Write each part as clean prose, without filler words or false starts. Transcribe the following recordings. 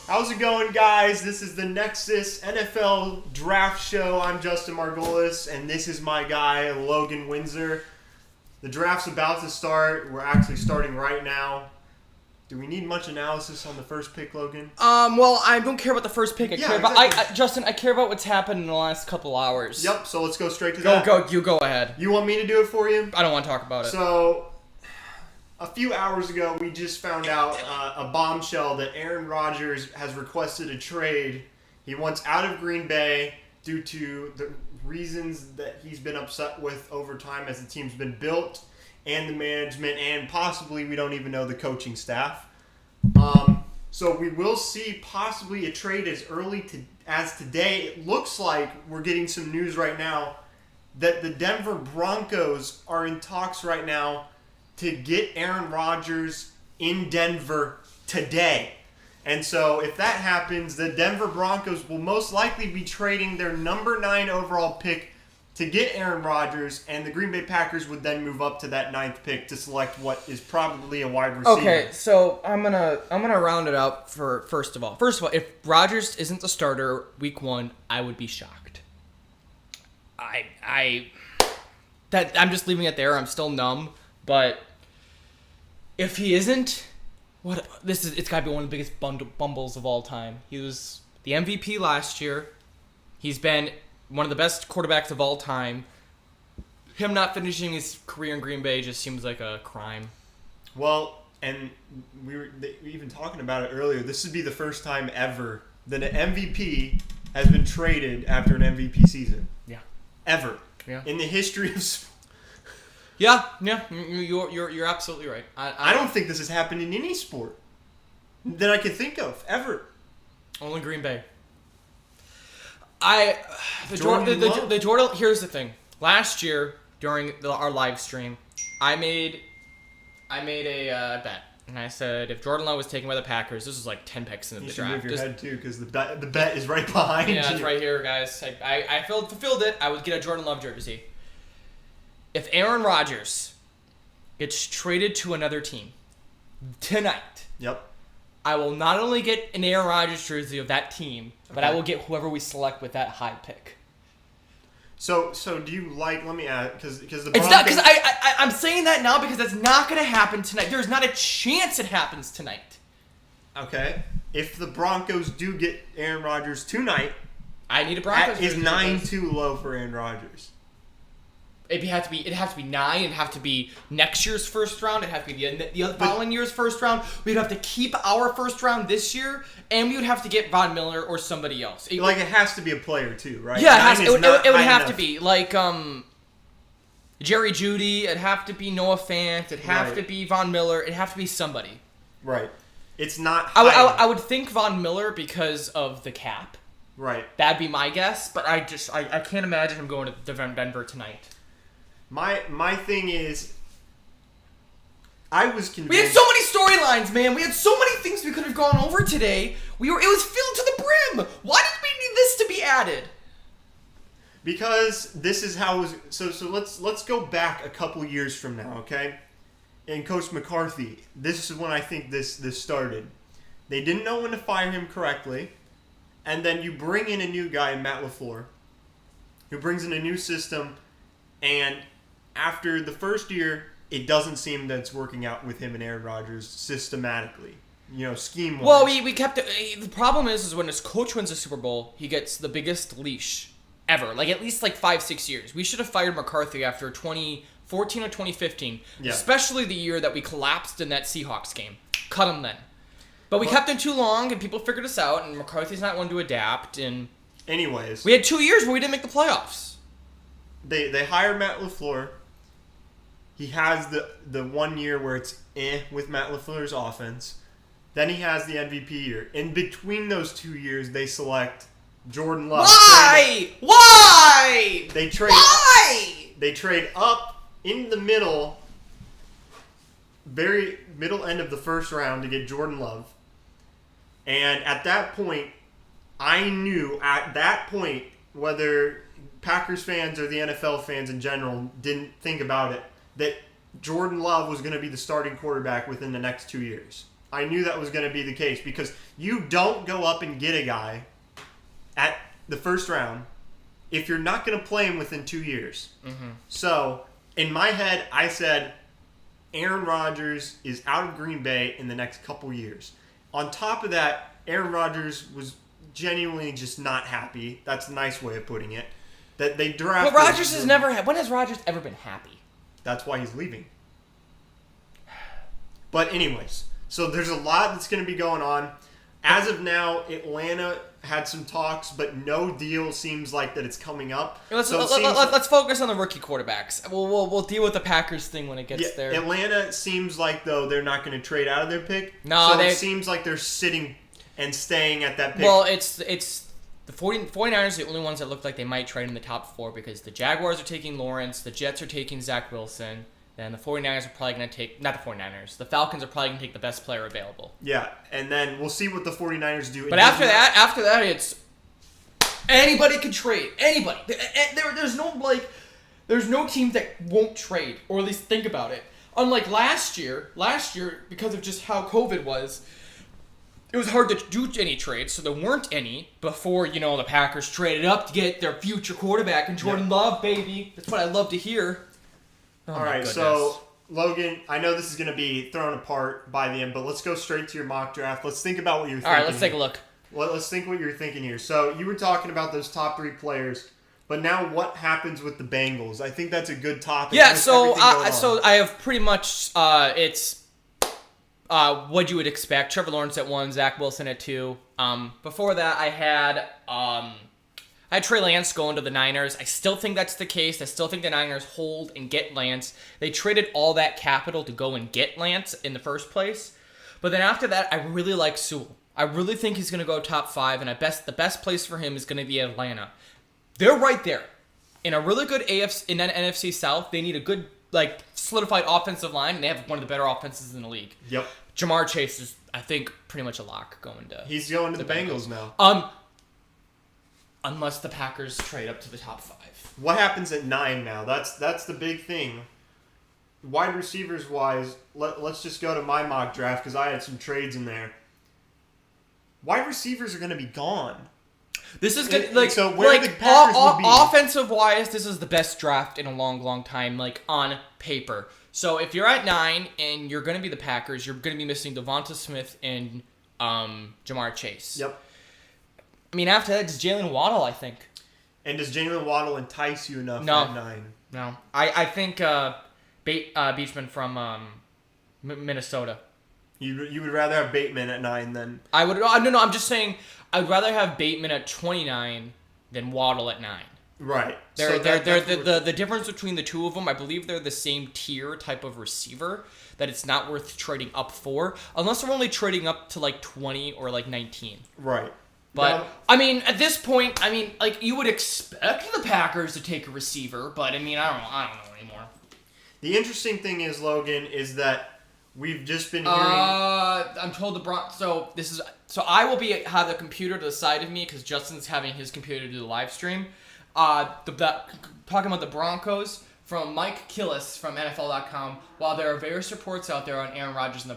How's it going, guys? This is the Nexus NFL Draft Show. I'm Justin Margolis, and this is my guy, Logan Windsor. The draft's about to start. We're actually starting right now. Do we need much analysis on the first pick, Logan? Well, I don't care about the first pick. Exactly. Justin, I care about what's happened in the last couple hours. Yep, so let's go straight to that. Go ahead. You want me to do it for you? I don't want to talk about it. So, a few hours ago, we just found out a bombshell that Aaron Rodgers has requested a trade. He wants out of Green Bay due to the reasons that he's been upset with over time as the team's been built and the management and possibly, we don't even know, the coaching staff. So we will see possibly a trade as early as today. It looks like we're getting some news right now that the Denver Broncos are in talks right now to get Aaron Rodgers in Denver today. And so if that happens, the Denver Broncos will most likely be trading their number 9 overall pick to get Aaron Rodgers, and the Green Bay Packers would then move up to that 9th pick to select what is probably a wide receiver. Okay, so I'm gonna round it up for first of all, if Rodgers isn't the starter week 1, I would be shocked. I'm just leaving it there. I'm still numb, but if he isn't, it's got to be one of the biggest bumbles of all time. He was the MVP last year. He's been one of the best quarterbacks of all time. Him not finishing his career in Green Bay just seems like a crime. Well, and we were even talking about it earlier. This would be the first time ever that an MVP has been traded after an MVP season. Yeah. Ever. Yeah. In the history of sports. Yeah, you're absolutely right. I don't think this has happened in any sport that I can think of ever. Only Green Bay. Here's the thing. Last year during our live stream, I made a bet, and I said if Jordan Love was taken by the Packers, this was like 10 picks into the draft. You should move your head too, because the bet is right behind you. Yeah, it's right here, guys. I fulfilled it. I would get a Jordan Love jersey. If Aaron Rodgers gets traded to another team tonight, yep, I will not only get an Aaron Rodgers jersey of that team, but I will get whoever we select with that high pick. So do you like? Let me add, because the Broncos, it's not because I'm saying that now because that's not going to happen tonight. There's not a chance it happens tonight. Okay, if the Broncos do get Aaron Rodgers tonight, I need a Broncos. Is 9 too low for Aaron Rodgers? It'd have to be 9. It'd have to be next year's first round. It'd have to be the following year's first round. We'd have to keep our first round this year, and we would have to get Von Miller or somebody else. It has to be a player too, right? Yeah, it would have to be like Jerry Jeudy. It'd have to be Noah Fant. It'd have to be Von Miller. It'd have to be somebody. Right. It's not. I would think Von Miller because of the cap. Right. That'd be my guess, but I can't imagine him going to Denver tonight. My thing is, I was convinced. We had so many storylines, man. We had so many things we could have gone over today. It was filled to the brim. Why did we need this to be added? Because this is how it was. So let's go back a couple years from now, okay? And Coach McCarthy, this is when I think this started. They didn't know when to fire him correctly, and then you bring in a new guy, Matt LaFleur, who brings in a new system, and after the first year, it doesn't seem that it's working out with him and Aaron Rodgers systematically, scheme-wise. Well, we kept it. The problem is when his coach wins a Super Bowl, he gets the biggest leash ever, at least 5-6 years. We should have fired McCarthy after 2014 or 2015, especially the year that we collapsed in that Seahawks game. Cut him then. But we kept him too long, and people figured us out, and McCarthy's not one to adapt. And anyways, we had 2 years where we didn't make the playoffs. They hired Matt LaFleur. He has the 1 year where it's with Matt LaFleur's offense. Then he has the MVP year. In between those 2 years, they select Jordan Love. Why? They trade. Why? They trade up in the middle, very middle end of the first round to get Jordan Love. And at that point, I knew whether Packers fans or the NFL fans in general didn't think about it, that Jordan Love was going to be the starting quarterback within the next 2 years. I knew that was going to be the case because you don't go up and get a guy at the first round if you're not going to play him within 2 years. Mm-hmm. So, in my head, I said Aaron Rodgers is out of Green Bay in the next couple years. On top of that, Aaron Rodgers was genuinely just not happy. That's a nice way of putting it. That they drafted. But Rodgers has never. When has Rodgers ever been happy? That's why he's leaving. But anyways, so there's a lot that's going to be going on. As of now, Atlanta had some talks, but no deal seems like that it's coming up. Let's focus on the rookie quarterbacks. We'll deal with the Packers thing when it gets there. Atlanta seems like, though, they're not going to trade out of their pick. No, so it seems like they're sitting and staying at that pick. Well, it's the 49ers are the only ones that look like they might trade in the top 4 because the Jaguars are taking Lawrence, the Jets are taking Zach Wilson, and the 49ers are probably going to take, not the 49ers, the Falcons are probably going to take the best player available. Yeah, and then we'll see what the 49ers do. But after that, it's anybody can trade. Anybody. There's no team that won't trade, or at least think about it. Unlike last year, because of just how COVID was, it was hard to do any trades, so there weren't any before, the Packers traded up to get their future quarterback and Jordan Love, baby. That's what I love to hear. Oh, all right, so Logan, I know this is going to be thrown apart by the end, but let's go straight to your mock draft. Let's think about what you're thinking. All right, let's take a look. Let's think what you're thinking here. So you were talking about those top 3 players, but now what happens with the Bengals? I think that's a good topic. Yeah, so I have pretty much it's what you would expect. Trevor Lawrence at 1, Zach Wilson at 2. Before that, I had Trey Lance going to the Niners. I still think that's the case. I still think the Niners hold and get Lance. They traded all that capital to go and get Lance in the first place. But then after that, I really like Sewell. I really think he's going to go top 5, and the best place for him is going to be Atlanta. They're right there. In a really good in an NFC South, they need a good, solidified offensive line, and they have one of the better offenses in the league. Yep. Jamar Chase is, I think, pretty much a lock going to... He's going to the Bengals now. Unless the Packers trade up to the top 5. What happens at 9 now? That's the big thing. Wide receivers wise, let's just go to my mock draft because I had some trades in there. Wide receivers are going to be gone. This is good. So where the Packers would be. Offensive wise, this is the best draft in a long, long time, on paper. So if you're at 9 and you're going to be the Packers, you're going to be missing Devonta Smith and Jamar Chase. Yep. I mean, after that, it's Jalen Waddle, I think. And does Jalen Waddle entice you enough at 9? No. I think Beachman from Minnesota. You would rather have Bateman at 9 than... I would... No, I'm just saying I'd rather have Bateman at 29 than Waddle at 9. Right. The difference between the two of them, I believe they're the same tier type of receiver that it's not worth trading up for, unless they're only trading up to 20 or 19. Right. But, at this point, you would expect the Packers to take a receiver, but, I don't know anymore. The interesting thing is, Logan, is that we've just been hearing... I'm told so I will have the computer to the side of me, because Justin's having his computer do the live stream. Talking about the Broncos, from Mike Killis from NFL.com, while there are various reports out there on Aaron Rodgers and the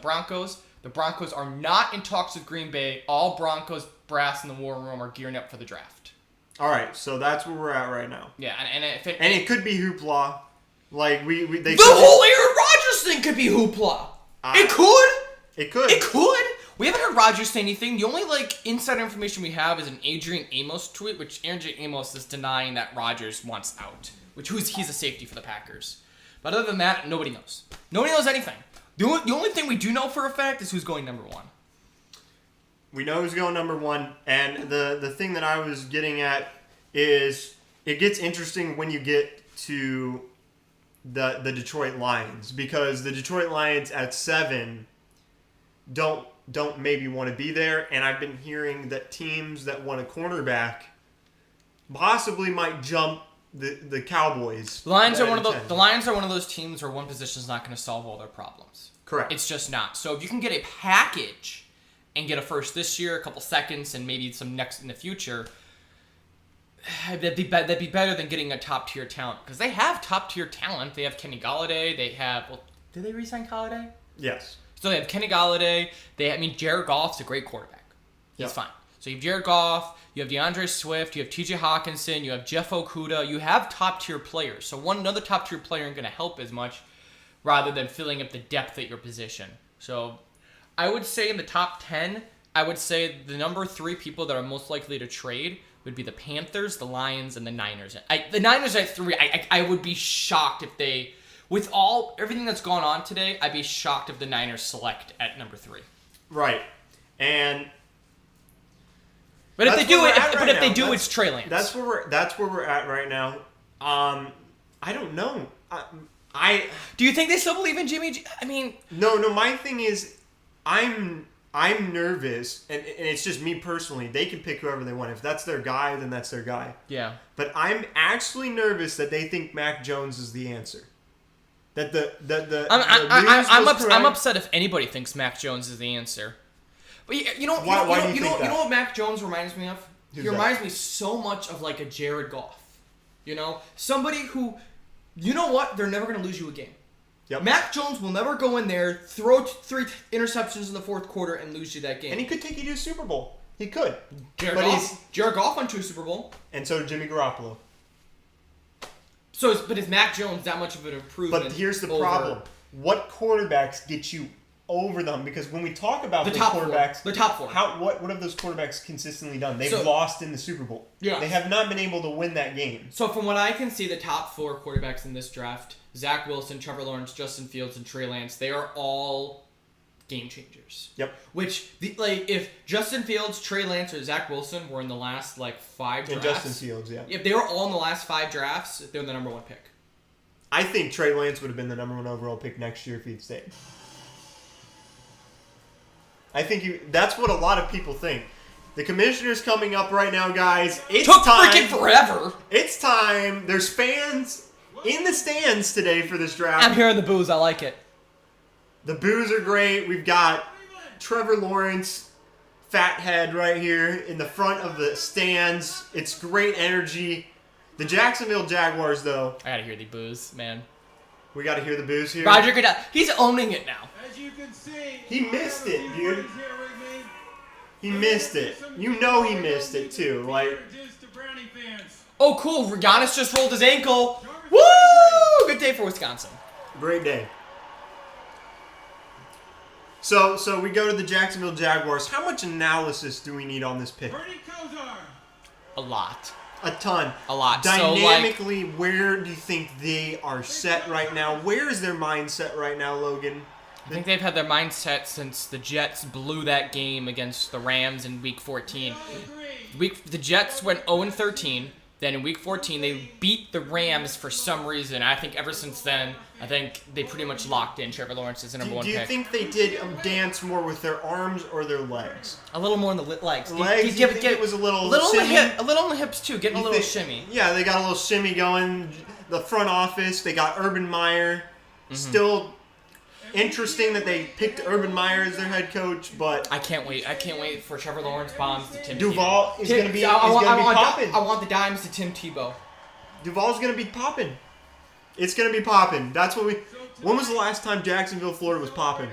Broncos are not in talks with Green Bay. All Broncos brass in the war room are gearing up for the draft. All right, so that's where we're at right now. Yeah, and it could be hoopla. The whole Aaron Rodgers thing could be hoopla. It could. We haven't heard Rodgers say anything. The only insider information we have is an Adrian Amos tweet, which Adrian Amos is denying that Rodgers wants out, he's a safety for the Packers. But other than that, nobody knows. Nobody knows anything. The only thing we do know for a fact is who's going number 1. We know who's going number 1, and the thing that I was getting at is it gets interesting when you get to the Detroit Lions, because the Detroit Lions at 7 don't maybe want to be there, and I've been hearing that teams that want a cornerback possibly might jump the Cowboys. The Lions are one of those teams where one position is not going to solve all their problems. Correct. It's just not. So if you can get a package and get a first this year, a couple seconds, and maybe some next in the future, that'd be better than getting a top tier talent, because they have top tier talent. They have Kenny Golladay. They have did they re-sign Golladay? Yes. So they have Kenny Galladay. Jared Goff's a great quarterback. He's fine. So you have Jared Goff, you have DeAndre Swift, you have TJ Hawkinson, you have Jeff Okuda. You have top-tier players. So another top-tier player ain't going to help as much rather than filling up the depth at your position. So I would say in the top 10, I would say the number 3 people that are most likely to trade would be the Panthers, the Lions, and the Niners. The Niners at 3, I would be shocked if they, with everything that's gone on today, I'd be shocked if the Niners select at number 3. Right. But if they do, it's Trey Lance. That's where we're at right now. I don't know. Do you think they still believe in Jimmy G? No. My thing is, I'm nervous, and it's just me personally. They can pick whoever they want. If that's their guy, then that's their guy. Yeah. But I'm actually nervous that they think Mac Jones is the answer. I'm upset if anybody thinks Mac Jones is the answer. But why do you think that? You know what Mac Jones reminds me of? Who's he reminds me so much of like a Jared Goff. Somebody who, you know what? They're never going to lose you a game. Yep. Mac Jones will never go in there, throw 3 interceptions in the fourth quarter, and lose you that game. And he could take you to a Super Bowl. He could. Jared Goff went to a Super Bowl. And so did Jimmy Garoppolo. But is Mac Jones that much of an improvement? But here's the problem. What quarterbacks get you over them? Because when we talk about the top quarterbacks, the top 4. What have those quarterbacks consistently done? They've lost in the Super Bowl. Yeah. They have not been able to win that game. So from what I can see, the top 4 quarterbacks in this draft, Zach Wilson, Trevor Lawrence, Justin Fields, and Trey Lance, they are all game changers. Yep. If Justin Fields, Trey Lance, or Zach Wilson were in the last 5 drafts. And Justin Fields, yeah. If they were all in the last 5 drafts, they're the number 1 pick. I think Trey Lance would have been the number 1 overall pick next year if he'd stayed. I think that's what a lot of people think. The commissioner's coming up right now, guys. It's Took time. Freaking forever. It's time. There's fans in the stands today for this draft. I'm hearing the boos. I like it. The boos are great. We've got Trevor Lawrence, fathead right here in the front of the stands. It's great energy. The Jacksonville Jaguars, though. I gotta hear the boos, man. We gotta hear the boos here. Roger Goodell. He's owning it now. As you can see, he missed it, dude. He missed it. You know he missed it, too. Oh, cool. Giannis just rolled his ankle. Woo! Good day for Wisconsin. Great day. So we go to the Jacksonville Jaguars. How much analysis do we need on this pick? A lot. A ton. A lot. Dynamically, where do you think they are set right now? Where is their mindset right now, Logan? I think they've had their mindset since the Jets blew that game against the Rams in Week 14. The Jets went 0-13. Then in Week 14, they beat the Rams for some reason. I think ever since then, I think they pretty much locked in Trevor Lawrence as the number 1 pick. Do you think they did dance more with their arms or their legs? A little more in the legs. Legs? It was a little shimmy? A little on the hips, too. Getting a little shimmy. Yeah, they got a little shimmy going. The front office, they got Urban Meyer. Still interesting that they picked Urban Meyer as their head coach, but I can't wait. I can't wait for Trevor Lawrence bombs to Tim Duval Tebow. is going to be popping. I want the dimes to Tim Tebow. Duval's going to be popping. It's going to be popping. That's what we. When was the last time Jacksonville, Florida was popping?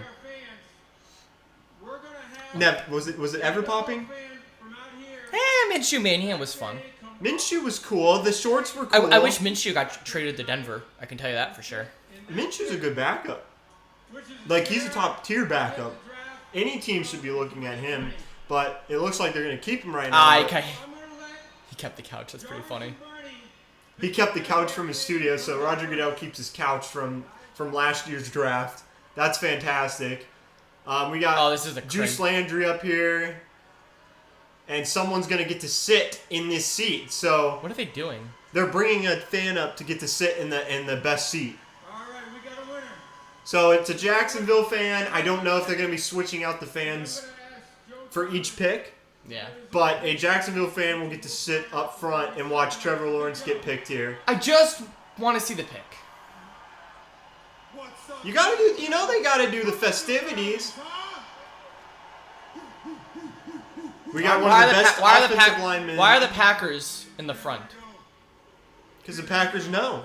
Was it ever popping? Minshew Mania was fun. Minshew was cool. The shorts were cool. I wish Minshew got traded to Denver. I can tell you that for sure. Minshew's a good backup. He's a top tier backup. Any team should be looking at him, but it looks like they're going to keep him right now. He kept the couch. That's pretty funny. He kept the couch from his studio, so Roger Goodell keeps his couch from last year's draft. That's fantastic. We got this is a Juice Landry up here, and someone's going to get to sit in this seat. So what are they doing? They're bringing a fan up to get to sit in the best seat. So it's a Jacksonville fan. I don't know if they're going to be switching out the fans for each pick. Yeah. But a Jacksonville fan will get to sit up front and watch Trevor Lawrence get picked here. I just want to see the pick. You got to do. You know they got to do the festivities. We got one of the best offensive linemen. Why are the Packers in the front? Because the Packers know.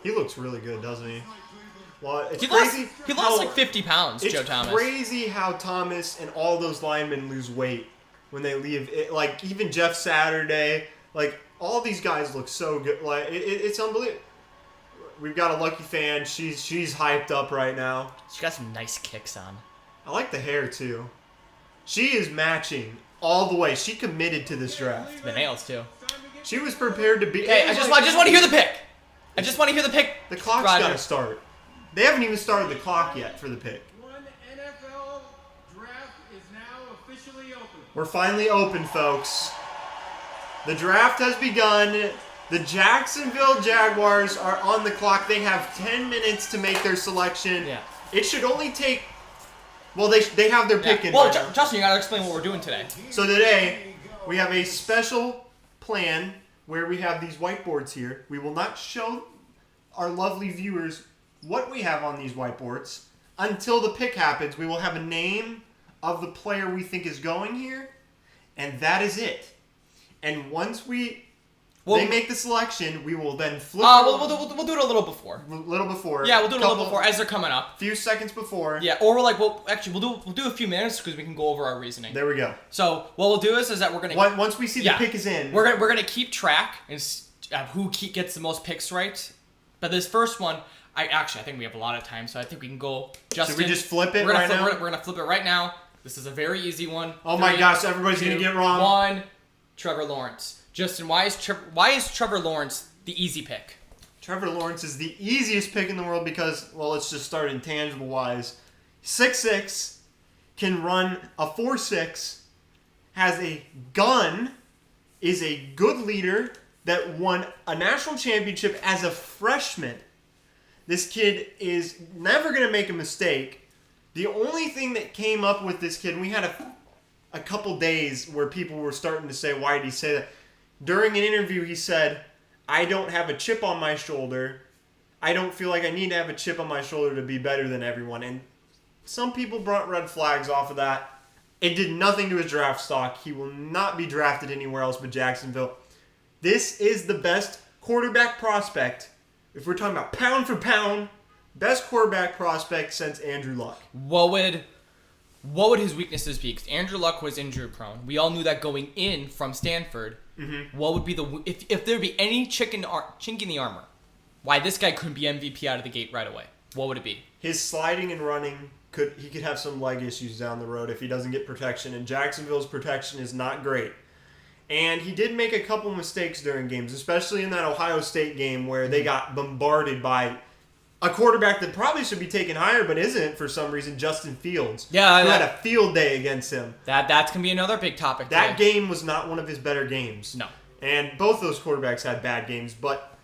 He looks really good, doesn't he? Well, it's He crazy. lost like 50 pounds, Joe Thomas. It's crazy how Thomas and all those linemen lose weight when they leave. Like, even Jeff Saturday, like, all these guys look so good. Like, it's unbelievable. We've got a lucky fan. She's hyped up right now. She got some nice kicks on. I like the hair, too. She is matching all the way. She committed to this draft. The nails, too. She was prepared to be... Hey, I just want to hear the pick. I just want to hear the pick. The clock's got to start. They haven't even started the clock yet for the pick. One NFL draft is now officially open. We're finally open, folks. The draft has begun. The Jacksonville Jaguars are on the clock. They have 10 minutes to make their selection. Yeah. It should only take... Well, they have their pick in. Well, right now. Justin, you got to explain what we're doing today. So today, we have a special plan where we have these whiteboards here. We will not show our lovely viewers what we have on these whiteboards until the pick happens. We will have a name of the player we think is going here, and that is it. And once they make the selection, we will then flip. We'll do it a little before. A little before. Yeah, we'll do it a little before as they're coming up. Few seconds before. Yeah, or we'll do a few minutes because we can go over our reasoning. There we go. So what we'll do is that we're gonna once we see the pick is in, we're gonna keep track and who gets the most picks right. But this first one, I think we have a lot of time, so I think we can go. Justin, should we just flip it right now? We're gonna flip it right now. This is a very easy one. Oh my gosh, everybody's gonna get it wrong. 1, Trevor Lawrence. Justin, why is Trevor Lawrence the easy pick? Trevor Lawrence is the easiest pick in the world because, well, let's just start intangible-wise. 6'6", can run a 4.6, has a gun, is a good leader that won a national championship as a freshman. This kid is never going to make a mistake. The only thing that came up with this kid, and we had a couple days where people were starting to say, why did he say that? During an interview, he said, I don't have a chip on my shoulder. I don't feel like I need to have a chip on my shoulder to be better than everyone. And some people brought red flags off of that. It did nothing to his draft stock. He will not be drafted anywhere else but Jacksonville. This is the best quarterback prospect. If we're talking about pound for pound, best quarterback prospect since Andrew Luck. What would his weaknesses be? Because Andrew Luck was injury prone. We all knew that going in from Stanford. Mm-hmm. What would be if there'd be any chink in the armor? Why this guy couldn't be MVP out of the gate right away? What would it be? His sliding and running could have some leg issues down the road if he doesn't get protection. And Jacksonville's protection is not great. And he did make a couple mistakes during games, especially in that Ohio State game where they got bombarded by a quarterback that probably should be taken higher, but isn't for some reason, Justin Fields. Yeah, who had a field day against him. That's gonna be another big topic. That game was not one of his better games. No, and both those quarterbacks had bad games. But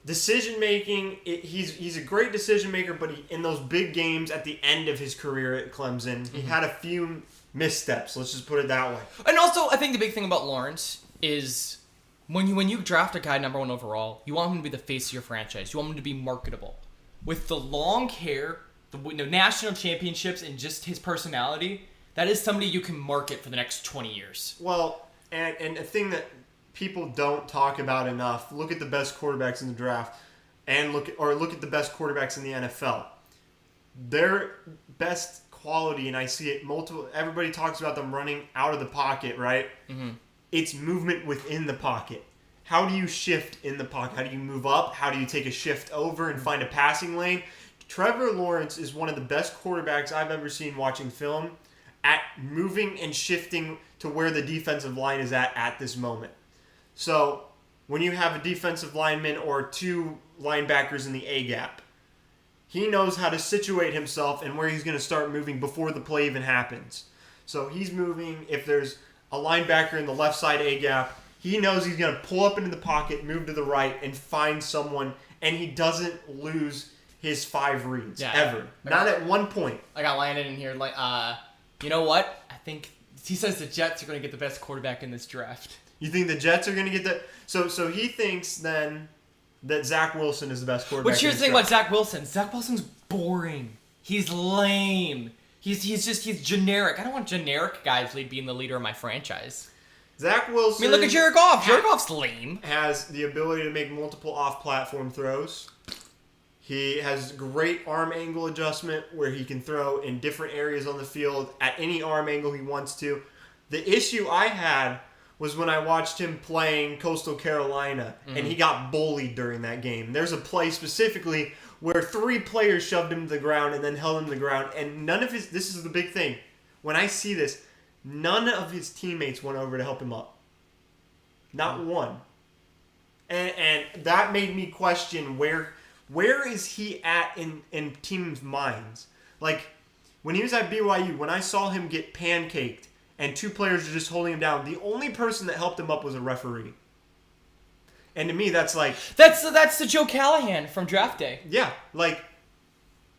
decision making, he's a great decision maker. But in those big games at the end of his career at Clemson, he had a few missteps. Let's just put it that way. And also, I think the big thing about Lawrence is when you draft a guy number 1 overall, you want him to be the face of your franchise. You want him to be marketable. With the long hair, the national championships, and just his personality, that is somebody you can market for the next 20 years. Well, and a thing that people don't talk about enough, look at the best quarterbacks in the draft, and look at the best quarterbacks in the NFL. Their best quality, and I see it everybody talks about them running out of the pocket, right? Mm-hmm. It's movement within the pocket. How do you shift in the pocket? How do you move up? How do you take a shift over and find a passing lane? Trevor Lawrence is one of the best quarterbacks I've ever seen watching film at moving and shifting to where the defensive line is at this moment. So when you have a defensive lineman or 2 linebackers in the A-gap, he knows how to situate himself and where he's going to start moving before the play even happens. So he's moving. If there's a linebacker in the left side A-gap, he knows he's going to pull up into the pocket, move to the right, and find someone, and he doesn't lose his 5 reads, ever. Not at one point. I got Landon in here. You know what? I think he says the Jets are going to get the best quarterback in this draft. You think the Jets are going to get the... So he thinks then that Zach Wilson is the best quarterback. But here's the thing about Zach Wilson. Zach Wilson's boring. He's lame. He's generic. I don't want generic guys being the leader of my franchise. Zach Wilson... I mean, look at Jared Goff. Jared Goff's lame. Has the ability to make multiple off-platform throws. He has great arm angle adjustment where he can throw in different areas on the field at any arm angle he wants to. The issue I had was when I watched him playing Coastal Carolina, and he got bullied during that game. There's a play specifically where 3 players shoved him to the ground and then held him to the ground, and none of his... This is the big thing. When I see this, none of his teammates went over to help him up. Not one. And that made me question where is he at in teams' minds? Like, when he was at BYU, when I saw him get pancaked and 2 players were just holding him down, the only person that helped him up was a referee. And to me, that's like... That's the Joe Callahan from draft day. Yeah, like,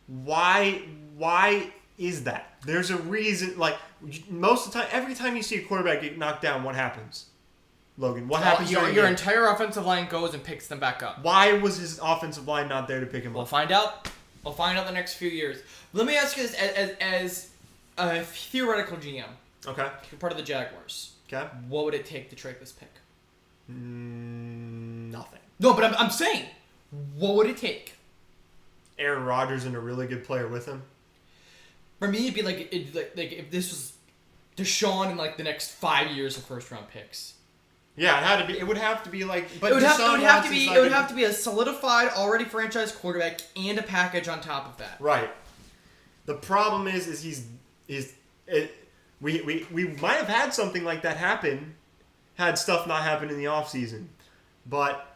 why is that? There's a reason, like, most of the time, every time you see a quarterback get knocked down, what happens? Logan, what happens? Your entire offensive line goes and picks them back up. Why was his offensive line not there to pick him We'll up? find out. We'll find out the next few years. Let me ask you this as a theoretical GM. Okay. You're part of the Jaguars. Okay. What would it take to trade this pick? Nothing. No, but I'm saying, what would it take? Aaron Rodgers and a really good player with him. For me, it'd be like if this was Deshaun in like the next 5 years of first round picks. Yeah, it had to be. It would have to be like. But It would have Deshaun to be a solidified, already franchise quarterback and a package on top of that. Right. The problem is we might have had something like that happen, had stuff not happen in the offseason. But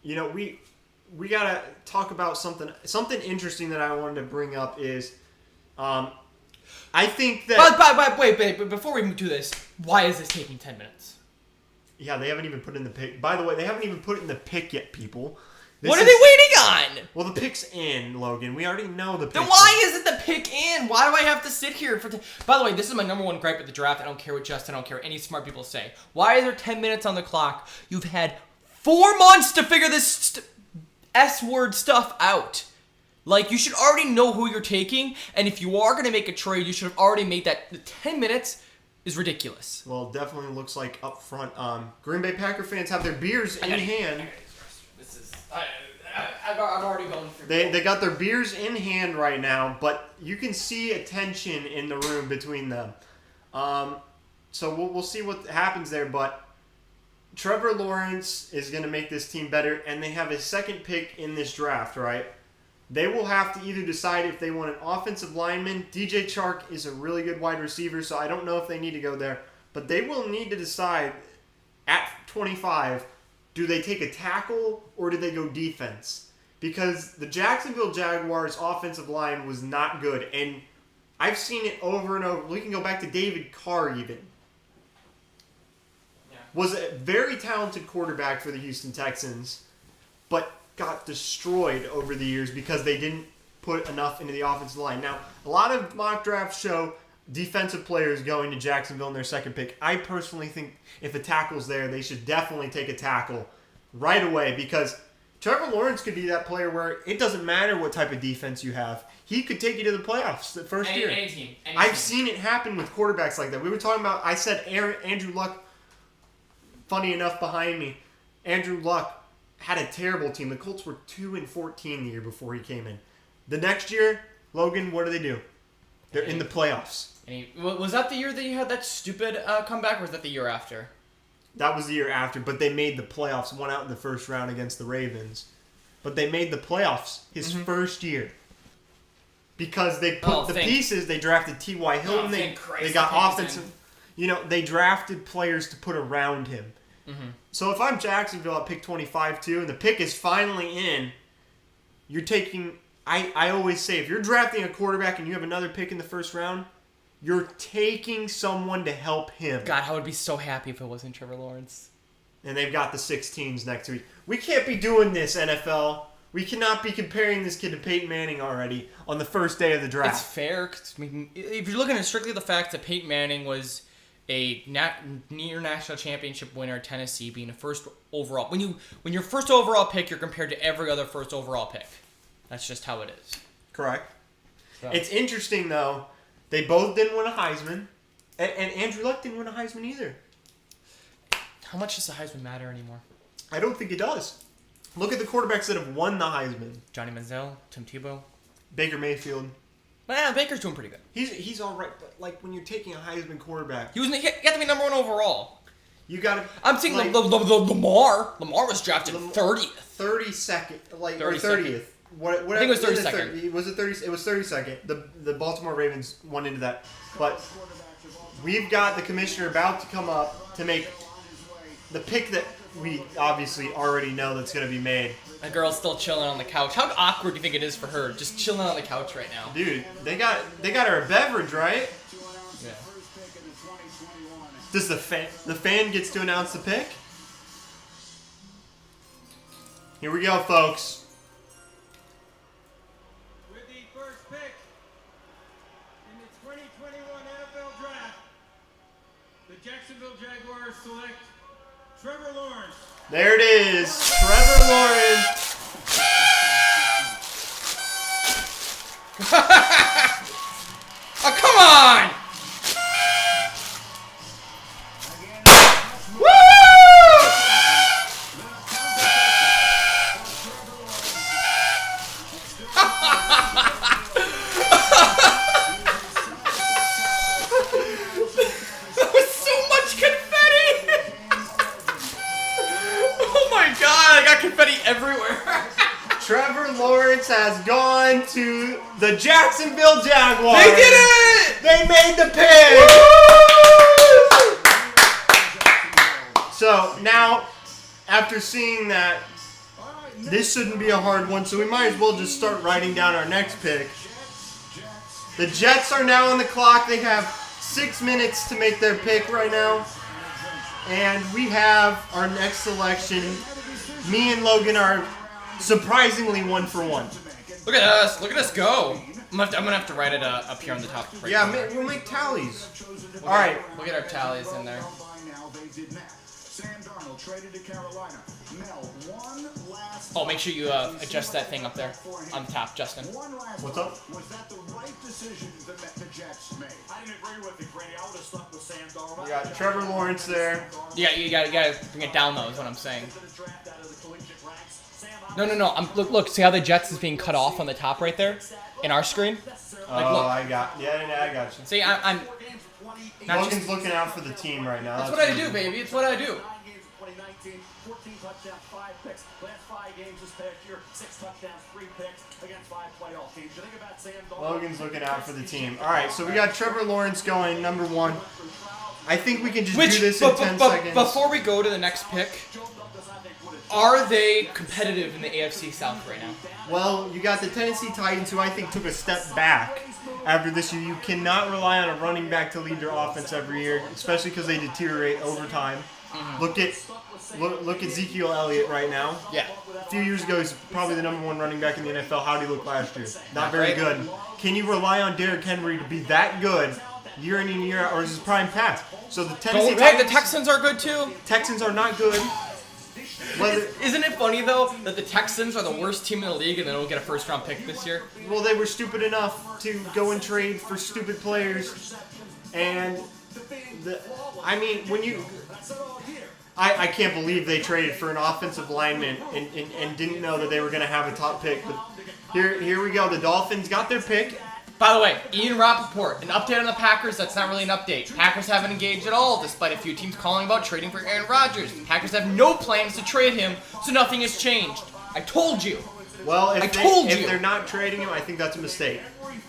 you know, we gotta talk about something interesting that I wanted to bring up is I think that But wait, before we do this, why is this taking 10 minutes? Yeah, they haven't even put in the pick. By the way, they haven't even put it in the pick yet, people. What are they waiting on? Well, the pick's in, Logan. We already know the pick. Then why isn't the pick in? Why do I have to sit here for... By the way, this is my number one gripe with the draft. I don't care what Justin, I don't care what any smart people say. Why is there 10 minutes on the clock? You've had 4 months to figure this S-word stuff out. Like, you should already know who you're taking, and if you are going to make a trade, you should have already made that. The 10 minutes is ridiculous. Well, it definitely looks like up front, Green Bay Packer fans have their beers in hand. This is... I've already gone through. They got their beers in hand right now, but you can see a tension in the room between them. So we'll see what happens there, but Trevor Lawrence is going to make this team better, and they have a second pick in this draft, right? They will have to either decide if they want an offensive lineman. DJ Chark is a really good wide receiver, so I don't know if they need to go there. But they will need to decide at 25, do they take a tackle or do they go defense? Because the Jacksonville Jaguars offensive line was not good. And I've seen it over and over. We can go back to David Carr even. Yeah. Was a very talented quarterback for the Houston Texans, but got destroyed over the years because they didn't put enough into the offensive line. Now, a lot of mock drafts show defensive players going to Jacksonville in their second pick. I personally think if a tackle's there, they should definitely take a tackle right away because Trevor Lawrence could be that player where it doesn't matter what type of defense you have. He could take you to the playoffs the first year. Any team. I've seen it happen with quarterbacks like that. We were talking about, I said Andrew Luck, funny enough behind me, Andrew Luck had a terrible team. The Colts were 2-14 the year before he came in. The next year, Logan, what do? They're in the playoffs. Was that the year that you had that stupid comeback, or was that the year after? That was the year after, but they made the playoffs. Won out in the first round against the Ravens. But they made the playoffs his first year. Because they put pieces, they drafted T.Y. Hilton, they got offensive... You know, they drafted players to put around him. Mm-hmm. So if I'm Jacksonville at pick 25 too, and the pick is finally in, you're taking... I always say, if you're drafting a quarterback and you have another pick in the first round, you're taking someone to help him. God, I would be so happy if it wasn't Trevor Lawrence. And they've got the 16s next week. We can't be doing this, NFL. We cannot be comparing this kid to Peyton Manning already on the first day of the draft. It's fair. 'Cause, I mean, if you're looking at strictly the fact that Peyton Manning was a near national championship winner at Tennessee, being a first overall. When your first overall pick, you're compared to every other first overall pick. That's just how it is. Correct. So. It's interesting, though. They both didn't win a Heisman. And Andrew Luck didn't win a Heisman either. How much does the Heisman matter anymore? I don't think it does. Look at the quarterbacks that have won the Heisman. Johnny Manziel, Tim Tebow. Baker Mayfield. Man, Baker's doing pretty good. He's all right, but like when you're taking a Heisman quarterback, He got to be number 1 overall. you got to. I'm seeing Lamar. Lamar was drafted 30th. 32nd, like or 32nd. 30th. What I think it was 32nd. Was it 30? It was 32nd. The Baltimore Ravens won into that, but we've got the commissioner about to come up to make the pick that we obviously already know that's going to be made. A girl's still chilling on the couch. How awkward do you think it is for her, just chilling on the couch right now? Dude, they got her a beverage, right? Yeah. Does the fan gets to announce the pick? Here we go, folks. With the first pick in the 2021 NFL Draft, the Jacksonville Jaguars select Trevor Lawrence. There it is, Trevor Lawrence. Oh, come on! Woo! That was so much confetti! Oh my god, I got confetti everywhere. Trevor Lawrence has gone to the Jacksonville Jaguars. They did it! They made the pick. So now, after seeing that, this shouldn't be a hard one, so we might as well just start writing down our next pick. The Jets are now on the clock. They have 6 minutes to make their pick right now. And we have our next selection. Me and Logan are surprisingly 1 for 1. Look at us! Look at us go! I'm gonna have to write it up here on the top. Right Yeah, corner. we'll make tallies. All right. Look at our tallies in there. Oh, make sure you adjust that thing up there on the top, Justin. What's up? Was that the right decision that the Jets made? I didn't agree with it, Grady. I would have stuck with Sam Darnold. We got Trevor Lawrence there. You gotta bring it down though, is what I'm saying. No. Look. See how the Jets is being cut off on the top right there, in our screen. Like, look. I got you. See, I'm not Logan's just. looking out for the team right now. That's what I do, baby. It's what I do. 14 touchdowns, 5 picks. Last 5 games this past year, 6 touchdowns, 3 picks against 5 playoff teams. You think about Sam Darnold. Logan's looking out for the team. All right, so we got Trevor Lawrence going number 1. I think we can just do this in 10 seconds. Before we go to the next pick, are they competitive in the AFC South right now? Well, you got the Tennessee Titans, who I think took a step back after this year. You cannot rely on a running back to lead their offense every year, especially because they deteriorate over time. Look at Ezekiel Elliott right now. Yeah. A few years ago, he's probably the number 1 running back in the NFL. How did he look last year? Not very good. Can you rely on Derrick Henry to be that good year in and year out, or is his prime past? So the Tennessee Titans, the Texans are good too. Texans are not good. Isn't it funny though that the Texans are the worst team in the league and they don't get a first-round pick this year? Well, they were stupid enough to go and trade for stupid players, and when you. I can't believe they traded for an offensive lineman and didn't know that they were going to have a top pick. But here we go. The Dolphins got their pick. By the way, Ian Rappaport, an update on the Packers, that's not really an update. Packers haven't engaged at all, despite a few teams calling about trading for Aaron Rodgers. The Packers have no plans to trade him, so nothing has changed. I told you. Well, if told they're not trading him, I think that's a mistake.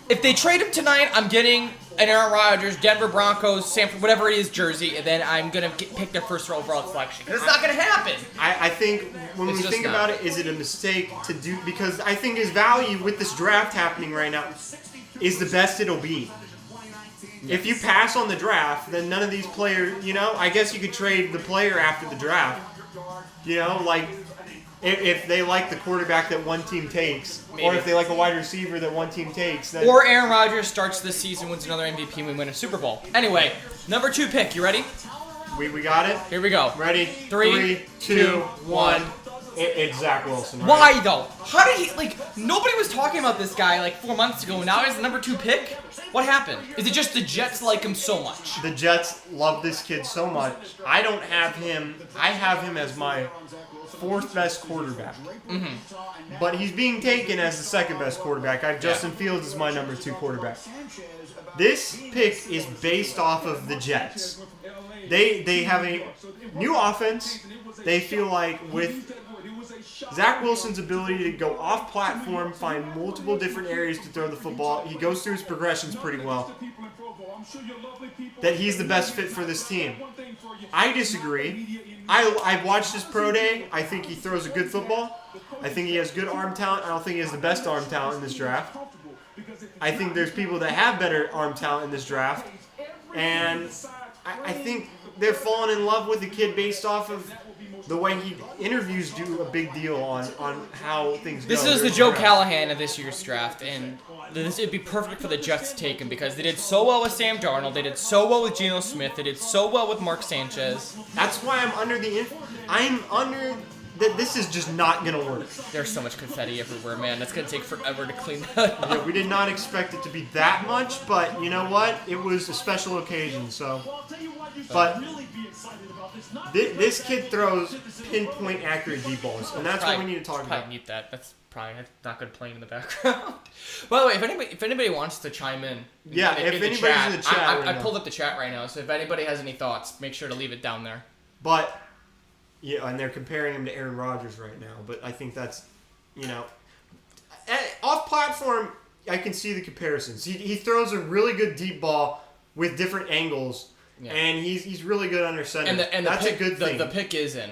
If they trade him tonight, I'm getting an Aaron Rodgers, Denver Broncos, Sanford, whatever it is, jersey, and then I'm going to pick their first overall selection. Because it's not going to happen. I think when we think about it, is it a mistake to do? Because I think his value with this draft happening right now is the best it'll be. If you pass on the draft, then none of these players, I guess you could trade the player after the draft. If they like the quarterback that one team takes, Maybe. Or if they like a wide receiver that one team takes, then or Aaron Rodgers starts this season, wins another MVP, and we win a Super Bowl. Anyway, number 2 pick. You ready? we got it. Here we go. Ready? 3, 2, 1. It's Zach Wilson. Right? Why though? How did he nobody was talking about this guy 4 months ago, and now he's the number 2 pick? What happened? Is it just the Jets like him so much? The Jets love this kid so much. I don't have him. I have him as my 4th best quarterback. But he's being taken as the 2nd best quarterback. I have Justin Fields as my number 2 quarterback. This pick is based off of the Jets. They have a new offense. They feel like with Zach Wilson's ability to go off platform, find multiple different areas to throw the football, he goes through his progressions pretty well, that he's the best fit for this team. I disagree. I've watched his pro day. I think he throws a good football. I think he has good arm talent. I don't think he has the best arm talent in this draft. I think there's people that have better arm talent in this draft. And I think they're falling in love with the kid based off of the way he interviews do a big deal on how things go. This is the Joe Callahan of this year's draft, and it'd be perfect for the Jets to take him because they did so well with Sam Darnold, they did so well with Geno Smith, they did so well with Mark Sanchez. That's why I'm under that this is just not going to work. There's so much confetti everywhere, man. That's going to take forever to clean that up. Yeah, we did not expect it to be that much, but you know what? It was a special occasion, so. But this kid throws pinpoint accurate deep balls, and that's what we need to talk about. Probably need that. That's probably not good playing in the background. By the way, if anybody wants to chime in, yeah, if anybody's in the chat, I pulled up the chat right now. So if anybody has any thoughts, make sure to leave it down there. But yeah, and they're comparing him to Aaron Rodgers right now. But I think that's, off platform, I can see the comparisons. He throws a really good deep ball with different angles. Yeah. And he's really good under center. And that's pick, a good thing. The pick is in.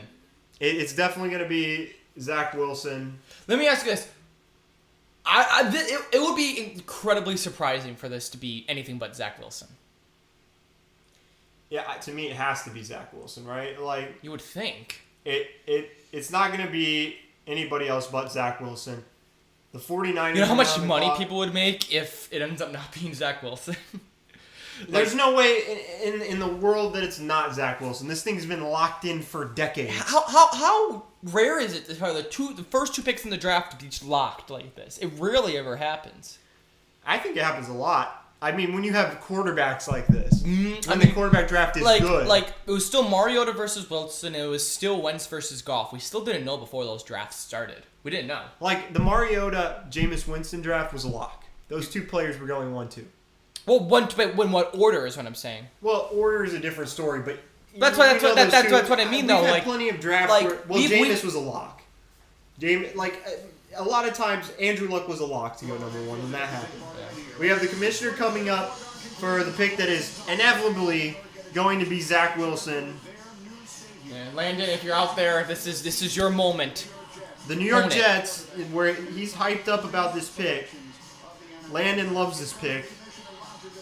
It's definitely going to be Zach Wilson. Let me ask you this. It would be incredibly surprising for this to be anything but Zach Wilson. Yeah, to me it has to be Zach Wilson, right? Like you would think. It's not going to be anybody else but Zach Wilson. The 49ers. You know how much money people would make if it ends up not being Zach Wilson? There's no way in the world that it's not Zach Wilson. This thing's been locked in for decades. How rare is it for the first 2 picks in the draft to be locked like this? It rarely ever happens. I think it happens a lot. I mean, when you have quarterbacks like this, the quarterback draft is good. Like it was still Mariota versus Wilson. It was still Wentz versus Goff. We still didn't know before those drafts started. We didn't know. Like the Mariota Jameis Winston draft was a lock. Those 2 players were going 1-2. Well, when what order is what I'm saying. Well, order is a different story, but that's what I mean though. We've had like plenty of drafts where Jameis was a lock. A lot of times Andrew Luck was a lock to go number 1 when that happened. Yeah. We have the commissioner coming up for the pick that is inevitably going to be Zach Wilson. Yeah, Landon, if you're out there, this is your moment. The New York Jets, where he's hyped up about this pick. Landon loves this pick.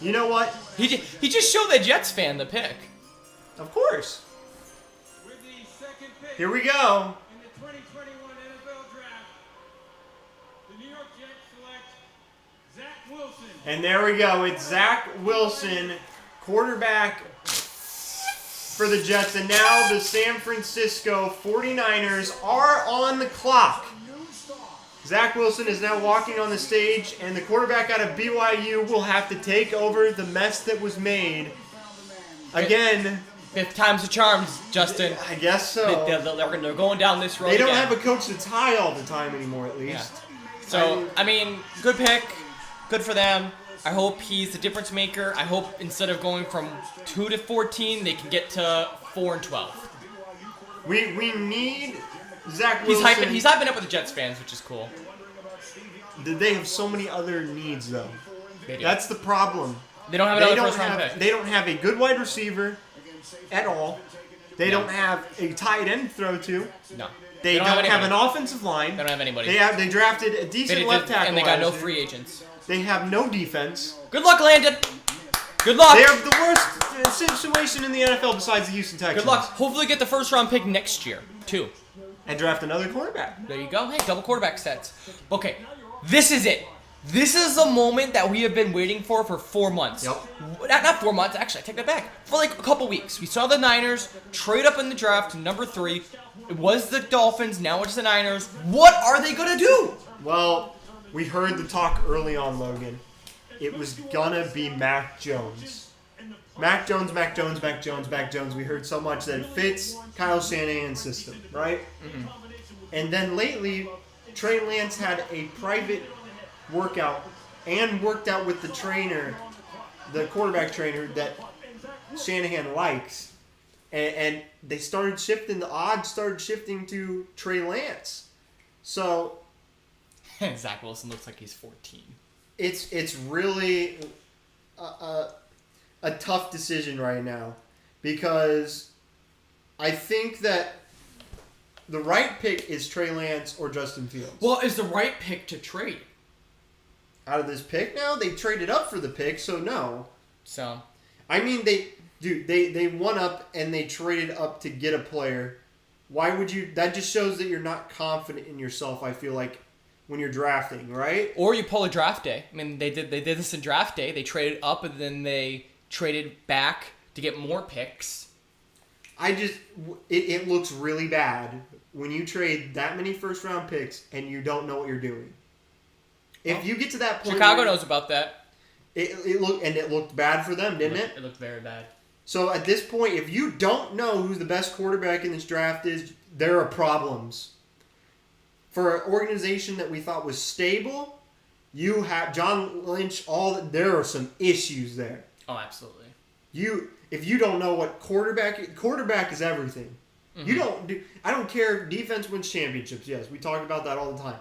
You know what? He just showed the Jets fan the pick. Of course. With the second pick Here we go. in the 2021 NFL Draft, the New York Jets select Zach Wilson. And there we go. It's Zach Wilson, quarterback for the Jets. And now the San Francisco 49ers are on the clock. Zach Wilson is now walking on the stage, and the quarterback out of BYU will have to take over the mess that was made. Again. 5th time's the charm, Justin. I guess so. They're going down this road. They don't again. have a coach that's high all the time anymore, at least. Yeah. So, I mean, good pick. Good for them. I hope he's the difference maker. I hope instead of going from 2 to 14, they can get to 4 and 12. We need Zach Wilson. He's hyping up with the Jets fans, which is cool. They have so many other needs, though. They do. That's the problem. They don't have another first-round pick. They don't have a good wide receiver at all. They don't have a tight end to throw to. No. They don't have an offensive line. They don't have anybody. They drafted a decent left tackle. And they got no free agents. They have no defense. Good luck, Landon. Good luck. They have the worst situation in the NFL besides the Houston Texans. Good luck. Hopefully get the first-round pick next year, too. And draft another quarterback. There you go. Hey, double quarterback sets. Okay, this is it. This is the moment that we have been waiting for 4 months. Yep. Not 4 months, actually, I take that back. For like a couple weeks. We saw the Niners trade up in the draft to number 3. It was the Dolphins, now it's the Niners. What are they going to do? Well, we heard the talk early on, Logan. It was gonna be Mac Jones. Mac Jones, Mac Jones, Mac Jones, Mac Jones. We heard so much that it fits Kyle Shanahan's system, right? Mm-hmm. And then lately, Trey Lance had a private workout and worked out with the trainer, the quarterback trainer that Shanahan likes. And they started shifting, the odds started shifting to Trey Lance. So Zach Wilson looks like he's 14. it's really a tough decision right now because I think that the right pick is Trey Lance or Justin Fields. Well, is the right pick to trade? Out of this pick now, they traded up for the pick, so no. So, I mean, they won up and they traded up to get a player. Why would you? That just shows that you're not confident in yourself, I feel like, when you're drafting, right? Or you pull a draft day. I mean, they did this in draft day. They traded up and then they traded back to get more picks. It looks really bad when you trade that many first round picks and you don't know what you're doing. If you get to that point, Chicago knows about that. It looked bad for them, didn't it? It looked very bad. So at this point, if you don't know who the best quarterback in this draft is, there are problems. For an organization that we thought was stable, you have John Lynch. There are some issues there. Oh, absolutely. If you don't know what quarterback is everything. Mm-hmm. I don't care if defense wins championships. Yes, we talk about that all the time.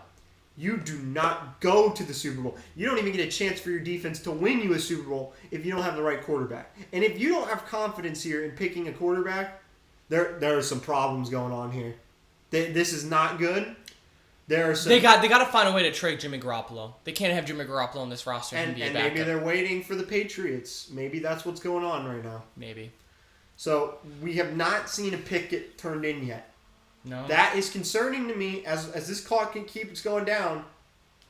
You do not go to the Super Bowl. You don't even get a chance for your defense to win you a Super Bowl if you don't have the right quarterback. And if you don't have confidence here in picking a quarterback, there are some problems going on here. This is not good. There are some. They got to find a way to trade Jimmy Garoppolo. They can't have Jimmy Garoppolo on this roster and be a maybe backup. they're waiting for the Patriots. Maybe that's what's going on right now. Maybe. So we have not seen a pick get turned in yet. No. That is concerning to me as this clock keeps going down.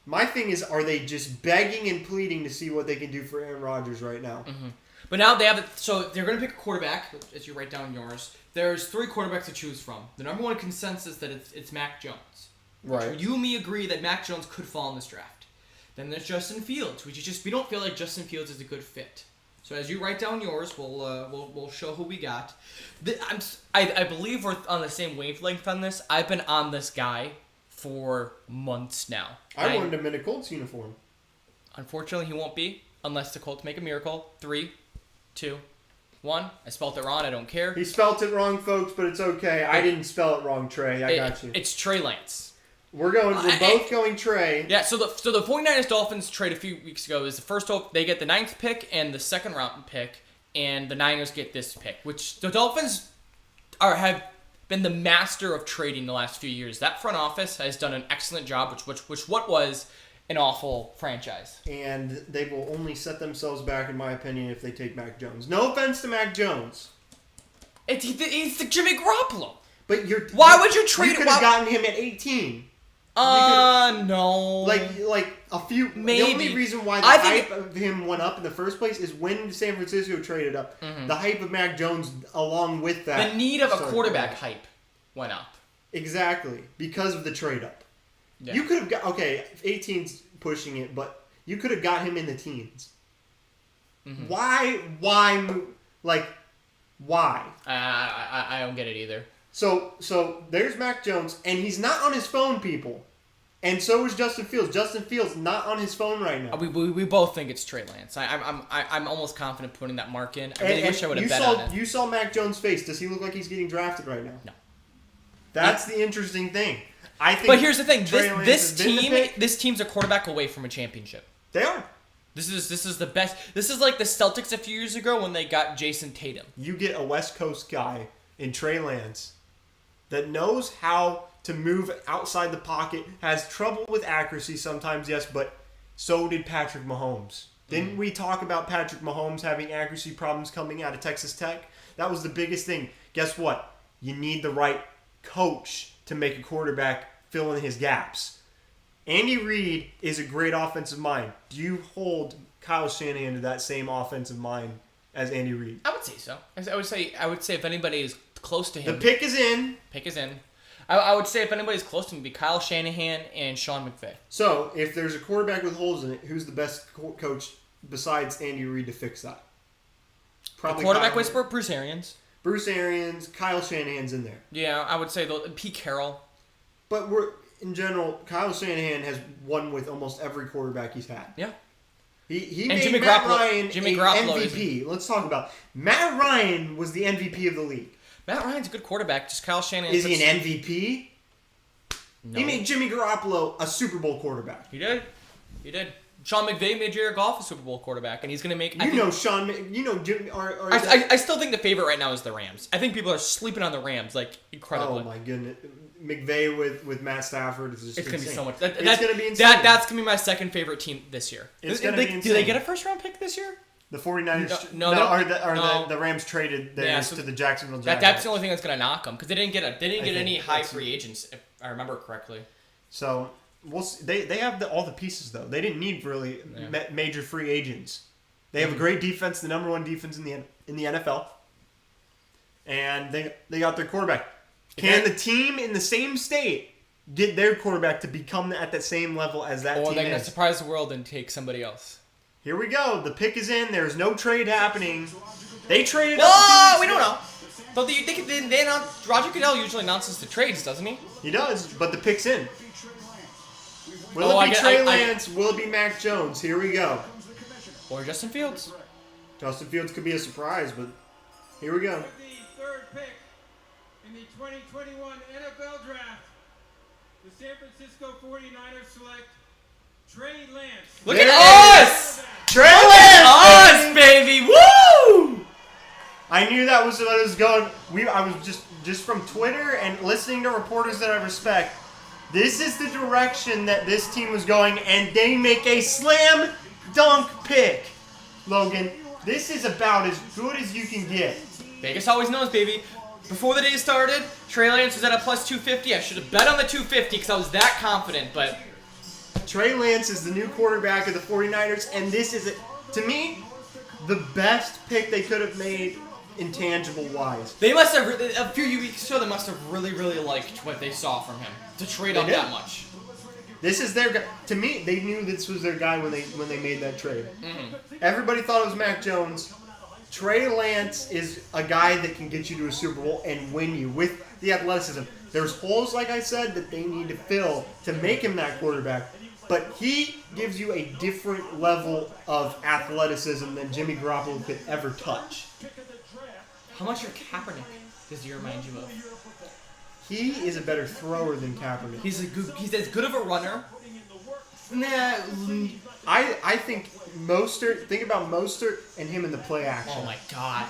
My thing is, are they just begging and pleading to see what they can do for Aaron Rodgers right now? Mm-hmm. But now they have it. So they're going to pick a quarterback, as you write down yours. There's 3 quarterbacks to choose from. The number one consensus that it's Mac Jones. Right. You and me agree that Mac Jones could fall in this draft. Then there's Justin Fields, which we don't feel like Justin Fields is a good fit. So as you write down yours, we'll show who we got. I believe we're on the same wavelength on this. I've been on this guy for months now. I wanted him in a Colts uniform. Unfortunately, he won't be unless the Colts make a miracle. 3, 2, 1. I spelled it wrong. I don't care. He spelt it wrong, folks, but it's okay. I didn't spell it wrong, Trey. I got you. It's Trey Lance. We're both going Trey. Yeah, so the 49ers Dolphins trade a few weeks ago is the first they get the 9th pick and the 2nd round pick, and the Niners get this pick, which the Dolphins have been the master of trading the last few years. That front office has done an excellent job, which what was an awful franchise. And they will only set themselves back, in my opinion, if they take Mac Jones. No offense to Mac Jones. He's the Jimmy Garoppolo. But why would you trade? You could have gotten him at 18. No. Like a few. Maybe. The only reason why the hype of him went up in the first place is when San Francisco traded up. Mm-hmm. The hype of Mac Jones, along with that, the need of a quarterback hype went up. Exactly, because of the trade up. Yeah. You could have got 18's pushing it, but you could have got him in the teens. Mm-hmm. Why? Why? I don't get it either. So there's Mac Jones, and he's not on his phone, people. And so is Justin Fields. Justin Fields not on his phone right now. We both think it's Trey Lance. I'm almost confident putting that mark in. I really wish I would have bet on it. You saw Mac Jones' face. Does he look like he's getting drafted right now? No. That's the interesting thing. I think. But here's the thing. This team's a quarterback away from a championship. They are. This is the best. This is like the Celtics a few years ago when they got Jason Tatum. You get a West Coast guy in Trey Lance that knows how to move outside the pocket, has trouble with accuracy sometimes, yes, but so did Patrick Mahomes. Didn't we talk about Patrick Mahomes having accuracy problems coming out of Texas Tech? That was the biggest thing. Guess what? You need the right coach to make a quarterback fill in his gaps. Andy Reid is a great offensive mind. Do you hold Kyle Shanahan to that same offensive mind as Andy Reid? I would say so. I would say if anybody is close to him. The pick is in. Pick is in. I would say if anybody's close to him, it'd be Kyle Shanahan and Sean McVay. So, if there's a quarterback with holes in it, who's the best coach besides Andy Reid to fix that? Probably Quarterback Kyle. whisperer, Bruce Arians. Bruce Arians, Kyle Shanahan's in there. Yeah, I would say Pete Carroll. But in general, Kyle Shanahan has won with almost every quarterback he's had. Yeah. He And made Jimmy Matt Garoppolo- Ryan Jimmy a Garoppolo MVP. Let's talk about Matt Ryan was the MVP of the league. Matt Ryan's a good quarterback. Just Kyle Shanahan. Is he an MVP? No. He made Jimmy Garoppolo a Super Bowl quarterback. He did. Sean McVay made Jared Goff a Super Bowl quarterback, and he's going to make... Jimmy. I still think the favorite right now is the Rams. I think people are sleeping on the Rams, like, incredibly. Oh my goodness, McVay with Matt Stafford is just It's going to be insane. so much. It's going to be insane. That's going to be my second favorite team this year. It's gonna be Do they insane. get a first-round pick this year? The 49ers, No, the Rams traded theirs to the Jacksonville Jaguars. That's the only thing that's going to knock them, because they didn't get any high that's- free agents, if I remember correctly. So we'll see. They have all the pieces though. They didn't need really major free agents. They have a great defense, the number one defense in the NFL, and they got their quarterback. Can the team in the same state get their quarterback to become at the same level as that Or team they're going to is? surprise the world and take somebody else. Here we go. The pick is in. There's no trade happening. They traded. Oh, we don't know. But they announce, Roger Goodell usually announces the trades, doesn't he? He does, but the pick's in. Will Oh, it be I get- Trey I- Lance? Will it be Mac Jones? Here we go. Or Justin Fields. Justin Fields could be a surprise, but here we go. With the third pick in the 2021 NFL Draft, the San Francisco 49ers select Trey Lance. Look There at it us! Trey Lance! Us, baby! Woo! I knew that was what it was going. I was just from Twitter and listening to reporters that I respect. This is the direction that this team was going, and they make a slam dunk pick. Logan, this is about as good as you can get. Vegas always knows, baby. Before the day started, Trey Lance was at a plus 250. I should have bet on the 250 because I was that confident, but... Trey Lance is the new quarterback of the 49ers, and this is, to me, the best pick they could have made intangible-wise. They must have, a few weeks ago, they must have really, really liked what they saw from him to trade up did. that much. This is their guy. To me, they knew this was their guy when they made that trade. Mm-hmm. Everybody thought it was Mac Jones. Trey Lance is a guy that can get you to a Super Bowl and win you with the athleticism. There's holes, like I said, that they need to fill to make him that quarterback. But he gives you a different level of athleticism than Jimmy Garoppolo could ever touch. How much your Kaepernick does he remind you of? He is a better thrower than Kaepernick. He's as good of a runner. Nah. I think Mostert. Think about Mostert and him in the play action. Oh my God.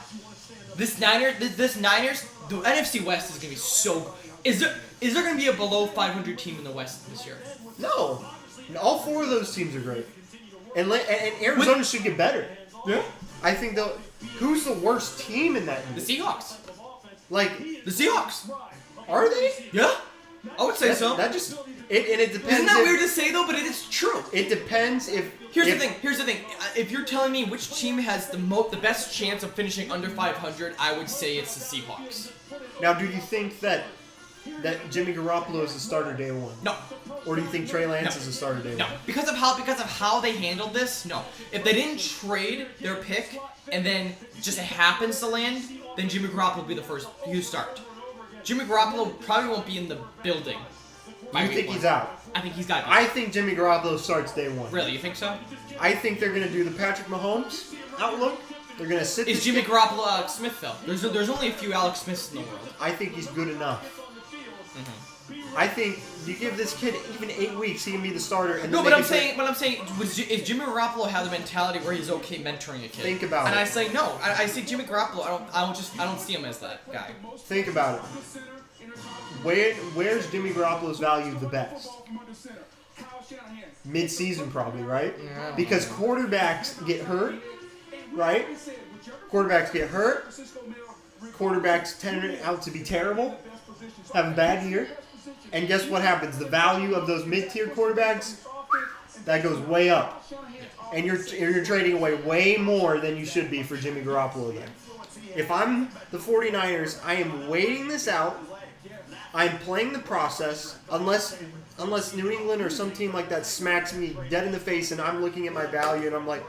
This Niners, the NFC West is gonna be so. Is there gonna be a below 500 team in the West this year? No, all four of those teams are great, and Arizona should get better. Yeah. I think who's the worst team in that The league? Seahawks. Like, The Seahawks. are they? Yeah. I would say so. That just it depends. Isn't that weird to say though? But it is true. It depends if. Here's the thing. If you're telling me which team has the best chance of finishing under 500, I would say it's the Seahawks. Now, do you think that Jimmy Garoppolo is the starter day one? No. Or do you think Trey Lance No. is the starter day No, one? because of how they handled this. No, if they didn't trade their pick and then just happens to land, then Jimmy Garoppolo will be the first you start. Jimmy Garoppolo probably won't be in the building. You think he's out? I think he's got. I think Jimmy Garoppolo starts day one. Really, you think so? I think they're gonna do the Patrick Mahomes outlook. They're gonna sit. Is this Jimmy kid- Garoppolo Alex Smith though? There's only a few Alex Smiths in the world. I think he's good enough. Mm-hmm. I think you give this kid even 8 weeks, he can be the starter. And then No, they but I'm can saying, if Jimmy Garoppolo has the mentality where he's okay mentoring a kid, Think about and it. I say no, I say Jimmy Garoppolo. I don't see him as that guy. Think about it. Where's Jimmy Garoppolo's value the best? Mid-season probably, right? Yeah. Because quarterbacks get hurt, right? Quarterbacks get hurt. Quarterbacks tend out to be terrible, have a bad year. And guess what happens? The value of those mid-tier quarterbacks, that goes way up. And you're trading away way more than you should be for Jimmy Garoppolo then. If I'm the 49ers, I am waiting this out I'm playing the process unless New England or some team like that smacks me dead in the face and I'm looking at my value and I'm like,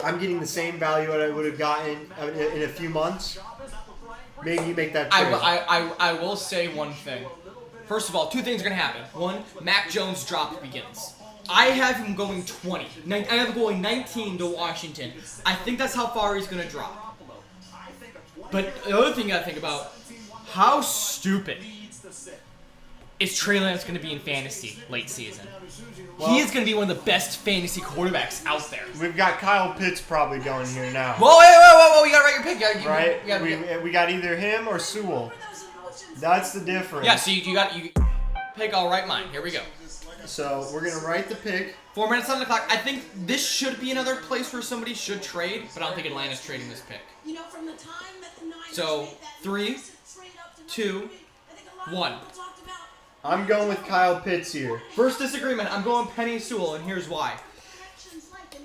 I'm getting the same value that I would have gotten in a few months. Maybe you make that trade. I will say one thing. First of all, two things are going to happen. One, Mac Jones' drop begins. I have him going 20. I have him going 19 to Washington. I think that's how far he's going to drop. But the other thing you got to think about, how stupid is Trey Lance going to be in fantasy late season? Well, he is going to be one of the best fantasy quarterbacks out there. We've got Kyle Pitts probably going here now. Whoa, whoa, you got to write your pick. Right? We got either him or Sewell. That's the difference. Yeah, so you pick, I'll write mine. Here we go. So we're going to write the pick. 4 minutes on the clock. I think this should be another place where somebody should trade, but I don't think Atlanta's trading this pick. So, 3, 2, 1. I'm going with Kyle Pitts here. First disagreement, I'm going Penny Sewell, and here's why.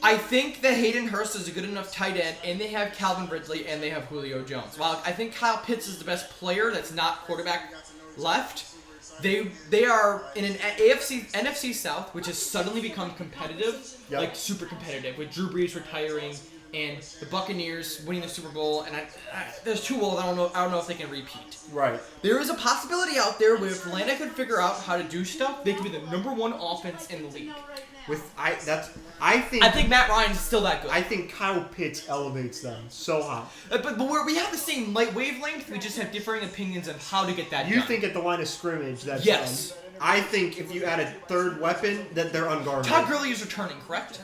I think that Hayden Hurst is a good enough tight end, and they have Calvin Ridley, and they have Julio Jones. While I think Kyle Pitts is the best player that's not quarterback left, they are in an NFC South, which has suddenly become competitive, like super competitive, with Drew Brees retiring and the Buccaneers winning the Super Bowl. And there's 2 old. I don't know if they can repeat. Right. There is a possibility out there where if Atlanta could figure out how to do stuff, they could be the #1 offense in the league. I think Matt Ryan is still that good. I think Kyle Pitts elevates them so high. But we have the same light wavelength. We just have differing opinions of how to get that done. You think at the line of scrimmage that's yes. I think if you add a third weapon that they're unguardable. Todd Gurley is returning, correct?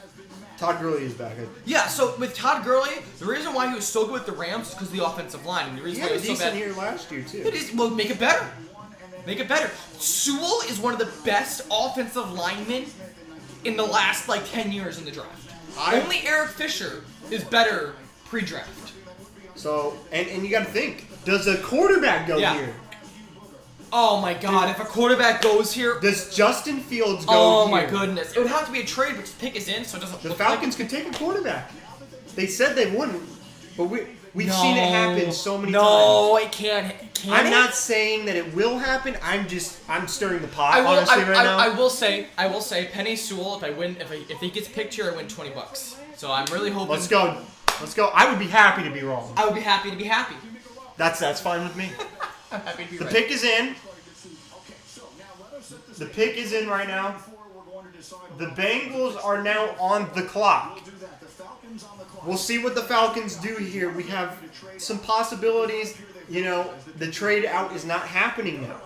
Todd Gurley is back. Yeah, so with Todd Gurley, the reason why he was so good with the Rams is because of the offensive line. And the reason why he was so bad here last year too. It is, well, make it better. Make it better. Sewell is one of the best offensive linemen in the last 10 years in the draft. Only Eric Fisher is better pre-draft. So and you got to think, does a quarterback go here? Oh my God! If a quarterback goes here, does Justin Fields go oh here? My goodness! It would have to be a trade, but the pick is in, so it doesn't. The Falcons could take a quarterback. They said they wouldn't, but we've seen it happen so many times. No, it can't. I'm not saying that it will happen. I'm stirring the pot honestly right now. I will say, Penny Sewell. If he gets picked here, I win $20. So I'm really hoping. Let's go. I would be happy to be wrong. I would be happy to be happy. That's fine with me. I'm happy to be right. The pick is in. The pick is in right now. The Bengals are now on the clock. We'll see what the Falcons do here. We have some possibilities. The trade out is not happening now.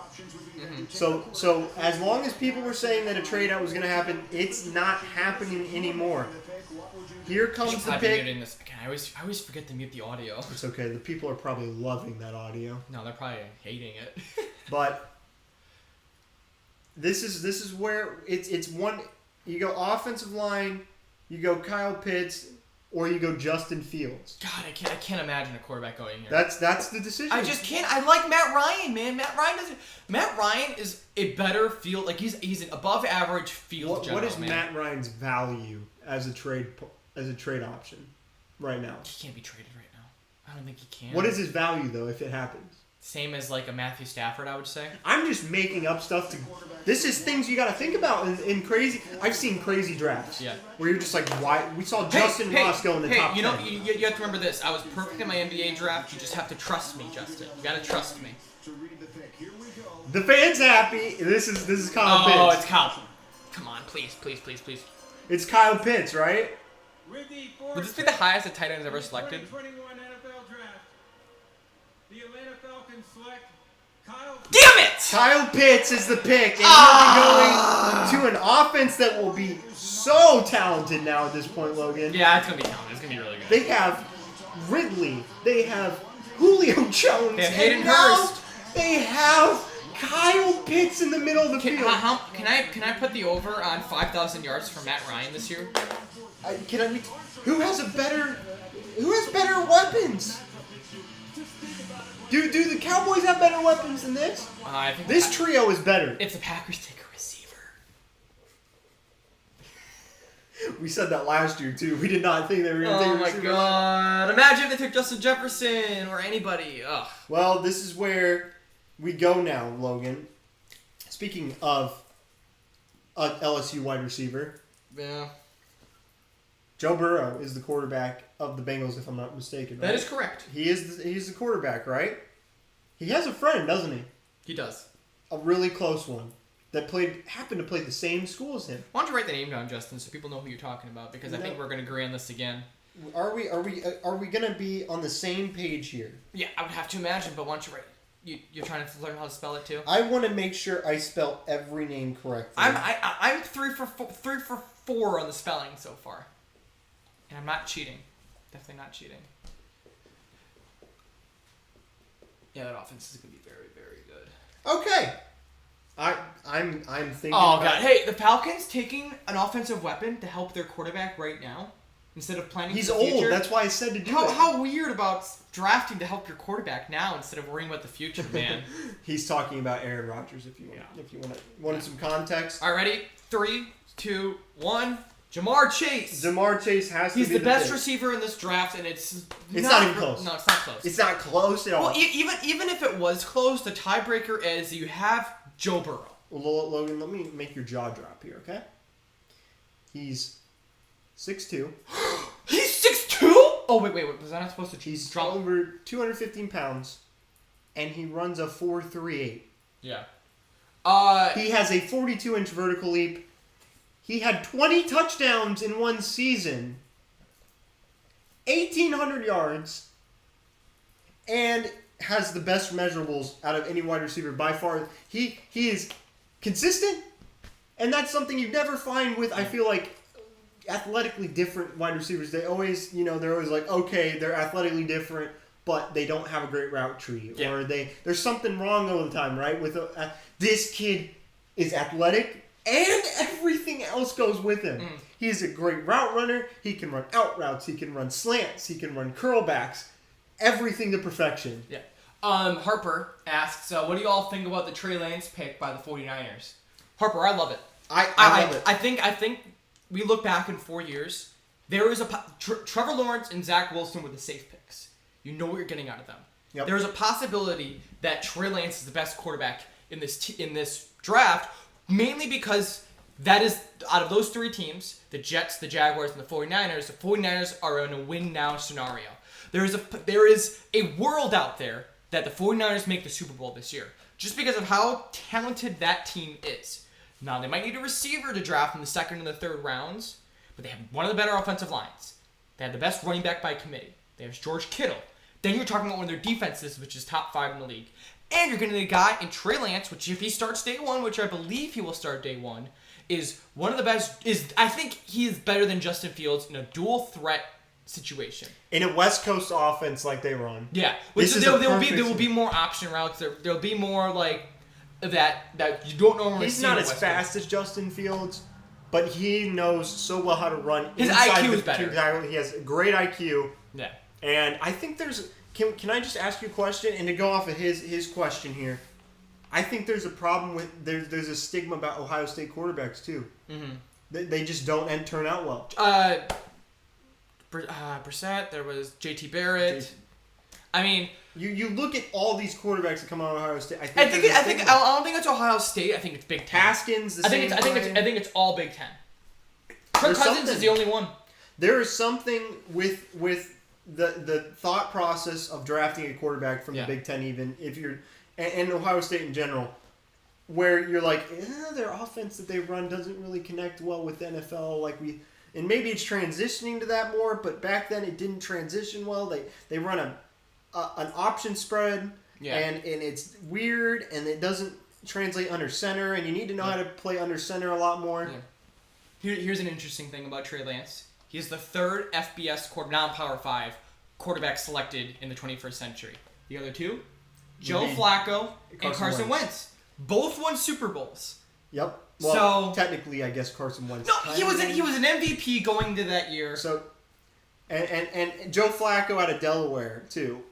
Mm-hmm. So as long as people were saying that a trade out was going to happen, it's not happening anymore. Here comes the pick. I always forget to mute the audio. It's okay. The people are probably loving that audio. No, they're probably hating it. But this is where it's one. You go offensive line, you go Kyle Pitts, or you go Justin Fields. God, I can't imagine a quarterback going here. That's the decision. I just can't. I like Matt Ryan, man. Matt Ryan is a better field. He's an above average field general. What is Matt Ryan's value as a trade option right now? He can't be traded right now. I don't think he can. What is his value though if it happens? Same as a Matthew Stafford, I would say. I'm just making up stuff This is things you got to think about in crazy. I've seen crazy drafts. Yeah. Where you're just like, why? We saw Justin Ross go in the top 10. You have to remember this. I was perfect in my NBA draft. You just have to trust me, Justin. You got to trust me. The fans happy. This is Kyle Pitts. Oh, it's Kyle. Come on, please. It's Kyle Pitts, right? Would this be the highest a tight end has ever selected? The Atlanta Falcons select Kyle. Damn it! Kyle Pitts is the pick, and he'll be going to an offense that will be so talented now at this point, Logan. Yeah, it's gonna be talented. It's gonna be really good. They have Ridley. They have Julio Jones. They have Hayden Hurst. They have Kyle Pitts in the middle of the field. Can I put the over on 5,000 yards for Matt Ryan this year? Who has better weapons? Do the Cowboys have better weapons than this? I think this trio is better. If the Packers take a receiver. We said that last year, too. We did not think they were going to take a receiver. Oh, my God. Imagine if they took Justin Jefferson or anybody. Ugh. Well, this is where we go now, Logan. Speaking of an LSU wide receiver, Yeah. Joe Burrow is the quarterback of the Bengals, if I'm not mistaken. Right? That is correct. He's the quarterback, right? He has a friend, doesn't he? He does. A really close one that happened to play the same school as him. Why don't you write the name down, Justin, so people know who you're talking about? Because I think we're going to agree on this again. Are we gonna be on the same page here? Yeah, I would have to imagine, but why don't you write it? You're trying to learn how to spell it too? I want to make sure I spell every name correctly. I'm 3 for 4 on the spelling so far. And I'm not cheating. Definitely not cheating. Yeah, that offense is going to be very, very good. Okay. I'm thinking. Oh, God. Hey, the Falcons taking an offensive weapon to help their quarterback right now instead of planning He's for the future. old. That's why I said to do it. How weird about drafting to help your quarterback now instead of worrying about the future, man. He's talking about Aaron Rodgers. If you wanted some context. All right, ready? 3, 2, 1. Jamar Chase. Jamar Chase has to be He's the best pick. receiver in this draft, and it's not even close. No, it's not close. It's not close at all. Well, even if it was close, the tiebreaker is you have Joe Burrow. Well, Logan, let me make your jaw drop here, okay? He's 6'2". He's 6'2"? Oh, wait. Was I not supposed to He's drop? over 215 pounds, and he runs a 4.38. Yeah. He has a 42-inch vertical leap. He had 20 touchdowns in one season, 1,800 yards, and has the best measurables out of any wide receiver by far. He is consistent, and that's something you never find with, I feel like, athletically different wide receivers. They always, they're always like, okay, they're athletically different, but they don't have a great route tree. Yeah. Or there's something wrong all the time, right? With this kid is athletic, and everything else goes with him. He's a great route runner. He can run out routes. He can run slants. He can run curlbacks. Everything to perfection. Yeah. Harper asks, what do you all think about the Trey Lance pick by the 49ers? Harper, I love it. I love it. I think we look back in 4 years, there is Trevor Lawrence and Zach Wilson were the safe picks. You know what you're getting out of them. Yep. There's a possibility that Trey Lance is the best quarterback in this draft, mainly because that is, out of those three teams, the Jets, the Jaguars, and the 49ers are in a win-now scenario. There is a world out there that the 49ers make the Super Bowl this year, just because of how talented that team is. Now, they might need a receiver to draft in the second and the third rounds, but they have one of the better offensive lines. They have the best running back by committee. They have George Kittle. Then you're talking about one of their defenses, which is top 5 in the league. And you're getting a guy in Trey Lance, which if he starts day one, which I believe he will start day one, is one of the best. I think he is better than Justin Fields in a dual threat situation. In a West Coast offense like they run. Yeah, there will be more option routes. There'll be more like that you don't normally He's see. not in as West fast Coast. as Justin Fields, but he knows so well how to run. His inside IQ the is better. Exactly. He has a great IQ. Yeah. And I think there's. Can I just ask you a question? And to go off of his question here, I think there's a problem with there's a stigma about Ohio State quarterbacks too. Mm-hmm. They just don't turn out well. Brissett. There was JT Barrett. I mean, you look at all these quarterbacks that come out of Ohio State. I don't think it's Ohio State. I think it's Big Ten. Haskins. I think it's all Big Ten. Kirk Cousins is the only one. There is something with the thought process of drafting a quarterback from the Big Ten, even if you're and Ohio State in general, where you're like, their offense that they run doesn't really connect well with the NFL, and maybe it's transitioning to that more, but back then it didn't transition well. They run an option spread, and it's weird, and it doesn't translate under center, and you need to know how to play under center a lot more. Yeah. Here's an interesting thing about Trey Lance. He is the third FBS non-Power 5 quarterback selected in the 21st century. The other two, Joe Flacco and Carson Wentz. Both won Super Bowls. Yep. Well, technically, I guess Carson Wentz. No, he was an MVP going into that year. So, and Joe Flacco out of Delaware too.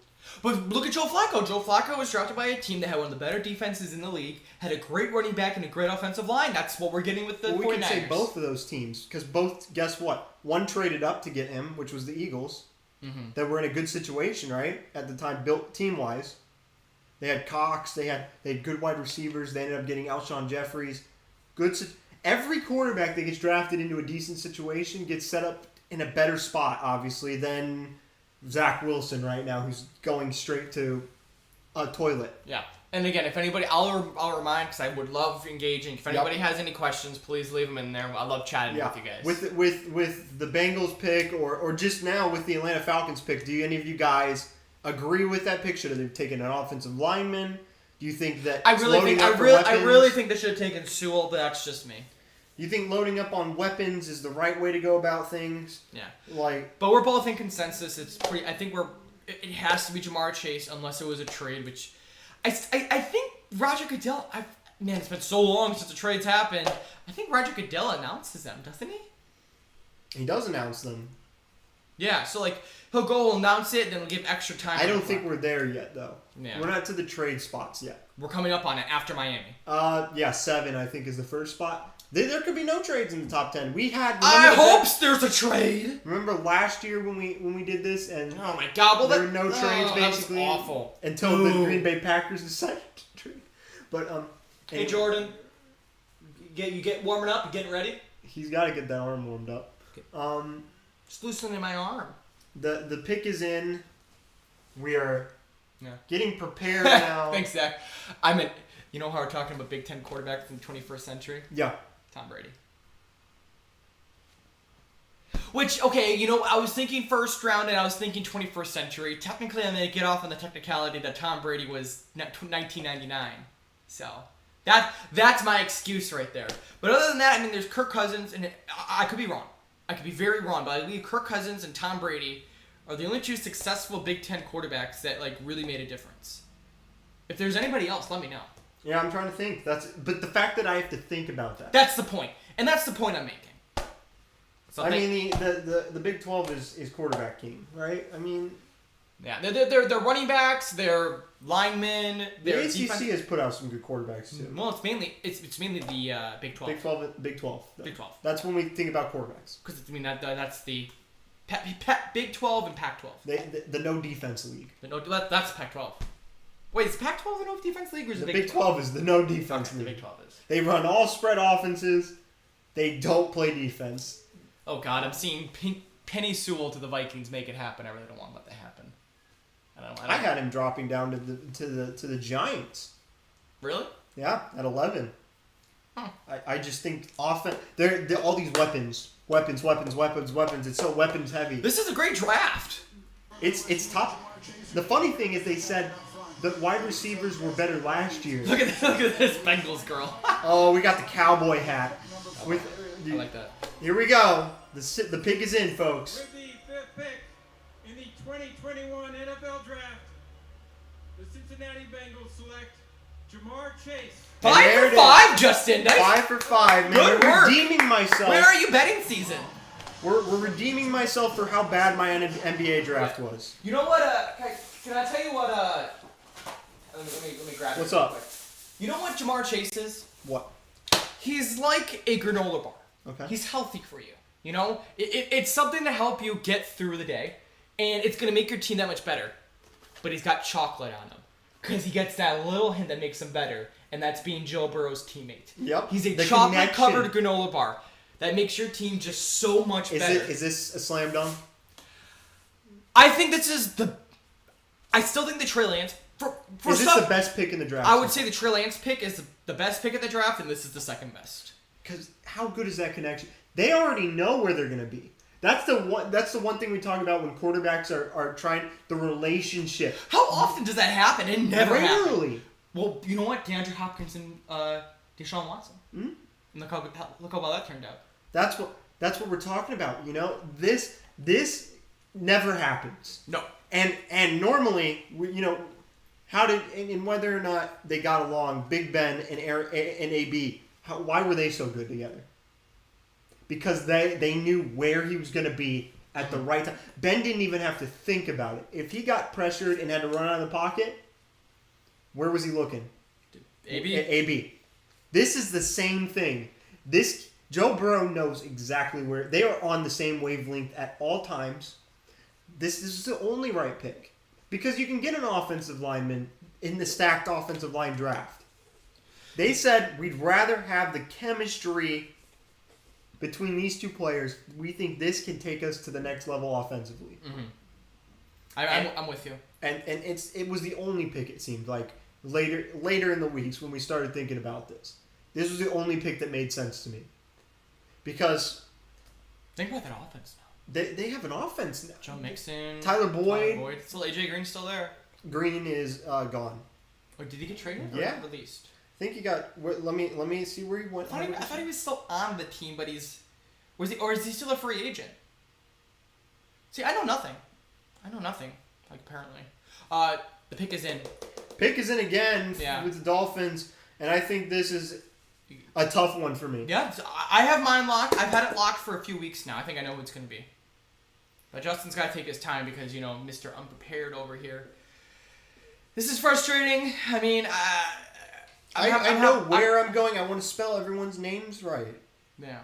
But look at Joe Flacco. Joe Flacco was drafted by a team that had one of the better defenses in the league, had a great running back and a great offensive line. That's what we're getting with the 49ers. We can say both of those teams, because both, guess what? One traded up to get him, which was the Eagles. Mm-hmm. That were in a good situation, right? At the time, built team-wise. They had Cox. They had good wide receivers. They ended up getting Alshon Jeffries. Every quarterback that gets drafted into a decent situation gets set up in a better spot, obviously, than Zach Wilson right now, who's going straight to a toilet. Yeah. And again, if anybody, I'll remind, because I would love engaging. If anybody has any questions, please leave them in there. I love chatting with you guys. With the Bengals pick, or just now with the Atlanta Falcons pick, do any of you guys agree with that pick? Should they have taken an offensive lineman? Do you think that I really think they should have taken Sewell, but that's just me. You think loading up on weapons is the right way to go about things? Yeah. But we're both in consensus. I think it has to be Jamar Chase unless it was a trade, which I think Roger Goodell. Man, it's been so long since the trades happened. I think Roger Goodell announces them, doesn't he? He does announce them. Yeah, so he'll announce it, then he'll give extra time. I don't think we're there yet, though. Yeah. We're not to the trade spots yet. We're coming up on it after Miami. 7 I think is the first spot. There could be no trades in the top 10. I hope there's a trade. Remember last year when we did this and oh my god, there were no trades basically. That was awful. Until the Green Bay Packers decided to trade. But hey Jordan, you get warming up, you getting ready? He's got to get that arm warmed up. Just loosening my arm. The pick is in. We are getting prepared now. Thanks, Zach. You know how we're talking about Big Ten quarterbacks in the 21st century? Yeah. Tom Brady. Which, okay, I was thinking first round and I was thinking 21st century. Technically, I'm going to get off on the technicality that Tom Brady was 1999. So, that's my excuse right there. But other than that, there's Kirk Cousins, and I could be wrong. I could be very wrong, but I believe Kirk Cousins and Tom Brady are the only two successful Big Ten quarterbacks that, really made a difference. If there's anybody else, let me know. Yeah, I'm trying to think. But the fact that I have to think about that. That's the point. And that's the point I'm making. So the Big 12 is quarterback king, right? Yeah, they're running backs, they're linemen, the ACC has put out some good quarterbacks too. Well, it's mainly the Big 12. Big 12. Big 12. That's when we think about quarterbacks. Because that's the Big 12 and Pac-12. The no defense league. That's Pac-12. Wait, is Pac-12 the no defense league or is the Big 12 is the no defense league? The Big 12 is. They run all spread offenses. They don't play defense. Oh God, I'm seeing Penny Sewell to the Vikings make it happen. I really don't want to let that happen. I had him dropping down to the Giants. Really? Yeah, at 11. Huh. I just think offense. They're all these weapons. It's so weapons heavy. This is a great draft. It's tough. The funny thing is they said the wide receivers were better last year. Look at this Bengals girl. Oh, we got the cowboy hat. I like that. Here we go. The pick is in, folks. With the fifth pick in the 2021 NFL Draft, the Cincinnati Bengals select Jamar Chase. 5 for 5, Justin. Nice. 5 for 5. Man, Good we're work. redeeming myself. Where are you betting season? We're redeeming myself for how bad my NBA draft was. You know what? Can I tell you what? Let me grab it. What's up? Quick. You know what Jamar Chase is? What? He's like a granola bar. Okay. He's healthy for you. It's something to help you get through the day, and it's gonna make your team that much better. But he's got chocolate on him because he gets that little hint that makes him better, and that's being Joe Burrow's teammate. Yep. He's a chocolate-covered granola bar that makes your team just so much better. Is this a slam dunk? I think this is I still think the Trey Lance. Is this the best pick in the draft? I would say the Trey Lance pick is the best pick in the draft, and this is the second best. Because how good is that connection? They already know where they're going to be. That's the one thing we talk about when quarterbacks are trying the relationship. How often does that happen? It never happens. Rarely. Well, you know what? DeAndre Hopkins and Deshaun Watson. Mm-hmm. And look how well that turned out. That's what we're talking about. This never happens. No. And normally, and whether or not they got along, Big Ben and AB, why were they so good together? Because they knew where he was going to be at the right time. Ben didn't even have to think about it. If he got pressured and had to run out of the pocket, where was he looking? AB. This is the same thing. Joe Burrow knows exactly where they are on the same wavelength at all times. This is the only right pick because you can get an offensive lineman in the stacked offensive line draft. They said we'd rather have the chemistry between these two players. We think this can take us to the next level offensively. I'm with you. And it was the only pick, it seemed like, later in the weeks when we started thinking about this. This was the only pick that made sense to me. Because Think about that offense now. they have an offense now. Joe Mixon, Tyler Boyd. Still AJ Green's still there. Green is gone. Or did he get traded? Yeah. Or released? I think he got. Let me see where he went. I thought he was still on the team, but is he still a free agent? See, I know nothing. Like apparently, the pick is in. Pick is in again Yeah. with the Dolphins, and I think this is a tough one for me. Yeah, so I have mine locked. I've had it locked for a few weeks now. I think I know who it's going to be. But Justin's got to take his time because, Mr. Unprepared over here. This is frustrating. I mean, I know where I'm going. I want to spell everyone's names right. Yeah.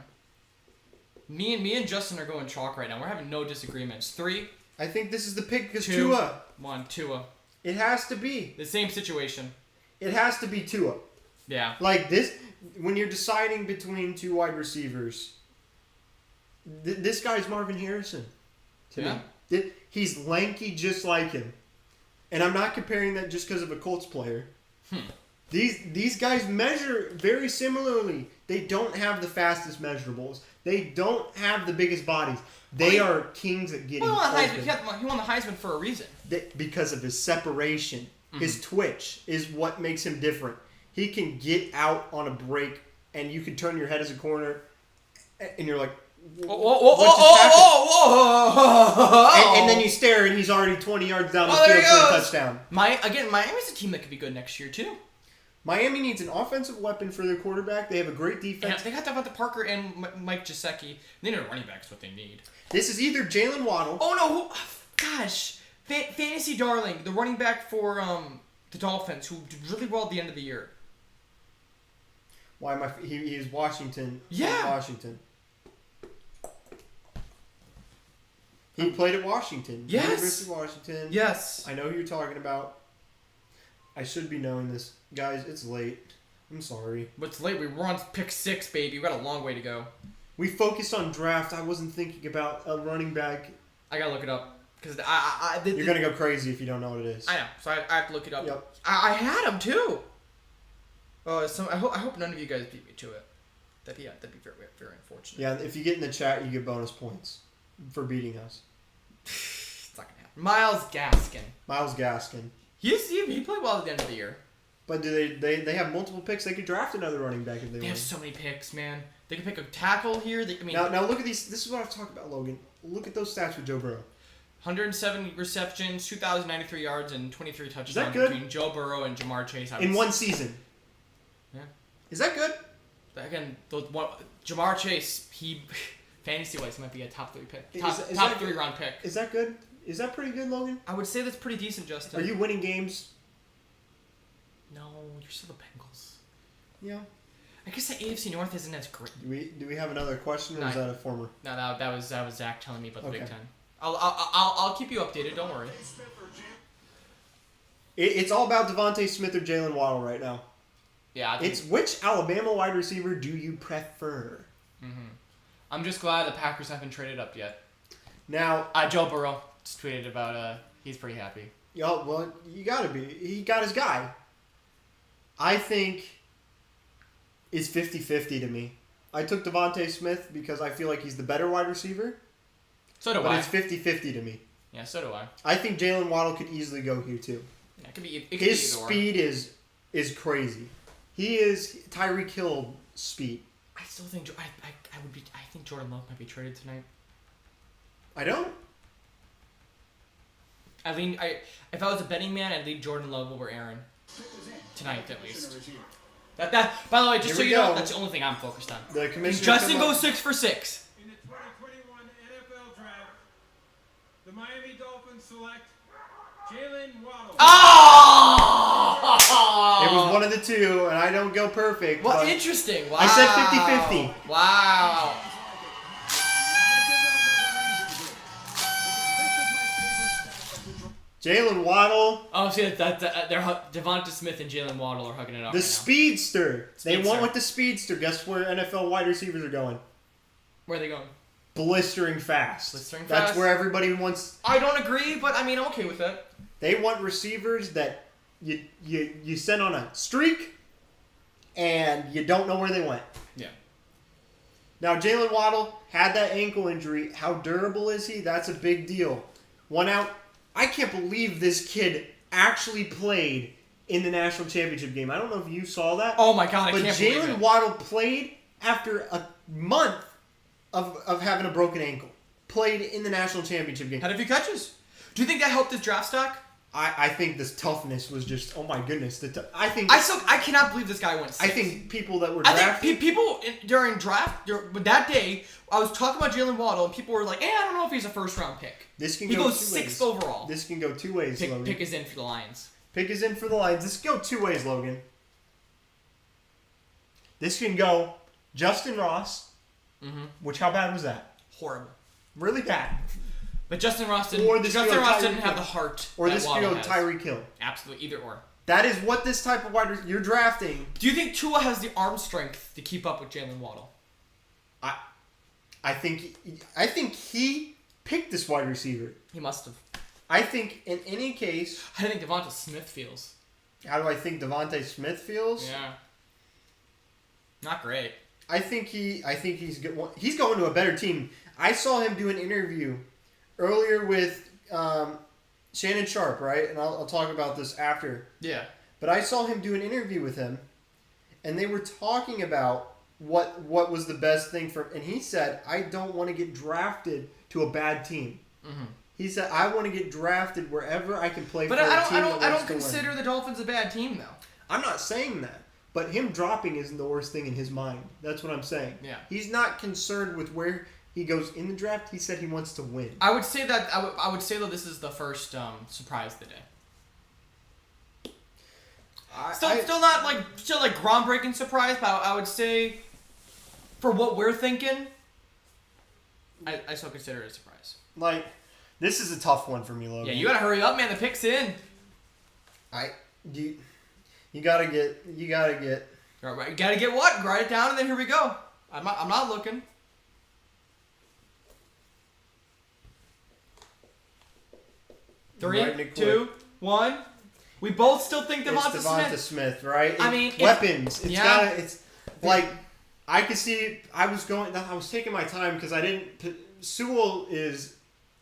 Me and Justin are going chalk right now. We're having no disagreements. 3, I think this is the pick because 2, Tua. 1, Tua. It has to be. The same situation. It has to be Tua. Yeah. Like this, when you're deciding between two wide receivers, this guy's Marvin Harrison. To me, he's lanky just like him, and I'm not comparing that just because of a Colts player. These guys measure very similarly. They don't have the fastest measurables. They don't have the biggest bodies. They are kings at getting open. He won the Heisman for a reason. Because of his separation. His twitch is what makes him different. He can get out on a break, and you can turn your head as a corner, and you're like, and then you stare, and he's already 20 yards down the field for a touchdown. Miami's a team that could be good next year, too. Miami needs an offensive weapon for their quarterback. They have a great defense. Yeah, they got Devonta Parker and Mike Gesicki. They need a running back is what they need. This is either Jalen Waddle. Oh, no. Gosh. Fantasy Darling, the running back for the Dolphins, who did really well at the end of the year. Why am I? He is Washington. Yeah. Washington. He played at Washington. Yes. University of Washington. Yes. I know who you're talking about. I should be knowing this. Guys, it's late. I'm sorry. But it's late. We're on pick 6, baby. We got a long way to go. We focused on draft. I wasn't thinking about a running back. I gotta look it up. Because You're going to go crazy if you don't know what it is. I know. So I have to look it up. Yep. I had him, too. Oh, I hope none of you guys beat me to it. That'd be very, very unfortunate. Yeah, if you get in the chat, you get bonus points for beating us. It's not going to happen. Miles Gaskin. Miles Gaskin. He played well at the end of the year. But do they have multiple picks? They could draft another running back if they They want. have so many picks, man. They can pick a tackle here. Now look at these. This is what I've talked about, Logan. Look at those stats with Joe Burrow. 107 receptions, 2,093 yards, and 23 touchdowns good? between Joe Burrow and Jamar Chase. In one season. Yeah. Is that good? Again, Jamar Chase, fantasy-wise, might be a top 3 pick. Top that 3 round pick. Is that good? Is that pretty good, Logan? I would say that's pretty decent, Justin. Are you winning games? No, you're still the Bengals. Yeah. I guess the AFC North isn't as great. Do we have another question, or is that a former? No, that was Zach telling me about the Big Ten. I'll keep you updated. Don't worry. It's all about Devontae Smith or Jalen Waddle right now. Yeah. It's which Alabama wide receiver do you prefer? I'm just glad the Packers haven't traded up yet. Now, Joe Burrow just tweeted about he's pretty happy. Well, you gotta be. He got his guy. I think it's 50-50 to me. I took Devontae Smith because I feel like he's the better wide receiver. So do I. But it's 50-50 to me. Yeah, so do I. I think Jalen Waddle could easily go here too. Yeah, it could be. His speed is crazy. He is Tyreek Hill speed. I still think I think Jordan Love might be traded tonight. I don't. If I was a betting man, I'd leave Jordan Love over Aaron tonight at least. By the way, just so you know, that's the only thing I'm focused on. The commissioner. Justin goes 6 for 6. In the 2021 NFL Draft, the Miami Dolphins select Jalen Waddle. Oh! It was one of the two, and I don't go perfect. Well, but interesting. Wow. I said 50-50. Wow. Jalen Waddle, Oh, see, Devonta Smith and Jalen Waddle are hugging it out the right now. speedster. They Speedster. went with the speedster. Guess where NFL wide receivers are going? Where are they going? Blistering fast. Blistering That's fast? where everybody wants. I don't agree, but I mean, I'm okay with that. They want receivers that you send on a streak, and you don't know where they went. Yeah. Now, Jalen Waddle had that ankle injury. How durable is he? That's a big deal. One out. I can't believe this kid actually played in the national championship game. I don't know if you saw that. Oh my god, I but can't believe Jalen it. Waddle played after a month of having a broken ankle. Played in the national championship game. Had a few catches. Do you think that helped his draft stock? I think this toughness was just, oh my goodness. I cannot believe this guy went 6. I think people that were I drafted. think people during that day, I was talking about Jalen Waddle, and people were like, I don't know if he's a first-round pick. He goes 6th overall. This can go two ways, Logan. Pick is in for the Lions. Pick is in for the Lions. This can go two ways, Logan. This can go Justin Ross, which how bad was that? Horrible. Really bad. But Justin Ross didn't have the heart. Or that this can Waddle go has. Tyreek Hill. Absolutely, either or. That is what this type of wide receiver you're drafting. Do you think Tua has the arm strength to keep up with Jalen Waddle? I think he picked this wide receiver. He must have. I think in any case. I think Devonta Smith feels. How do I think Devontae Smith feels? Yeah. Not great. I think he's going to a better team. I saw him do an interview earlier with Shannon Sharp, right? And I'll talk about this after. Yeah. But I saw him do an interview with him, and they were talking about what was the best thing for. And he said, "I don't want to get drafted to a bad team." Mm-hmm. He said, "I want to get drafted wherever I can play." But for I a team that don't wants to consider win. the Dolphins a bad team though. I'm not saying that. But him dropping isn't the worst thing in his mind. That's what I'm saying. Yeah. He's He's not concerned with where he goes in the draft. He said he wants to win. I would say that I would say that this is the first surprise of the day. Still not like groundbreaking surprise, but I would say for what we're thinking, I still consider it a surprise. Like, this is a tough one for me, Logan. Yeah, you gotta hurry up, man. The pick's in. You gotta get. All right, you gotta get what? Write it down, and then here we go. I'm not looking. Writing 3, it 2, 1. We both still think It's Devonta Devonta Smith. Smith, right? I mean, weapons. yeah. It's like I could see. I was taking my time because I didn't. Sewell is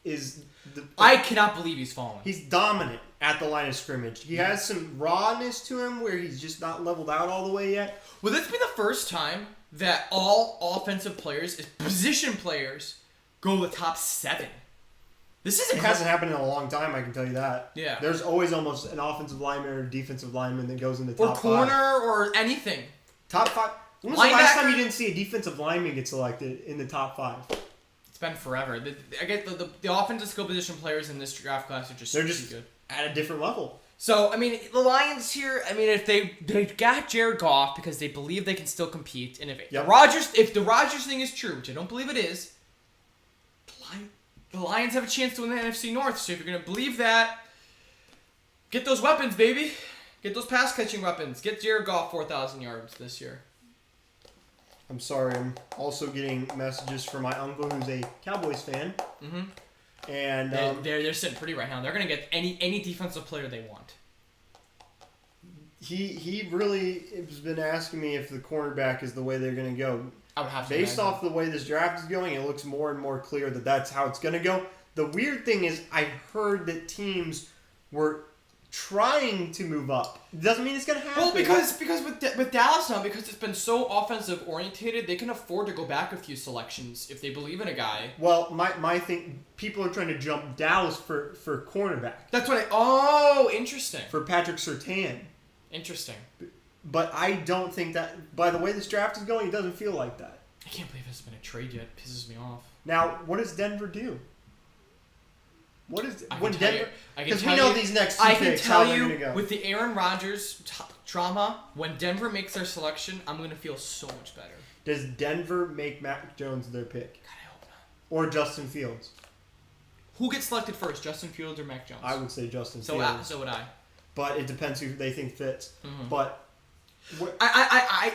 the. I cannot believe he's fallen. He's dominant at the line of scrimmage. He has some rawness to him where he's just not leveled out all the way yet. Will this be the first time that all offensive players, position players, go the top 7? This isn't. It hasn't happened in a long time, I can tell you that. Yeah. There's always almost an offensive lineman or a defensive lineman that goes in the Or top corner 5. or anything. Top 5. When was the last time Linebacker? you didn't see a defensive lineman get selected in the top 5? It's been forever. I get the offensive skill position players in this draft class are just They're too just good. at a different level. So, I mean, the Lions here, I mean, if they got Jared Goff because they believe they can still compete, and if the Rodgers thing is true, which I don't believe it is, the Lions have a chance to win the NFC North. So if you're going to believe that, get those weapons, baby. Get those pass-catching weapons. Get Jared Goff 4,000 yards this year. I'm sorry, I'm also getting messages from my uncle who's a Cowboys fan. Mm-hmm. And They're sitting pretty right now. They're going to get any defensive player they want. he really has been asking me if the cornerback is the way they're going to go. I would have to Based imagine. off the way this draft is going, it looks more and more clear that that's how it's going to go. The weird thing is I heard that teams were trying to move up. Doesn't mean it's going to happen. Well, because with Dallas now, because it's been so offensive orientated, they can afford to go back a few selections if they believe in a guy. Well, my thing, people are trying to jump Dallas for cornerback. That's what Oh, interesting. For Patrick Surtain. Interesting. But I don't think that, by the way this draft is going, it doesn't feel like that. I can't believe there's been a trade yet. It pisses me off. Now, what does Denver do? What is I can when tell Denver? you- I can Because we tell know you- these next two I can picks how tell they're you, going to go. with the Aaron Rodgers drama, when Denver makes their selection, I'm going to feel so much better. Does Denver make Mac Jones their pick? God, I hope not. Or Justin Fields? Who gets selected first, Justin Fields or Mac Jones? I would say Justin so Fields. So would I. But it depends who they think fits. Mm-hmm. But I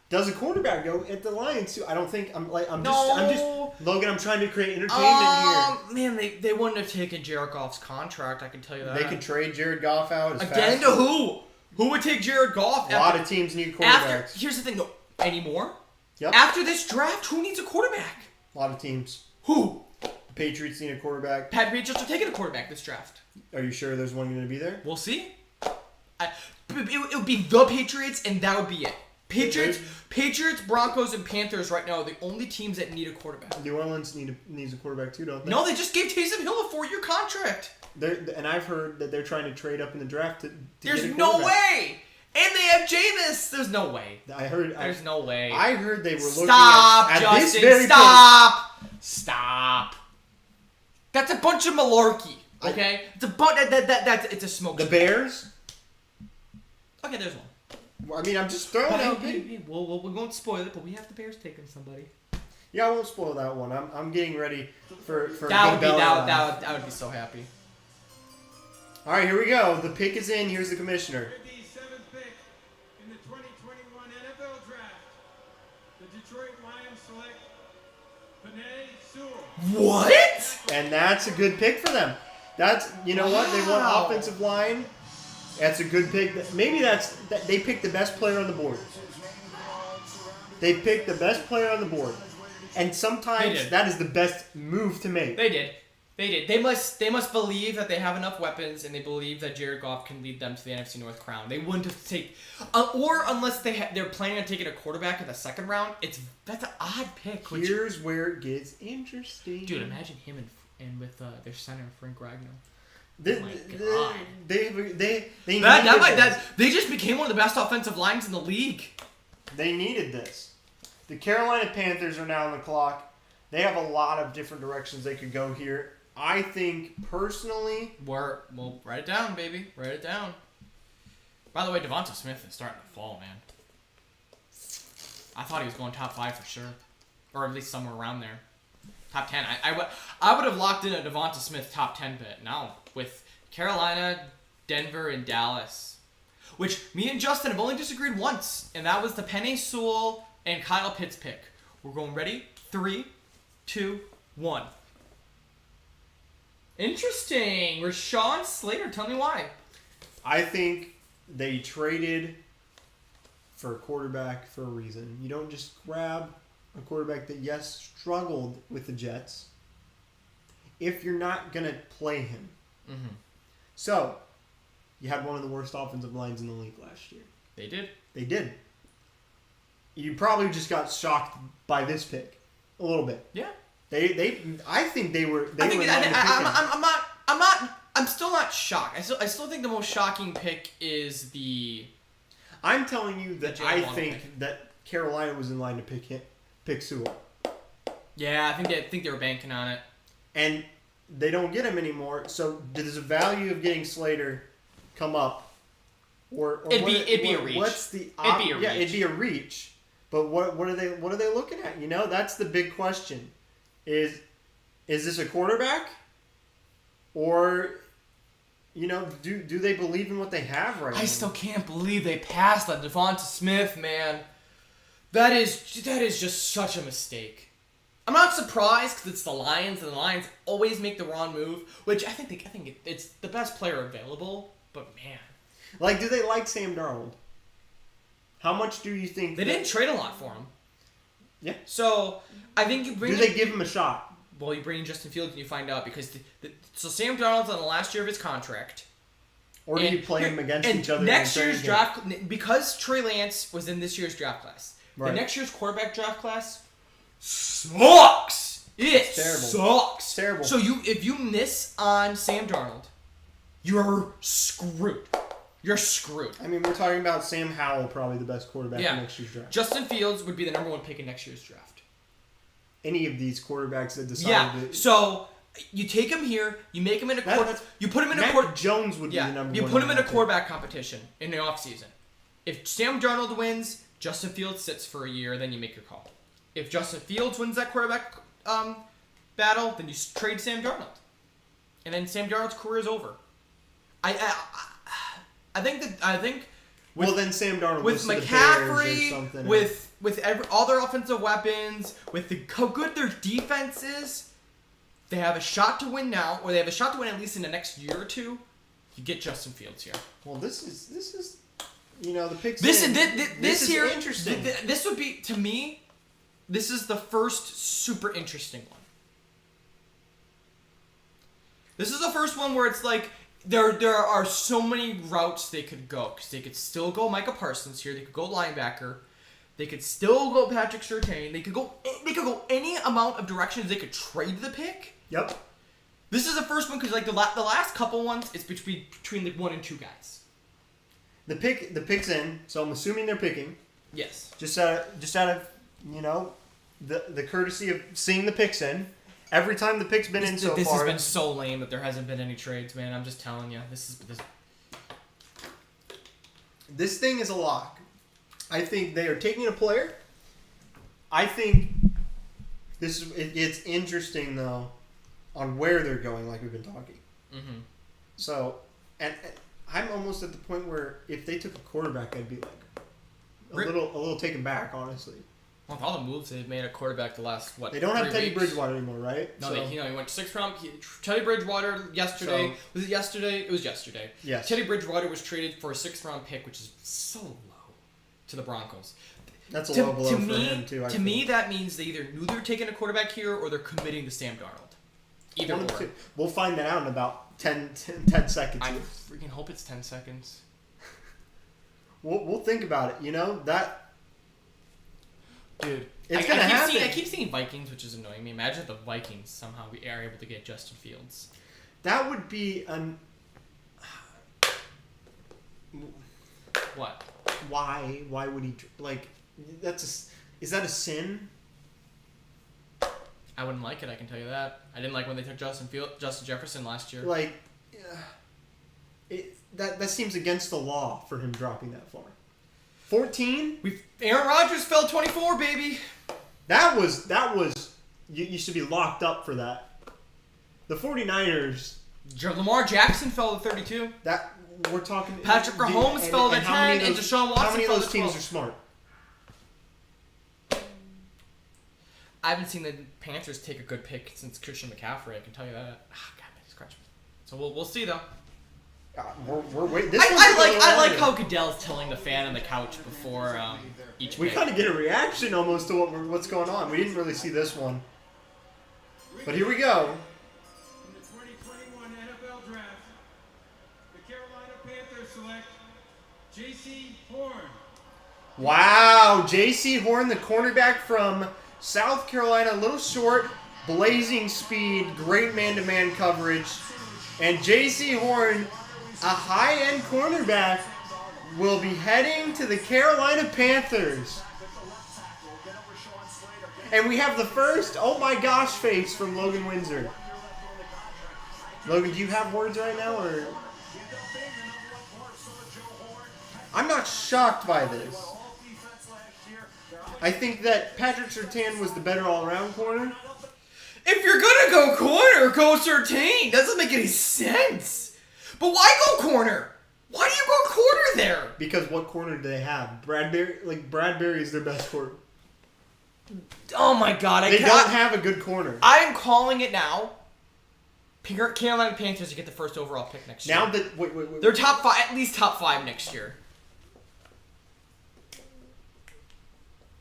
does a quarterback go at the Lions too? I don't think I'm No. just Logan. I'm trying to create entertainment here. Man, they wouldn't have taken Jared Goff's contract. I can tell you that. They could trade Jared Goff out Again to who? Who would take Jared Goff? A lot of teams need quarterbacks. Here's the thing, though. Anymore? Yep. After this draft, who needs a quarterback? A lot of teams. Who? The Patriots need a quarterback. Patriots are taking a quarterback this draft. Are you sure there's one going to be there? We'll see. It would be the Patriots, and that would be it. Patriots, Broncos, and Panthers right now are the only teams that need a quarterback. New Orleans needs a quarterback too, don't they? No, they just gave Taysom Hill a 4-year contract. And I've heard that they're trying to trade up in the draft to There's get a no quarterback. way. And they have Jameis. There's no way. There's no way. I heard they were looking Stop, at Justin. this very Stop. That's a bunch of malarkey. Okay, it's a smoke. The show. Bears. Okay, there's one. I mean, I'm just throwing out. We won't spoil it, but we have the Bears taking somebody. Yeah, I won't spoil that one. I'm getting ready for That Big would be so happy. All right, here we go. The pick is in. Here's the commissioner. With the 7th pick in the 2021 NFL Draft, the Detroit Lions select Penei Sewell. What? And that's a good pick for them. That's They Wow. want offensive line. That's a good pick. Maybe they picked the best player on the board. They picked the best player on the board, and sometimes that is the best move to make. They did. They must believe that they have enough weapons, and they believe that Jared Goff can lead them to the NFC North crown. They wouldn't have taken, or unless they're planning on taking a quarterback in the second round. That's an odd pick. Here's where it gets interesting. Dude, imagine him and with their center Frank Ragnow. They just became one of the best offensive lines in the league. They needed this. The Carolina Panthers are now on the clock. They have a lot of different directions they could go here. I think personally, Well, write it down, baby. Write it down. By the way, Devonta Smith is starting to fall, man. I thought he was going top 5 for sure, or at least somewhere around there. Top 10. I would have locked in a Devonta Smith top 10 bet. Now with Carolina, Denver, and Dallas, which me and Justin have only disagreed once, and that was the Penei Sewell and Kyle Pitts pick. We're going ready. 3, 2, 1. Interesting. Rashawn Slater. Tell me why. I think they traded for a quarterback for a reason. You don't just grab a quarterback that, yes, struggled with the Jets if you're not going to play him. Mm-hmm. So, you had one of the worst offensive lines in the league last year. They did. They did. You probably just got shocked by this pick a little bit. Yeah. I think they were. I'm still not shocked. I still think the most shocking pick is the. I'm telling you that The I Jalen think pick. that Carolina was in line to pick Sewell, Yeah, I think they were banking on it. and they don't get him anymore. So does the value of getting Slater come up, or It'd be a reach. What's the It'd be a yeah? reach. It'd be a reach. But what are they looking at? That's the big question. Is this a quarterback, or do they believe in what they have right now? I still can't believe they passed on Devonta Smith, man. That is just such a mistake. I'm not surprised because it's the Lions, and the Lions always make the wrong move. Which I think it's the best player available. But man, do they like Sam Darnold? How much do you think they didn't trade a lot for him. Yeah. So I think you bring. Do they give him a shot? Well, you bring in Justin Fields and you find out because so Sam Darnold's on the last year of his contract. Or do you play them against each other? Next in the year's trade draft, because Trey Lance was in this year's draft class. Right. The next year's quarterback draft class sucks. It terrible. sucks. It's terrible. So if you miss on Sam Darnold, you're screwed. You're screwed. I mean, we're talking about Sam Howell, probably the best quarterback in next year's draft. Justin Fields would be the number 1 pick in next year's draft. Any of these quarterbacks that decide to... So you take him here, you make him in a you put him in Mac Jones would be the number 1. You put him in a quarterback competition in the offseason. If Sam Darnold wins, Justin Fields sits for a year, then you make your call. If Justin Fields wins that quarterback battle, then you trade Sam Darnold. and then Sam Darnold's career is over. I think. Well, then Sam Darnold With goes to the Bears or McCaffrey, something. with all their offensive weapons, with how good their defense is, they have a shot to win now, or they have a shot to win at least in the next year or two. You get Justin Fields here. Well, this is the picks. This is here interesting. This would be, to me, this is the first super interesting one. This is the first one where it's like there are so many routes they could go, because they could still go Micah Parsons here. They could go linebacker. They could still go Patrick Surtain. They could go any amount of directions. They could trade the pick. Yep. This is the first one because like the last couple ones, it's between like 1 and 2 guys. The pick's in, so I'm assuming they're picking. Yes. Just out of the courtesy of seeing the picks in. Every time the pick's been in so this far. has been so lame that there hasn't been any trades, man. I'm just telling you, this. This thing is a lock. I think they are taking a player. I think it's interesting though on where they're going, like we've been talking. Mm-hmm. So, and I'm almost at the point where if they took a quarterback, I'd be like a little taken back, honestly. With all the moves they've made at quarterback the last, They don't have 3 Teddy weeks? Bridgewater anymore, right? No, So- he went 6th round. Teddy Bridgewater yesterday. So- Was it yesterday? It was yesterday. Yes. Teddy Bridgewater was traded for a 6th round pick, which is so low to the Broncos. That's a low blow for him, too. To me, that means they either knew they were taking a quarterback here or they're committing to Sam Darnold. Either One of or. the two. We'll find that out in about 10 seconds. I freaking hope it's 10 seconds. We'll think about it. Dude, It's gonna happen. I keep seeing Vikings, which is annoying me. Imagine if the Vikings somehow we are able to get Justin Fields. That would be What? Why would he is that a sin? I wouldn't like it. I can tell you that. I didn't like when they took Justin Jefferson last year. That seems against the law for him dropping that far. 14? Aaron Rodgers fell 24, baby. That was you should be locked up for that. The 49ers, Lamar Jackson fell to 32. that we're talking Patrick Mahomes fell to 10, and Deshaun Watson how many of fell those to teams 12. are smart? I haven't seen the Panthers take a good pick since Christian McCaffrey. I can tell you that. God, man, scratch me. So we'll see though. We're waiting. I like how Goodell's telling the fan on the couch before each We pick. kind of get a reaction almost to what's going on. We didn't really see this one, but here we go. In the 2021 NFL Draft, the Carolina Panthers select J.C. Horn. Wow, J.C. Horn, the cornerback from South Carolina, a little short, blazing speed, great man-to-man coverage, and J.C. Horn, a high-end cornerback, will be heading to the Carolina Panthers. And we have the first, oh my gosh, face from Logan Windsor. Logan, do you have words right now, or? I'm not shocked by this. I think that Patrick Surtain was the better all-around corner. If you're gonna go corner, go Surtain. Doesn't make any sense. But why go corner? Why do you go corner there? Because what corner do they have? Bradbury is their best corner. Oh my God! They don't have a good corner. I'm calling it now. Carolina Panthers to get the first overall pick next year. Now that wait. They're top 5, at least top 5 next year.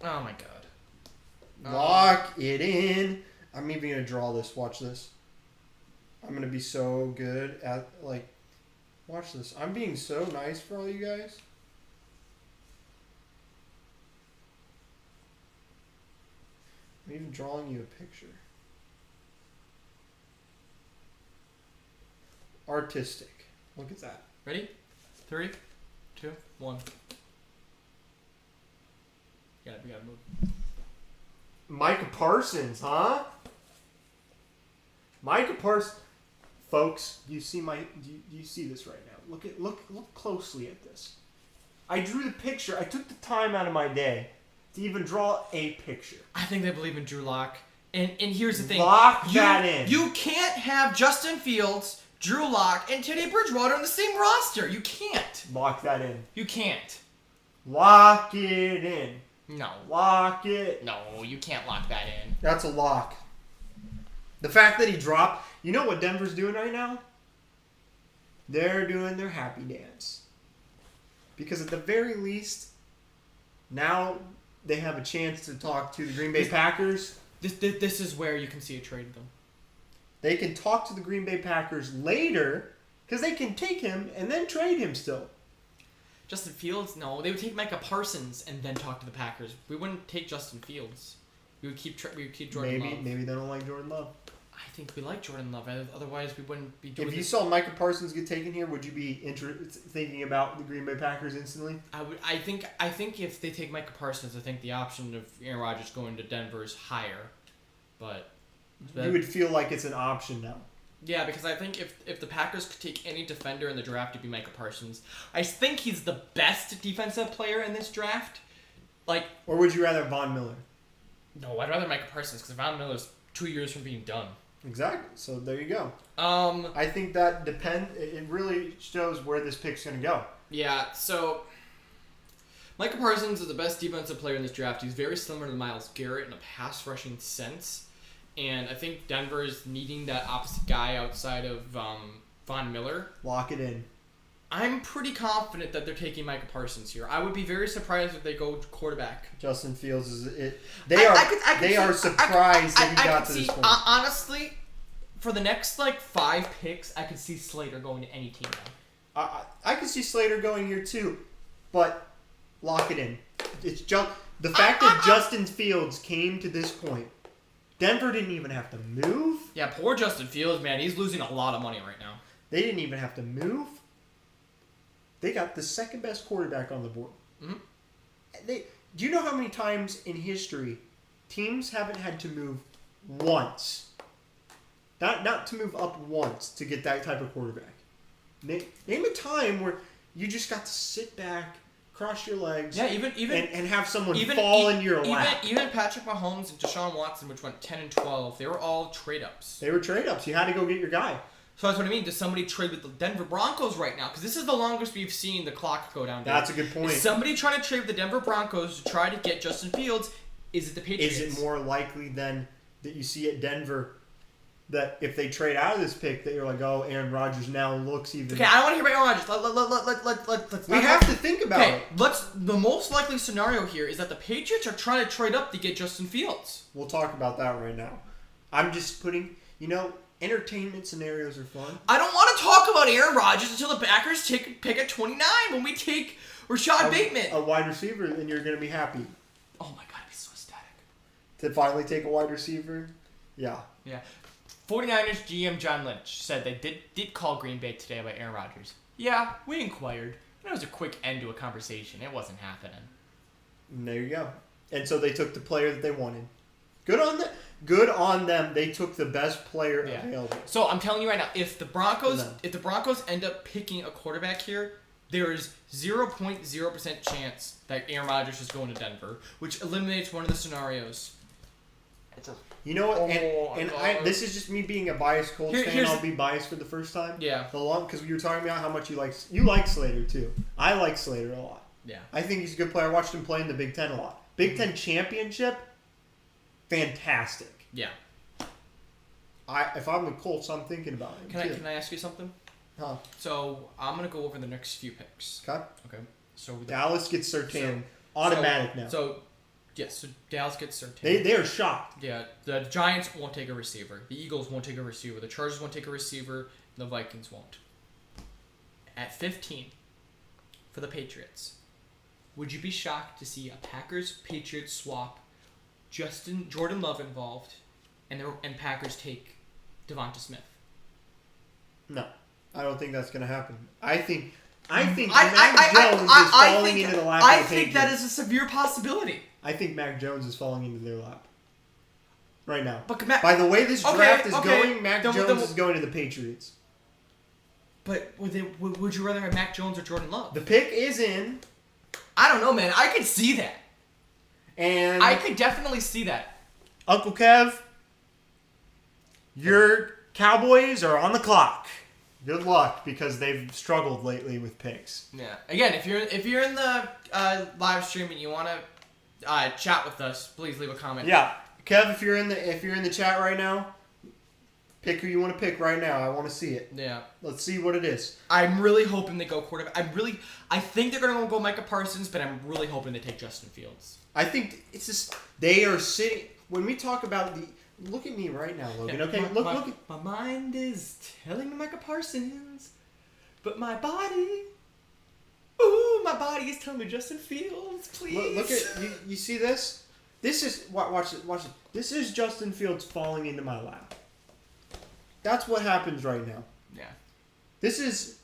Oh my God. Lock it in. I'm even gonna draw this. Watch this. I'm gonna be so good at watch this. I'm being so nice for all you guys. I'm even drawing you a picture. Artistic. Look at that. Ready? 3, 2, 1. We gotta move. Micah Parsons, huh? Micah Parsons. Folks, you see you see this right now. Look closely at this. I drew the picture. I took the time out of my day to even draw a picture. I think they believe in Drew Lock. And here's the thing. Lock that in. You can't have Justin Fields, Drew Lock, and Teddy Bridgewater on the same roster. You can't. Lock that in. You can't. Lock it in. No. Lock it. No, you can't lock that in. That's a lock. The fact that he dropped... You know what Denver's doing right now? They're doing their happy dance. Because at the very least, now they have a chance to talk to the Green Bay Packers. This is where you can see a trade of them. They can talk to the Green Bay Packers later because they can take him and then trade him still. Justin Fields? No, they would take Micah Parsons and then talk to the Packers. We wouldn't take Justin Fields. We would keep Jordan Love. Maybe they don't like Jordan Love. I think we like Jordan Love. Otherwise, we wouldn't be doing If you this. saw Micah Parsons get taken here, would you be thinking about the Green Bay Packers instantly? I would. I think if they take Micah Parsons, I think the option of Aaron Rodgers going to Denver is higher. But You would feel like it's an option now. yeah, because I think if the Packers could take any defender in the draft, it'd be Micah Parsons. I think he's the best defensive player in this draft. Like, Or would you rather Von Miller? no, I'd rather Micah Parsons because Von Miller's 2 years from being done. Exactly. So there you go. Um. I think that it really shows where this pick's going to go. Yeah. So. Micah Parsons is the best defensive player in this draft. He's very similar to Myles Garrett in a pass rushing sense. And I think Denver is needing that opposite guy outside of Von Miller. Lock it in. I'm pretty confident that they're taking Micah Parsons here. I would be very surprised if they go quarterback. Justin Fields is it. They are surprised that he got to this point. Honestly, for the next 5 picks, I could see Slater going to any team now. I could see Slater going here too, but lock it in. It's just the fact that Justin Fields came to this point. Denver didn't even have to move. Yeah, poor Justin Fields, man. He's losing a lot of money right now. They didn't even have to move. They got the second best quarterback on the board. Mm-hmm. Do you know how many times in history teams haven't had to move once? Not to move up once to get that type of quarterback. Name a time where you just got to sit back, cross your legs, and have someone fall in your lap. Even Patrick Mahomes and Deshaun Watson, which went 10-12, they were all trade-ups. They were trade-ups. You had to go get your guy. So that's what I mean. Does somebody trade with the Denver Broncos right now? Because this is the longest we've seen the clock go down. That's a good point. Is somebody trying to trade with the Denver Broncos to try to get Justin Fields? Is it the Patriots? Is it more likely then that you see at Denver that if they trade out of this pick that you're like, oh, Aaron Rodgers now looks even... Okay, I don't want to hear about Aaron Rodgers. Let's we have to think about it. The most likely scenario here is that the Patriots are trying to trade up to get Justin Fields. We'll talk about that right now. I'm just putting, entertainment scenarios are fun. I don't want to talk about Aaron Rodgers until the Packers pick at 29 when we take Rashad Bateman. A wide receiver, and you're going to be happy. Oh my God, I'd be so ecstatic. To finally take a wide receiver? Yeah. Yeah. 49ers GM John Lynch said they did call Green Bay today about Aaron Rodgers. Yeah, we inquired. It was a quick end to a conversation. It wasn't happening. And there you go. And so they took the player that they wanted. Good on them. Good on them. They took the best player available. So I'm telling you right now, if the Broncos end up picking a quarterback here, there is 0.0% chance that Aaron Rodgers is going to Denver, which eliminates one of the scenarios. You know what? This is just me being a biased Colts fan. I'll be biased for the first time. Yeah. Because you were talking about how much you like Slater too. I like Slater a lot. Yeah. I think he's a good player. I watched him play in the Big Ten a lot. Big Ten championship, fantastic. Yeah. If I'm the Colts, I'm thinking about him. Can I ask you something? Huh. So I'm gonna go over the next few picks. Okay. So Dallas gets Surtain automatic now. So Dallas gets Surtain. They are shocked. Yeah, the Giants won't take a receiver. The Eagles won't take a receiver. The Chargers won't take a receiver. The Vikings won't. At 15, for the Patriots, would you be shocked to see a Packers-Patriots swap, Jordan Love involved, and Packers take Devonta Smith? No, I don't think that's going to happen. I think Mac Jones is falling into the lap of the Patriots. I think that is a severe possibility. I think Mac Jones is falling into their lap right now. But by the way this draft is going, Mac Jones is going to the Patriots. But would you rather have Mac Jones or Jordan Love? The pick is in. I don't know, man. I could see that. And I could definitely see that. Uncle Kev, Your Cowboys are on the clock. Good luck, because they've struggled lately with picks. Yeah. Again, if you're in the live stream and you want to chat with us, please leave a comment. Yeah, Kev, if you're in the chat right now, pick who you want to pick right now. I want to see it. Yeah. Let's see what it is. I'm really hoping they go quarterback. I think they're gonna go Micah Parsons, but I'm really hoping they take Justin Fields. I think it's just they are sitting. When we talk about the, look at me right now, Logan. Yeah, Okay, look at. My mind is telling me Micah Parsons, but my body, my body is telling me Justin Fields. Please. Look at you. See this? This is watch it. Watch it. This is Justin Fields falling into my lap. That's what happens right now. Yeah. This is.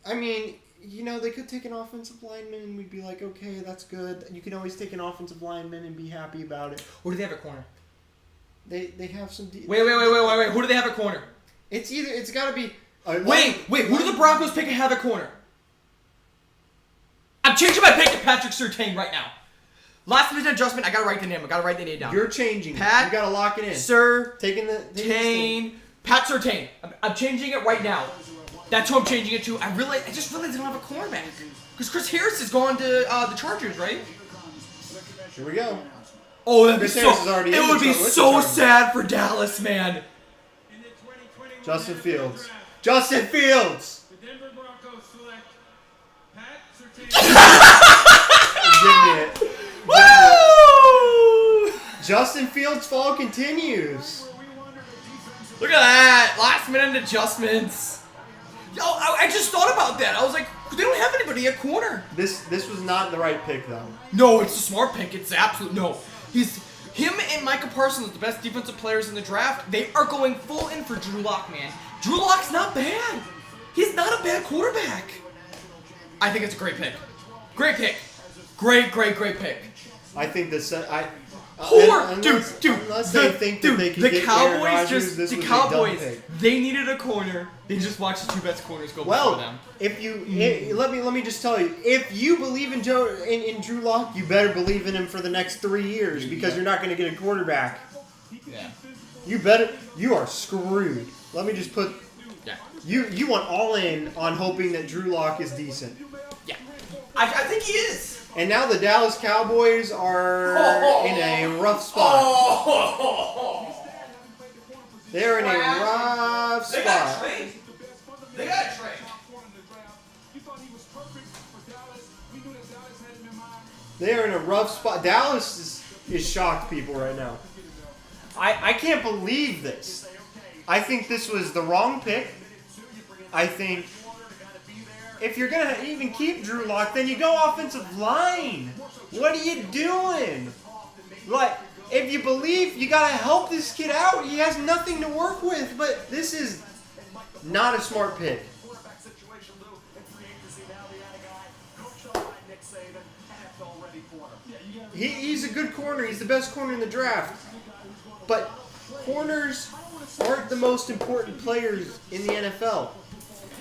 I mean, they could take an offensive lineman and we'd be like, okay, that's good. You can always take an offensive lineman and be happy about it. Or do they have a corner? They have some. Wait. Who do they have a corner? It's got to be. Wait. Who do the Broncos pick and have a corner? I'm changing my pick to Patrick Surtain right now. Last minute adjustment. I gotta write the name. I gotta write the name down. You're changing. Pat. You gotta lock it in. Taking Tain. Pat Surtain. I'm changing it right now. That's who I'm changing it to. I just realized they don't have a cornerback. Because Chris Harris is going to the Chargers, right? Here we go. Oh, that'd be Chris Harris is already in it the would be Chargers. so sad for Dallas, man. Justin Fields. Justin Fields. The Denver Broncos select Pat Surtain. Give me it. Woo! Justin Fields' fall continues. Look at that. Last minute adjustments. Yo, I just thought about that. I was like, they don't have anybody at corner. This was not the right pick though. No, it's a smart pick. It's absolute no. Him and Micah Parsons, the best defensive players in the draft. They are going full in for Drew Lock, man. Drew Lock's not bad. He's not a bad quarterback. I think it's a great pick. Great pick. Great pick. I think this. Unless they think that they can get Aaron Rodgers, this was a dumb pick. They needed a corner. They just watched the two best corners go before Well, them. if you let me just tell you, if you believe in Drew Lock, you better believe in him for the next 3 years because you're not going to get a quarterback. Yeah. You are screwed. Let me just put. Yeah. You went all in on hoping that Drew Lock is decent. Yeah. I think he is. And now the Dallas Cowboys are in a rough spot. They're in a rough spot. They got a trade. They're in a rough spot. Dallas is shocked people right now. I can't believe this. I think this was the wrong pick. I think if you're going to even keep Drew Lock, then you go offensive line. What are you doing? Like, if you believe, you got to help this kid out. He has nothing to work with, but this is not a smart pick. He's a good corner. He's the best corner in the draft. But corners aren't the most important players in the NFL.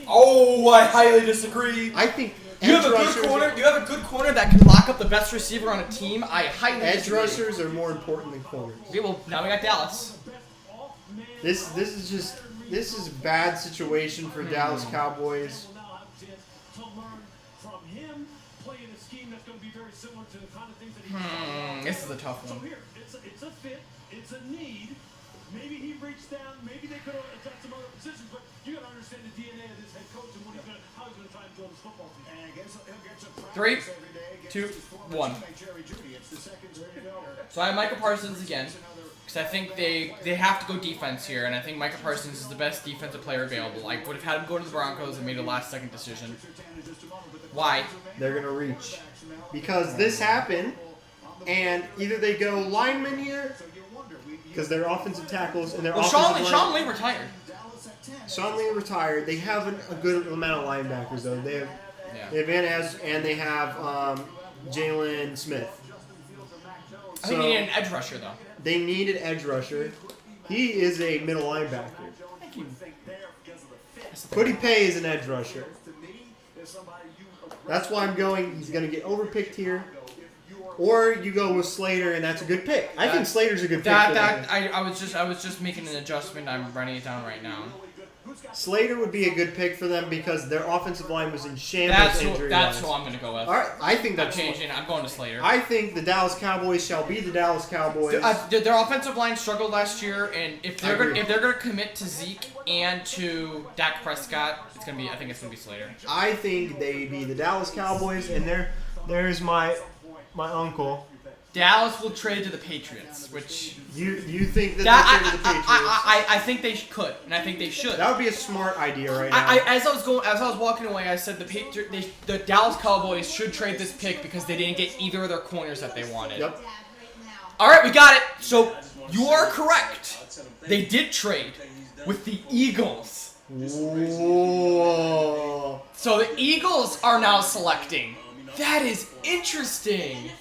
Oh, I highly disagree. I think You have a good corner. You have a good corner that can lock up the best receiver on a team. I highly edge disagree. rushers are more important than corners. Okay, well now we got Dallas. This is a bad situation for Dallas Cowboys. This is a tough one. So here, it's a fit, it's a need. Maybe he reached down, maybe they could have attacked some other positions, but you gotta understand the DNA of this head coach and how he's gonna try and build his football team. And I guess he'll get some practice 3, every day 2, against his former 1. teammate Jerry Jeudy. It's the seconds ready to go. So I have Micah Parsons again, because I think they have to go defense here, and I think Micah Parsons is the best defensive player available. I would have had him go to the Broncos and made a last-second decision. Why? They're gonna reach because this happened, and either they go lineman here because they're offensive tackles and they're offensive Sean Lee retired. Sean Lee retired. They have a good amount of linebackers though. They have Van Az and they have Jalen Smith. I think they need an edge rusher though. They need an edge rusher. He is a middle linebacker. Kwity Paye is an edge rusher. That's why I'm going. He's going to get overpicked here. Or you go with Slater, and that's a good pick. I think Slater's a good pick. I was just making an adjustment. I'm writing it down right now. Slater would be a good pick for them because their offensive line was in shambles injury. That's who I'm gonna go with. All right, I think I'm that's changing. I'm going to Slater. I think the Dallas Cowboys shall be the Dallas Cowboys. Their offensive line struggled last year, and if they're gonna commit to Zeke and to Dak Prescott, I think it's gonna be Slater. I think they be the Dallas Cowboys, and there's my uncle. Dallas will trade to the Patriots, which you think that they trade to the Patriots? I think they could, and I think they should. That would be a smart idea right now. As I was walking away, I said the Dallas Cowboys should trade this pick because they didn't get either of their corners that they wanted. Yep. All right, we got it. So you are correct. They did trade with the Eagles. Whoa. So the Eagles are now selecting. That is interesting.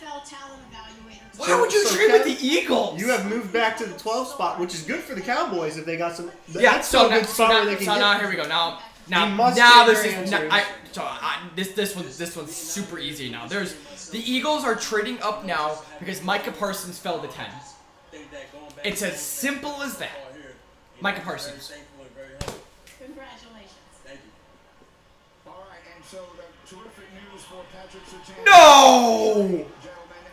Why would you trade with the Eagles? You have moved back to the 12th spot, which is good for the Cowboys if they got some. Yeah, that's still a good spot where they can get. now here we go. Now this one's super easy now. The Eagles are trading up now because Micah Parsons fell to 10. It's as simple as that. Micah Parsons. Congratulations. Thank you. All right, and so terrific news for Patrick Surtain. No!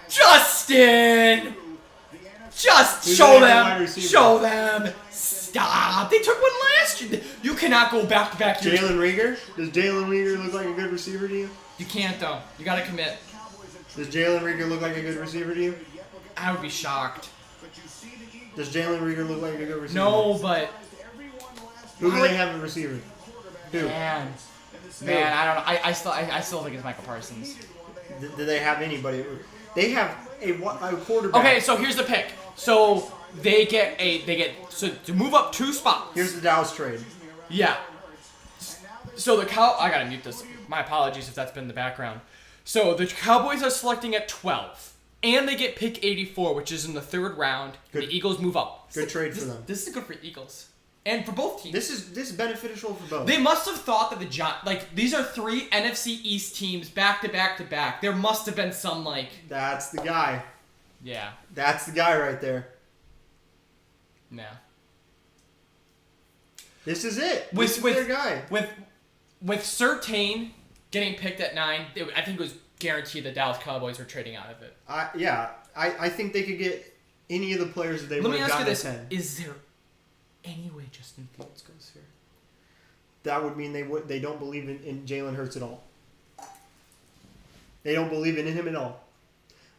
Justin! Just show them! Show them! Stop! They took one last year! You cannot go back to back years. Jalen Reagor? Does Jalen Reagor look like a good receiver to you? You can't though. You gotta commit. Does Jalen Reagor look like a good receiver to you? I would be shocked. Does Jalen Reagor look like a good receiver? No, but Who do they have a receiver? Who? man, I don't know. I still think it's Michael Parsons. Do they have anybody? They have a quarterback. Okay, so here's the pick. So they get to move up 2 spots. Here's the Dallas trade. Yeah. So I gotta mute this. My apologies if that's been in the background. So the Cowboys are selecting at 12, and they get pick 84, which is in the 3rd round. Good. The Eagles move up. Good trade for them. This is good for Eagles, and for both teams. This is beneficial for both. They must have thought that these are 3 NFC East teams back to back to back. There must have been some That's the guy. yeah. That's the guy right there. No. This is it. With This is their guy. With Surtain getting picked at 9, I think it was guaranteed the Dallas Cowboys were trading out of it. I think they could get any of the players that they Let would me have ask you gotten this: at 10. is there any way Justin Fields goes here? That would mean they don't believe in Jalen Hurts at all. They don't believe in him at all.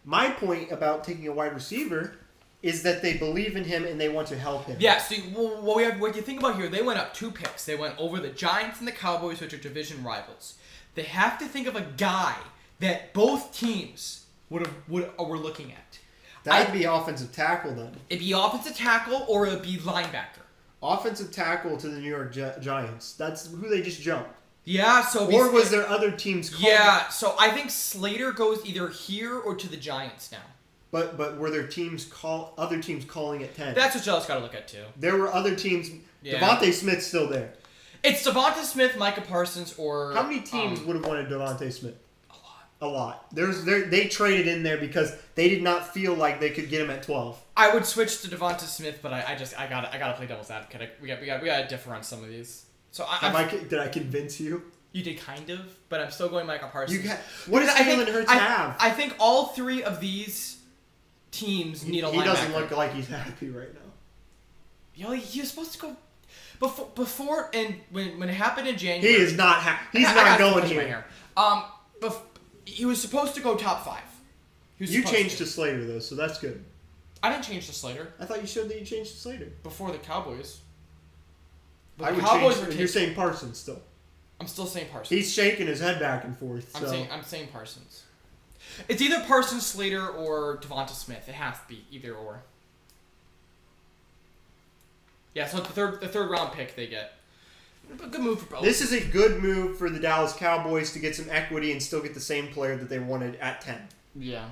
My point about taking a wide receiver is that they believe in him and they want to help him. Yeah, so what you think about here, they went up 2 picks. They went over the Giants and the Cowboys, which are division rivals. They have to think of a guy that both teams were looking at. That'd be offensive tackle then. It'd be offensive tackle or it'd be linebacker. Offensive tackle to the New York Giants. That's who they just jumped. Yeah, so... Or was there other teams calling? Yeah, so I think Slater goes either here or to the Giants now. But were there other teams calling at 10? That's what y'all's got to look at too. There were other teams. Yeah. Devontae Smith's still there. It's Devonta Smith, Micah Parsons, or... How many teams would have wanted Devontae Smith? A lot. A lot. They traded in there because they did not feel like they could get him at 12. I would switch to Devonta Smith, but I gotta play devil's advocate. We gotta differ on some of these. So Did I convince you? You did kind of, but I'm still going Micah Parsons. What does Jalen Hurts have? I think all 3 of these teams need a linebacker. He doesn't look like he's happy right now. Yo, he was supposed to go before and when it happened in January. He is not happy. He's not going here. He was supposed to go top 5. You changed to Slater though, so that's good. I didn't change to Slater. I thought you showed that you changed to Slater Before the Cowboys. But I the would Cowboys change. were You're saying Parsons still. I'm still saying Parsons. He's shaking his head back and forth. So. I'm saying Parsons. It's either Parsons, Slater, or Devonta Smith. It has to be either or. Yeah, so the third round pick they get. A good move for both. This is a good move for the Dallas Cowboys to get some equity and still get the same player that they wanted at 10. Yeah.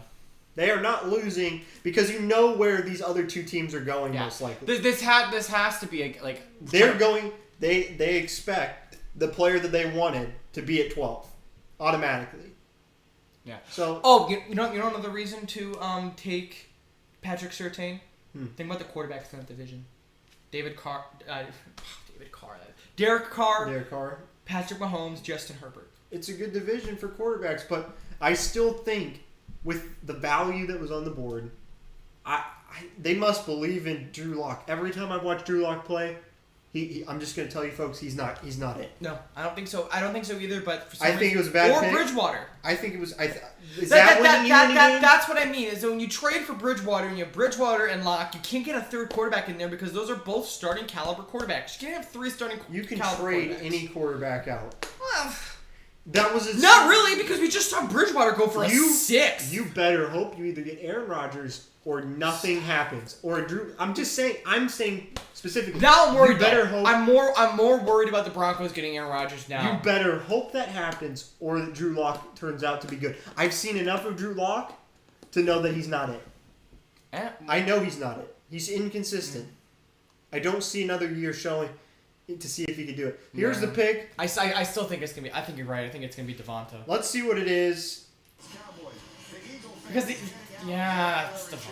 They are not losing because you know where these other 2 teams are going most likely. This has to be They're going. They expect the player that they wanted to be at 12 automatically. Yeah. So you know another reason to take Patrick Surtain? Think about the quarterbacks in that division. Derek Carr, Derek Carr, Patrick Mahomes, Justin Herbert. it's a good division for quarterbacks, but I still think with the value that was on the board, they must believe in Drew Lock. Every time I've watched Drew Lock play, I'm just going to tell you folks, he's not it. No, I don't think so. I don't think so either. But for some I think it was a bad pick. Or Bridgewater. I think it was. Is that what you need? That's what I mean. Is when you trade for Bridgewater and you have Bridgewater and Locke, you can't get a third quarterback in there because those are both starting caliber quarterbacks. You can't have three starting. You can caliber trade quarterbacks. any quarterback out. Well, That was not really, because we just saw Bridgewater go for a 6. You better hope you either get Aaron Rodgers or nothing happens, or Drew. I'm saying specifically. Now I'm worried. You better hope. I'm more worried about the Broncos getting Aaron Rodgers now. You better hope that happens, or that Drew Lock turns out to be good. I've seen enough of Drew Lock to know that he's not it. I know he's not it. He's inconsistent. I don't see another year showing to see if he can do it. Here's the pick. I still think it's gonna be. I think you're right. I think it's gonna be Devonta. Let's see what it is. Because it's Devonta.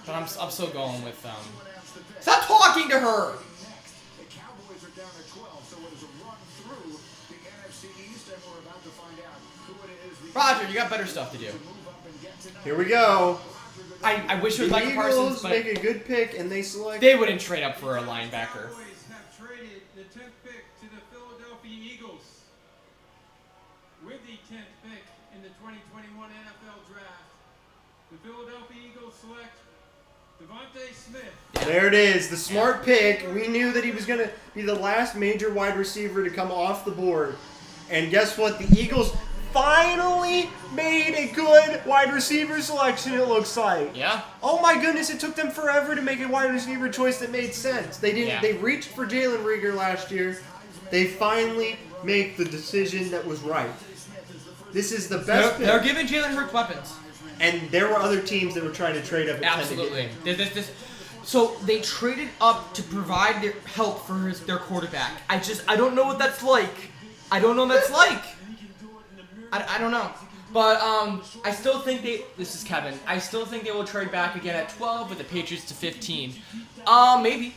But I'm still going with Stop talking to her. The Cowboys are down at 12, so it is a run through the NFC East, and we're about to find out who it is. Roger, you got better stuff to do. Here we go. I wish it was The Micah Parsons, Eagles but make a good pick, and they select. they wouldn't trade up for a linebacker. The Cowboys have traded the 10th pick to the Philadelphia Eagles. With the 10th pick in the 2021 NFL Draft, the Philadelphia Eagles select Devontae Smith. There it is, the smart pick. We knew that he was going to be the last major wide receiver to come off the board. And guess what? The Eagles finally made a good wide receiver selection, it looks like. Yeah. Oh my goodness, it took them forever to make a wide receiver choice that made sense. They didn't. Yeah. They reached for Jalen Reagor last year. They finally make the decision that was right. This is the best They're pick. giving Jalen Hurts weapons. And there were other teams that were trying to trade up at 10 to Absolutely. get him. So they traded up to provide their help for their quarterback. I don't know what that's like. I don't know what that's like. I don't know. But I still think this is Kevin. I still think they will trade back again at 12 with the Patriots to 15. Maybe.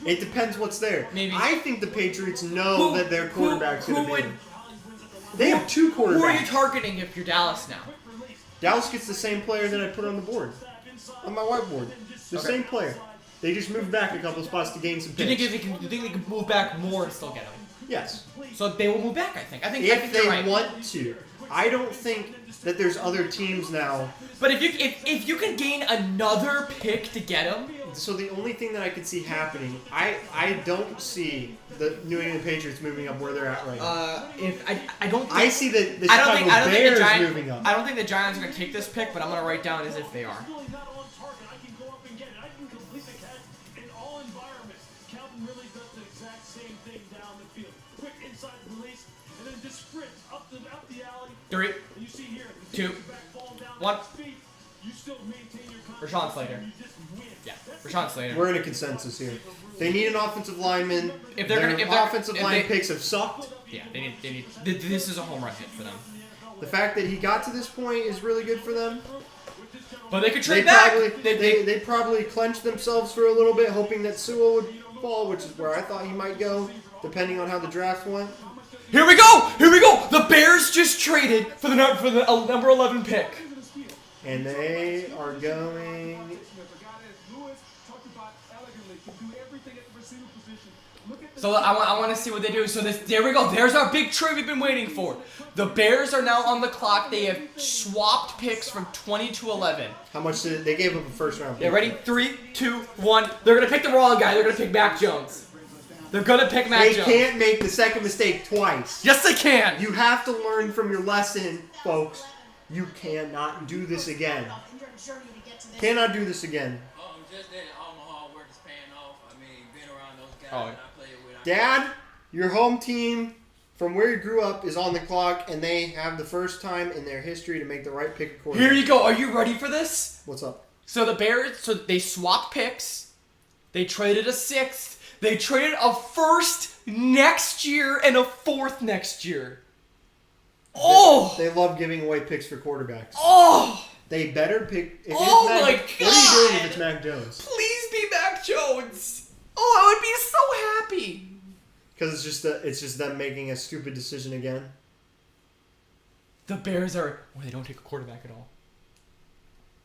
It depends what's there. Maybe. I think the Patriots know that their quarterback's going to be. would- They have two quarterbacks. Who are you targeting if you're Dallas now? Dallas gets the same player that I put on the board, on my whiteboard. The Okay. same player. They just moved back a couple spots to gain some Do you picks. think they can move back more and still get him? Yes. So they will move back, I think. I think If you're they right. want to. I don't think that there's other teams now. But if you can gain another pick to get him, So the only thing that I could see happening, I don't see the New England Patriots moving up where they're at right now. I don't. Think, I see the I don't Chicago think the Bears Giants moving up. I don't think the Giants are gonna take this pick, but I'm gonna write down as if they are. Really not on target. I can go up and get it. I can complete the catch in all environments. Calvin really does the exact same thing down the field. Quick inside release, and then just sprint up the alley. 3, And you see here, 2, back falling down 1. his feet. You still maintain your Rashawn Slater. You just win. Yeah, Rashawn Slater. We're in a consensus here. They need an offensive lineman. If they're Their gonna- if they're- offensive if line they- picks have sucked. Yeah, they need. This is a home run hit for them. The fact that he got to this point is really good for them. But they could They trade back. probably They- they probably clenched themselves for a little bit, hoping that Sewell would fall, which is where I thought he might go, depending on how the draft went. Here we go! Here we go! The Bears just traded for the number 11 pick. And they are going. So I want to see what they do. So there we go. There's our big trade we've been waiting for. The Bears are now on the clock. They have swapped picks from 20 to 11. How much did they gave up a first round pick? Yeah, ready? 3, 2, 1. They're gonna pick the wrong guy. They're gonna pick Mac Jones. They're gonna pick Mac They Jones. can't make the second mistake twice. Yes, they can. You have to learn from your lesson, folks. You cannot do this again. In your journey to get to this. Cannot do this again. Just that all my hard work is paying off. I mean, being around those guys Oh. that I played with. Dad, your home team from where you grew up is on the clock, and they have the first time in their history to make the right pick according. Here you go. Are you ready for this? What's up? So the Bears, they swapped picks. They traded a 6th. They traded a 1st next year and a 4th next year. Oh! They love giving away picks for quarterbacks. Oh! They better pick. If Oh it's my Mac, What are you doing if God! it's Mac Jones? Please be Mac Jones. Oh, I would be so happy. Because it's just them making a stupid decision again. The Bears are. Or they don't take a quarterback at all.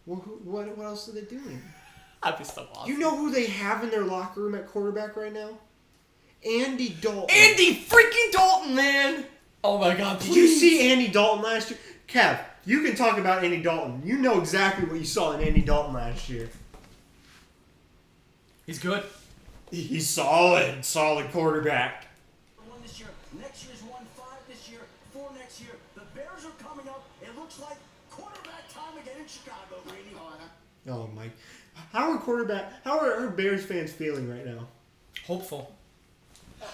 Well, what else are they doing? That'd be so awesome. You know who they have in their locker room at quarterback right now? Andy Dalton. Andy freaking Dalton, man! Oh my God! Did you see Andy Dalton last year? Kev, you can talk about Andy Dalton. You know exactly what you saw in Andy Dalton last year. He's good. He's solid quarterback. One this year. Next year's won 5 this year. 4 next year. The Bears are coming up. It looks like quarterback time again in Chicago, Brady. Oh, Mike. How are Bears fans feeling right now? Hopeful.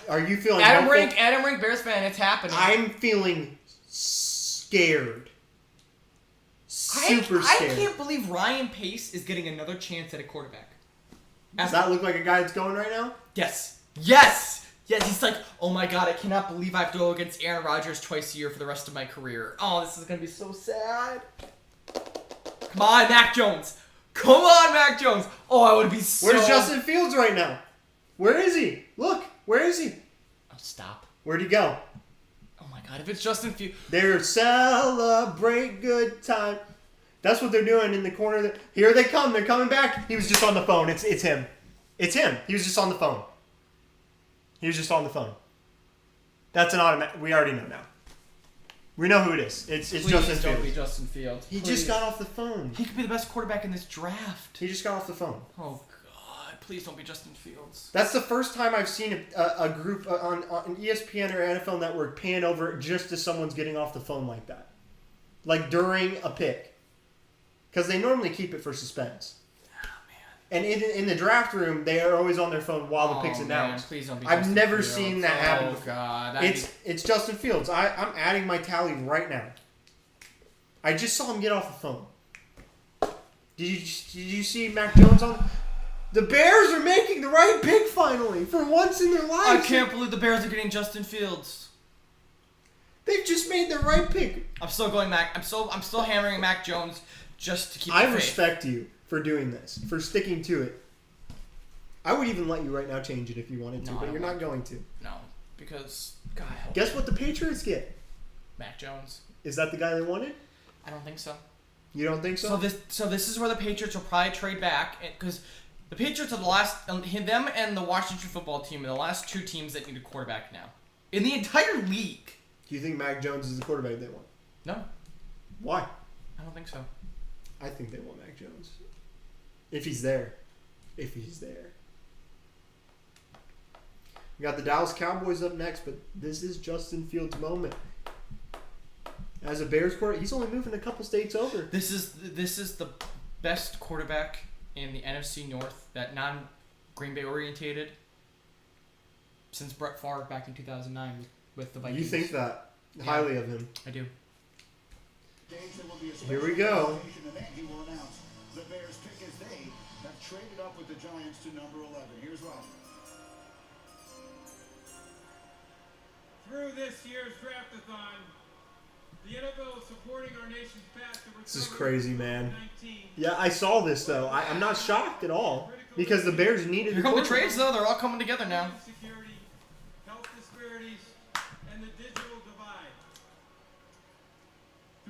Are you feeling Adam hopeful? Rink, Bears fan. It's happening. I'm feeling scared. Super I scared. can't believe Ryan Pace is getting another chance at a quarterback. Does that look like a guy that's going right now? Yes. Yes. Yes. He's like, oh my God, I cannot believe I have to go against Aaron Rodgers twice a year for the rest of my career. Oh, this is gonna be so sad. Come on, Mac Jones. Come on, Mac Jones. Oh, I would be so. Where's Justin Fields right now? Where is he? Look, where is he? Oh, stop. Where'd he go? Oh my God, if it's Justin Fields. They're celebrate good time. That's what they're doing in the corner. Here they come. They're coming back. He was just on the phone. It's him. It's him. He was just on the phone. He was just on the phone. That's an automatic. We already know now. We know who it is. It's Please Justin don't be Fields. Justin Fields. He Please. just got off the phone. He could be the best quarterback in this draft. He just got off the phone. Oh God, please don't be Justin Fields. That's the first time I've seen a group on ESPN or NFL Network pan over just as someone's getting off the phone like that. Like during a pick. Because they normally keep it for suspense. Oh, man. And in the draft room, they are always on their phone while the pick's announced. Please don't be I've Justin never Fields. seen that happen Oh before. God, It's Justin Fields. I'm adding my tally right now. I just saw him get off the phone. Did you see Mac Jones on? The Bears are making the right pick finally for once in their lives. I can't believe the Bears are getting Justin Fields. They've just made the right pick. I'm still going Mac. I'm still hammering Mac Jones just to keep. I the faith. respect you for doing this, for sticking to it. I would even let you right now change it if you wanted to, No, I but don't you're not want going to. No, because God help. Guess what the Patriots get? Mac Jones. Is that the guy they wanted? I don't think so. You don't think so? So this is where the Patriots will probably trade back because the Patriots are the last. Them and the Washington football team are the last 2 teams that need a quarterback now in the entire league. Do you think Mac Jones is the quarterback they want? No, Why? I don't think so. I think they want Mac Jones. If he's there. If he's there. We got the Dallas Cowboys up next, but this is Justin Fields' moment. As a Bears quarterback, he's only moving a couple states over. This is the best quarterback in the NFC North that non-Green Bay orientated since Brett Favre back in 2009 with the Vikings. You think that highly of him. I do. Here we go. He will announce the Bears pick as they have traded up with the Giants to number 11. Here's Rob. Through this year's draft-a-thon, the NFL is supporting our nation's path to recovery. This is crazy, man. from COVID-19. Yeah, I saw this, though. I'm not shocked at all. Because the Bears needed Here a come the quarterback. trades, though. They're all coming together now. Insecurity, health disparities, and the digital divide.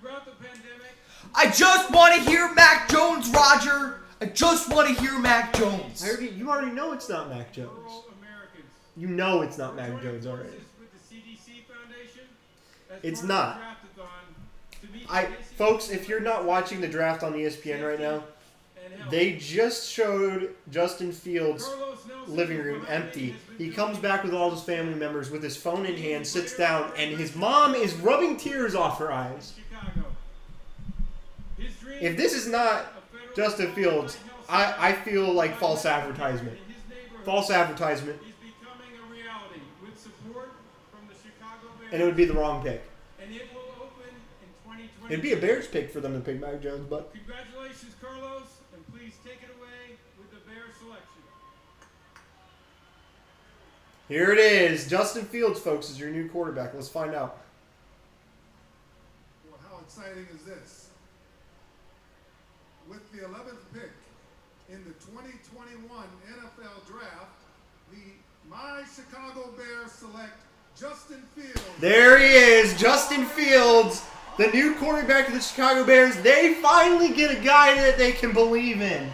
Throughout the pandemic, I just want to hear Mac Jones, Roger. I just want to hear Mac Jones. You already know it's not Mac Jones. rural Americans. You know it's not Mac Joining Jones already. forces with the CDC Foundation as It's part not. of the draft-a-thon to meet basic Folks, if you're not watching the draft on ESPN right now, and health. they just showed Justin Fields' Carlos Nelson living room from empty. has been He doing comes back with all his family members with his phone in hand, sits down, and his mom is rubbing tears off her eyes. Chicago. His dream If this is not of federal Justin Fields, I feel like false advertisement. in his neighborhood False advertisement, is becoming a reality with support from the Chicago Bears. and it would be the wrong pick. And it will open in 2020. It'd be a Bears pick for them to pick Mac Jones, but Congratulations, Carlos, and please take it away with the Bears selection. here it is. Justin Fields, folks, is your new quarterback. Let's find out. exciting is this. With the 11th pick in the 2021 NFL Draft, my Chicago Bears select Justin Fields. There he is, Justin Fields, the new quarterback of the Chicago Bears. They finally get a guy that they can believe in.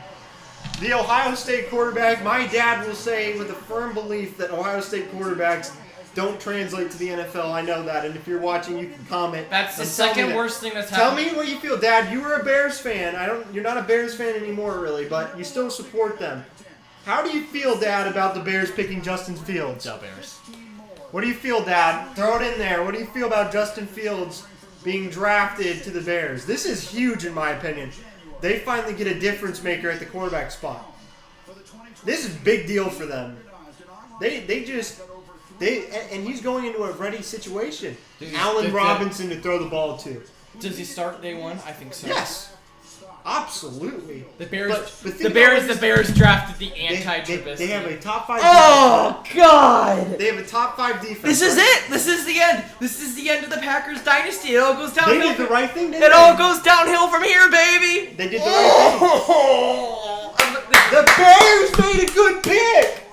The Ohio State quarterback. My dad will say with a firm belief that Ohio State quarterbacks don't translate to the NFL. I know that, and if you're watching, you can comment. That's the and tell me second that. worst thing that's Tell happened. me what you feel, Dad. You were a Bears fan. You're not a Bears fan anymore, really, but you still support them. How do you feel, Dad, about the Bears picking Justin Fields? The Bears. What do you feel, Dad? Throw it in there. What do you feel about Justin Fields being drafted to the Bears? This is huge, in my opinion. They finally get a difference maker at the quarterback spot. This is a big deal for them. And he's going into a ready situation. Allen Robinson to throw the ball to. Does he start day one? I think so. Yes. Absolutely. The Bears. But the Bears drafted the anti-Trubisky. They have a top 5. Oh God! They have a top 5 defense. This is it. This is the end. This is the end of the Packers dynasty. It all goes downhill. They did the right thing. It all goes downhill from here, baby. They did the right thing. The Bears made a good pick.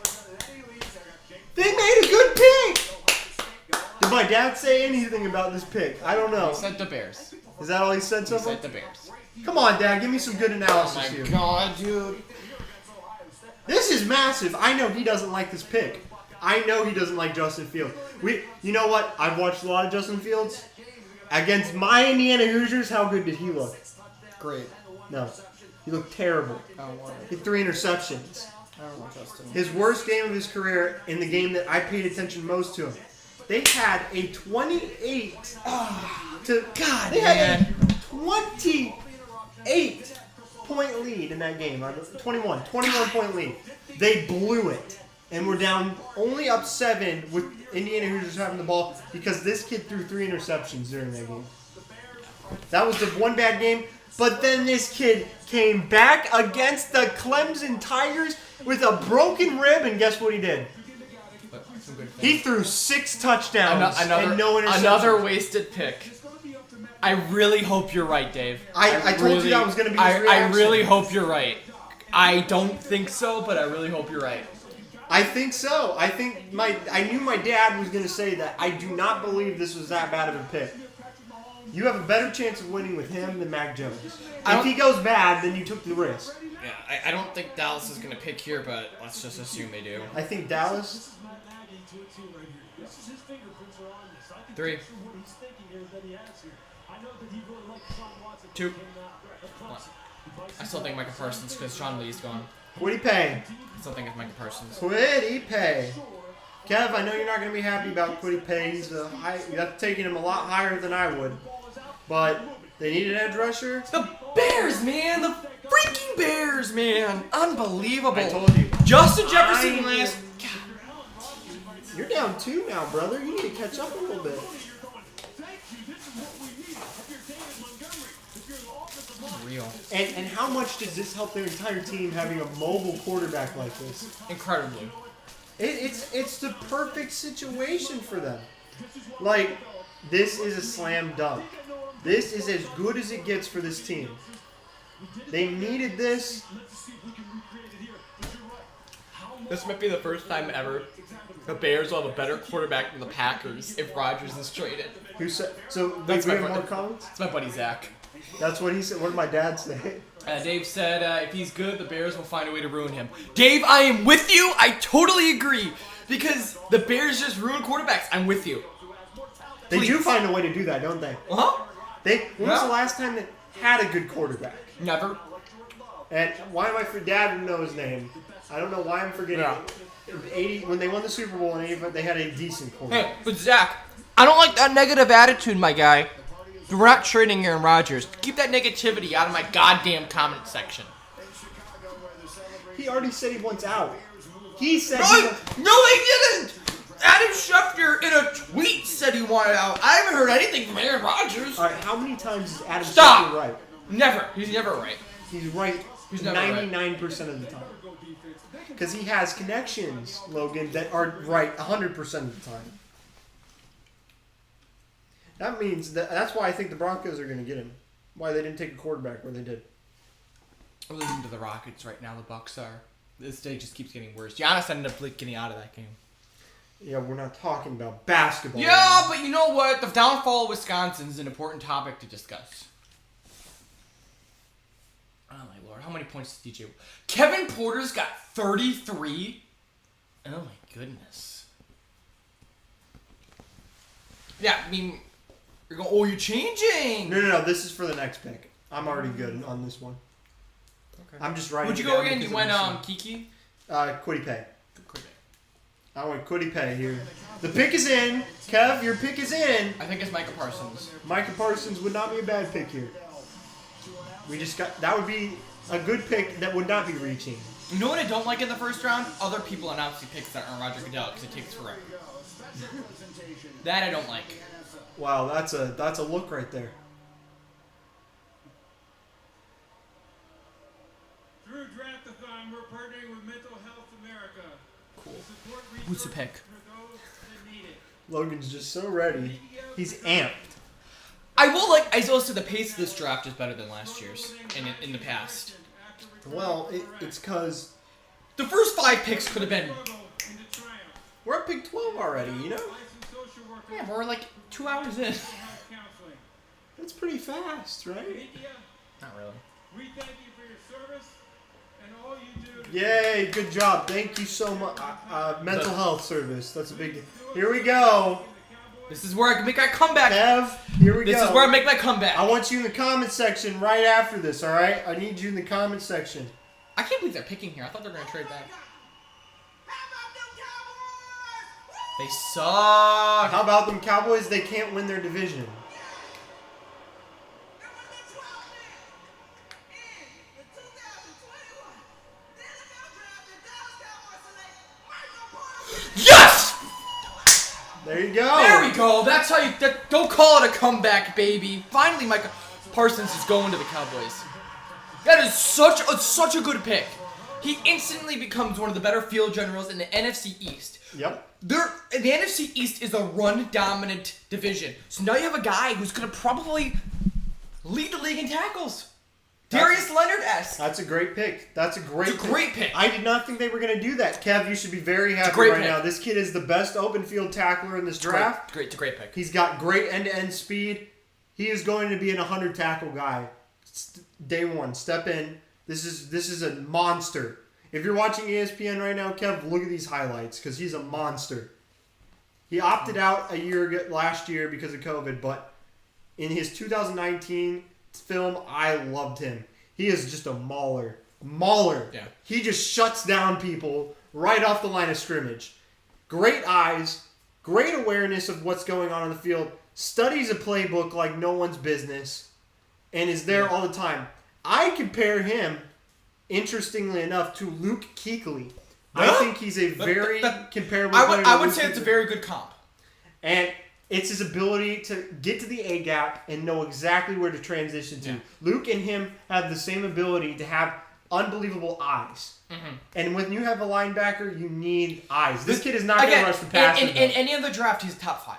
They made a good pick. Did my dad say anything about this pick? I don't know. He said the Bears. Is that all he said so He far? said the Bears. Come on, Dad. Give me some good analysis here. God, dude. This is massive. I know he doesn't like this pick. I know he doesn't like Justin Fields. You know what? I've watched a lot of Justin Fields. Against my Indiana Hoosiers, how good did he look? Great. No. He looked terrible. I don't want He had 3 interceptions. I don't want Justin. His worst game of his career in the game that I paid attention most to him. They had a 28 to God. They had a 28-point lead in that game. 21 point lead. They blew it, and we're down only up 7 with Indiana Hoosiers having the ball because this kid threw 3 interceptions during that game. That was the one bad game. But then this kid came back against the Clemson Tigers with a broken rib, and guess what he did? He threw 6 touchdowns and no interceptions. Another wasted pick. I really hope you're right, Dave. I told you that was going to be his reaction. I really hope you're right. I don't think so, but I really hope you're right. I think so. I knew my dad was going to say that. I do not believe this was that bad of a pick. You have a better chance of winning with him than Mac Jones. If he goes bad, then you took the risk. Yeah, I don't think Dallas is going to pick here, but let's just assume they do. I think Dallas. 3. 2. 1. I still think Micah Parsons because Sean Lee's gone. Quiddy Pay. I still think it's Micah Parsons. Quiddy Pay. Kev, I know you're not going to be happy about Quiddy Pay. That's taking him a lot higher than I would. But they need an edge rusher. The Bears, man! The freaking Bears, man! Unbelievable. I told you. Justin Jefferson last... You're down 2 now, brother. You need to catch up a little bit. Real. And how much does this help their entire team having a mobile quarterback like this? Incredibly. It's the perfect situation for them. Like, this is a slam dunk. This is as good as it gets for this team. They needed this. This might be the first time ever the Bears will have a better quarterback than the Packers if Rodgers is traded. Who said? So That's we my have more buddy. comments. It's my buddy Zach. That's what he said. What did my dad say? Dave said if he's good, the Bears will find a way to ruin him. Dave, I am with you. I totally agree because the Bears just ruin quarterbacks. I'm with you. They do Please. find a way to do that, don't they? Huh? When was the last time they had a good quarterback? Never. And why am I for Dad would know his name? I don't know why I'm forgetting. Yeah. 80 when they won the Super Bowl in 85, they had a decent quarterback. Hey, but Zach, I don't like that negative attitude, my guy. We're not trading Aaron Rodgers. Keep that negativity out of my goddamn comment section. He already said he wants out. He said No, he didn't! Adam Schefter in a tweet said he wanted out. I haven't heard anything from Aaron Rodgers. All right, how many times is Adam Stop! Schefter right? Never. He's never right. He's right He's never right. 99% of the time. Because he has connections, Logan, that are right 100% of the time. That means that's why I think the Broncos are going to get him. Why they didn't take a quarterback where they did. We're losing to the Rockets right now. The Bucks are. This day just keeps getting worse. Giannis ended up getting out of that game. Yeah, we're not talking about basketball. Yeah, but you know what? The downfall of Wisconsin is an important topic to discuss. Oh my lord, how many points did DJ? Kevin Porter's got 33. Oh my goodness. Yeah, I mean, you're going. Oh, you're changing. No. This is for the next pick. I'm already good on this one. Okay. I'm just writing. Who'd you it go down again? You because went Kiki. Kwity Paye. I went Kwity Paye here. The pick is in. Kev, your pick is in. I think it's Micah Parsons. Micah Parsons would not be a bad pick here. We just got that would be a good pick that would not be reaching. You know what I don't like in the first round? Other people announcing picks that aren't Roger Goodell because it takes forever. That I don't like. Wow, that's a look right there. Through Draftathon, we're partnering with Mental Health America. Cool. To support Who's the resources pick? for those that need it. Logan's just so ready. He's amped. I will say the pace of this draft is better than last year's in the past. Well, it's because The first 5 picks could have been. we're at pick 12 already, you know? Yeah, we're like 2 hours in. That's pretty fast, right? Not really. We thank you for your service and all you do. Yay, good job. Thank you so much. Mental health service. That's a big... Here we go. This is where I can make my comeback. Kev, here we go. This is where I make my comeback. I want you in the comment section right after this, alright? I need you in the comment section. I can't believe they're picking here. I thought they were going to trade back. They suck. How about them Cowboys? They can't win their division. Yes! There you go. There we go. That's how you. Don't call it a comeback, baby. Finally, Micah Parsons is going to the Cowboys. That is such a good pick. He instantly becomes one of the better field generals in the NFC East. Yep. The NFC East is a run-dominant division. So now you have a guy who's going to probably lead the league in tackles. Darius Leonard-esque. That's a great pick. That's a great It's a great pick. I did not think they were going to do that. Kev, you should be very happy great right pick. now. This kid is the best open field tackler in this draft. It's a great pick. He's got great end-to-end speed. He is going to be an 100 tackle guy. Day one, step in. This is a monster. If you're watching ESPN right now, Kev, look at these highlights because he's a monster. He opted out last year because of COVID, but in his 2019 film, I loved him. He is just a mauler. Yeah. He just shuts down people right off the line of scrimmage. Great eyes, great awareness of what's going on the field, studies a playbook like no one's business, and is there all the time. I compare him, interestingly enough, to Luke Kuechly. I think he's a very comparable player. I would say it's a very good comp. And it's his ability to get to the A-gap and know exactly where to transition to. Yeah. Luke and him have the same ability to have unbelievable eyes. Mm-hmm. And when you have a linebacker, you need eyes. This kid is not going to rush the pass. In any other draft, he's top 5.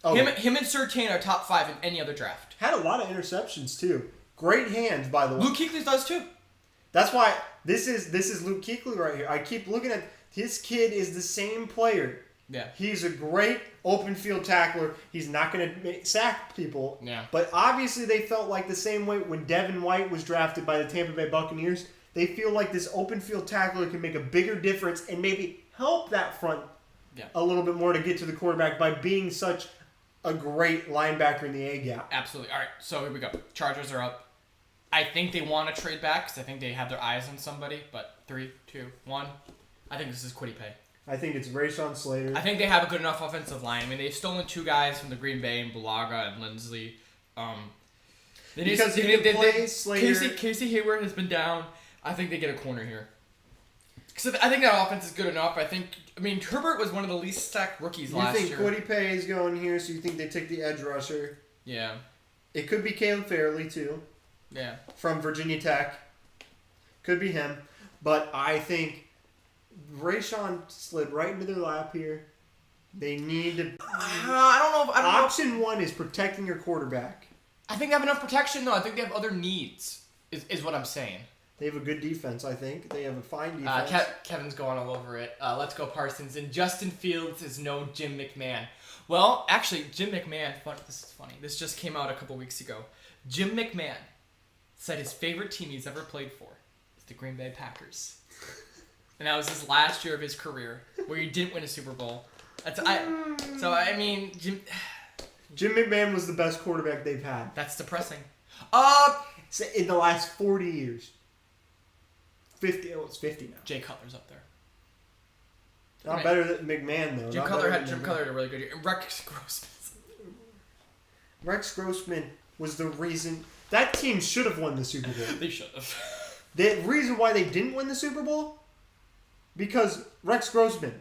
Oh. Him and Surtain are top 5 in any other draft. Had a lot of interceptions, too. Great hands, by the way. Luke Kuechly does, too. That's why this is Luke Kuechly right here. I keep looking at this kid is the same player. Yeah. He's a great open field tackler. He's not going to sack people. Yeah. But obviously they felt like the same way when Devin White was drafted by the Tampa Bay Buccaneers. They feel like this open field tackler can make a bigger difference and maybe help that front a little bit more to get to the quarterback by being such a great linebacker in the A-gap. Absolutely. All right, so here we go. Chargers are up. I think they want to trade back because I think they have their eyes on somebody. But 3, 2, 1. I think this is Kwity Paye. I think it's Rashawn Slater. I think they have a good enough offensive line. I mean, they've stolen 2 guys from the Green Bay, and Bulaga and Lindsley. Slater. Casey Hayward has been down. I think they get a corner here. Because I think that offense is good enough. Herbert was one of the least stacked rookies last year. You think Kwity Paye is going here, so you think they take the edge rusher. Yeah. It could be Caleb Fairley, too. Yeah. From Virginia Tech. Could be him. But I think Rashawn slid right into their lap here. They need to. I don't know. Option one is protecting your quarterback. I think they have enough protection, though. I think they have other needs, is what I'm saying. They have a good defense, I think. They have a fine defense. Kevin's going all over it. Let's go Parsons. And Justin Fields is no Jim McMahon. Well, actually, Jim McMahon, this is funny. This just came out a couple weeks ago. Jim McMahon said his favorite team he's ever played for is the Green Bay Packers. And that was his last year of his career, where he didn't win a Super Bowl. Jim McMahon was the best quarterback they've had. That's depressing. In the last 40 years. 50. Oh, it's 50 now. Jay Cutler's up there. Not better than McMahon, though. Jim Cutler had a really good year. Rex Grossman was the reason that team should have won the Super Bowl. They should have. The reason why they didn't win the Super Bowl? Because Rex Grossman.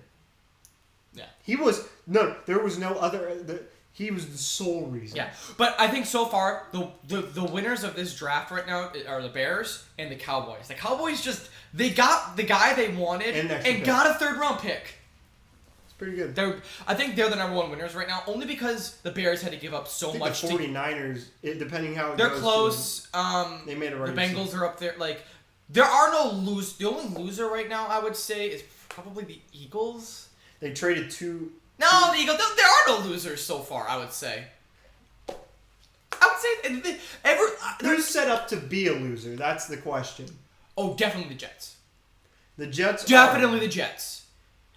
Yeah. There was no other. He was the sole reason. Yeah, but I think so far the winners of this draft right now are the Bears and the Cowboys. The Cowboys they got the guy they wanted and got a 3rd round pick. It's pretty good. I think they're the number 1 winners right now, only because the Bears had to give up so much. The 49ers, depending how it they're goes, close. They made a right. The Bengals are up there. Like there are no lose. The only loser right now, I would say, is probably the Eagles. They traded 2. No, the Eagles. There are no losers so far, I would say. Who's set up to be a loser? That's the question. Oh, definitely the Jets. The Jets. Definitely the Jets.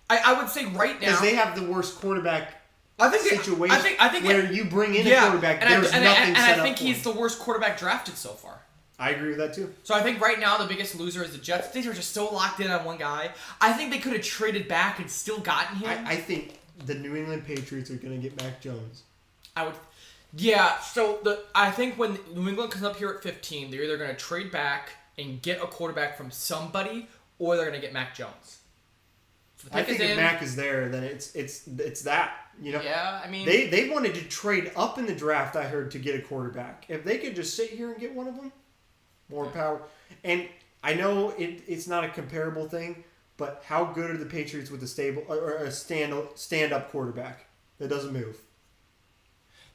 I would say right now because they have the worst quarterback situation. I think where you bring in a quarterback, there's nothing set up. And I think he's the worst quarterback drafted so far. I agree with that too. So I think right now the biggest loser is the Jets. They are just so locked in on one guy. I think they could have traded back and still gotten him. I think the New England Patriots are going to get Mac Jones. Yeah. So I think when New England comes up here at 15, they're either going to trade back and get a quarterback from somebody, or they're going to get Mac Jones. So I think if Mac is there, then it's that. Yeah, I mean they wanted to trade up in the draft. I heard to get a quarterback. If they could just sit here and get one of them, more power. And I know it's not a comparable thing, but how good are the Patriots with a stable or a stand-up quarterback that doesn't move?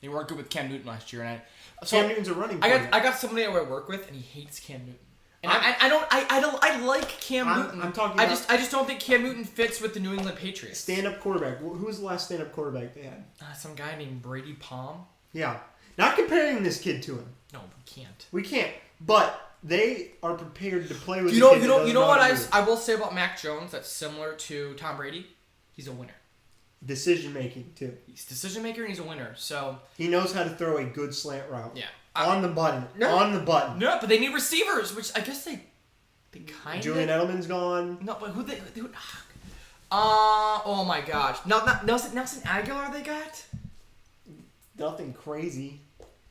They weren't good with Cam Newton last year, and Cam Newton's a running back. I got somebody I work with, and he hates Cam Newton. And I like Cam Newton. I'm talking. I just don't think Cam Newton fits with the New England Patriots. Stand-up quarterback. Who was the last stand-up quarterback they had? Some guy named Brady Palm. Yeah, not comparing this kid to him. No, we can't. We can't. But they are prepared to play with. You know what I will say about Mac Jones that's similar to Tom Brady. He's a winner. Decision making too. He's a decision maker and he's a winner. So he knows how to throw a good slant route. Yeah. On the button. No, on the button. No, but they need receivers, which I guess they kind of. Julian Edelman's gone. No, but who they oh my gosh. Not Nelson Aguilar they got? Nothing crazy.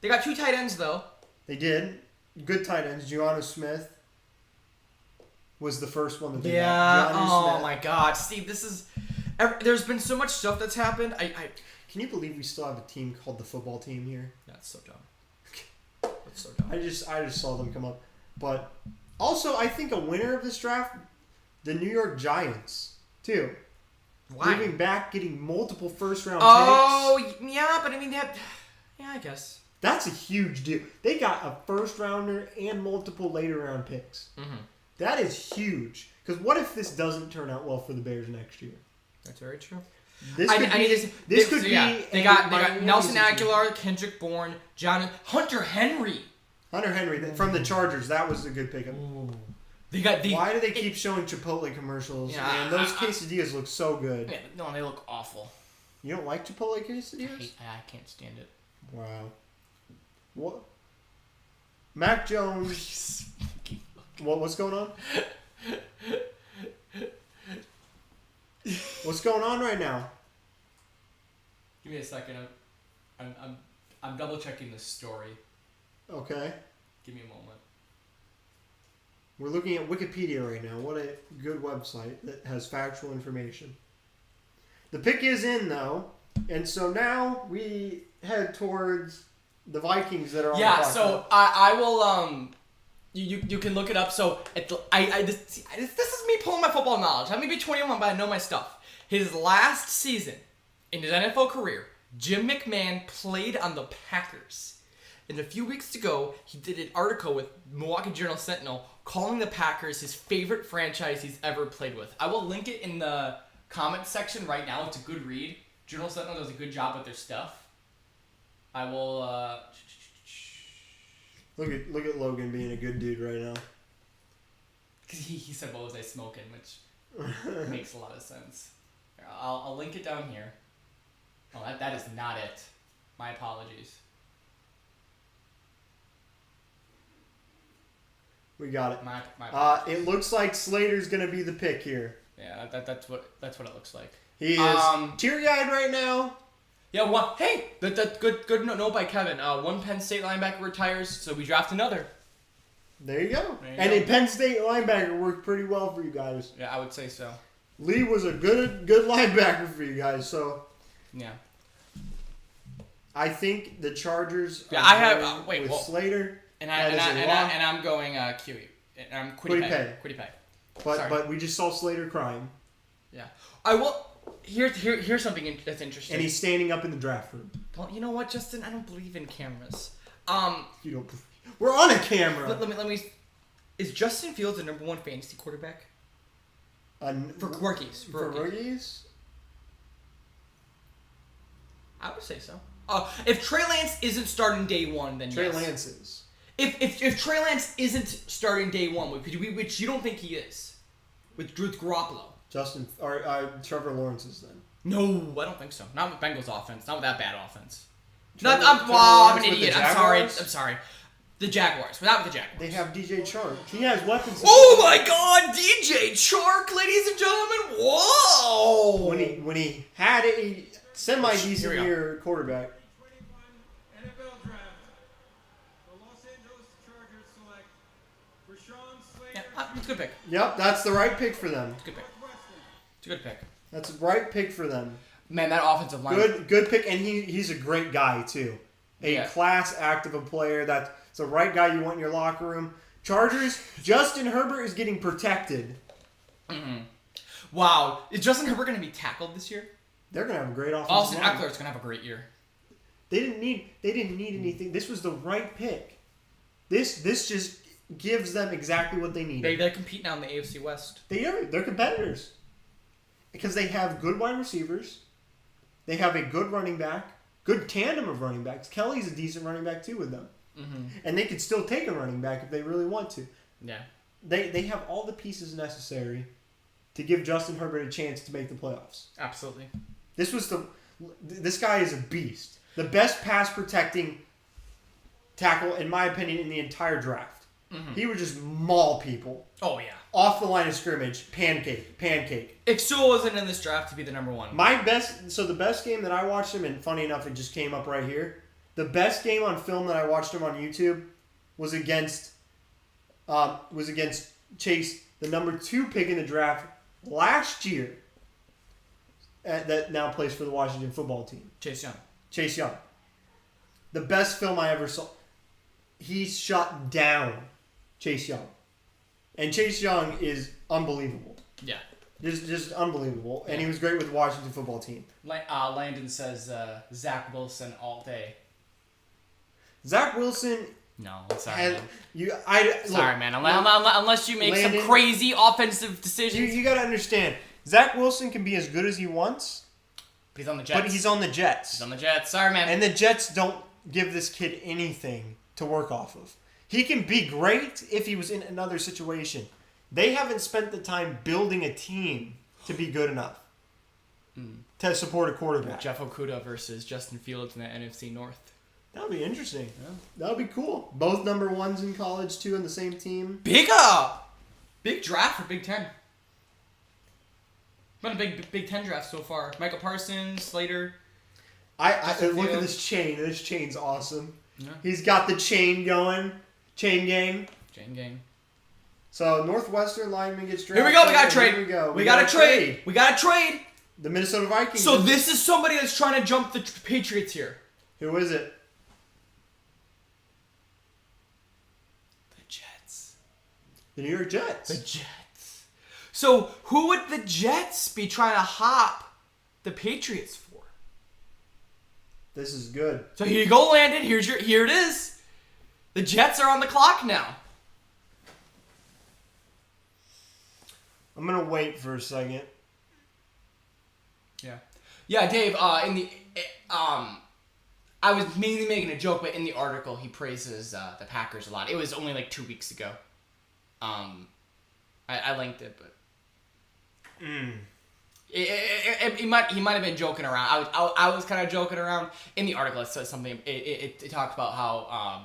They got 2 tight ends though. They did. Good tight ends. Giannis Smith was the first one that they got. Oh my god. Steve, this is there's been so much stuff that's happened. Can you believe we still have a team called the football team here? That's so dumb. That's so dumb. I just saw them come up. But also, I think a winner of this draft, the New York Giants, too. Why? Moving back, getting multiple first-round picks. Oh, yeah, but I mean, I guess. That's a huge deal. They got a first-rounder and multiple later-round picks. Mm-hmm. That is huge. Because what if this doesn't turn out well for the Bears next year? That's very true. This could be. They got Nelson Aguilar, Kendrick Bourne, Hunter Henry. Hunter Henry from the Chargers. That was a good pickup. Why do they keep showing Chipotle commercials? Yeah, man, those quesadillas look so good. Yeah, no, they look awful. You don't like Chipotle quesadillas? I can't stand it. Wow. What? Mac Jones. What's going on? What's going on right now? Give me a second. I'm double checking this story. Okay. Give me a moment. We're looking at Wikipedia right now. What a good website that has factual information. The pick is in though, and so now we head towards the Vikings that are on the clock. So I will You can look it up. So this is me pulling my football knowledge. I may be 21, but I know my stuff. His last season in his NFL career, Jim McMahon played on the Packers. And a few weeks ago, he did an article with Milwaukee Journal-Sentinel calling the Packers his favorite franchise he's ever played with. I will link it in the comments section right now. It's a good read. Journal-Sentinel does a good job with their stuff. I will... Look at Logan being a good dude right now. Because he said, what was I smoking? Which makes a lot of sense. I'll link it down here. Oh, that is not it. My apologies. We got it. My apologies. It looks like Slater's gonna be the pick here. Yeah, that's what it looks like. He is teary-eyed right now. Yeah, one. Hey, that good note by Kevin. One Penn State linebacker retires, so we draft another. There you go. There you And go. a Penn State linebacker worked pretty well for you guys. Yeah, I would say so. Lee was a good linebacker for you guys. So Yeah. I think the Chargers. Yeah, are I have- going wait, with well, Slater. And That is a lock. I'm going QE. And I'm Quiddy Pay. But we just saw Slater crying, Yeah. I will. Here's something that's interesting. and he's standing up in the draft room. Well, you know what, Justin? I don't believe in cameras. You don't. We're on a camera. Let me. Is Justin Fields the number one fantasy quarterback for rookies? For rookies? I would say so. If Trey Lance isn't starting day one, then Trey yes. Lance is. If Trey Lance isn't starting day one, which you don't think he is, with Garoppolo. Trevor Lawrence is then. No, I don't think so. Not with Bengals offense. Not with that bad offense. Trevor I'm an Lawrence with idiot. the I'm sorry. Jaguars? I'm sorry. The Jaguars, but not with the Jaguars. They have DJ Chark. He has weapons. Oh my God, DJ Chark, ladies and gentlemen! Whoa! When he had a semi-decent Here we go. year quarterback. 2021 NFL Draft. The Los Angeles Chargers select Rashawn Yeah, Slater. it's a good pick. Yep, that's the right pick for them. It's a good pick. Northwestern. It's a good pick. That's the right pick for them. Man, that offensive line. Good pick, and he's a great guy too. A class act of a player. That's the right guy you want in your locker room. Chargers, Justin Herbert is getting protected. Mm-hmm. Wow, is Justin Herbert going to be tackled this year? They're gonna have a great offensive Austin line. Eckler's going to have a great year. They didn't need anything. This was the right pick. This just gives them exactly what they needed. They're competing now in the AFC West. They're competitors. Because they have good wide receivers. They have a good running back. Good tandem of running backs. Kelly's a decent running back too with them. Mm-hmm. And they could still take a running back if they really want to. Yeah. They have all the pieces necessary to give Justin Herbert a chance to make the playoffs. Absolutely. This guy is a beast. The best pass protecting tackle, in my opinion, in the entire draft. Mm-hmm. He would just maul people. Oh, yeah. Off the line of scrimmage. Pancake. If Sewell wasn't in this draft to be the number one. The best game that I watched him, and funny enough, it just came up right here. The best game on film that I watched him on YouTube was against Chase, the number 2 pick in the draft last year. That now plays for the Washington football team. Chase Young. The best film I ever saw. He shut down Chase Young. And Chase Young is unbelievable. Yeah. Just unbelievable. And he was great with the Washington football team. Landon says Zach Wilson all day. Zach Wilson No, sorry, has... man. Sorry, man. Unless you make Landon, some crazy offensive decisions. You got to understand. Zach Wilson can be as good as he wants. But he's on the Jets. But he's on the Jets. He's on the Jets. Sorry, man. And the Jets don't give this kid anything to work off of. He can be great if he was in another situation. They haven't spent the time building a team to be good enough to support a quarterback. Jeff Okuda versus Justin Fields in the NFC North. That would be interesting. Yeah. That would be cool. Both number ones in college, too, in the same team. Big draft for Big Ten. Been a Big Ten draft so far. Michael Parsons, Slater. I Justin look at Fields. this chain. This chain's awesome. Yeah. He's got the chain going. Chain gang. Jane Gang. So Northwestern lineman gets drafted. Here we go. We got a trade. Here we go. We got a trade. We got a trade. The Minnesota Vikings. So this is somebody that's trying to jump the Patriots here. Who is it? The Jets. The New York Jets. The Jets. So who would the Jets be trying to hop the Patriots for? This is good. So here you go, Landon. Here it is. The Jets are on the clock now. I'm gonna wait for a second. Yeah, Dave. I was mainly making a joke, but in the article he praises the Packers a lot. It was only like 2 weeks ago. I linked it, but he might have been joking around. I was kind of joking around. In the article, it says something. It talked about how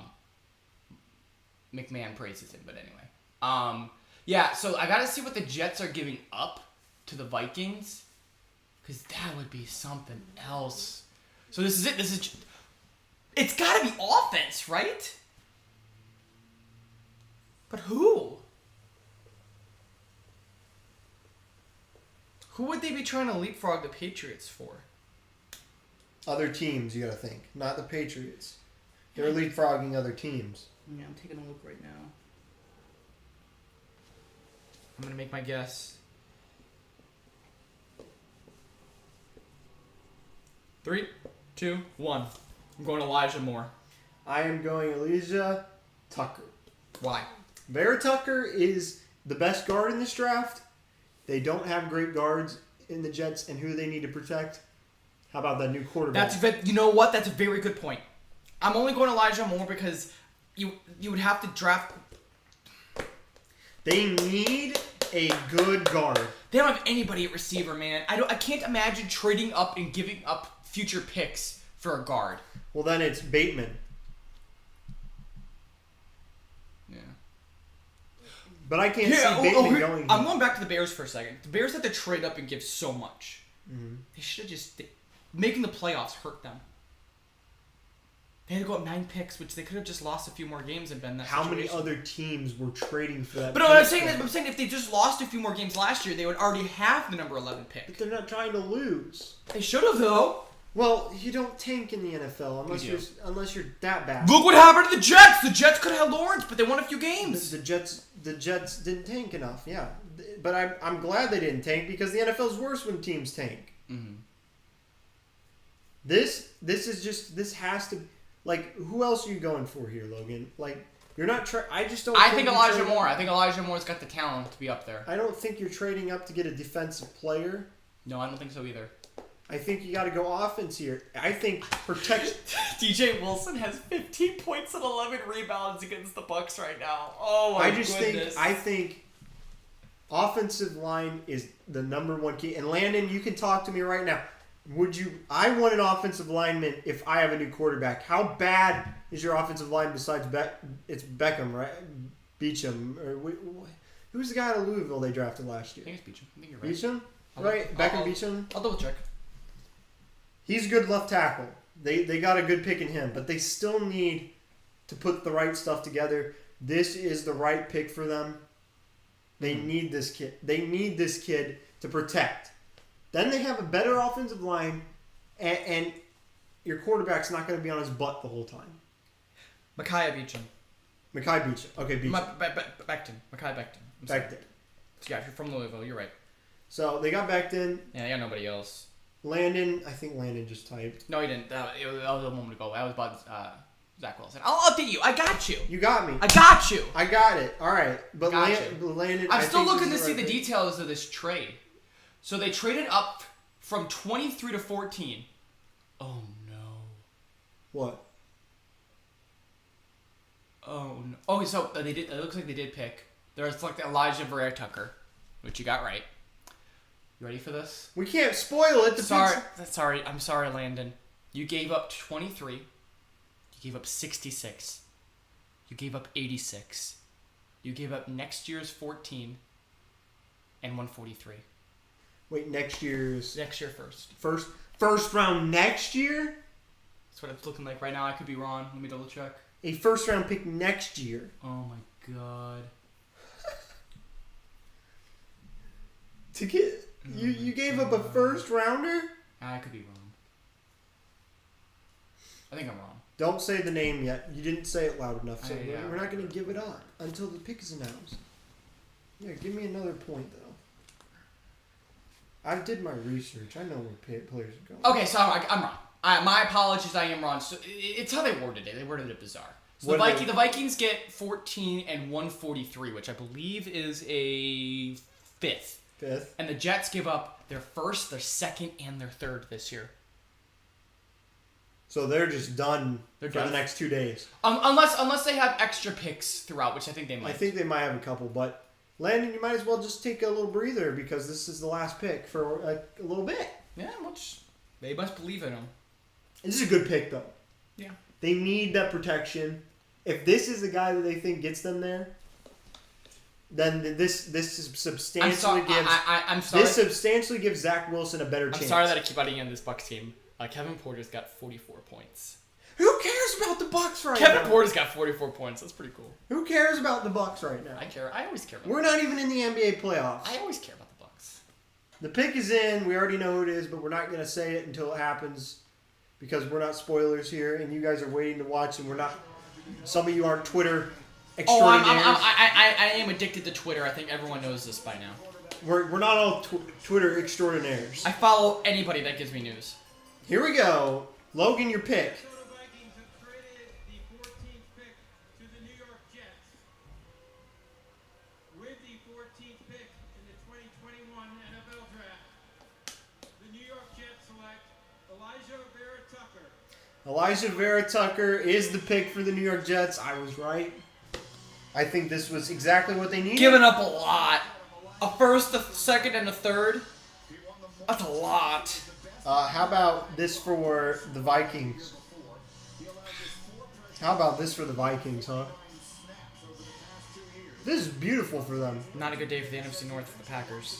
McMahon praises him, but anyway. Yeah. So I gotta see what the Jets are giving up to the Vikings, because that would be something else. So this is it. It's gotta be offense, right? But who? Who would they be trying to leapfrog the Patriots for? Other teams, you gotta think. Not the Patriots. They're leapfrogging other teams. Yeah, I'm taking a look right now. I'm gonna make my guess. 3, 2, 1. I'm going Elijah Moore. I am going Elijah Tucker. Why? Vera Tucker is the best guard in this draft. They don't have great guards in the Jets, and who do they need to protect? How about that new quarterback? You know what? That's a very good point. I'm only going Elijah Moore because you would have to draft. They need a good guard. They don't have anybody at receiver, man. I can't imagine trading up and giving up future picks for a guard. Well, then it's Bateman. Yeah. But I can't see Bateman going. I'm going back to the Bears for a second. The Bears had to trade up and give so much. Mm-hmm. They should have just... Making the playoffs hurt them. They had to go up 9 picks, which they could have just lost a few more games and been that How situation. many other teams were trading for that? But what I'm saying is, if they just lost a few more games last year, they would already have the number 11 pick. But they're not trying to lose. They should have, though. Well, you don't tank in the NFL unless you're that bad. Look what happened to the Jets. The Jets could have had Lawrence, but they won a few games. The Jets didn't tank enough. Yeah, but I'm glad they didn't tank, because the NFL's worse when teams tank. Mm-hmm. This has to, like, who else are you going for here, Logan? Like, you're not I just don't. I think Elijah Moore. I think Elijah Moore's got the talent to be up there. I don't think you're trading up to get a defensive player. No, I don't think so either. I think you got to go offense here. I think protect. DJ Wilson has 15 points and 11 rebounds against the Bucks right now. Oh my goodness. I think offensive line is the number one key. And Landon, you can talk to me right now. I want an offensive lineman if I have a new quarterback. How bad is your offensive line besides it's Beckham, right? Beecham. Who's the guy out of Louisville they drafted last year? I think it's Beecham. I think you're right. Beecham? Right? Beckham Beecham? I'll double check. He's a good left tackle. They got a good pick in him, but they still need to put the right stuff together. This is the right pick for them. They need this kid. They need this kid to protect. Then they have a better offensive line, and your quarterback's not going to be on his butt the whole time. Micaiah Beecham. Mekhi Beecham. Okay, Beecham. Becton. Mekhi Becton. Becton. Yeah, if you're from Louisville, you're right. So they got Becton. Yeah, they got nobody else. Landon, I think Landon just typed. No, he didn't. That was a moment ago. That was about Zach Wilson. I'll update you. I got you. You got me. I got you. I got it. All right. But Landon, I'm still looking to see the details of this trade. So they traded up from 23 to 14. Oh, no. What? Oh, no. Oh, so they did. It looks like they did pick. There's like Elijah Vera Tucker, which you got right. You ready for this? We can't spoil it. I'm sorry, Landon. You gave up 23. You gave up 66. You gave up 86. You gave up next year's 14 and 143. Wait, next year first. First round next year? That's what it's looking like right now. I could be wrong. Let me double check. A first round pick next year. Oh my god. To get you gave up a first rounder? I could be wrong. I think I'm wrong. Don't say the name yet. You didn't say it loud enough, so Yeah, we're not going to give it up until the pick is announced. Yeah, give me another point, though. I did my research. I know where players are going. Okay, so I'm wrong. My apologies, I am wrong. So it's how they worded it. They worded it bizarre. So the Vikings get 14 and 143, which I believe is a fifth. And the Jets give up their first, their second, and their third this year. So they're just done for the next 2 days. Unless they have extra picks throughout, which I think they might. I think they might have a couple, but Landon, you might as well just take a little breather because this is the last pick for a little bit. Yeah, which they must believe in him. This is a good pick, though. Yeah. They need that protection. If this is the guy that they think gets them there, then this substantially gives Zach Wilson a better chance. I'm sorry that I keep adding in this Bucs game. Kevin Porter's got 44 points. Who cares about the Bucs right Kevin now? Porter's got 44 points. That's pretty cool. Who cares about the Bucs right now? I care. I always care about We're not even in the NBA playoffs. I always care about the Bucs. The pick is in. We already know who it is, but we're not going to say it until it happens because we're not spoilers here, and you guys are waiting to watch, and we're not. Some of you aren't Twitter extraordinaires. I am addicted to Twitter. I think everyone knows this by now. We're not all Twitter extraordinaires. I follow anybody that gives me news. Here we go. Logan, your pick. Minnesota Vikings have traded the 14th pick to the New York Jets. With the 14th pick in the 2021 NFL Draft, the New York Jets select Elijah Vera-Tucker. Elijah Vera-Tucker is the pick for the New York Jets. I was right. I think this was exactly what they needed. Giving up a lot. A first, a second, and a third. That's a lot. How about this for the Vikings? Huh? This is beautiful for them. Not a good day for the NFC North for the Packers.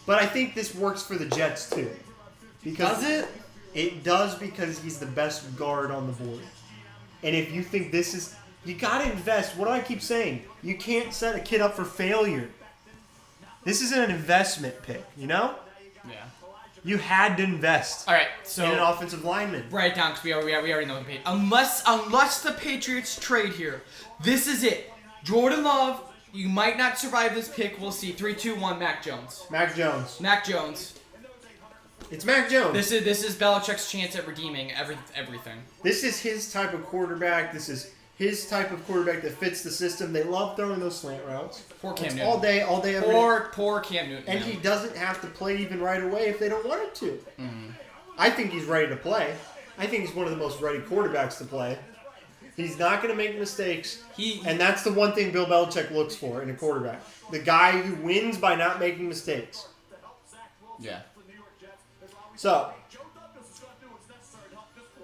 But I think this works for the Jets too. Because Does it? It does because he's the best guard on the board. And if you think this is... You got to invest. What do I keep saying? You can't set a kid up for failure. This is an investment pick, you know? Yeah. You had to invest All right, so in an offensive lineman. write it down because we already know the Patriots. Unless the Patriots trade here, this is it. Jordan Love, you might not survive this pick. We'll see. 3, 2, 1. Mac Jones. Mac Jones. Mac Jones. It's Mac Jones. This is Belichick's chance at redeeming everything. This is his type of quarterback. This is his type of quarterback that fits the system. They love throwing those slant routes. Poor Cam It's Newton. all day, every day. Poor Cam Newton. And man. he doesn't have to play even right away if they don't want him to. I think he's ready to play. I think he's one of the most ready quarterbacks to play. He's not going to make mistakes. And that's the one thing Bill Belichick looks for in a quarterback. The guy who wins by not making mistakes. Yeah. So,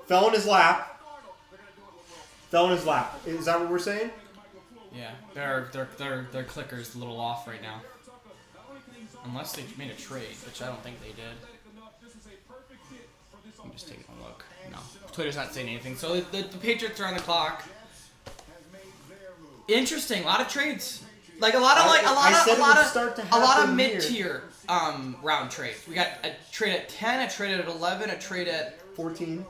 fell in his lap. Is that what we're saying? Yeah. Their clicker's a little off right now. Unless they made a trade, which I don't think they did. I'm just taking a look. No. Twitter's not saying anything. So the Patriots are on the clock. Interesting. A lot of trades. Like a lot of mid-tier round trades. We got a trade at 10, a trade at 11, a trade at 14.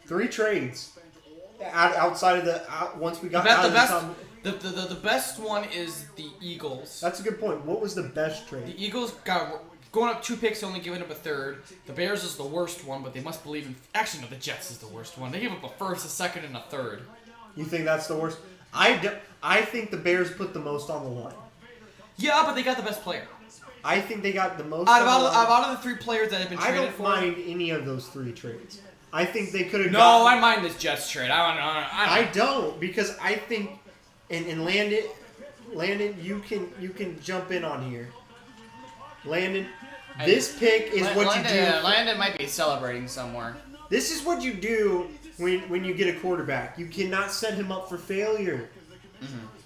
3 trades. Outside of the once we got the best one is the Eagles. That's a good point. What was the best trade? The Eagles got going up 2 picks, only giving up a third. The Bears is the worst one, but they must believe in. Actually, no, the Jets is the worst one. They gave up a first, a second, and a third. You think that's the worst? I think the Bears put the most on the line. Yeah, but they got the best player. I think they got the most. Out of the 3 players that have been traded for, I don't mind any of those 3 trades. I think they could have. No, I mind this Jets trade. I don't because I think, and Landon, you can jump in on here. Landon, this pick is what you do. Landon might be celebrating somewhere. This is what you do when you get a quarterback. You cannot set him up for failure.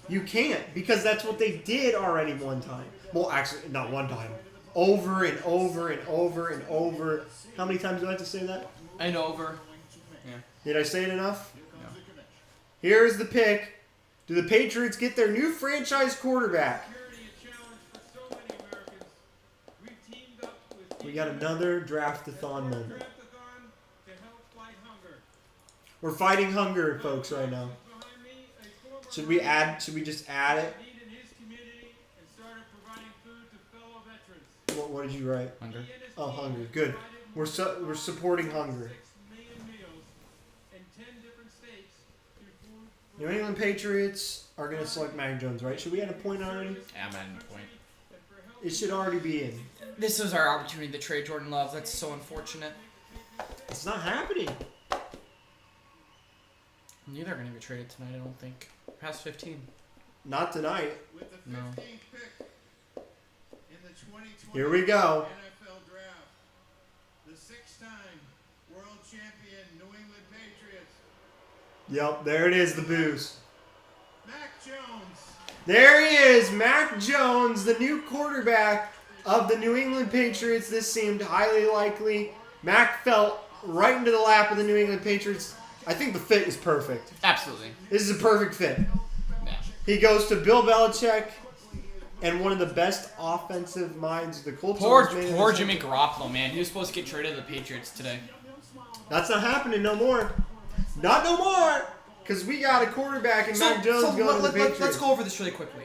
You can't because that's what they did already one time. Well, actually, not one time. Over and over and over and over. How many times do I have to say that? And over. Yeah. Did I say it enough? No. Here's the pick. Do the Patriots get their new franchise quarterback? We got another draft-a-thon moment. We're fighting hunger, folks, right now. Should we just add it? What did you write? Hunger. Oh, hunger. Good. We're supporting hunger. 6 million meals in 10 different states through food. New England Patriots are going to select Mac Jones, right? Should we add a point already? Yeah, I'm adding a point. It should already be in. This was our opportunity to trade Jordan Love. That's so unfortunate. It's not happening. Neither are going to get traded tonight, I don't think. Past 15. Not tonight. With the 15th No. pick in the 2020 Here we go. NFL Draft, the 6-time world champion New England Patriots, Yep, there it is, the booze. Mac Jones. There he is, Mac Jones, the new quarterback of the New England Patriots. This seemed highly likely. Mac fell right into the lap of the New England Patriots. I think the fit is perfect. Absolutely. This is a perfect fit. Yeah. He goes to Bill Belichick and one of the best offensive minds of the culture. Poor Jimmy Garoppolo, man. He was supposed to get traded to the Patriots today. That's not happening no more. Not no more. Because we got a quarterback and Mac Jones going to the Patriots. Let's go over this really quickly.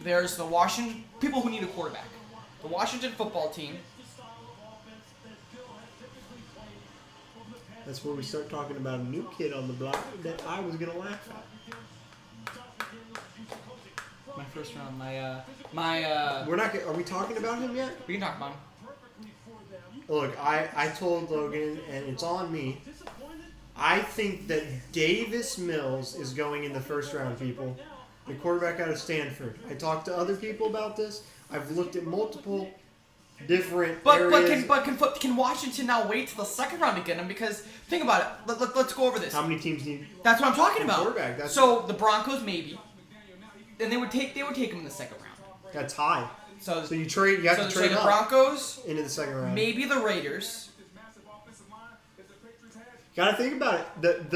There's the Washington people who need a quarterback. The Washington football team. That's where we start talking about a new kid on the block that I was going to laugh at. My first round. We're not. Are we talking about him yet? We can talk about him. Look, I told Logan, and it's on me. I think that Davis Mills is going in the first round, people. The quarterback out of Stanford. I talked to other people about this. I've looked at multiple different areas. Can Washington now wait till the second round to get him? Because think about it. Let's go over this. How many teams need? That's what I'm talking about. Quarterback. So the Broncos maybe, and they would take him in the second round. That's high. So you trade. You have to trade the up Broncos into the second round. maybe the Raiders. Gotta think about it.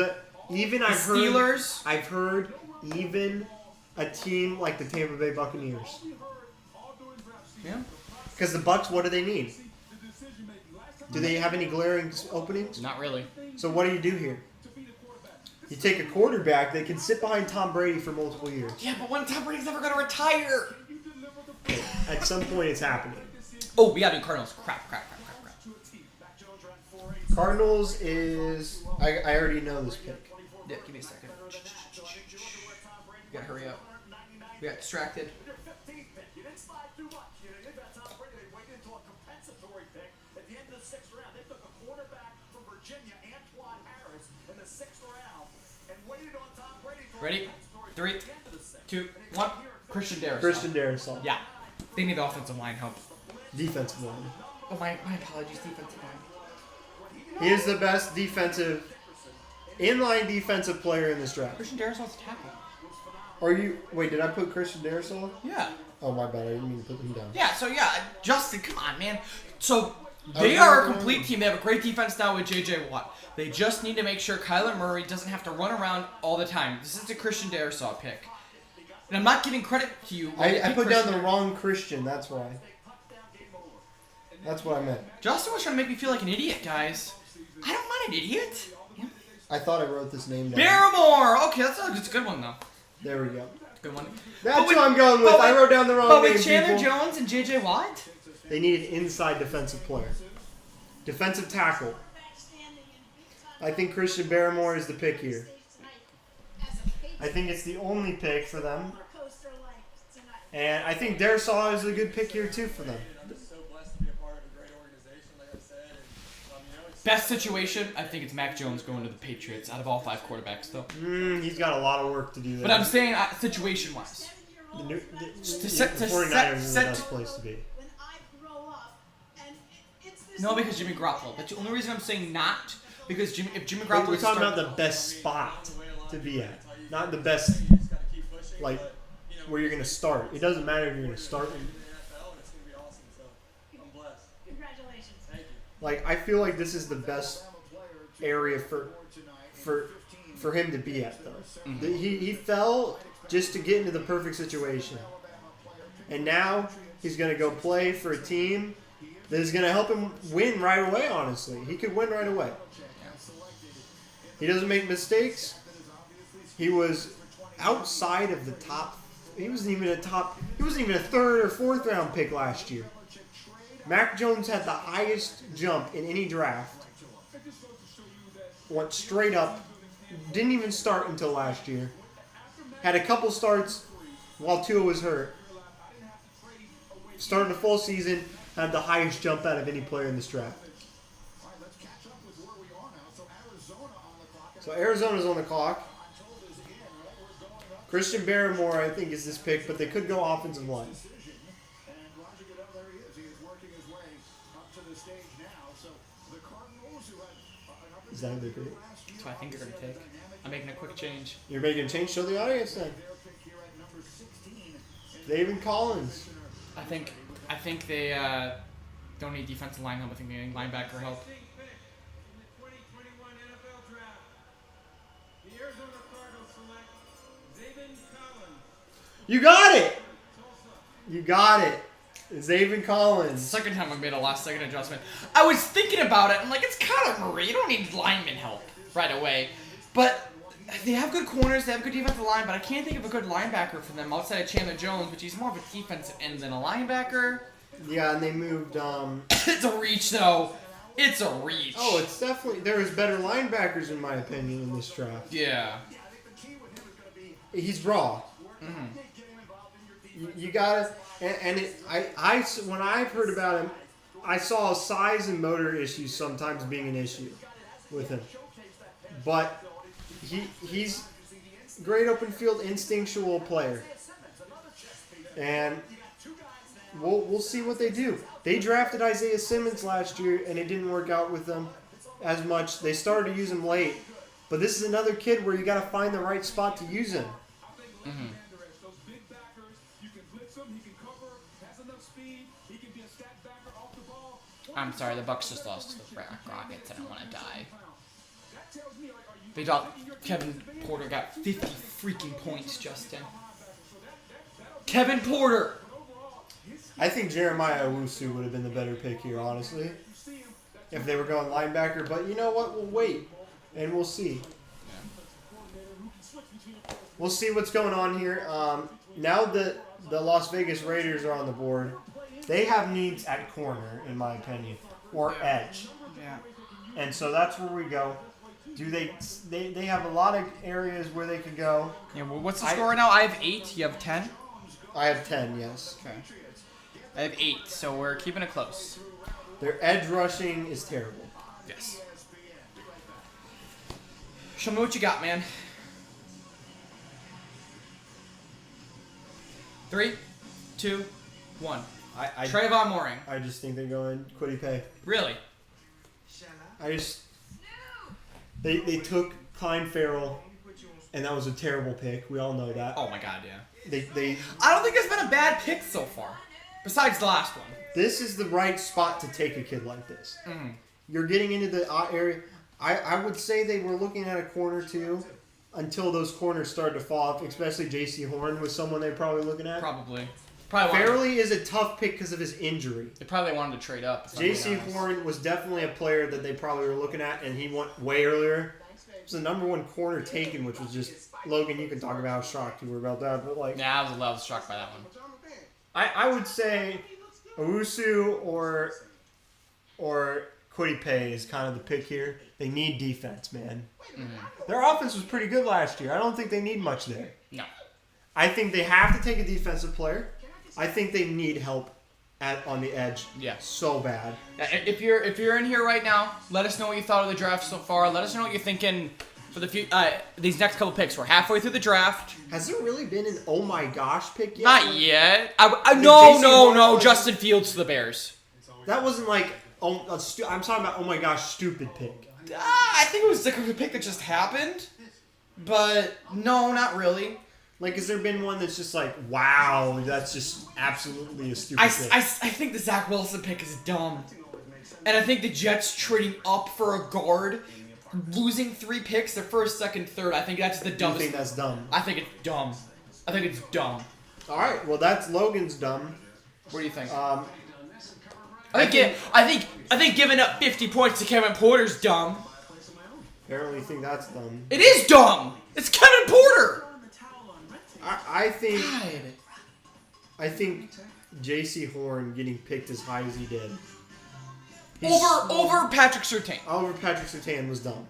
Steelers. I've heard even a team like the Tampa Bay Buccaneers. Yeah. Because the Bucks, what do they need? Do they have any glaring openings? Not really. So what do you do here? You take a quarterback that can sit behind Tom Brady for multiple years. Yeah, but when Tom Brady's never going to retire. At some point, it's happening. Oh, we got to do Cardinals. Crap. Cardinals is... I already know this pick. Yeah, give me a second. We got to hurry up. We got distracted. Ready? 3, 2, 1. Christian Darrisaw. Yeah. They need the offensive line help. Defensive line. Oh, my apologies, defensive line. He is the best inline defensive player in this draft. Christian Darrisaw's a tackle. Wait, did I put Christian Darrisaw? Yeah. Oh, my bad. I didn't mean to put him down. Yeah, so yeah, Justin, come on, man. So they are a complete team. They have a great defense now with J.J. Watt. They just need to make sure Kyler Murray doesn't have to run around all the time. This is a Christian Darrisaw pick. And I'm not giving credit to you. I put down the wrong Christian, that's why. That's what I meant. Justin was trying to make me feel like an idiot, guys. I don't want an idiot. I thought I wrote this name down. Barrymore! Okay, that's a good one, though. There we go. Good one. That's what I'm going with. I wrote down the wrong name, But with Chandler people. Jones and J.J. Watt? They need an inside defensive player. Defensive tackle. I think Christian Barrymore is the pick here. I think it's the only pick for them. And I think Darrisaw is a good pick here, too, for them. Best situation, I think it's Mac Jones going to the Patriots out of all 5 quarterbacks, though. He's got a lot of work to do there. But I'm saying situation-wise. The 49ers is the best place to be. No, because Jimmy Garoppolo. That's the only reason I'm saying not. Because if Jimmy Garoppolo... We're talking about the best spot to be at. Not the best, like, where you're going to start. It doesn't matter if you're going to start. Like, I feel like this is the best area for him to be at, though. Mm-hmm. He fell just to get into the perfect situation. And now he's going to go play for a team that is going to help him win right away, honestly. He could win right away. He doesn't make mistakes. He was outside of the top. He wasn't even a 3rd or 4th round pick last year. Mac Jones had the highest jump in any draft. Went straight up. Didn't even start until last year. Had a couple starts while Tua was hurt. Started the full season. Had the highest jump out of any player in this draft. So Arizona's on the clock. Christian Barrymore, I think, is this pick, but they could go offensive line. Is that a big pick? That's what I think you're going to take. I'm making a quick change. You're making a change? Show the audience then. David Collins. I think they don't need defensive line help. I think they need linebacker help. 16th pick in the 2021 NFL Draft, the Arizona Cardinals select Zaven Collins. You got it! You got it. Zaven Collins. Second time I made a last-second adjustment. I was thinking about it. I'm like, it's Kyler Murray. You don't need lineman help right away. But they have good corners. They have good defensive line. But I can't think of a good linebacker for them outside of Chandler Jones, which he's more of a defensive end than a linebacker. Yeah, and they moved. It's a reach, though. It's a reach. Oh, it's definitely. There was better linebackers, in my opinion, in this draft. Yeah. He's raw. You gotta. And when I've heard about him, I saw size and motor issues sometimes being an issue with him. But he's great open field instinctual player. And we'll see what they do. They drafted Isaiah Simmons last year, and it didn't work out with them as much. They started to use him late. But this is another kid where you got to find the right spot to use him. Mm-hmm. I'm sorry, the Bucks just lost to the Rockets. I don't want to die. They dropped. Kevin Porter got 50 freaking points, Justin. Kevin Porter! I think Jeremiah Owusu would have been the better pick here, honestly, if they were going linebacker. But you know what? We'll wait, and we'll see. We'll see what's going on here. Now that the Las Vegas Raiders are on the board, they have needs at corner, in my opinion, or edge. Yeah. And so that's where we go. Do they have a lot of areas where they could go. Yeah. Well, what's the score right now? I have 8. You have 10. I have 10. Yes. Okay. I have 8, so we're keeping it close. Their edge rushing is terrible. Yes. Show me what you got, man. 3, 2, 1. Trayvon Mooring. I just think they're going Quiddy Pay. Really? They took Klein Farrell, and that was a terrible pick. We all know that. Oh my God, yeah. They I don't think there's been a bad pick so far, besides the last one. This is the right spot to take a kid like this. Mm-hmm. You're getting into the area. I would say they were looking at a corner too, until those corners started to fall off. Especially J.C. Horn was someone they're probably looking at. Probably. Fairley is a tough pick because of his injury. They probably wanted to trade up. J.C. Horn was definitely a player that they probably were looking at, and he went way earlier. It was the number 1 corner taken, which was just Logan. You can talk about how shocked you were about that, but like, yeah, I was shocked by that one. I would say Owusu or Quiddy Pay is kind of the pick here. They need defense, man. Mm-hmm. Their offense was pretty good last year. I don't think they need much there. No. I think they have to take a defensive player. I think they need help on the edge. Yeah. So bad. If you're in here right now, let us know what you thought of the draft so far. Let us know what you're thinking for these next couple picks. We're halfway through the draft. Has there really been an oh my gosh pick yet? Not yet. No. Justin Fields to the Bears. That wasn't like I'm talking about oh my gosh stupid pick. I think it was like a pick that just happened, but no, not really. Like, has there been one that's just like, wow, that's just absolutely a stupid pick? I think the Zach Wilson pick is dumb. And I think the Jets trading up for a guard, losing 3 picks, their first, second, third, I think that's the dumbest. You think that's dumb? I think it's dumb. I think it's dumb. All right, well, that's Logan's dumb. What do you think? I think giving up 50 points to Kevin Porter's dumb. Apparently you think that's dumb. It is dumb! It's Kevin Porter! I think J.C. Horn getting picked as high as he did. Over Patrick Surtain. Over Patrick Surtain was dumb.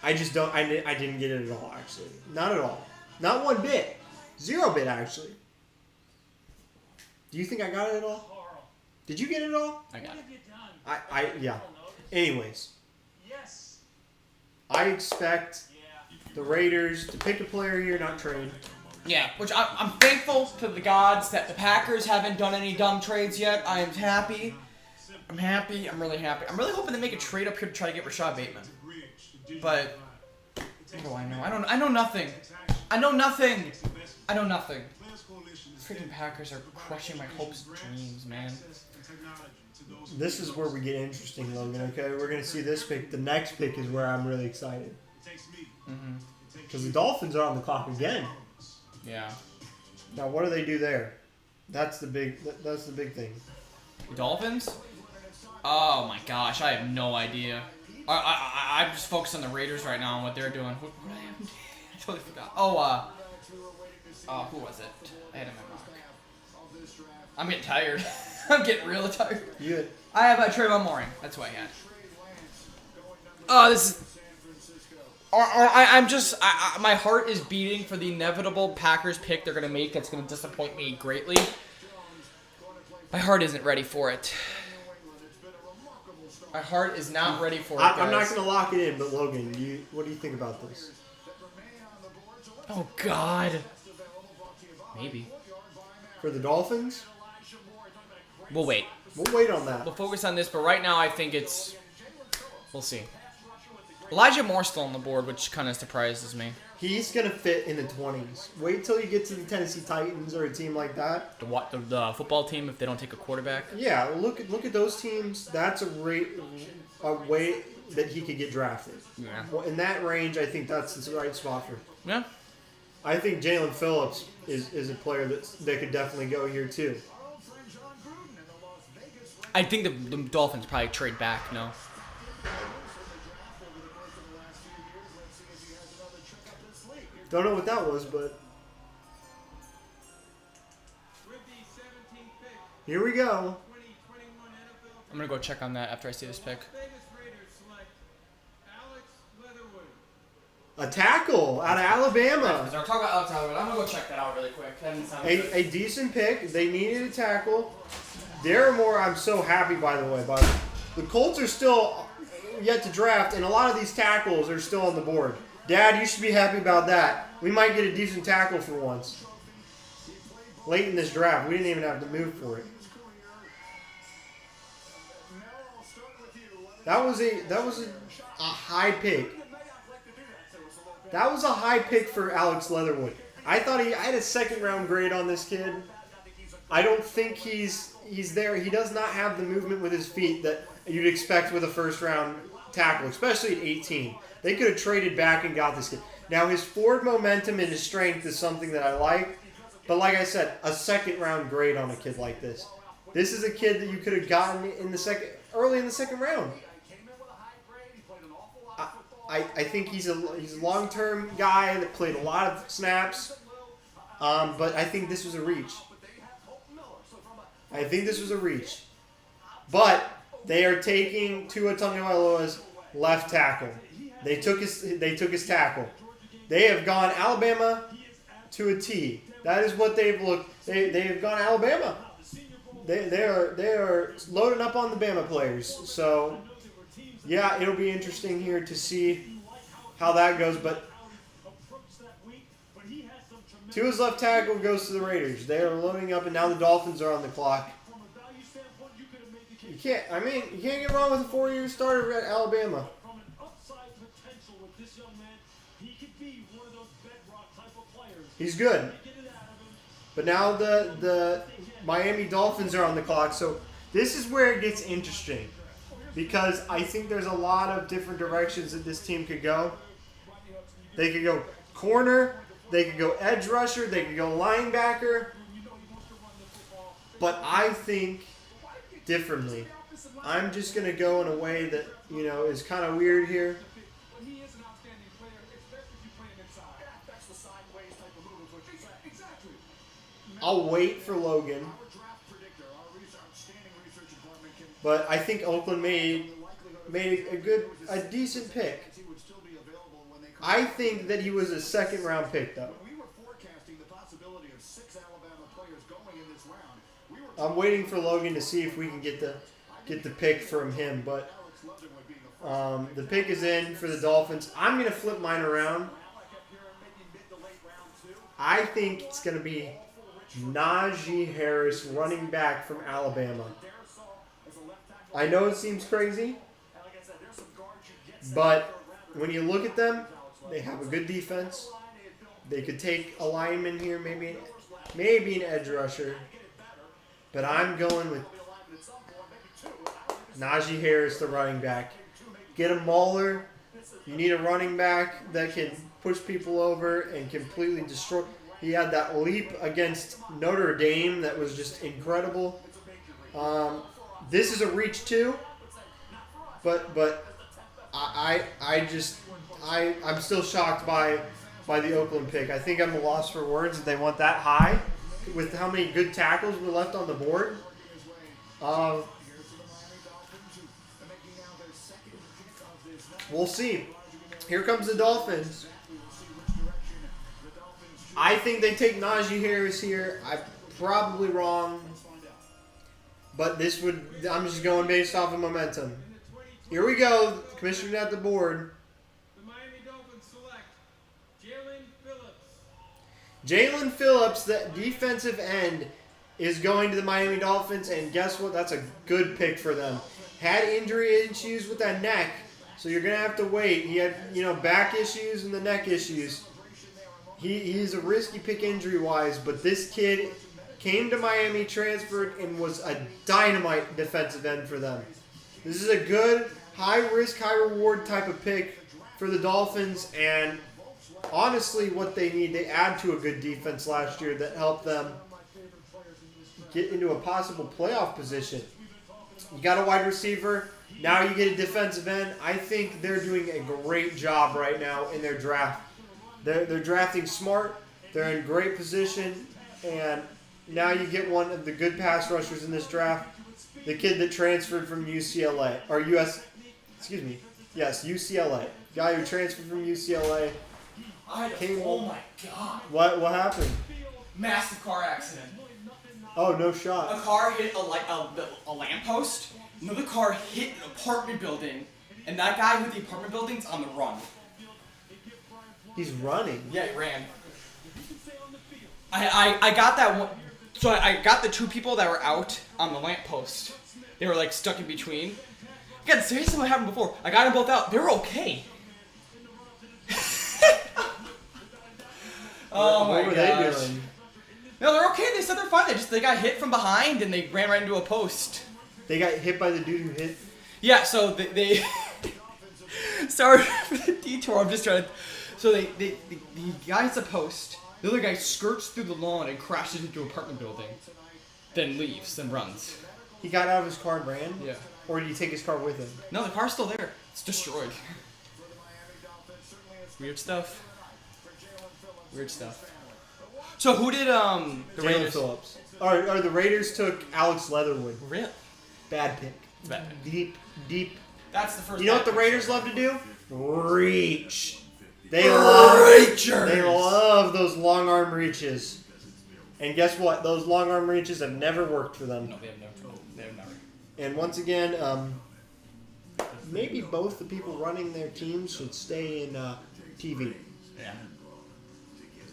I just don't. I didn't get it at all. Actually, not at all. Not one bit. 0 bit actually. Do you think I got it at all? Did you get it at all? I got it. Yeah. Anyways, Yes. I expect the Raiders to pick a player here, not trade. Yeah, which I'm thankful to the gods that the Packers haven't done any dumb trades yet. I am happy. I'm happy. I'm really happy. I'm really hoping they make a trade up here to try to get Rashad Bateman. But what do I know? I know nothing. I know nothing. I know nothing. Freaking Packers are crushing my hopes and dreams, man. This is where we get interesting, Logan. Okay, we're gonna see this pick. The next pick is where I'm really excited. Because the Dolphins are on the clock again. Yeah. Now, what do they do there? That's the big. That's the big thing. The Dolphins? Oh my gosh, I have no idea. I'm just focused on the Raiders right now and what they're doing. What do they have? I totally forgot. Who was it? I had him in my mock. I'm getting tired. I'm getting real tired. You. I have Trayvon Moring. That's what I had. Oh, this is. I'm just. My heart is beating for the inevitable Packers pick they're gonna make. That's gonna disappoint me greatly. My heart isn't ready for it. My heart is not ready for it. I'm not gonna lock it in, but Logan, what do you think about this? Oh God. Maybe. For the Dolphins? We'll wait. We'll wait on that. We'll focus on this, but right now I think it's. We'll see. Elijah Moore's still on the board, which kind of surprises me. He's gonna fit in the 20s. Wait till you get to the Tennessee Titans or a team like that. The football team, if they don't take a quarterback. Yeah, look at those teams. That's a way that he could get drafted. Yeah. Well, in that range, I think that's the right spot for him. Yeah. I think Jalen Phillips is a player that could definitely go here too. I think the Dolphins probably trade back. No. Don't know what that was, but With the 17th pick, here we go. 2021 NFL I'm gonna go check on that after I see this pick. Vegas Raiders select Alex Leatherwood. A tackle out of Alabama. We're talking about Alex Leatherwood. I'm gonna go check that out really quick. That didn't sound good. A decent pick. They needed a tackle. Darren I'm so happy, by the way. The Colts are still yet to draft, and a lot of these tackles are still on the board. Dad, you should be happy about that. We might get a decent tackle for once. Late in this draft, we didn't even have to move for it. That was a high pick. That was a high pick for Alex Leatherwood. I thought I had a 2nd round grade on this kid. I don't think he's there. He does not have the movement with his feet that you'd expect with a 1st round tackle, especially at 18. They could have traded back and got this kid. Now, his forward momentum and his strength is something that I like. But like I said, a 2nd round grade on a kid like this. This is a kid that you could have gotten early in the 2nd round. I think he's a long-term guy that played a lot of snaps. But I think this was a reach. But they are taking Tua Tagovailoa's left tackle. They took his tackle. They have gone Alabama to a T. That is what they've looked. They have gone Alabama. They are loading up on the Bama players. So yeah, it'll be interesting here to see how that goes. But Tua's left tackle goes to the Raiders. They are loading up, and now the Dolphins are on the clock. You can't get wrong with a 4-year starter at Alabama. He's good. But now the Miami Dolphins are on the clock, so this is where it gets interesting. Because I think there's a lot of different directions that this team could go. They could go corner, they could go edge rusher, they could go linebacker. But I think differently. I'm just going to go in a way that, is kind of weird here. He is an outstanding player. It's best if you play him inside. That's the sideways type of move. Exactly. I'll wait for Logan. But I think Oakland made a decent pick. I think that he was a second round pick though. I'm waiting for Logan to see if we can get the pick from him, but the pick is in for the Dolphins. I'm gonna flip mine around. I think it's gonna be Najee Harris, running back from Alabama. I know it seems crazy, but when you look at them, they have a good defense. They could take a lineman here, maybe an edge rusher. But I'm going with Najee Harris, the running back. Get a mauler. You need a running back that can push people over and completely destroy. He had that leap against Notre Dame that was just incredible. This is a reach too, but I'm still shocked by the Oakland pick. I think I'm a loss for words if they want that high with how many good tackles were left on the board. We'll see. Here comes the Dolphins. I think they take Najee Harris here. I'm probably wrong. But I'm just going based off of momentum. Here we go. Commissioner at the board. The Miami Dolphins select Jalen Phillips. Jalen Phillips, the defensive end, is going to the Miami Dolphins. And guess what? That's a good pick for them. Had injury issues with that neck. So you're going to have to wait. He had, back issues and the neck issues. He's a risky pick injury-wise, but this kid came to Miami, transferred, and was a dynamite defensive end for them. This is a good, high-risk, high-reward type of pick for the Dolphins, and honestly what they need, they add to a good defense last year that helped them get into a possible playoff position. You got a wide receiver. Now you get a defensive end. I think they're doing a great job right now in their draft. They're drafting smart. They're in great position. And now you get one of the good pass rushers in this draft. The kid that transferred from UCLA. Or UCLA. Guy who transferred from UCLA. Oh my god. What happened? Massive car accident. Oh, no shot. A car hit a lamppost. Another car hit an apartment building. And that guy with the apartment building's on the run. He's running. Yeah, he ran. I got that one. So I got the two people that were out on the lamppost. They were stuck in between. Again, seriously, what happened before? I got them both out. They were okay. Oh my gosh. What were they doing? No, they're okay. They said they're fine. They got hit from behind and they ran right into a post. They got hit by the dude who hit? Yeah, so they sorry for the detour. I'm just trying to. So the guy hits a post. The other guy skirts through the lawn and crashes into an apartment building. Then leaves and runs. He got out of his car and ran? Yeah. Or did he take his car with him? No, the car's still there. It's destroyed. Weird stuff. Weird stuff. So who did the Raiders? Phillips. Or the Raiders took Alex Leatherwood. Really? Bad pick. Bad pick. Deep. That's the first. You know what the Raiders love to do? Reach. They love those long arm reaches. And guess what? Those long arm reaches have never worked for them. No, they have never. They have never. And once again, maybe both the people running their teams should stay in TV. Yeah.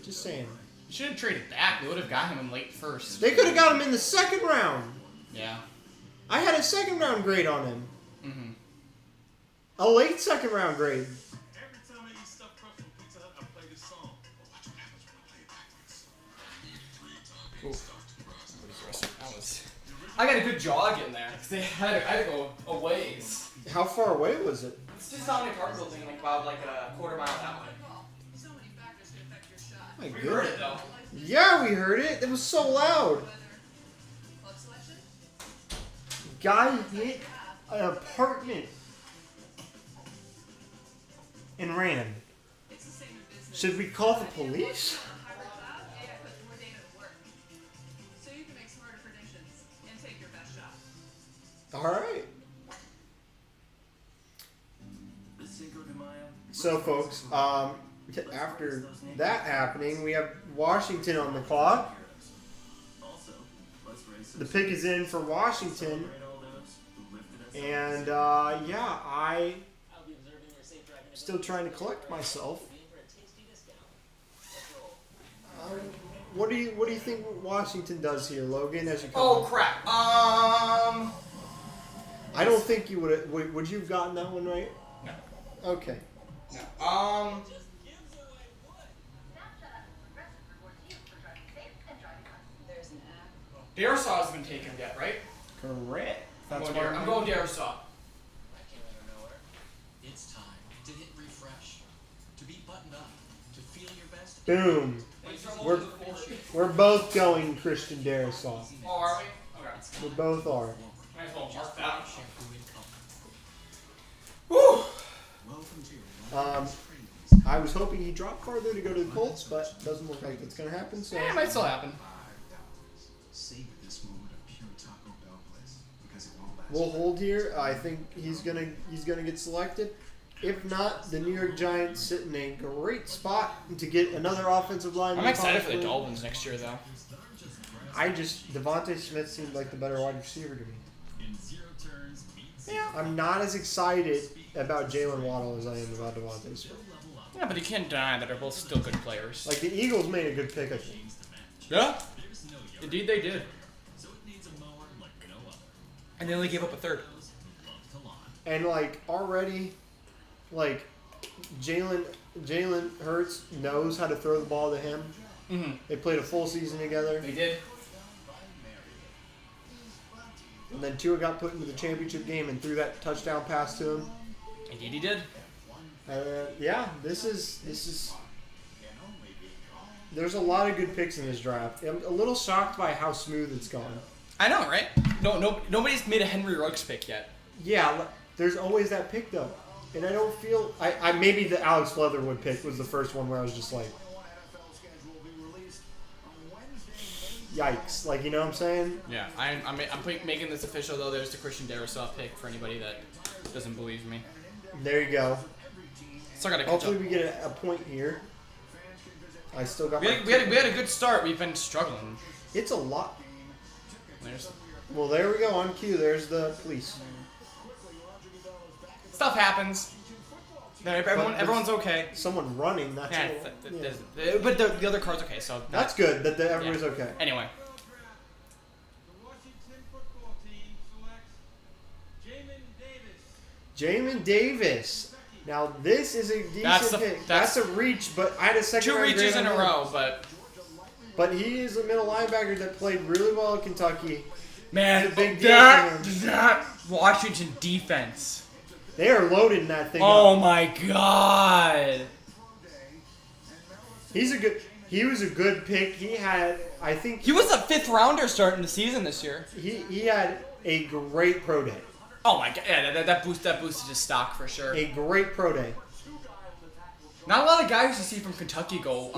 Just saying. You should have traded back. They would have got him in late first. They could have got him in the second round. Yeah. I had a second round grade on him. Mm-hmm. A late second round grade. Every time I eat stuffed crust from Pizza Hut, I play this song. Watch what happens when I play it backwards. I got a good jog in there. Cause I had to go a ways. How far away was it? It's just on the apartment building, about a quarter mile that way. So many factors can affect your shot. My We goodness. heard it though. Yeah, we heard it. It was so loud. Club selection? Guy hit an apartment and ran. It's the same in business. Should we call the police? So, folks, after that happening, we have Washington on the clock. The pick is in for Washington. And, yeah, I'm still trying to collect myself. What do you think Washington does here, Logan? As you come Oh on? crap. I don't think you would you have gotten that one right? No. Okay. No. There's an app. Darisaw hasn't been taken yet, right? Correct. I'm going Darisaw. It's time to hit refresh, to be buttoned up, to feel your best. Boom. We're both going Christian Darisaw. Oh, are we? Okay. We both are. Might as well mark that. Shampoo and comfort. Woo! Welcome to your I was hoping he'd drop farther to go to the Colts, but doesn't look like that's going to happen. So Yeah, it might still happen. savor this moment of pure Taco Bell bliss because it won't last. we'll hold here. I think he's gonna get selected. If not, the New York Giants sit in a great spot to get another offensive lineman. I'm excited for the possibly. Dolphins next year, though. Devontae Smith seemed like the better wide receiver to me. In 0 turns, Yeah. I'm not as excited about Jalen Waddle as I am about Devontae Smith. Yeah, but you can't deny that they're both still good players. Like, the Eagles made a good pick, I think. Yeah. Indeed, they did. so it needs a mower like no other. And they only gave up a third. Love to lawn. And, like, already, like, Jalen Hurts knows how to throw the ball to him. Mm-hmm. They played a full season together. They did. And then Tua got put into the championship game and threw that touchdown pass to him. Indeed, he did. Yeah, this is. There's a lot of good picks in this draft. I'm a little shocked by how smooth it's gone. I know, right? Nobody's made a Henry Ruggs pick yet. Yeah, there's always that pick though, and I don't feel. I maybe the Alex Leatherwood pick was the first one where I was just like, yikes! Like, you know what I'm saying? Yeah, I'm making this official though. There's the Christian Darisaw pick for anybody that doesn't believe me. There you go. Still gotta catch up. Hopefully we get a point here. I still got. We had a good start. We've been struggling. It's a lot. There's Well, there we go on cue. There's the police. stuff happens. Everyone's okay. Someone running. That's Yeah, yeah. but the other card's okay. So That's good. That everybody's okay. Anyway, The Washington football team selects Jamin Jamin Davis. Davis. Now this is a decent pick. That's a reach, but I had a second. two round reaches grade in a on him. row, But he is a middle linebacker that played really well at Kentucky. man, It's a big deal for him. that Washington defense. They are loading that thing Oh up. my god. He was a good pick. He had, I think, He was a 5th rounder starting the season this year. he had a great pro day. Oh my god, yeah, that boosted his stock for sure. A great pro day. Not a lot of guys you see from Kentucky go.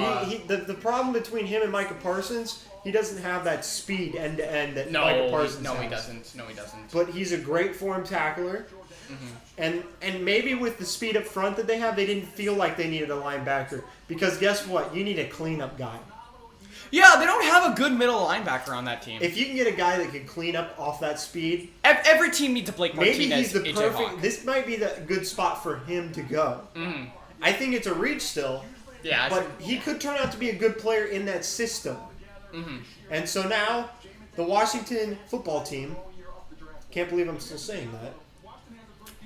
The problem between him and Micah Parsons, he doesn't have that speed end to end that Micah Parsons has. he doesn't. No, he doesn't. But he's a great form tackler. And maybe with the speed up front that they have, they didn't feel like they needed a linebacker. Because guess what? You need a cleanup guy. Yeah, they don't have a good middle linebacker on that team. If you can get a guy that can clean up off that speed, Every team needs a Blake Martinez. maybe he's the AJ perfect. Hawk. This might be the good spot for him to go. I think it's a reach still, Yeah, but he could turn out to be a good player in that system. And so now, the Washington football team. Can't believe I'm still saying that.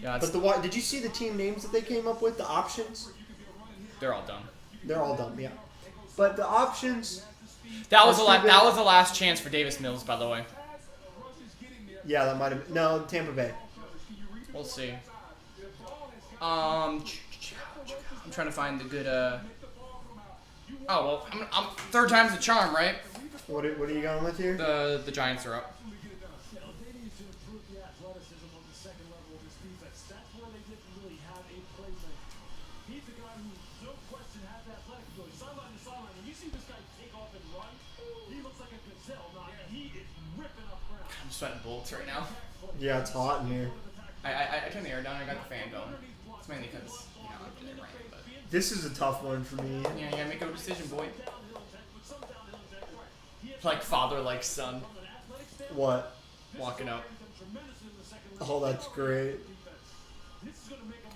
yeah, But did you see the team names that they came up with? The options? they're all done. They're all dumb, yeah. But the options, That was That's that was the last chance for Davis Mills, by the way. yeah, that might have no Tampa Bay. We'll see. I'm trying to find the good. Oh well, I'm third time's the charm, right? What are you going with here? The Giants are up. They needed to improve the athleticism on the second level of this defense. That's where they didn't really have a playmaker. He's a guy who, no question, has athletic ability. Sideline to sideline. When you see this guy take off and run, he looks like a gazelle. Now, he is ripping up ground. I'm sweating bullets right now. Yeah, it's hot in here. I turned the air down. I got the fan going. It's mainly because I'm in it right, but This is a tough one for me. Yeah, you gotta make a decision, boy. Like father, like son, What? walking up. Oh, that's great.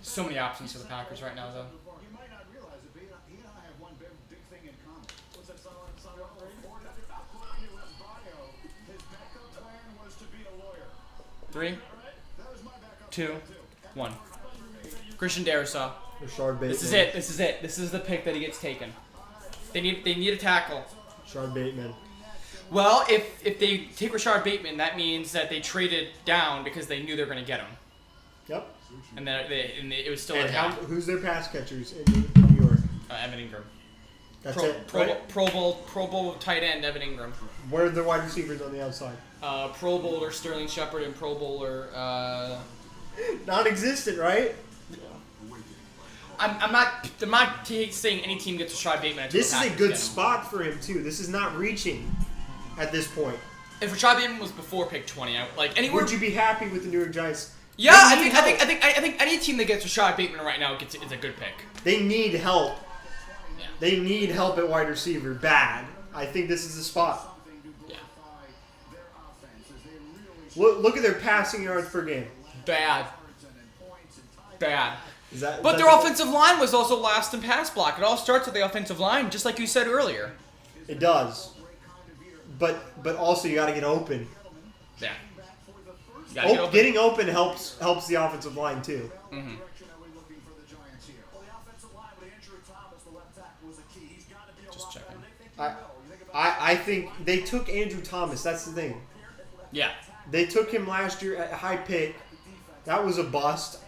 So many options for the Packers right now, though. You might not realize it, but he and I have one big thing in common. What's that song? According to his bio, his backup plan was to be a lawyer. 3, That was my backup 2, plan, too. 1. Christian Darrisaw. Rashard Bateman. This is it. This is it. This is the pick that he gets taken. They need a tackle. Rashard Bateman. Well, if they take Rashard Bateman, that means that they traded down because they knew they were going to get him, Yep. and then it was still And a who's their pass catchers in New York? Evan Ingram. That's it. Right? Pro Bowl tight end Evan Ingram. Where are the wide receivers on the outside? Pro Bowler Sterling Shepard and Pro Bowler. Non-existent, right? I'm not saying any team gets Rashard Bateman. until This the is a Packers good get him. spot for him too. This is not reaching at this point. If Rashard Bateman was before pick 20, like anywhere. Would you be happy with the New York Giants? Yeah, They I need think help. any team that gets Rashard Bateman right now is a good pick. They need help. Yeah. They need help at wide receiver bad. I think this is the spot. Yeah. Look at their passing yards per game. Bad. Is that? But their offensive line was also last in pass block. It all starts with the offensive line, just like you said earlier. It does. But also you got to get open. Yeah. You gotta get open. Getting open helps the offensive line too. Mhm. Just checking. I think they took Andrew Thomas. That's the thing. Yeah. They took him last year at a high pick. That was a bust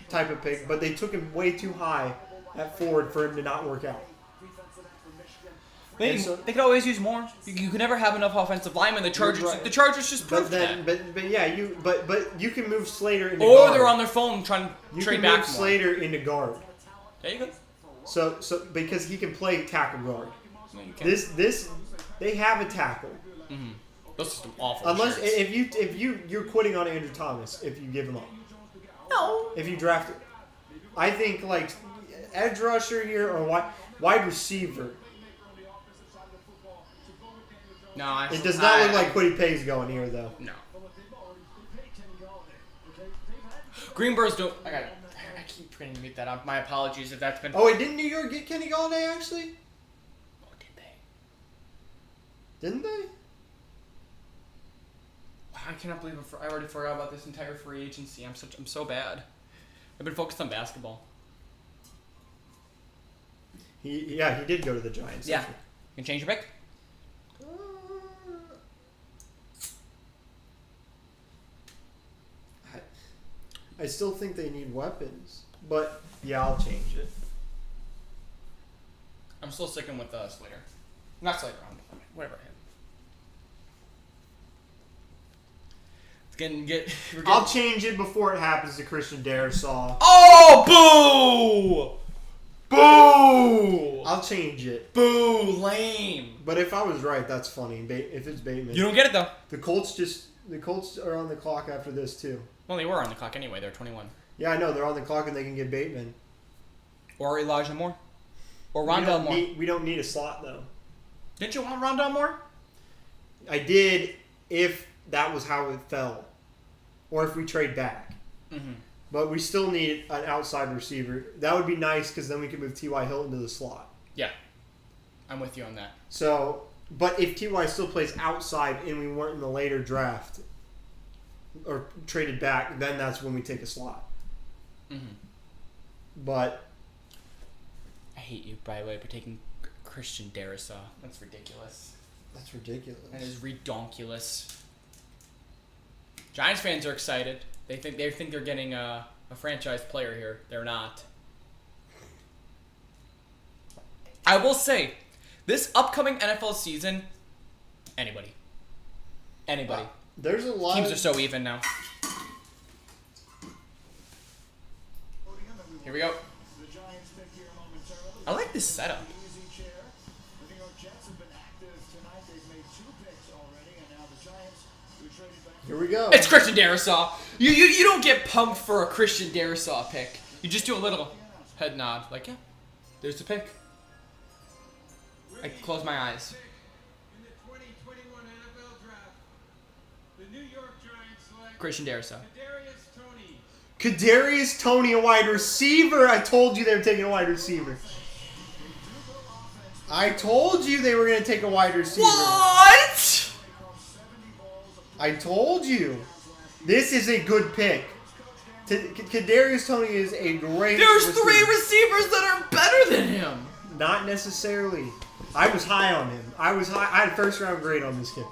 type of pick, but they took him way too high at forward for him to not work out. They And so- could always use more. You can never have enough offensive linemen. The Chargers, Right. the Chargers just But proved then, that. but yeah, you can move Slater into Or guard. they're on their phone trying to You trade can back move more. Slater into guard. There you go. So because he can play tackle guard. No, you can't. This they have a tackle. Those are some awful Unless shirts. if you're quitting on Andrew Thomas if you give him up. No. If you draft it, I think like edge rusher here or wide receiver. No, It does not look like Quiddy Pay's going here though. No. Greenberg's don't. I keep forgetting to make that up. My apologies if that's been. Oh wait, didn't New York get Kenny Galladay actually? Oh, did they? Didn't they? Wow, I cannot believe I already forgot about this entire free agency. I'm so bad. I've been focused on basketball. He did go to the Giants. Yeah. You can change your pick. I still think they need weapons, but yeah, I'll change it. I'm still sticking with Slater. Not Slater. Whatever. It's gonna get. I'll change it before it happens to Christian Darrisaw. Oh, boo! Boo! I'll change it. Boo! Lame. But if I was right, that's funny. If it's Bateman, You don't get it though. the Colts are on the clock after this too. Well, they were on the clock anyway. They're 21. Yeah, I know they're on the clock and they can get Bateman. Or Elijah Moore. Or We Rondell don't Moore. need- we don't need a slot though. Didn't you want Rondell Moore? I did if that was how it fell, or if we trade back. Mm-hmm. But we still need an outside receiver. That would be nice because then we could move T.Y. Hilton to the slot. Yeah. I'm with you on that. So, but if T.Y. still plays outside and we weren't in the later draft or traded back, then that's when we take a slot. Mm-hmm. But I hate you, by the way, for taking Christian Darrisaw. That's ridiculous. that's ridiculous. That is redonkulous. Giants fans are excited. They think they're getting a franchise player here. They're not. I will say, this upcoming NFL season, anybody. There's a lot Teams of are so even now. Here we go. I like this setup. Here we go. It's Christian Darrisaw. You don't get pumped for a Christian Darrisaw pick. You just do a little head nod, like yeah. There's the pick. I can close my eyes. In the 2021 NFL Draft, the New York Giants select Christian Darrisaw. Kadarius Toney. Kadarius Toney, a wide receiver. I told you they were taking a wide receiver. I told you they were going to take a wide receiver. What? I told you. This is a good pick. Kadarius Toney is a great There's receiver. 3 receivers that are better than him. Not necessarily. I was high on him. I had a first round grade on this kid.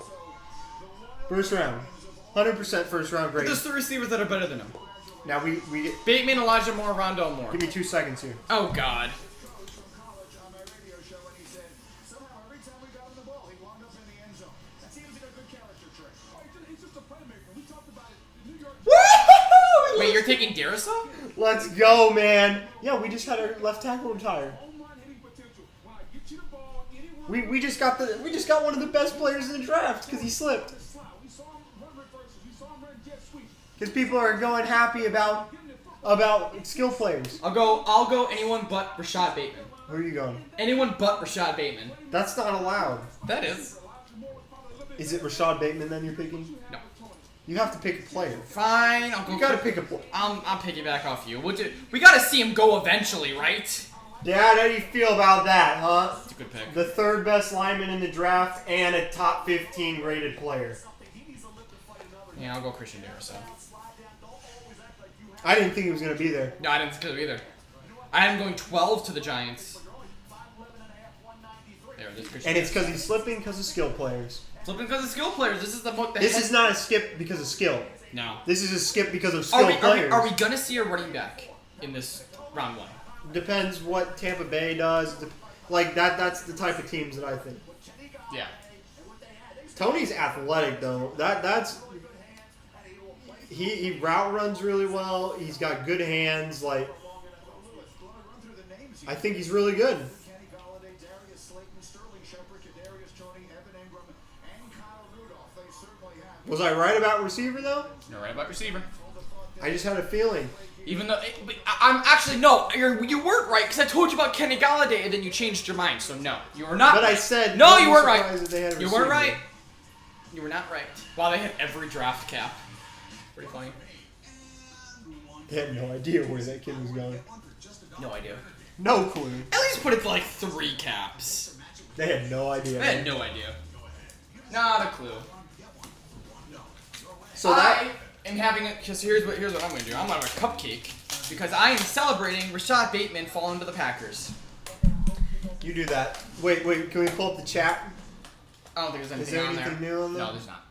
First round. 100% first round grade. There's 3 receivers that are better than him. Now we get... Bateman, Elijah Moore, Rondell Moore. Give me 2 seconds here. Oh, God. Wait, you're taking Darrisaw? Let's go, man. Yeah, we just had our left tackle retire. We just got one of the best players in the draft because he slipped. Because people are going happy about skill players. I'll go anyone but Rashad Bateman. Where are you going? Anyone but Rashad Bateman. That's not allowed. That is. Is it Rashad Bateman then you're picking? No. You have to pick a player. Fine, I'll go. You gotta pick a player. I'll piggyback off you. We gotta see him go eventually, right? Dad, how do you feel about that, huh? It's a good pick. The 3rd best lineman in the draft and a top 15 rated player. Yeah, I'll go Christian Darrisaw. I didn't think he was going to be there. No, I didn't think so either. I am going 12 to the Giants. There, this Christian And it's Darrisaw. because he's slipping because of skill players. Flipping because of skill players. This is This is not a skip because of skill. No. This is a skip because of skill players. Are we gonna see a running back in this round 1? Depends what Tampa Bay does. Like that's the type of teams that I think. Yeah. Tony's athletic though. That's he route runs really well. He's got good hands. Like I think he's really good. Was I right about receiver though? You're right about receiver. I just had a feeling. Even though I'm actually no, you weren't right because I told you about Kenny Galladay and then you changed your mind. So no, you were not. But right. I said no, don't you be weren't surprised right. if they had a You weren't receiver. right. You were not right. Wow, they had every draft cap. Pretty funny. They had no idea where that kid was going. No idea. No clue. At least put it to like 3 caps. They had no idea. I had no idea. Not a clue. So that I am having it because here's what I'm going to do. I'm going to have a cupcake because I am celebrating Rashad Bateman falling to the Packers. you do that. Wait. Can we pull up the chat? I don't think there's anything there on anything there. new on there? No, there's not.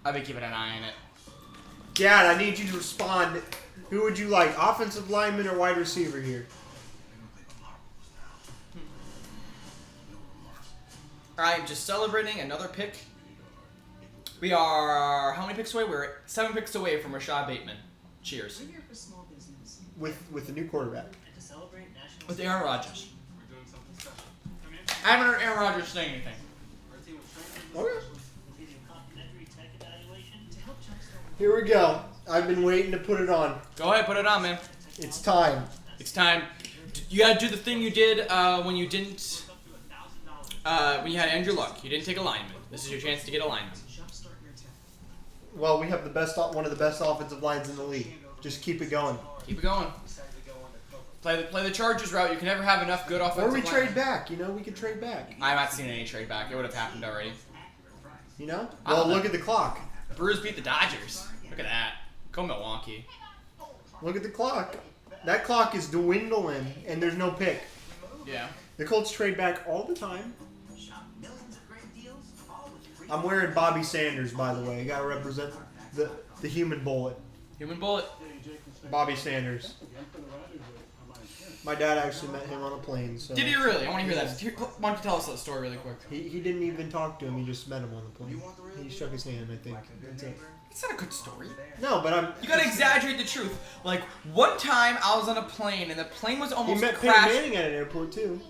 I've been keeping an eye on it. Dad, I need you to respond. Who would you like, offensive lineman or wide receiver here? I'm just celebrating another pick. We are how many picks away? We're 7 picks away from Rashad Bateman. Cheers. We're here for small business. With the new quarterback. To celebrate National With Aaron Rodgers. We're doing something special. Come in. I haven't heard Aaron Rodgers say anything. Our team was trained Okay. We'll give you a complimentary tech evaluation to help jumpstart. Here we go. I've been waiting to put it on. Go ahead, put it on, man. It's time. It's time. You gotta do the thing you did when you didn't. When you had Andrew Luck. You didn't take a lineman. This is your chance to get a lineman. Jumpstart your tech. Well, we have one of the best offensive lines in the league. Just keep it going. Keep it going. Play the Chargers route. You can never have enough good offensive Or we linemen. trade back. You know, we could trade back. I'm not seeing any trade back. It would have happened already. You know? I Well, don't know. look at the clock. Brewers beat the Dodgers. Look at that. Go Milwaukee. Look at the clock. That clock is dwindling, and there's no pick. Yeah. The Colts trade back all the time. I'm wearing Bobby Sanders, by the way. You gotta represent the human bullet. Human bullet. Bobby Sanders. My dad actually met him on a plane. So Did he really? I want to hear that. Why don't you tell us that story really quick? He didn't even talk to him. He just met him on the plane. He shook his hand, I think. That's it. It's not a good story. No, but I'm. You gotta exaggerate the truth. Like, one time I was on a plane and the plane was He almost met Peyton crashed. Manning at an airport too.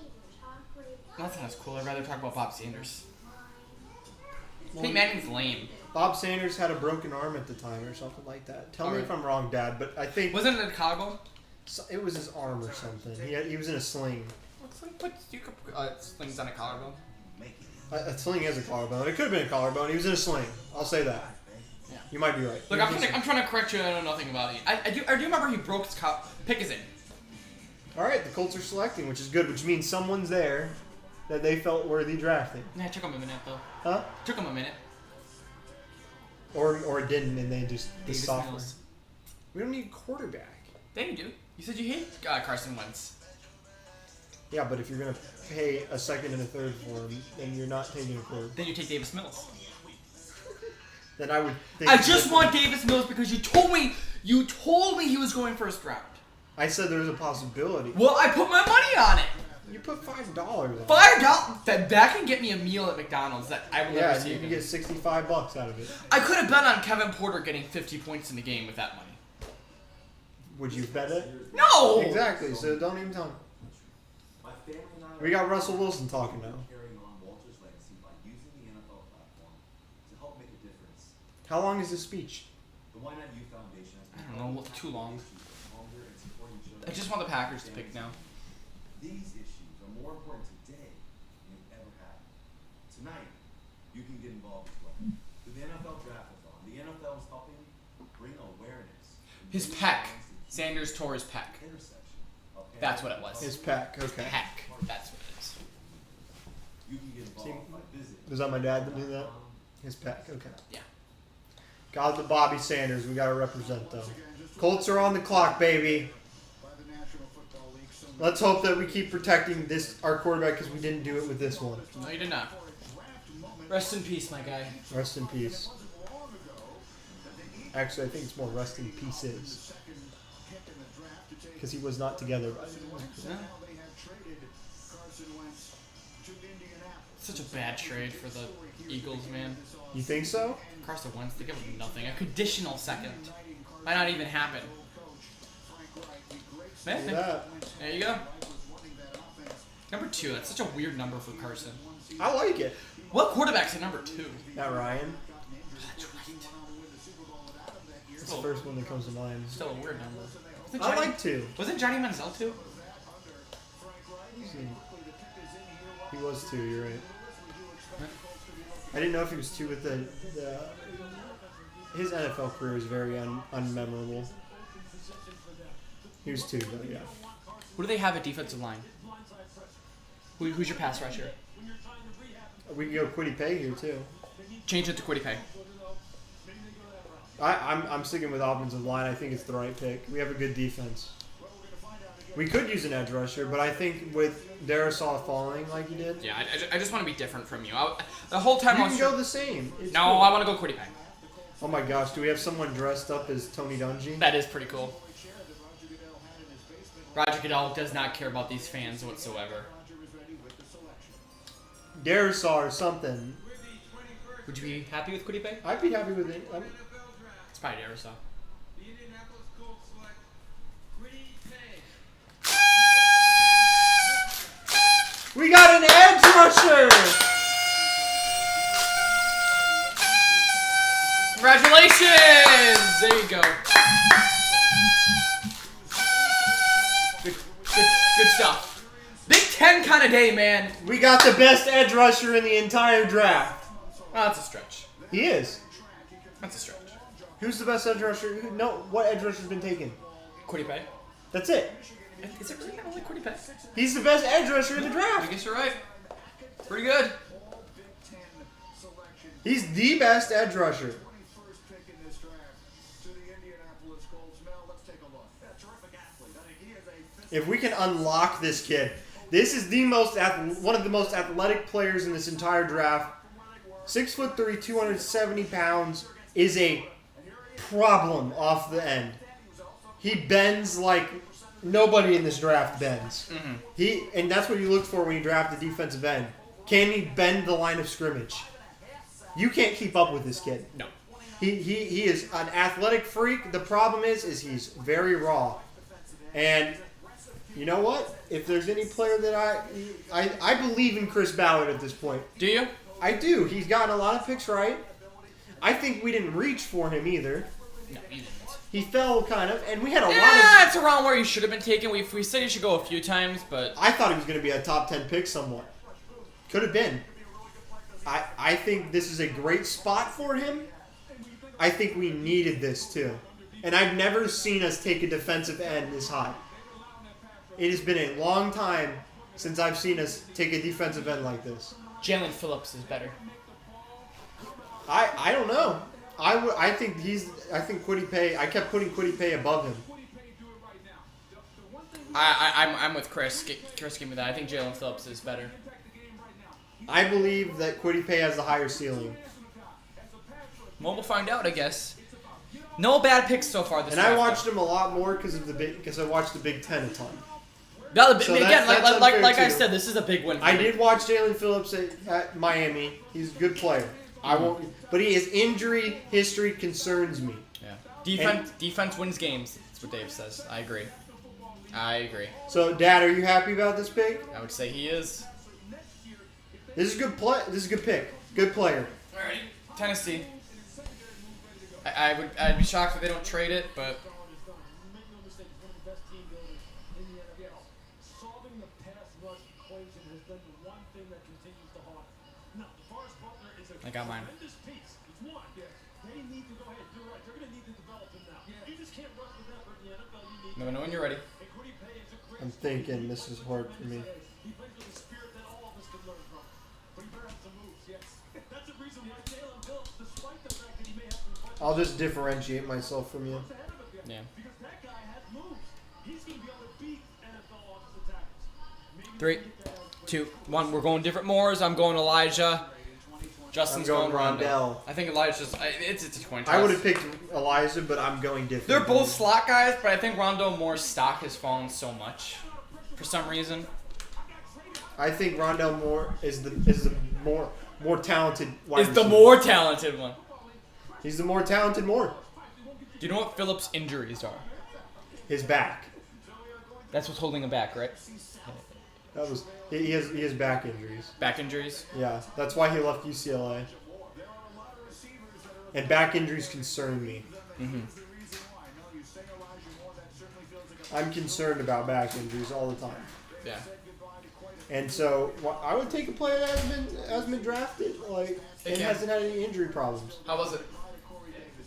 That's not as cool. I'd rather talk about Bob Sanders. Peyton Manning's lame. Bob Sanders had a broken arm at the time or something like that. Tell me if I'm wrong, Dad, but I think Wasn't it in Chicago? it was his arm or something. He was in a sling. Sling you could slings on a collarbone. A sling is a collarbone. It could have been a collarbone. He was in a sling. I'll say that. Yeah. You might be right. Look, I'm trying to correct you. I know nothing about it. I do remember he broke his pick is in. All right, the Colts are selecting, which is good, which means someone's there that they felt worthy drafting. Nah, it took him a minute though. Huh? Took him a minute. Or it didn't, and they just the Davis software. Mills. We don't need a quarterback. There you do. You said you hate Carson Wentz. Yeah, but if you're gonna pay a second and a third for him, then you're not taking a quarterback. Then you take Davis Mills. Then I would. Think I just want Davis Mills because you told me he was going first round. I said there was a possibility. Well, I put my money on it. You put $5. $5? That can get me a meal at McDonald's that I will never Yeah, see you can again. get $65 out of it. I could have bet on Kevin Porter getting 50 points in the game with that money. Would you bet it? No! Exactly. So don't even tell me. We got Russell Wilson talking now. How long is this speech? I don't know, too long. I just want the Packers to pick now. These issues are more important today than they've ever had. Tonight, you can get involved as well. The NFL draft was on. The NFL is helping bring awareness. His pec. Sanders tore his pec. That's what it was. His pack. Okay. Pec. That's what it is. You can get involved by visiting. Was that my dad that knew that? His pack. Okay. Yeah. Got the Bobby Sanders. We got to represent them. Colts are on the clock, baby. Let's hope that we keep protecting our quarterback because we didn't do it with this one. No, you did not. Rest in peace, my guy. Rest in peace. Actually, I think it's more rest in pieces. Because he was not together. Yeah. Such a bad trade for the Eagles, man. You think so? Carson Wentz, they give him nothing. A conditional second. Might not even happen. Look Man, at that. there you go. Number 2. That's such a weird number for Carson. I like it. What quarterback's at number 2? Matt Ryan. That's right. It's the first one that comes to mind. Still a weird number. I like 2. Wasn't Johnny Manziel 2? He was 2, you're right. I didn't know if he was 2 with the his NFL career is very unmemorable. He was 2, though, yeah. Who do they have at defensive line? Who's your pass rusher? We can go Quiddy Pay here, too. Change it to Quiddy Pay. I'm sticking with offensive line. I think it's the right pick. We have a good defense. We could use an edge rusher, but I think with Darisaw falling like he did, Yeah, I just want to be different from you. The whole time you I was can go the same. It's No, cool. I want to go Quiddy Pay. Oh my gosh, do we have someone dressed up as Tony Dungy? That is pretty cool. Roger Goodell does not care about these fans whatsoever. Darisaw or something. Would you be happy with Quiddy Pay? I'd be happy with it. It's probably Darisaw. The Indianapolis Colts select Quiddy Pay. We got an edge rusher! Congratulations! There you go. Good stuff. Big Ten kind of day, man. We got the best edge rusher in the entire draft. Oh, that's a stretch. He is. That's a stretch. Who's the best edge rusher? No, what edge rusher's been taken? Quiddy Pay. That's it. Is it really only Quiddy Pay? He's the best edge rusher in the I draft. guess you're right. Pretty good. He's the best edge rusher. If we can unlock this kid, this is one of the most athletic players in this entire draft. 6'3", 270 pounds is a problem off the end. He bends like nobody in this draft bends. Mm-hmm. And that's what you look for when you draft a defensive end. Can he bend the line of scrimmage? You can't keep up with this kid. No. He is an athletic freak. The problem is he's very raw. And you know what? If there's any player that I believe in Chris Ballard at this point. Do you? I do. He's gotten a lot of picks right. I think we didn't reach for him either. No, he didn't. He fell kind of, and we had a lot of. Yeah, it's around where he should have been taken. We said he should go a few times, but I thought he was going to be a top 10 pick somewhat. Could have been. I think this is a great spot for him. I think we needed this too. And I've never seen us take a defensive end this high. It has been a long time since I've seen us take a defensive end like this. Jalen Phillips is better. I don't know. I think Kwity Paye. I kept putting Kwity Paye above him. I'm with Chris. Chris gave me that. I think Jalen Phillips is better. I believe that Kwity Paye has the higher ceiling. Well, we'll find out, I guess. No bad picks so far this And draft, I watched him a lot more because I watched the Big Ten a ton. though. So Again, that's like unfair, I too. said, this is a big win. For I me. did watch Jalen Phillips at Miami. He's a good player. I won't, but his injury history concerns me. Yeah. Defense wins games. That's what Dave says. I agree. So, Dad, are you happy about this pick? I would say he is. This is a good play. This is a good pick. Good player. Alrighty. Tennessee. I'd be shocked if they don't trade it, but Make no mistake, one of the best team builders in the NFL. Solving the pass rush equation has been the one thing that continues to haunt. Now, DeForest Buckner is a I got mine. tremendous piece. He's one. Yes. They need to go ahead. You're right. They're going to need to develop him now. You just can't rush with effort in the NFL. You need let me know when you're ready. And Kwity Paye is a great I'm thinking this is hard for me. He plays with a spirit that all of us can learn from. But he better have some moves, yes. That's the reason why Jalen Phillips, despite the fact that he may have some questions I'll just differentiate myself from you. ahead of him, Yeah. because that guy has moves. He's going to be able to beat NFL offensive tackles. 3, 2, 1. We're going different mores. I'm going Elijah. Justin's I'm going Rondell. Rondell. I think Elijah's. It's a coin toss. I would have picked Elijah, but I'm going different. They're both slot guys, but I think Rondell Moore's stock has fallen so much for some reason. I think Rondell Moore is the more talented wide Is the receiver. more talented one. He's the more talented Moore. Do you know what Phillips' injuries are? His back. That's what's holding him back, right? That was he has back injuries. Back injuries. Yeah, that's why he left UCLA. And back injuries concern me. I'm concerned about back injuries all the time. Yeah. And so I would take a player that has been drafted, and Yeah. hasn't had any injury problems. How was it?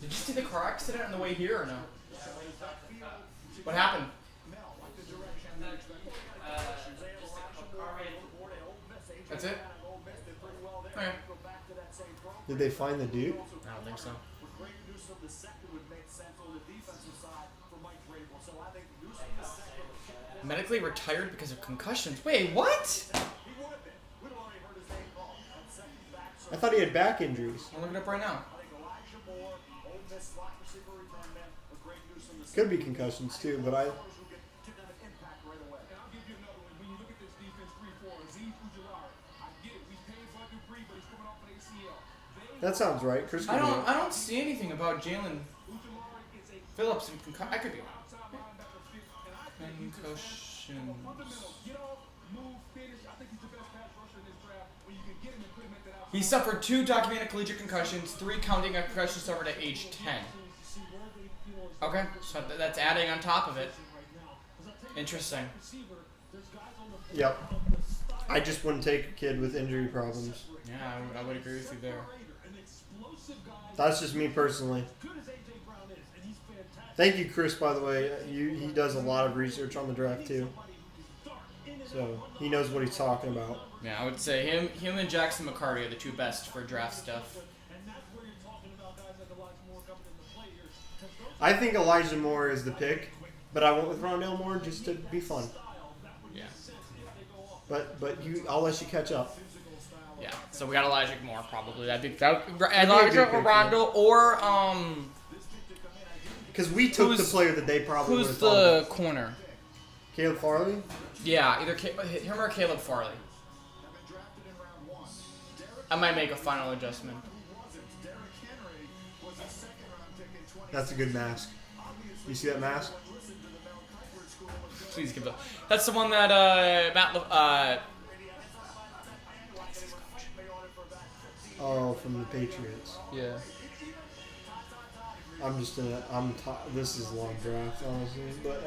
Did you see the car accident on the way here or no? What happened? That's it? Okay. Did they find the dude? I don't think so. Medically retired because of concussions. Wait, what? I thought he had back injuries. I'm looking up right now. Could be concussions too, but I. And I'll give you another one. When you look at this defense 3-4, Azeez Ujulari, I get it. We paid Bud Dupree, but he's coming off an ACL. That sounds right. Chris. I don't see anything about Jalen Ujulari is a Phillips and concussion. I could be wrong. outside linebacker fit, and I think he's Concussions. fundamental. Get off, move, finish. I think he's the best pass rusher in this draft. When you can get him and put him at that outside. He suffered 2 documented collegiate concussions, 3 counting a concussion suffered at age 10. Okay, so that's adding on top of it. Interesting. Yep. I just wouldn't take a kid with injury problems. Yeah, I would agree with you there. That's just me personally. Thank you, Chris. By the way, he does a lot of research on the draft too, so he knows what he's talking about. Yeah, I would say him and Jackson McCarty are the 2 best for draft stuff. I think Elijah Moore is the pick, but I went with Rondell Moore just to be fun. Yeah. But I'll let you catch up. Yeah. So we got Elijah Moore probably. I think be a Elijah good or pick, Rondo or Because we took the Who's- player that they probably would who's have thought the about. corner? Caleb Farley? Yeah, either him or Caleb Farley. I might make a final adjustment. That's a good mask. You see that mask? Please give it. That's the one that Oh, from the Patriots. yeah. I'm just gonna. This is a long draft, honestly, but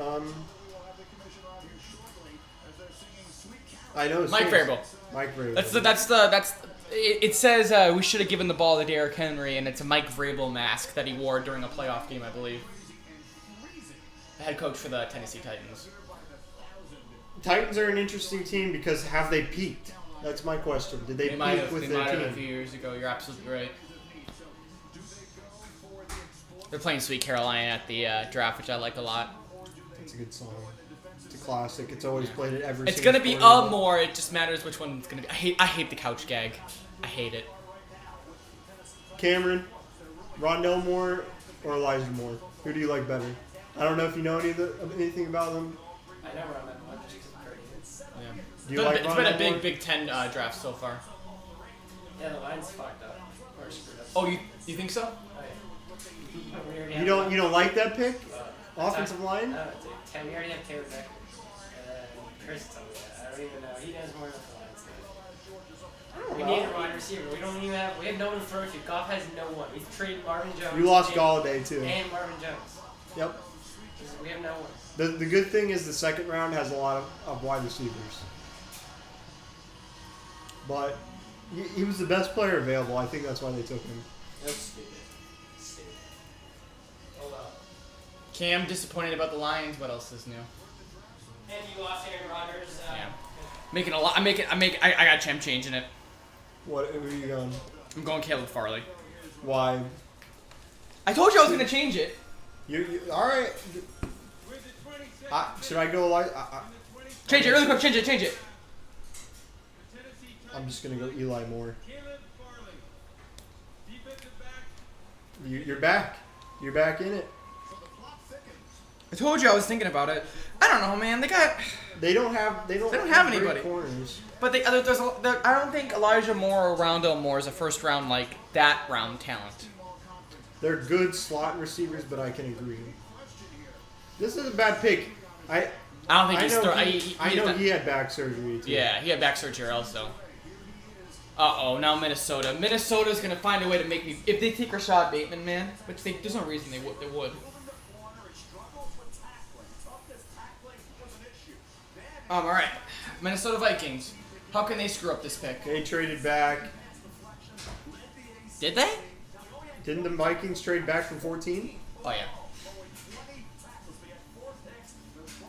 I know. It's Mike Vrabel. Mike Vrabel. It says we should have given the ball to Derrick Henry, and it's a Mike Vrabel mask that he wore during a playoff game, I believe. The head coach for the Tennessee Titans. Titans are an interesting team because have they peaked? That's my question. Did they peak with their team? A few years ago. You're absolutely right. They're playing Sweet Caroline at the draft, which I like a lot. It's a good song. It's a classic. It's always played at every. It's gonna be more. It just matters which one it's gonna be. I hate the couch gag. I hate it. Cameron, Rondell Moore, or Elijah Moore? Who do you like better? I don't know if you know anything about them. I never run that much. Yeah. Do you like it's been a Rondell Moore? Big Ten draft so far. Yeah, the line's fucked up. Or screwed up. Oh, you think so? Oh, yeah. We already have You don't like that pick? Offensive line? No, dude. We already have Taylor Becker. Chris told me that. I don't even know. He knows more than the line stuff. We need a wide receiver. We have no one to throw to. Goff has no one. We've traded Marvin Jones. You lost Galladay too. And Marvin Jones. Yep. We have no one. The good thing is the second round has a lot of wide receivers. But he was the best player available. I think that's why they took him. That's stupid. Hold up. Cam disappointed about the Lions. What else is new? And you lost Aaron Rodgers. Yeah. Making a lot. I got Cam changing it. Who are you going? I'm going Caleb Farley. Why? I told you I was gonna change it. You all right? Should I go like? Change it really quick. Change it. I'm just gonna go Eli Moore. You're back. You're back in it. I told you I was thinking about it. I don't know, man. They don't have great anybody. Corners. But I don't think Elijah Moore or Rondell Moore is a first round that round talent. They're good slot receivers, but I can agree. This is a bad pick. I don't think I know he had back surgery too. Yeah, he had back surgery also. Now Minnesota. Minnesota's gonna find a way to make me. If they take Rashad Bateman, man, which there's no reason they would. All right, Minnesota Vikings. How can they screw up this pick? They traded back. Did they? Didn't the Vikings trade back from 14? Oh yeah.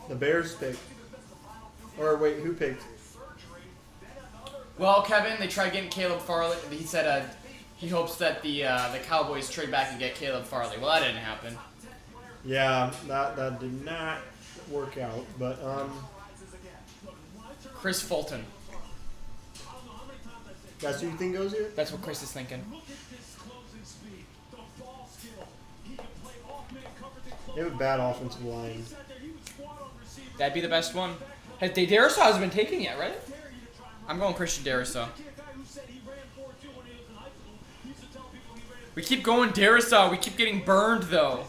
The Bears picked. Or wait, who picked? Well, Kevin, they tried getting Caleb Farley. He said he hopes that the Cowboys trade back and get Caleb Farley. Well, that didn't happen. Yeah, that did not work out. But Chris Fulton. that's who you think goes here? That's what Chris is thinking. They have a bad offensive line. That'd be the best one. Darisaw hasn't been taken yet, right? I'm going Christian Darisaw. We keep going Darisaw. We keep getting burned, though.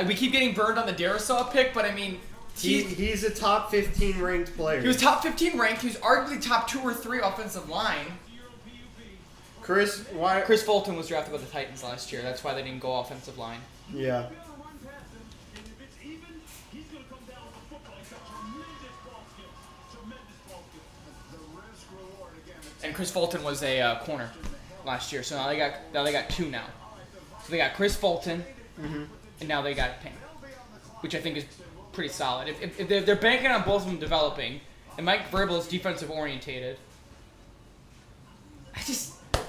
We keep getting burned on the Darisaw pick, but I mean... He's a top 15 ranked player. He was top 15 ranked. He was arguably top 2 or 3 offensive line. Chris Fulton was drafted by the Titans last year. That's why they didn't go offensive line. Yeah. And Chris Fulton was a corner last year, so now they got 2 now. So they got Chris Fulton, and now they got Payne, which I think is pretty solid. If they're banking on both of them developing, and Mike Vrabel is defensive orientated.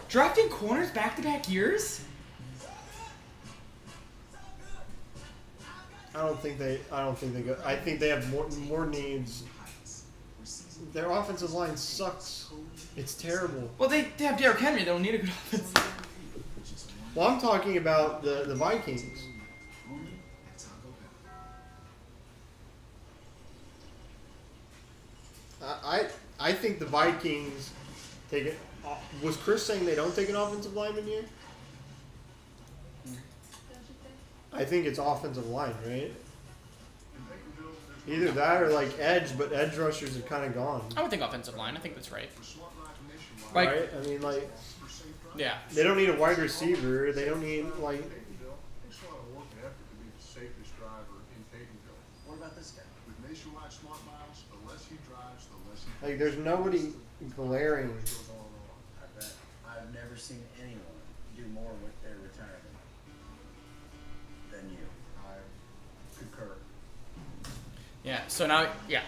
Drafting corners back-to-back years? I don't think they go. I think they have more needs. Their offensive line sucks. It's terrible. Well, they have Derrick Henry. They don't need a good offense. Well, I'm talking about the Vikings. I think the Vikings take it. Was Chris saying they don't take an offensive lineman here? I think it's offensive line, right? Either that or like edge, but edge rushers are kind of gone. I would think offensive line. I think that's right. Right? I mean, like Yeah. They don't need a wide receiver. They don't need like. Takes a lot of work and effort to be the safest driver in Tatumville. What about this guy? With nationwide smart miles, the less he drives, the less he Like, there's nobody glaring. goes all wrong. I bet I've never seen anyone do more with their retirement than you. I concur. Yeah. So now, yeah.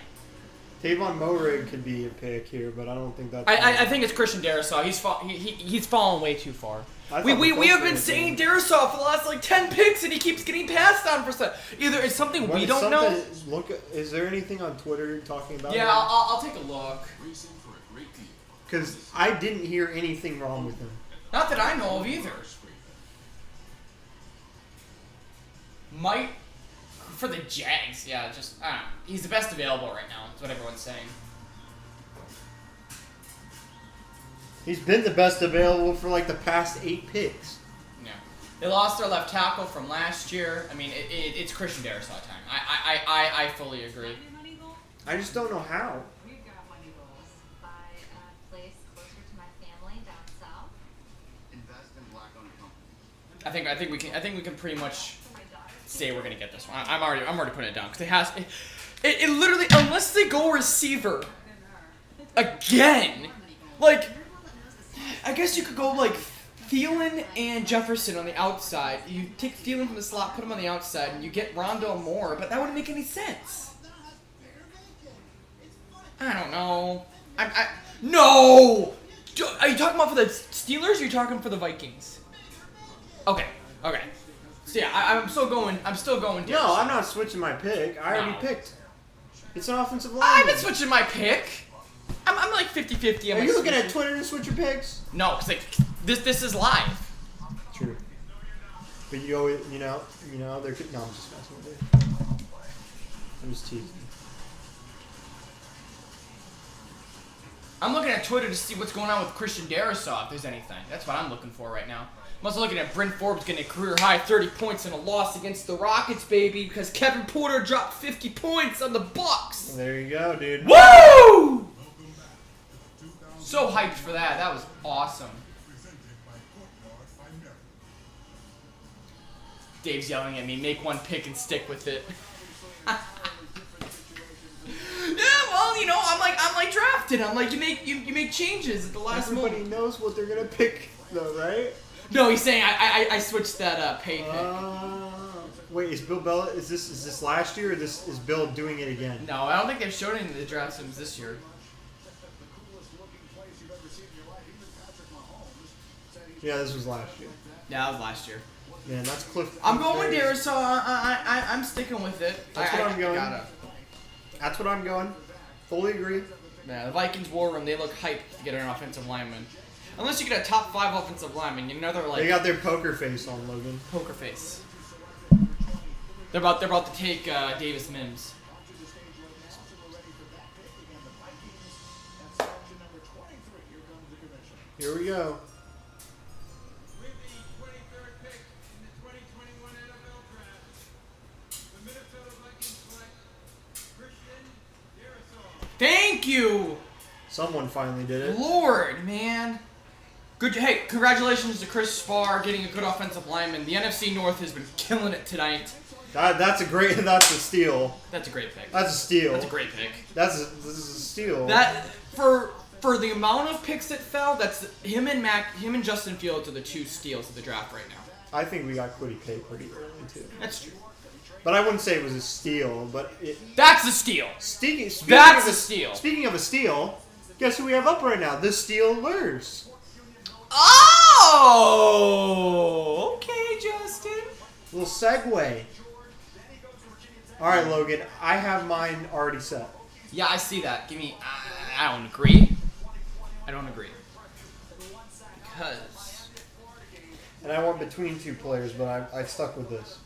Tavon Morig could be a pick here, but I don't think that's. I think it's Christian Darrisaw. He's fallen way too far. I We thought the have first been one saying was- Darrisaw for the last like 10 picks, and he keeps getting passed on for stuff. Either it's something What we is don't know. something- Look, is there anything on Twitter talking about? Yeah, I'll take a look. Racing for a great deal. Because I didn't hear anything wrong with him. Not that I know of either. Might for the Jags. Yeah, just I don't know. He's the best available right now. That's what everyone's saying. He's been the best available for like the past 8 picks. Yeah. They lost their left tackle from last year. I mean, it's Christian Darrisaw time. I fully agree. I just don't know how. We've got money goals. Buy a place closer to my family down south. Invest in black-owned companies. I think we can pretty much say we're gonna get this one. I'm already putting it down because it literally, unless they go receiver again, like I guess you could go like Thielen and Jefferson on the outside. You take Thielen from the slot, put him on the outside, and you get Rondell Moore, but that wouldn't make any sense. I don't know. No! Are you talking about for the Steelers or are you talking for the Vikings? Okay. So yeah, I'm still going Darrisaw. No, I'm not switching my pick. I already No. picked. It's an offensive line. I've been switching my pick. I'm like 50-50. Are you looking at Twitter to switch your picks? No, because like, this is live. True. But you always, there could. No, I'm just messing with it. I'm just teasing. I'm looking at Twitter to see what's going on with Christian Darrisaw, if there's anything. That's what I'm looking for right now. I'm also looking at Bryn Forbes getting a career-high 30 points in a loss against the Rockets, baby, because Kevin Porter dropped 50 points on the Bucks. There you go, dude. Woo! So hyped for that. That was awesome. Dave's yelling at me, make one pick and stick with it. Yeah, well, I'm like drafted. I'm like you make changes at the last Everybody moment. knows what they're gonna pick, though, right? No, he's saying I switched that pay pick. Wait, is Bill Bell? Is this last year, or is Bill doing it again? No, I don't think they've shown any of the draft sims this year. Yeah, this was last year. Yeah, that was last year. Man, that's Cliff. I'm going with Barry's- Darrisaw. I'm sticking with it. That's what I'm going. Gotta. That's what I'm going. Fully agree. Yeah, the Vikings war room. They look hyped to get an offensive lineman. Unless you get a top 5 offensive lineman, you know they're like They got their poker face on, Logan. poker face. They're about to take Davis Mims. Here we go. With the 23rd pick in the 2021 NFL Draft, the Minnesota Vikings select Christian Darrisaw. Thank you, Someone finally did it. Lord, man. Good. Hey, congratulations to Chris Spar getting a good offensive lineman. The NFC North has been killing it tonight. That's a steal. That's a great pick. That's a steal. That's a great pick. This is a steal. That for the amount of picks that fell, that's him and Justin Fields are the 2 steals of the draft right now. I think we got Quiddy Pay pretty early too. That's true. But I wouldn't say it was a steal. But That's a steal. speaking That's of a steal. Speaking of a steal, guess who we have up right now? The Steelers. Oh, okay, Justin. Little segue. All right, Logan. I have mine already set. Yeah, I see that. Give me. I don't agree. Because And I went between 2 players, but I stuck with this.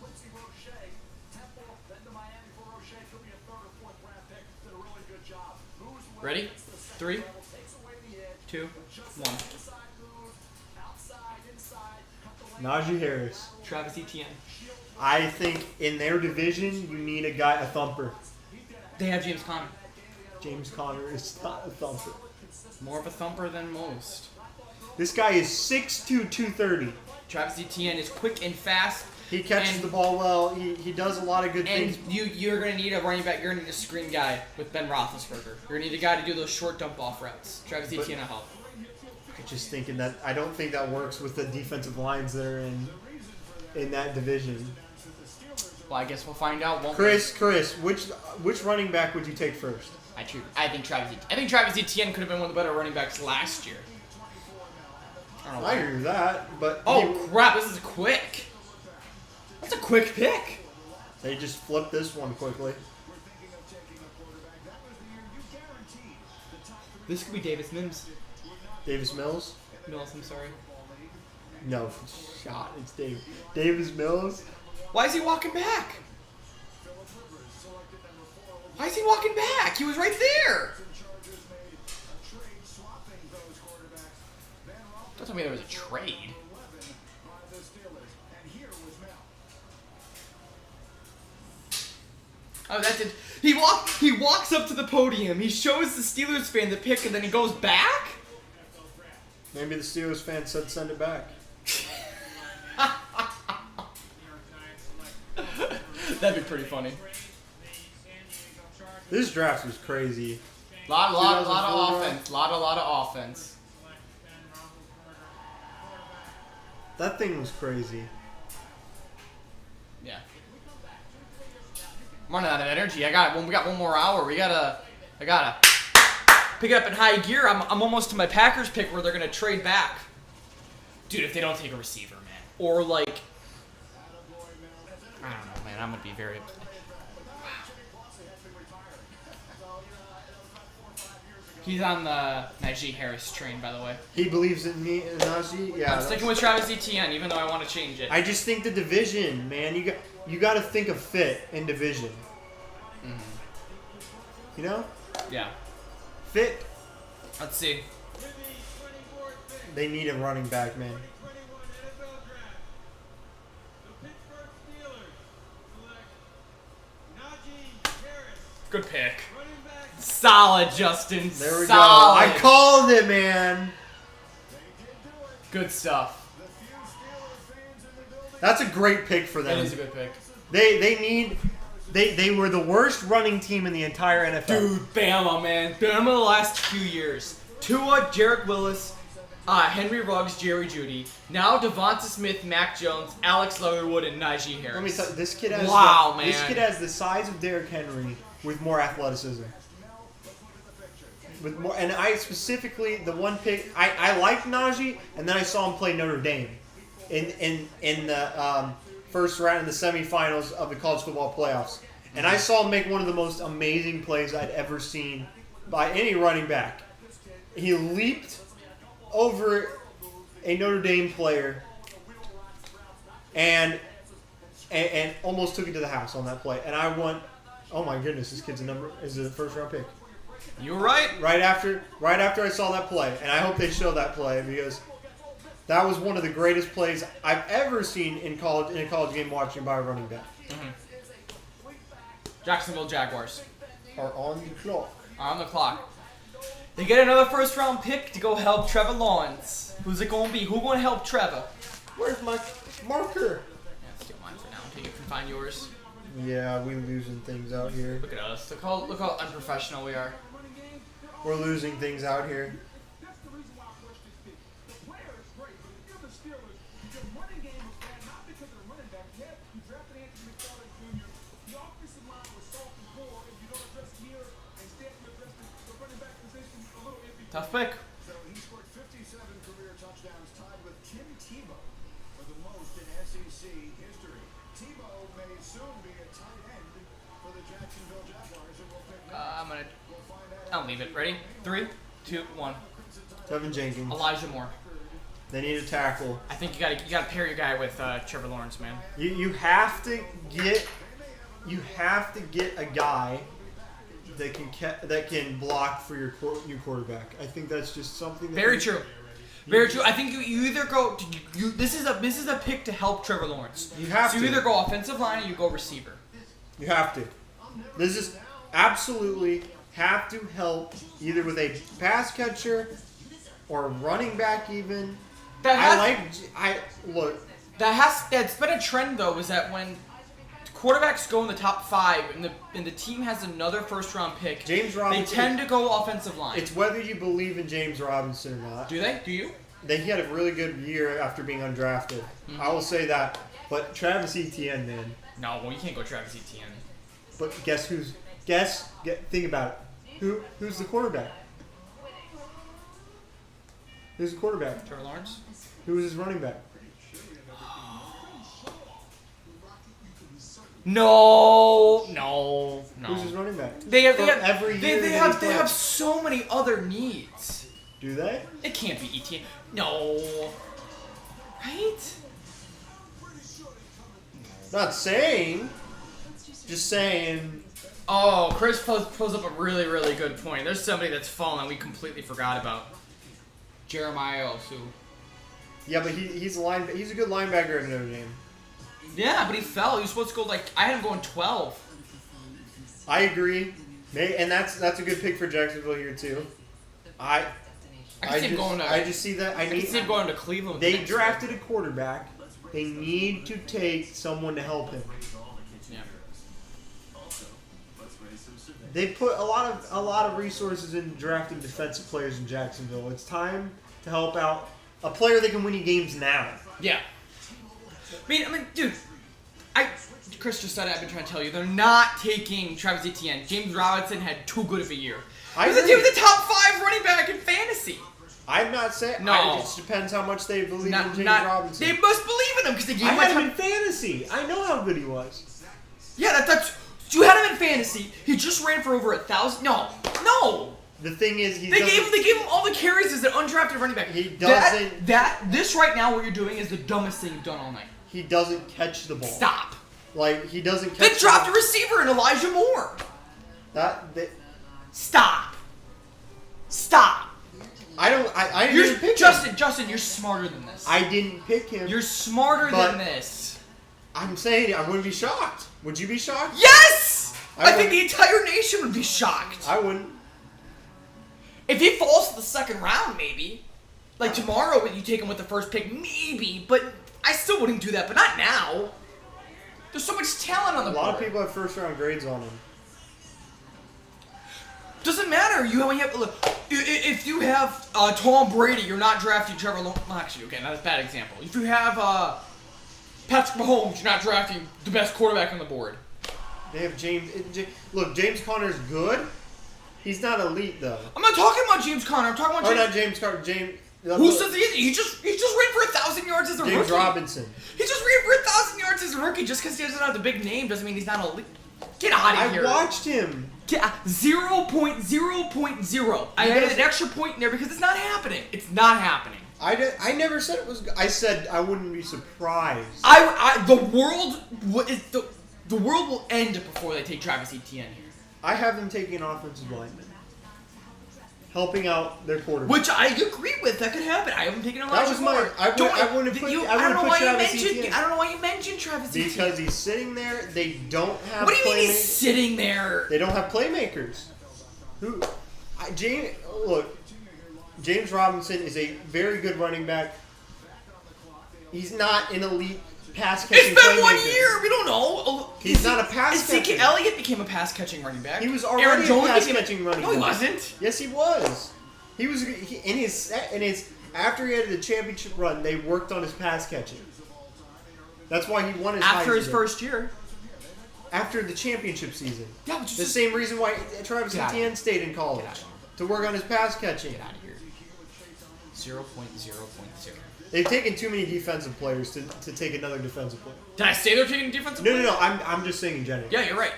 ready? 3, 2, 1. Najee Harris. Travis Etienne. I think in their division, you need a thumper. They have James Conner. James Conner is not a thumper. More of a thumper than most. This guy is 6'2", 230. Travis Etienne is quick and fast. He catches And- the ball well. He does a lot of good And things. you're going to need a running back. You're going to need a screen guy with Ben Roethlisberger. You're going to need a guy to do those short dump off routes. Travis Etienne will help. I'm just thinking that I don't think that works with the defensive lines that are in that division. Well, I guess we'll find out. Won't Chris, which running back would you take first? I think Travis Etienne could have been one of the better running backs last year. I don't know I why. agree with that, but Oh crap! This is quick. That's a quick pick. they just flipped this one quickly. This could be Davis Mims. Davis Mills? Mills, I'm sorry. No, shot. It's Davis Mills. Why is he walking back? Why is he walking back? He was right there. Don't tell me there was a trade. Oh, that's it. He walks up to the podium. He shows the Steelers fan the pick, and then he goes back. Maybe the Steelers fan said send it back. That'd be pretty funny. This draft was crazy. Lot of 2004 offense. Lot of offense. That thing was crazy. Yeah. I'm running out of energy. We got one more hour. I gotta pick it up in high gear. I'm almost to my Packers pick where they're gonna trade back. Dude, if they don't take a receiver, man. Or like, I don't know, man. I'm gonna be very upset. He's on the Najee Harris train, by the way. He believes in me, Najee. Yeah, I'm sticking with Travis Etienne, even though I want to change it. I just think the division, man. You got to think of fit in division. Mm-hmm. You know, Yeah. fit. Let's see. They need a running back, man. Good pick. Solid, Justin. There we Solid. go. I called it, man. Good stuff. That's a great pick for them. That is a good pick. They were the worst running team in the entire NFL. Dude, Bama, man. Bama the last few years. Tua, Jarek Willis, Henry Ruggs, Jerry Jeudy. Now Devonta Smith, Mac Jones, Alex Leatherwood, and Najee Harris. Let me tell you, this kid has man. This kid has the size of Derrick Henry with more athleticism. With more, and I specifically the one pick I liked Najee, and then I saw him play Notre Dame in the first round in the semifinals of the college football playoffs, and I saw him make one of the most amazing plays I'd ever seen by any running back. He leaped over a Notre Dame player and almost took it to the house on that play, and I went, oh my goodness, this kid's a first round pick. You were right. Right after I saw that play, and I hope they show that play because that was one of the greatest plays I've ever seen in a college game watching by a running back. Mm-hmm. Jacksonville Jaguars Are on the clock. are on the clock. They get another first round pick to go help Trevor Lawrence. Who's it going to be? Who's going to help Trevor? Where's my marker? Yeah, let's get mine for now until you can find yours. Yeah, we losing things out here. Look at us. Look how unprofessional we are. We're losing things out here. That's the reason why I pushed this pick. The player is great, but if you're the Steelers, your running game was bad, not because of the running back. Yeah, you drafted Anthony McFarland Jr. The offensive line was soft and poor, and you don't address here and Stanton address the running back position a little iffy. Tough pick. So he scored 57 career touchdowns, tied with Tim Tebow for the most in SEC history. Tebow may soon be a tight end for the Jacksonville Jaguars, and we'll pick next. I'll leave it. Ready? 3, 2, 1. Tevin Jenkins. Elijah Moore. They need a tackle. I think you gotta pair your guy with Trevor Lawrence, man. You have to get a guy that can block for your quarterback. I think that's just something. Very true. Very true. I think you either go. This is a pick to help Trevor Lawrence. You have so to. you either go offensive line or you go receiver. You have to. This is absolutely have to help either with a pass catcher or running back even. That's been a trend though, is that when quarterbacks go in the top 5 and the team has another first round pick, James Robinson, they tend to go offensive line. It's whether you believe in James Robinson or not. Do they? Do you? He had a really good year after being undrafted. Mm-hmm. I will say that. But Travis Etienne, man. No, well, you can't go Travis Etienne. But think about it. Who's the quarterback? Who's the quarterback? Trevor Lawrence? Who was his running back? No. Who's his running back? They have so many other needs. Do they? It can't be Etienne. No. Right? Not saying. Just saying. Oh, Chris pulls up a really, really good point. There's somebody that's fallen that we completely forgot about. Jeremiah Osu. Yeah, but he's a good linebacker at Notre Dame. Yeah, but he fell. He was supposed to go I had him going 12. I agree. And that's a good pick for Jacksonville here too. I just see that. I can see him going to Cleveland. They drafted a quarterback. They need to take someone to help him. Yeah. They put a lot of resources in drafting defensive players in Jacksonville. It's time to help out a player that can win you games now. Yeah. I mean, dude, Chris just said it, I've been trying to tell you. They're not taking Travis Etienne. James Robinson had too good of a year. He was the top 5 running back in fantasy. I'm not saying. No. It just depends how much they believe in James Robinson. They must believe in him because they gave him I had him in fantasy. I know how good he was. Yeah, that's. You had him in fantasy. He just ran for over 1,000. No. The thing is, they gave him all the carries as an undrafted running back. He doesn't. This right now, what you're doing is the dumbest thing you've done all night. He doesn't catch the ball. Stop. He doesn't catch. Then drop the receiver in Elijah Moore. Stop. I didn't pick him. Justin, you're smarter than this. I didn't pick him. You're smarter than this. I'm saying I wouldn't be shocked. Would you be shocked? Yes! I think the entire nation would be shocked. I wouldn't. If he falls to the second round, maybe. Like tomorrow, you take him with the first pick, maybe. But I still wouldn't do that, but not now. There's so much talent on the board. A lot of people have first round grades on him. Doesn't matter. If you have Tom Brady, you're not drafting Trevor Lawrence. Well, actually, okay, that's a bad example. If you have Patrick Mahomes, you're not drafting the best quarterback on the board. They have James. Look, James Conner's good. He's not elite though. I'm not talking about James Conner. I'm talking about not James Conner. James. Who says he is? He just ran for 1,000 yards as a rookie. James Robinson. He just ran for 1,000 yards as a rookie. Just because he doesn't have the big name doesn't mean he's not elite. Get out of here. I watched him. 0.0.0. I added an extra point in there because it's not happening. It's not happening. I never said it was. I said I wouldn't be surprised. The world will end before they take Travis Etienne here. I have them taking an offensive lineman, helping out their quarterback. Which I agree with. That could happen. I haven't taken Elijah Moore. I wouldn't put Travis Etienne. I don't know why you mentioned Travis Etienne. Because he's sitting there. They don't have. What do you mean he's sitting there? They don't have playmakers. James Robinson is a very good running back. He's not an elite pass catching. It's been 1 year. We don't know. He's not a pass catcher. Ezekiel Elliott became a pass catching running back. He was already a pass catching running back. No, he wasn't. Yes, he was. He was in his after he had the championship run. They worked on his pass catching. That's why he won his after his first year. After the championship season. Yeah, the same reason why Travis Etienne stayed in college to work on his pass catching. Get out of here. 0.0.0. They've taken too many defensive players to take another defensive player. Did I say they're taking defensive players? No. I'm just saying in general. Yeah, you're right.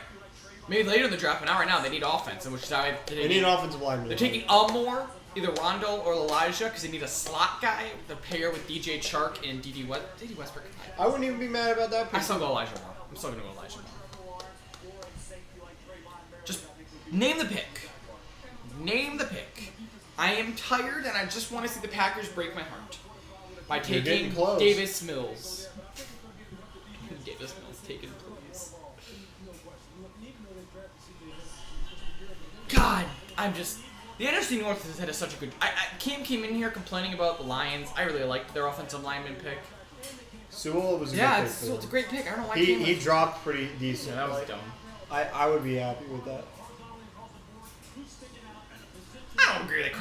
Maybe later in the draft, but not right now. They need offense, which they need an offensive lineman. They're taking Elmore, either Rondo or Elijah, because they need a slot guy to pair with DJ Chark and D.D. Westbrook. I wouldn't even be mad about that pick. I still go Elijah Moore. I'm still going to go Elijah Moore. Just name the pick. Name the pick. I am tired, and I just want to see the Packers break my heart by taking Davis Mills. Davis Mills, take it, please. God, I'm just... The NFC North has had such a good. Cam came in here complaining about the Lions. I really liked their offensive lineman pick. Sewell was a good pick. It's a great pick. I don't know why He dropped pretty decent. Yeah, that was dumb. I would be happy with that. I don't agree that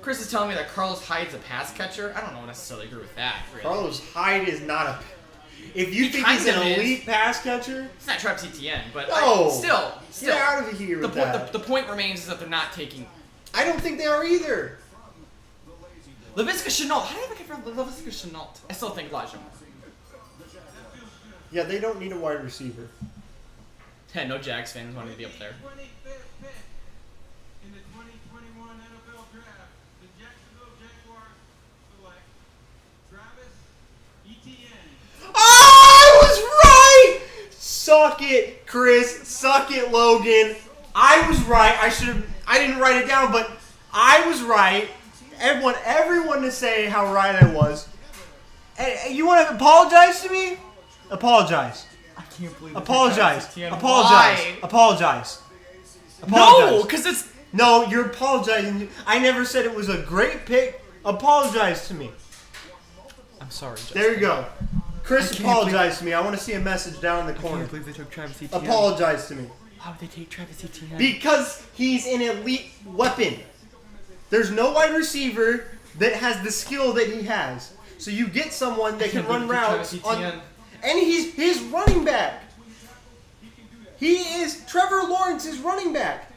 Chris is telling me that Carlos Hyde's a pass catcher. I don't necessarily agree with that. Really. Carlos Hyde is not a. If you think kind he's an of is. elite pass catcher, It's not Travis Etienne, but No. still. get out of here with that. The point remains is that they're not taking I don't think they are either. Laviska Shenault. How did I get from Laviska Shenault? I still think Elijah Moore. Yeah, they don't need a wide receiver. Yeah, no Jags fans wanting to be up there. 25th pick in the 2021 NFL Draft, the Jacksonville Jaguars select Travis Etienne. I was right! Suck it, Chris. Suck it, Logan. I was right. I didn't write it down, but I was right. Everyone to say how right I was. Hey, you want to apologize to me? Apologize. I can't believe Apologize. Etienne. Apologize. Why? Apologize. No, because it's No, you're apologizing. I never said it was a great pick. Apologize to me. I'm sorry. Justin. There you go. Chris, I can't apologize to me. I want to see a message down in the I corner. can't believe they took Travis Etienne. Apologize to me. Why would they take Travis Etienne? Because he's an elite weapon. There's no wide receiver that has the skill that he has. So you get someone that can run routes on, and he's his running back. He is Trevor Lawrence's running back.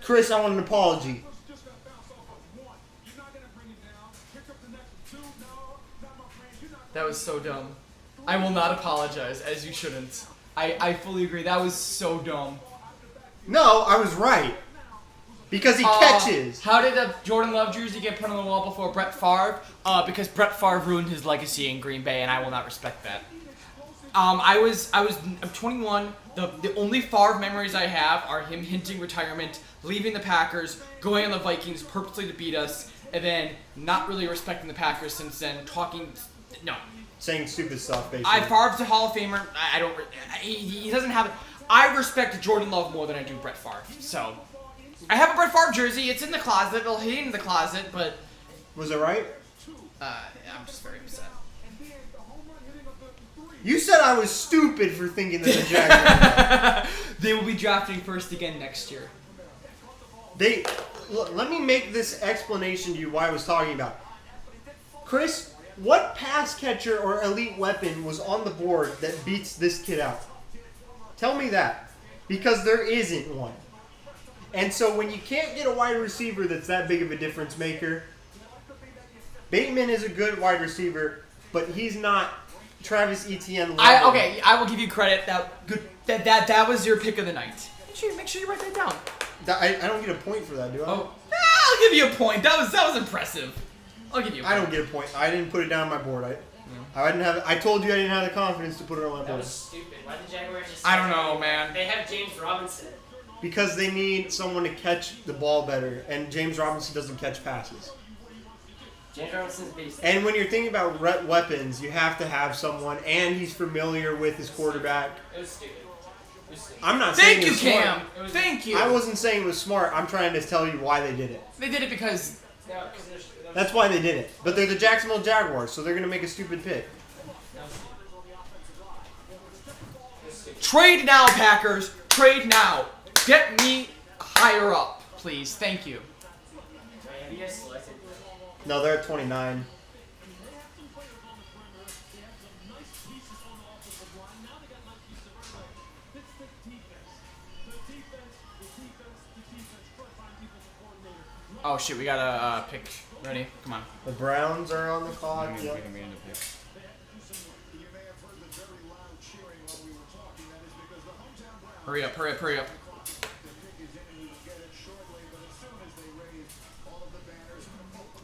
Chris, I want an apology. That was so dumb. I will not apologize, as you shouldn't. I fully agree. That was so dumb. No, I was right. Because he catches. How did the Jordan Love jersey get put on the wall before Brett Favre? Because Brett Favre ruined his legacy in Green Bay, and I will not respect that. I'm 21. The only Favre memories I have are him hinting retirement, leaving the Packers, going on the Vikings purposely to beat us, and then not really respecting the Packers since then. No. Saying stupid stuff, basically. Favre's a Hall of Famer. I don't. He doesn't have it. I respect Jordan Love more than I do Brett Favre. So, I have a Brett Favre jersey. It's in the closet. It'll hang in the closet, but. Was it right? I'm just very upset. You said I was stupid for thinking that the Jaguars. They will be drafting first again next year. Let me make this explanation to you why I was talking about. Chris, what pass catcher or elite weapon was on the board that beats this kid out? Tell me that. Because there isn't one. And so when you can't get a wide receiver that's that big of a difference maker, Bateman is a good wide receiver, but he's not Travis Etienne level. I will give you credit. That was your pick of the night. Make sure you write that down. I don't get a point for that, do I? Oh, I'll give you a point. That was impressive. I'll give you a point. I don't get a point. I didn't put it down on my board. I didn't have. I told you I didn't have the confidence to put it on my board. That was stupid. Why did the Jaguars just... I don't know, man. They have James Robinson. Because they need someone to catch the ball better, and James Robinson doesn't catch passes. James Robinson's beast. And when you're thinking about weapons, you have to have someone, and he's familiar with his quarterback. It was stupid. I'm not saying Thank you, it's smart. Cam. Thank you. I wasn't saying it was smart. I'm trying to tell you why they did it. They did it because... No, That's why they did it. But they're the Jacksonville Jaguars, so they're going to make a stupid pick. Trade now, Packers. Trade now. Get me higher up, please. Thank you. Wait, have you guys selected? No, they're at 29. Oh shit, we got a pick. Ready? Come on. The Browns are on the clock. We Yep. can be in the pick. Hurry up, hurry up, hurry up.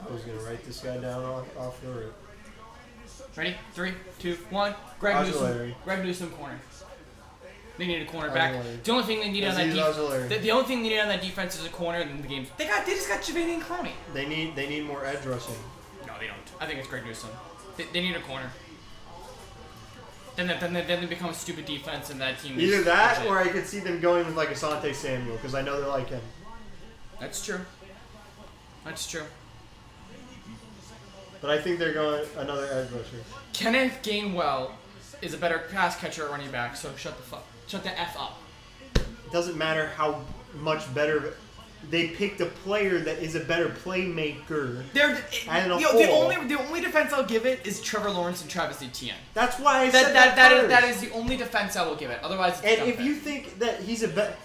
I was going to write this guy down off the rip. Ready? 3, 2, 1. Greg Auxiliary. Newsom. Greg Newsom corner. They need a cornerback. Auxiliary. The only thing they need on that Auxiliary. defense. The only thing they need on that defense is a corner in the game. They just got Javanian Clowney. They need more edge rushing. No, they don't. I think it's Greg Newsom. They need a corner. Then they become a stupid defense, and that team. Either is that, legit. or I could see them going with like Asante Samuel, because I know they like him. That's true. That's true. But I think they're going another edge rusher. Kenneth Gainwell is a better pass catcher at running back, so shut the F up. It doesn't matter how much better. They picked a player that is a better playmaker. And a whole. The only defense I'll give it is Trevor Lawrence and Travis Etienne. That's why I said that that is the only defense I will give it. Otherwise, it's and if you think that he's a better,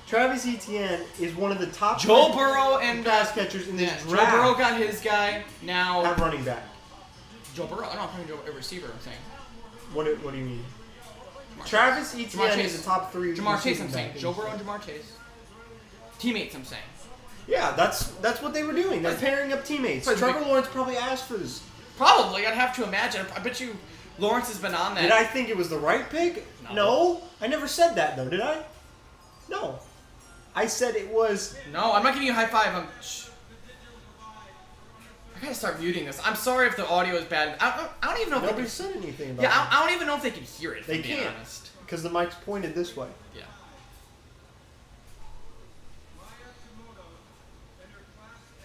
Travis Etienne is one of the top Joe Burrow and pass catchers in this Joe draft. Burrow got his guy now. At running back. Joe Burrow. I'm not talking a receiver. I'm saying. What do you mean? Travis Etienne is the top 3. Jamar Chase. I'm saying Joe Burrow and Jamar Chase. Teammates. I'm saying. Yeah, that's what they were doing. They're pairing up teammates. Trevor Lawrence probably asked for this. Probably, I'd have to imagine. I bet you Lawrence has been on that. Did I think it was the right pick? No. I never said that though, did I? No. I said it was. No, I'm not giving you a high five. I gotta start muting this. I'm sorry if the audio is bad. I don't even know if Nobody they said anything about Yeah, it. I don't even know if they can hear it. They to be can't. Honest. Because the mic's pointed this way. Yeah.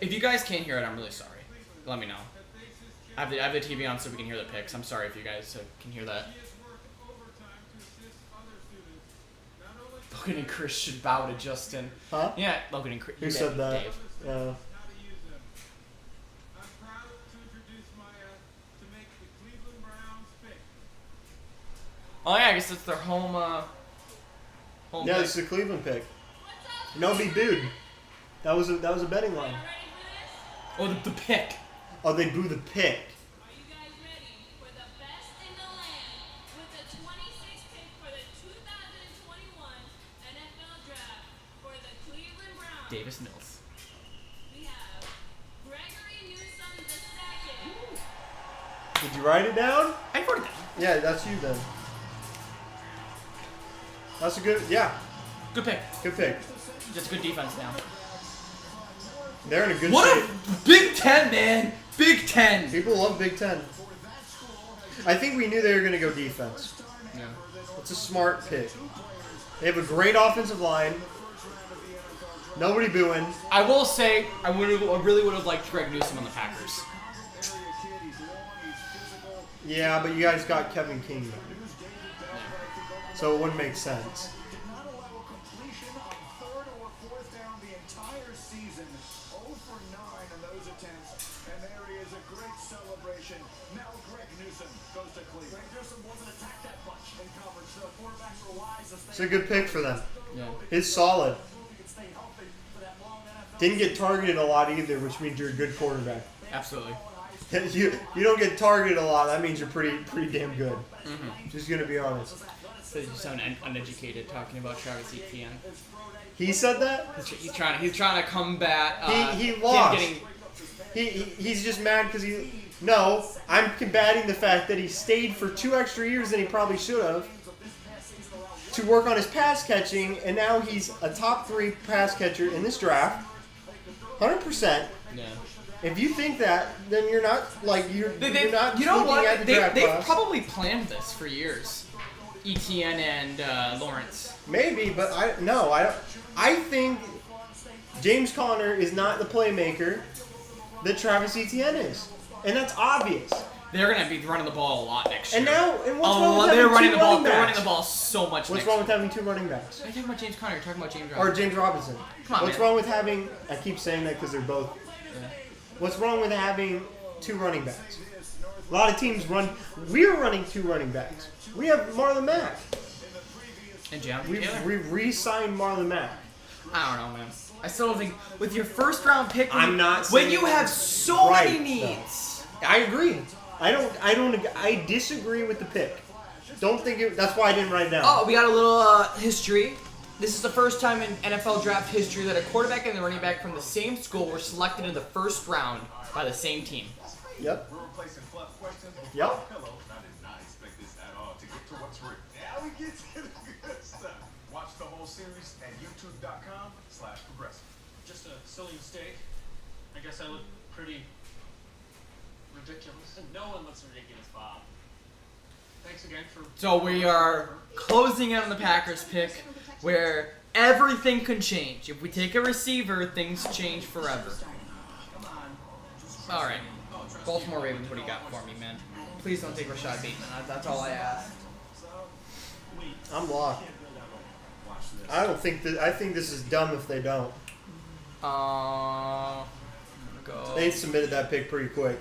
If you guys can't hear it, I'm really sorry. Let me know. I have the TV on so we can hear the picks. I'm sorry if you guys can hear that. Logan and Chris should bow to Justin. Huh? Yeah, Logan and Chris. Who said that? Dave. Yeah. Oh yeah, I guess it's their home. Home Yeah, pick. it's the Cleveland pick. Nobody booed. That was a betting line. Oh, the pick. Oh, they boo the pick. Are you guys ready for the best in the land with the 26th pick for the 2021 NFL Draft for the Cleveland Browns? Davis Mills. We have Gregory Newsome II. Did you write it down? I wrote it down. Yeah, that's you then. That's a good. Yeah. Good pick. Good pick. Just good defense now. They're in a good What shape. a Big Ten, man! Big Ten! People love Big Ten. I think we knew they were going to go defense. Yeah. It's a smart pick. They have a great offensive line. Nobody booing. I will say, I really would have liked Greg Newsome on the Packers. Yeah, but you guys got Kevin King though. So it wouldn't make sense. It's a good pick for them. Yeah. It's solid. Didn't get targeted a lot either, which means you're a good quarterback. Absolutely. You don't get targeted a lot. That means you're pretty damn good. Mm-hmm. Just gonna be honest. So you sound uneducated talking about Travis Etienne. He said that. He's trying to combat. He lost. Him getting, He's just mad because he. No, I'm combating the fact that he stayed for 2 extra years than he probably should have to work on his pass catching, and now he's a top 3 pass catcher in this draft. 100%. Yeah. If you think that, then you're not you're not. You know looking what? At the draft They've class. probably planned this for years. Etienne and Lawrence. Maybe, but I don't. I think James Conner is not the playmaker that Travis Etienne is, and that's obvious. They're gonna be running the ball a lot next year. And now, and what's wrong with they're having running two the ball. running They're running backs? the ball so much. What's wrong with having 2 running backs? Are you talking about James Conner? You're talking about James Or Robinson. James Robinson? Come on, What's man. wrong with having? I keep saying that because they're both. Yeah. What's wrong with having 2 running backs? A lot of teams run. We're running 2 running backs. We have Marlon Mack. And Jonathan We Taylor. re-signed Marlon Mack. I don't know, man. I still don't think with your first round pick. I'm not when saying you have so right, many needs. I agree. I disagree with the pick. Don't think it. That's why I didn't write it down. Oh, we got a little history. This is the first time in NFL draft history that a quarterback and a running back from the same school were selected in the first round by the same team. Yep. We're replacing fluff questions with Yep. pillow. I did not expect this at all. To get to what's written. Now we get to the good stuff. Watch the whole series at youtube.com/progressive. Just a silly mistake. I guess I look pretty ridiculous. No one looks ridiculous, Bob. Thanks again for. So we are closing in on the Packers pick, where everything can change. If we take a receiver, things change forever. Baltimore Ravens, what do you got for me, man? Please don't take Rashad Bateman. That's all I ask. I'm locked. I don't think that. I think this is dumb if they don't. I'm gonna go. They submitted that pick pretty quick.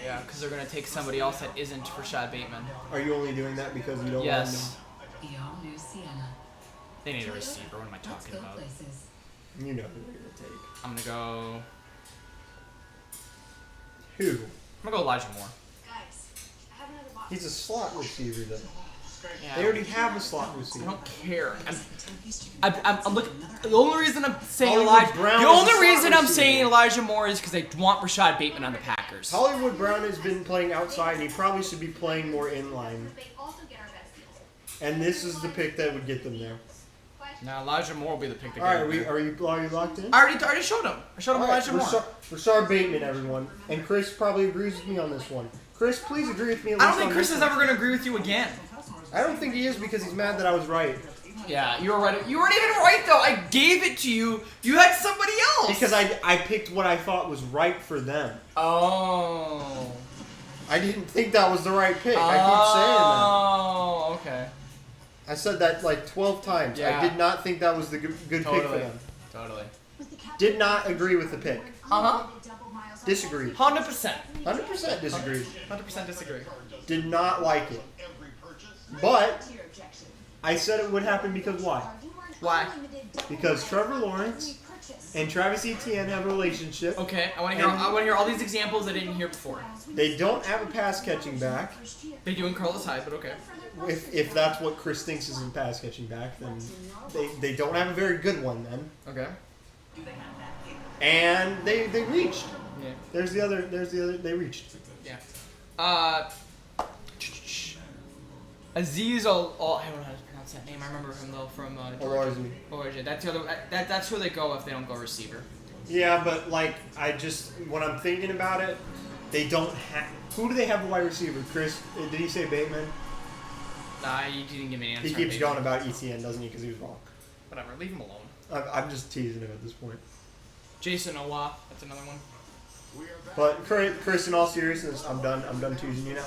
Yeah, because they're gonna take somebody else that isn't Rashad Bateman. Are you only doing that because you don't Yes. The all-new Sienna. They need a receiver. What am I talking about? want them? You know who they're gonna take. I'm gonna go. Who? I'm gonna go Elijah Moore. Guys, I have another box. He's a slot receiver though. Yeah, They already have a slot I receiver. don't care. I'm looking. The only reason I'm saying Hollywood Elijah. Brown The is a only slot reason I'm receiver. saying Elijah Moore is because they want Rashad Bateman on the Packers. Hollywood Brown has been playing outside, and he probably should be playing more inline. They also get our best deals. And this is the pick that would get them there. Now Elijah Moore will be the pick. All right, are you locked in? I already showed him. I showed him All right, Elijah Moore. Rashard Bateman, everyone, and Chris probably agrees with me on this one. Chris, please agree with me. At I least don't think on Chris this is one. ever gonna agree with you again. I don't think he is because he's mad that I was right. Yeah, you were right. You weren't even right though. I gave it to you. You had somebody else. Because I picked what I thought was right for them. Oh. I didn't think that was the right pick. I keep Oh, okay. saying that. I said that like 12 times. Yeah. I did not think that was the good pick for Totally. them. Totally. Did not agree with the pick. Uh-huh. Disagreed. 100%. 100% disagreed. 100% disagree. Did not like it. But I said it would happen because why? Why? Because Trevor Lawrence and Travis Etienne have a relationship. Okay, I want to hear all these examples I didn't hear before. They don't have a pass catching back. They do in Carlos Hyde, but okay. If that's what Chris thinks is in pass catching back, then they don't have a very good one then. Okay. And they reached. Yeah. There's the other they reached. Yeah. Aziz I don't know how to pronounce that name. I remember him though from Georgia. Olarzi. That's the other. That's where they go if they don't go receiver. Yeah, but like when I'm thinking about it, they don't have. Who do they have a wide receiver? Chris, did he say Bateman? Nah, you didn't give me an answer. He keeps going about ETN, doesn't he? Because he was wrong. Whatever, leave him alone. I'm just teasing him at this point. Jason Owa, that's another one. But Chris, in all seriousness, I'm done teasing you now.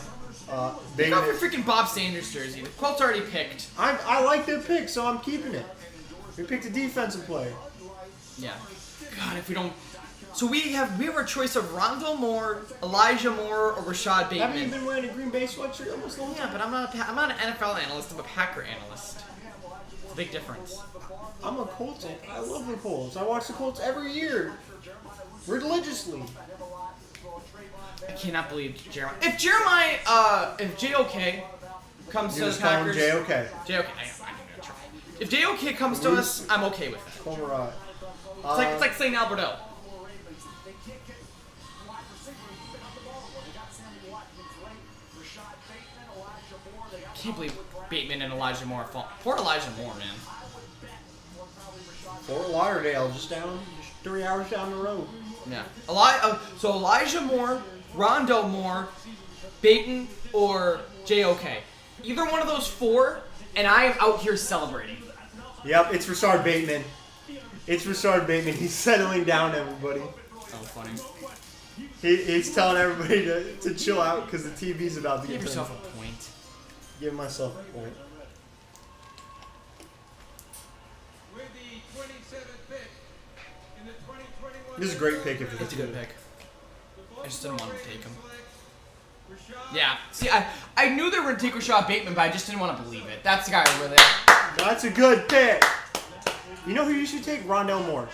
Pick off your freaking Bob Sanders jersey. The Colts already picked. I like their pick, so I'm keeping it. We picked a defensive player. Yeah. God, if we don't. So we have our choice of Rondale Moore, Elijah Moore, or Rashad Bateman. Haven't you been wearing a Green Bay sweatshirt almost all the Yeah, time? but I'm not an NFL analyst. I'm a Packer analyst. It's a big difference. I'm a Colts. I love the Colts. I watch the Colts every year, religiously. I cannot believe Jeremiah. If JOK comes You to just the call him Packers, JOK. I'm gonna try. If JOK comes to us, I'm okay with that. Former, It's like St. Alberto. Can't believe Bateman and Elijah Moore fall. Poor Elijah Moore, man. Fort Lauderdale, just 3 hours down the road. Yeah. So Elijah Moore, Rondo Moore, Bateman, or JOK. Either one of those four, and I am out here celebrating. Yep, it's Rashard Bateman. It's Rashard Bateman. He's settling down everybody. So funny. He's telling everybody to chill out because the TV's about to Give get yourself turned. a point. Give myself a point. With the 27th pick in the 2021 This is a great pick if It's it's a good pick. I just didn't want to take him. Rashad Yeah. See, I knew they were going to take Rashad Bateman, but I just didn't want to believe it. That's the guy over there. That's a good pick. You know who you should take? Rondale Moore.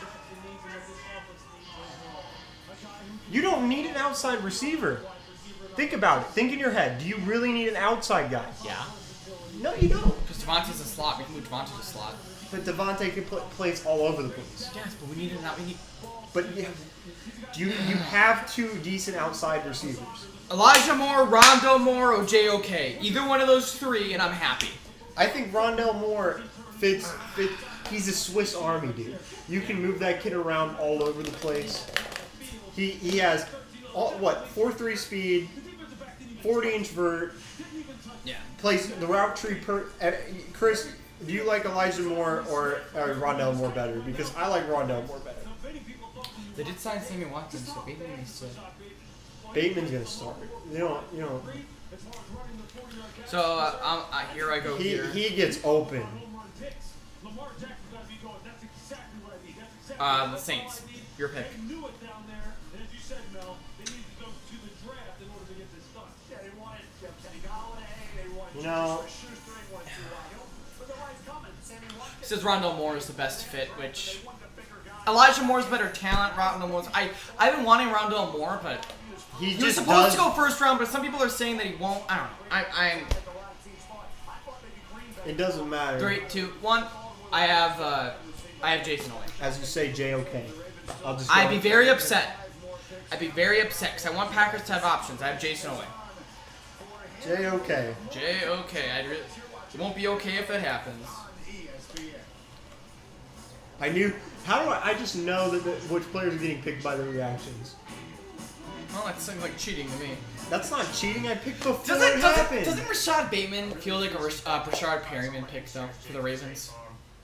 You don't need an outside receiver. Think about it. Think in your head. Do you really need an outside guy? Yeah. No, you don't. Because Devontae's a slot. We can move Devontae to a slot. But Devontae can plays all over the place. Yes, but we need an out. We need But you have two decent outside receivers. Elijah Moore, Rondo Moore, or JOK. Either one of those three, and I'm happy. I think Rondale Moore fits. He's a Swiss Army dude. You can move that kid around all over the place. He has 4.3 speed, 40-inch vert. Yeah. Plays the route tree Chris, do you like Elijah Moore or Rondale Moore better? Because I like Rondale Moore better. They did sign Sammy Watkins, so Bateman needs to. Bateman's gonna start. You know. So here I go. He gets open. The Saints. Your pick. They knew it down there, and as you said, Mel, they needed to go to the draft in order to get this done. Yeah, they wanted Kenny Galladay, they wanted You know. Schuster, they wanted but the line's coming. Sammy Watkins. Says Rondell Moore is the best fit, which Elijah Moore's better talent. Rondell Moore's I've been wanting Rondell Moore, but He he was just supposed does. to go first round. But some people are saying that he won't. I don't know. I'm It doesn't matter. 3, 2, 1. I have Jason Owe. As you say, JOK. I'll just. I'd go. be very upset. I'd be very upset because I want Packers to have options. I have Jason Owe. JOK. JOK. It won't be okay if that happens. I knew. How do I just know that which players are getting picked by the reactions? Well, that seems like cheating to me. That's not cheating. I picked before it happened. Doesn't Rashad Bateman feel like a Rashard Perryman pick though for the Ravens?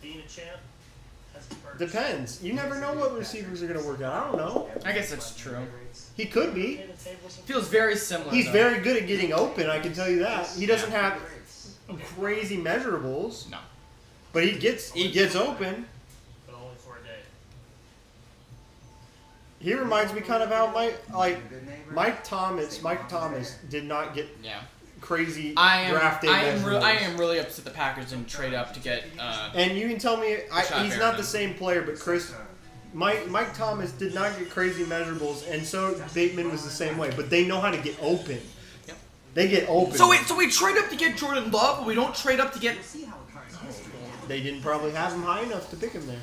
Being a champ has its perks. Depends. You never know what receivers are gonna work out. I don't know. I guess that's true. He could be. Feels very similar. He's though. very good at getting open. I can tell you that. He doesn't have crazy measurables. No. But he gets open. But only for a day. He reminds me kind of how Mike Thomas did not get crazy draft day I measurables. am really upset the Packers didn't trade up to get. And you can tell me he's not the Perriman. same player, but Mike Thomas did not get crazy measurables, and so Bateman was the same way. But they know how to get open. Yep. They get open. So we trade up to get Jordan Love, but we don't trade up to get. They didn't probably have him high enough to pick him there.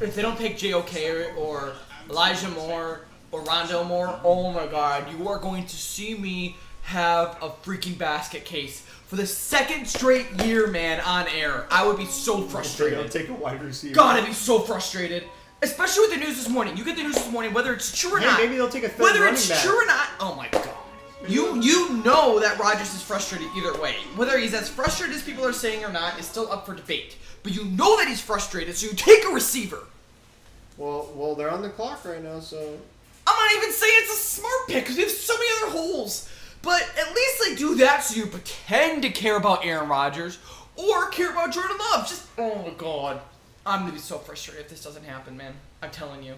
If they don't pick JOK or Elijah Moore or Rondell Moore, oh my God, you are going to see me have a freaking basket case for the second straight year, man, on air. I would be so If they frustrated. don't take a wide receiver. God, I'd be so frustrated. Especially with the news this morning. You get the news this morning, whether it's true or not. Maybe they'll take a third Whether running it's back. true or not. Oh my God. You know that Rodgers is frustrated either way. Whether he's as frustrated as people are saying or not is still up for debate. But you know that he's frustrated, so you take a receiver. Well, they're on the clock right now, so. I'm not even saying it's a smart pick because we have so many other holes. But at least they do that so you pretend to care about Aaron Rodgers or care about Jordan Love. Just, oh my God. I'm going to be so frustrated if this doesn't happen, man. I'm telling you.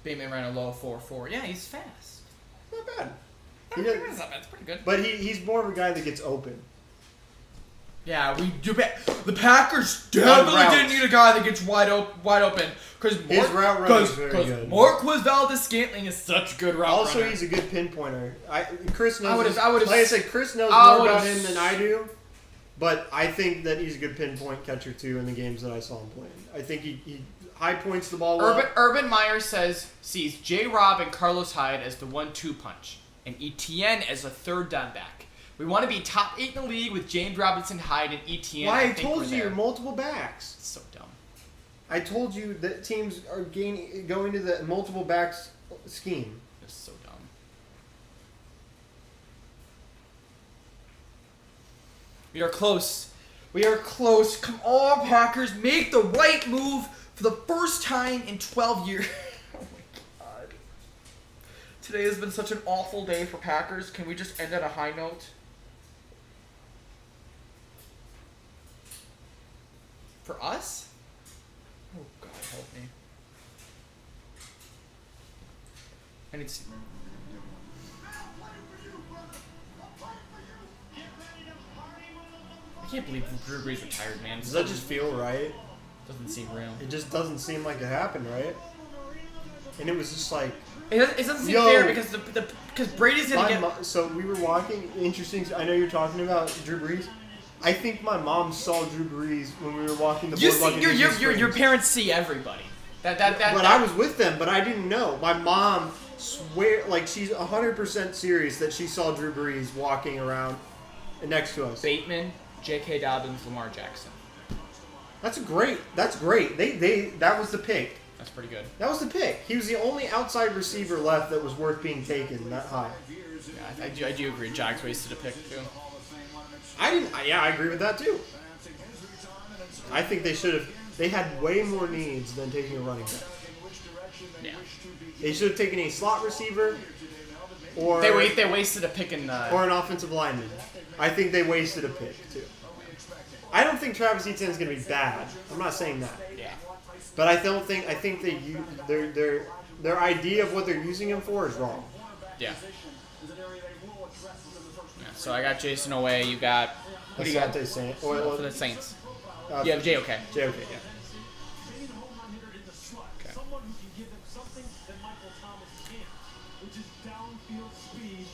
Bateman ran a low 4.4. Yeah, he's fast. Not bad. It's not bad. It's pretty good. But he's more of a guy that gets open. Yeah, we do. The Packers definitely didn't need a guy that gets wide open because His route running is very good. Marquez Valdez-Scantling is such a good route Also, runner. he's a good pinpointer. Chris knows. I would've- like I said, Chris knows I more about would've- him than I do. But I think that he's a good pinpoint catcher too in the games that I saw him playing. I think he high points the ball well. Urban Meyer sees J. Rob and Carlos Hyde as the 1-2 punch, and ETN as a third down back. We want to be top 8 in the league with James Robinson, Hyde, and ETN. Why? I think told we're you there. you're multiple backs. It's so dumb. I told you that teams are going to the multiple backs scheme. It's so dumb. We are close. We are close. Come on, Packers. Make the right move for the first time in 12 years. Oh my God. Today has been such an awful day for Packers. Can we just end on a high note? For us? Oh, God, help me. And it's... I can't believe Drew Brees retired, man. Does that just feel right? Doesn't seem real. It just doesn't seem like it happened, right? And it was just like... It doesn't seem fair because because Brady's gonna get... So we were walking... Interesting. I know you're talking about Drew Brees. I think my mom saw Drew Brees when we were walking the boardwalk. Your parents see everybody. But I was with them, but I didn't know. My mom she's 100% serious that she saw Drew Brees walking around next to us. Bateman, J.K. Dobbins, Lamar Jackson. That's great. That was the pick. That's pretty good. That was the pick. He was the only outside receiver left that was worth being taken that high. Yeah, I do agree. Jags wasted a pick too. I agree with that too. I think they should have. They had way more needs than taking a running back. Yeah. They should have taken a slot receiver or They wasted a pick in or an offensive lineman. I think they wasted a pick too. I don't think Travis Etienne is going to be bad. I'm not saying that. Yeah. But I think their idea of what they're using him for is wrong. Yeah. So I got Jason away. You got what do you got for the Saints? You have JOK. JOK, yeah. Okay. Someone who can give them something that Michael Thomas can't, which is downfield speed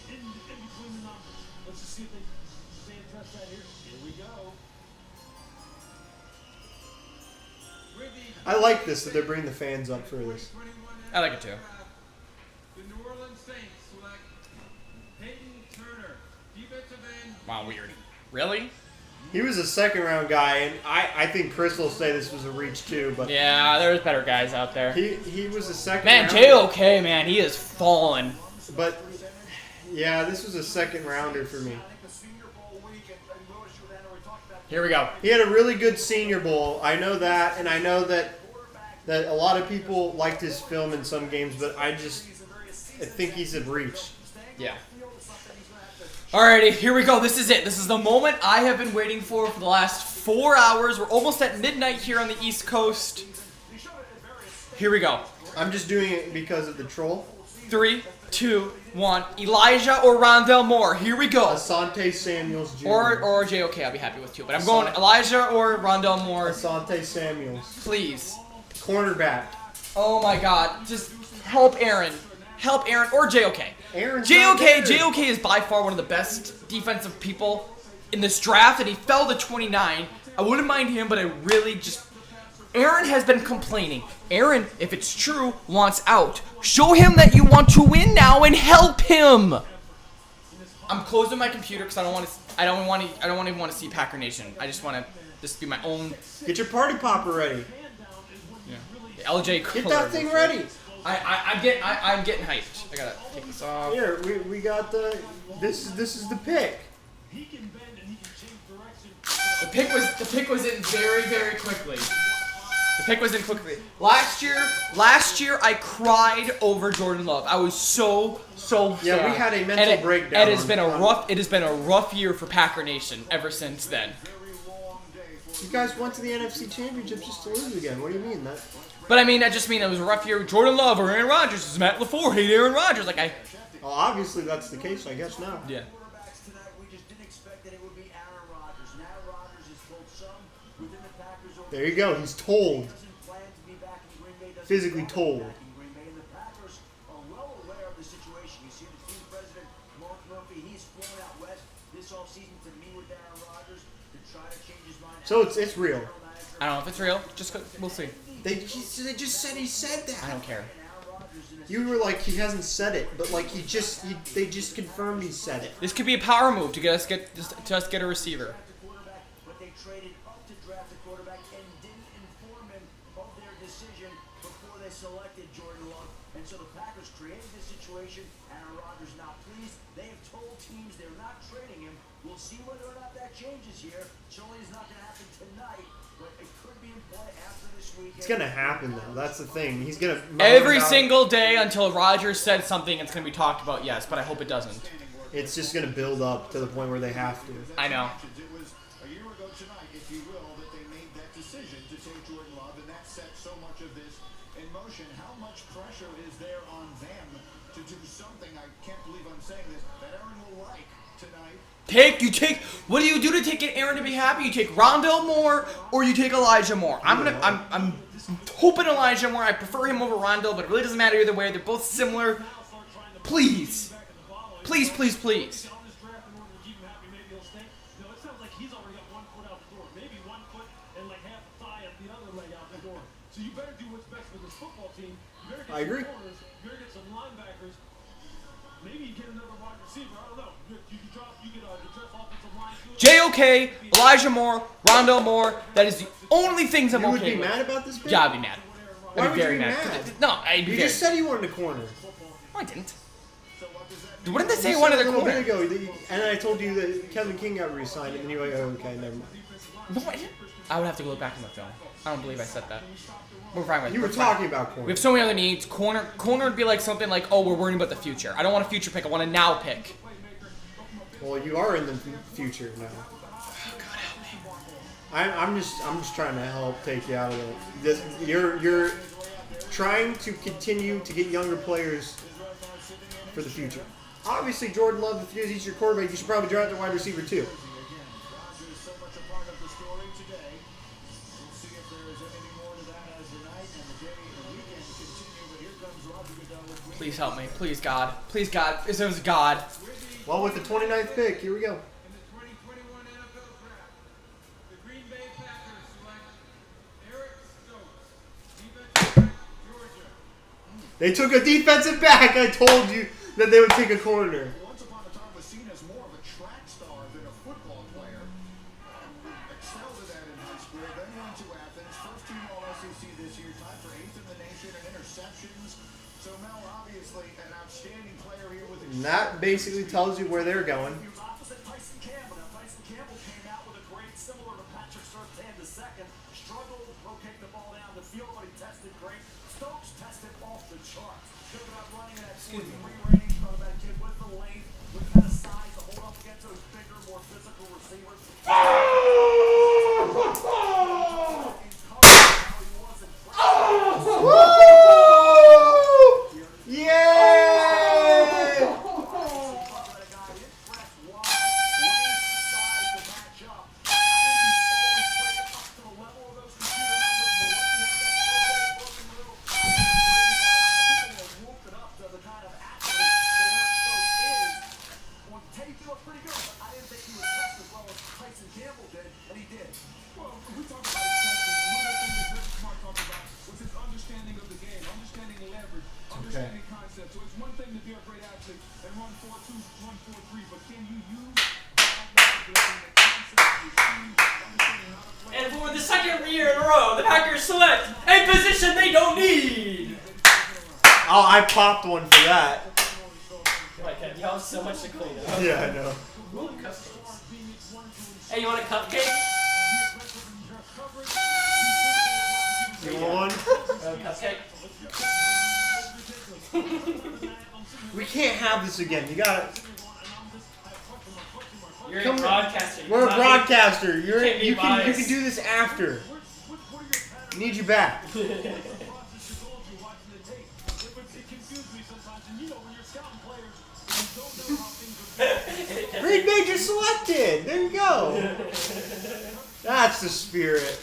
in between the numbers. Let's just see if they address that here. Here we go. I like this that they're bringing the fans up for this. I like it too. The New Orleans Saints select Peyton Turner, defensive end. Wow, weird. Really? He was a second round guy, and I think Chris will say this was a reach too. But Yeah, there's better guys out there. he was a second. Man, round. JOK, man, he is fallen. But yeah, this was a second rounder for me. Here we go. He had a really good Senior Bowl. I know that, and I know that a lot of people liked his film in some games, but I think he's a reach. Yeah. Alrighty, here we go. This is it. This is the moment I have been waiting for the last 4 hours. We're almost at midnight here on the East Coast. Here we go. I'm just doing it because of the troll. 3, 2, 1. Elijah or Rondell Moore. Here we go. Asante Samuels Jr. Or JOK, I'll be happy with too. But I'm going Elijah or Rondell Moore. Asante Samuels. Please. Cornerback. Oh my god. Just help Aaron. Help Aaron or JOK. Aaron's JOK is by far one of the best defensive people in this draft, and he fell to 29. I wouldn't mind him, but I really just... Aaron has been complaining. Aaron, if it's true, wants out. Show him that you want to win now and help him. I'm closing my computer because I don't even want to see Packer Nation. I just want to just be my own. Get your party popper ready. Yeah. LJ. Get that thing ready. I'm getting hyped. I gotta take this off. Here, we got the. This is the pick. He can bend and he can change direction. The pick was in very, very quickly. The pick was in quickly. Last year I cried over Jordan Love. I was so sad. Yeah, we had a mental breakdown. It has been a rough year for Packer Nation ever since then. You guys went to the NFC Championship just to lose again. What do you mean that? But I mean, I just mean it was a rough year with Jordan Love or Aaron Rodgers. Does Matt LaFleur hate Aaron Rodgers? Well, obviously that's the case, I guess now. Yeah. There you go. He's told. Physically told. So it's real. I don't know if it's real. We'll see. They just said he said that. I don't care. You were like, he hasn't said it, but like they just confirmed he said it. This could be a power move to get a receiver. But they traded up to draft a quarterback and didn't inform him of their decision before they selected Jordan Love. And so the Packers created this situation. Aaron Rodgers not pleased. They have told teams they're not trading him. We'll see whether or not that changes here. Surely it's not going to happen tonight, but it could be in play after this weekend. It's gonna happen though. That's the thing. He's gonna Every single day until Rodgers said something, it's gonna be talked about. Yes, but I hope it doesn't. It's just gonna build up to the point where they have to. I know. It was a year ago tonight, if you will, that they made that decision to take Jordan Love, and that set so much of this in motion. How much pressure is there on them to do something, I can't believe I'm saying this, that Aaron will like tonight? What do you do to take Aaron to be happy? You take Rondell Moore or you take Elijah Moore. I'm hoping Elijah Moore. I prefer him over Rondell, but it really doesn't matter either way. They're both similar. Please. Please, please, please. I agree. JOK, Elijah Moore, Rondell Moore. That is the only things I'm You okay would be with. mad about this pick? Yeah, I'd be mad. Why I'd would be very you be mad. mad? No, I'd be You very. just said he wanted a corner. No, I didn't. What did they say You he wanted said a a little corner? bit ago, and I told you that Kevin King got re-signed, and then you're like, oh, okay, never mind. No, I didn't. I would have to go back in the film. I don't believe I said that. We're fine with it. You were We're fine. talking about corner. We have so many other needs. Corner would be like something like, oh, we're worrying about the future. I don't want a future pick. I want a now pick. Well, you are in the future now. I'm just trying to help take you out of it. You're trying to continue to get younger players for the future. Obviously, Jordan Love, if he's your quarterback, you should probably draft a wide receiver too. Please help me. Please, God. Please, God. If there's God. Well, with the 29th pick, here we go. In the 2021 NFL Draft, the Green Bay Packers select Eric Stokes, defensive back, Georgia. They took a defensive back. I told you that they would take a corner. Once upon a time was seen as more of a track star than a football player. Excelled at that in high school. Then went to Athens. First team All-SEC this year. Tied for 8th in the nation in interceptions. So Mel, obviously, an outstanding player here with And that basically tells you where they're going. He was opposite Tyson Campbell. Now, Tyson Campbell came out with a grade similar to Patrick Surtain II. Struggled to rotate the ball down the field, but he tested great. Stokes tested off the charts. Good about running in that 43 range. Thought about a kid with the length, with the kind of size to hold up against those bigger, more physical receivers. Yay! Understanding concepts. So it's one thing to be a great athlete and run 4.2, run 4.3, but can you use that concept? And for the second year in a row, the Packers select a position they don't need. Oh, I popped one for that. Oh my God, y'all have so much to clean up. Yeah, I know. Ooh, cupcakes. Hey, you want a cupcake? You want one? Cupcake? We can't have this again. You gotta. You're Come a on. broadcaster. We're a Not broadcaster. You can't be You can biased. do this after. Need you back. Green Bay just selected. There you go. That's the spirit.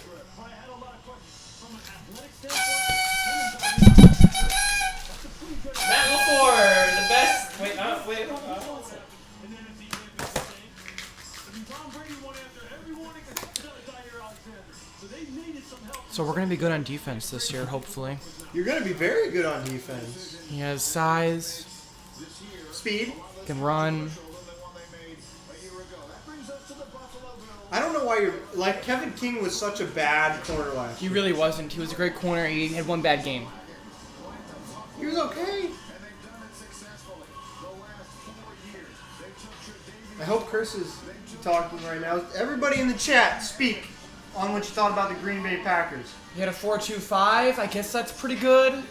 Matt LaFleur, the best. Wait, wait. So we're going to be good on defense this year, hopefully. You're going to be very good on defense. He has size, Speed. can run. I don't know why you're like Kevin King was such a bad corner last He year. really wasn't. He was a great corner. He had one bad game. He was okay. I hope Chris is talking right now. Everybody in the chat, speak on what you thought about the Green Bay Packers. He had a 4.25. I guess that's pretty good.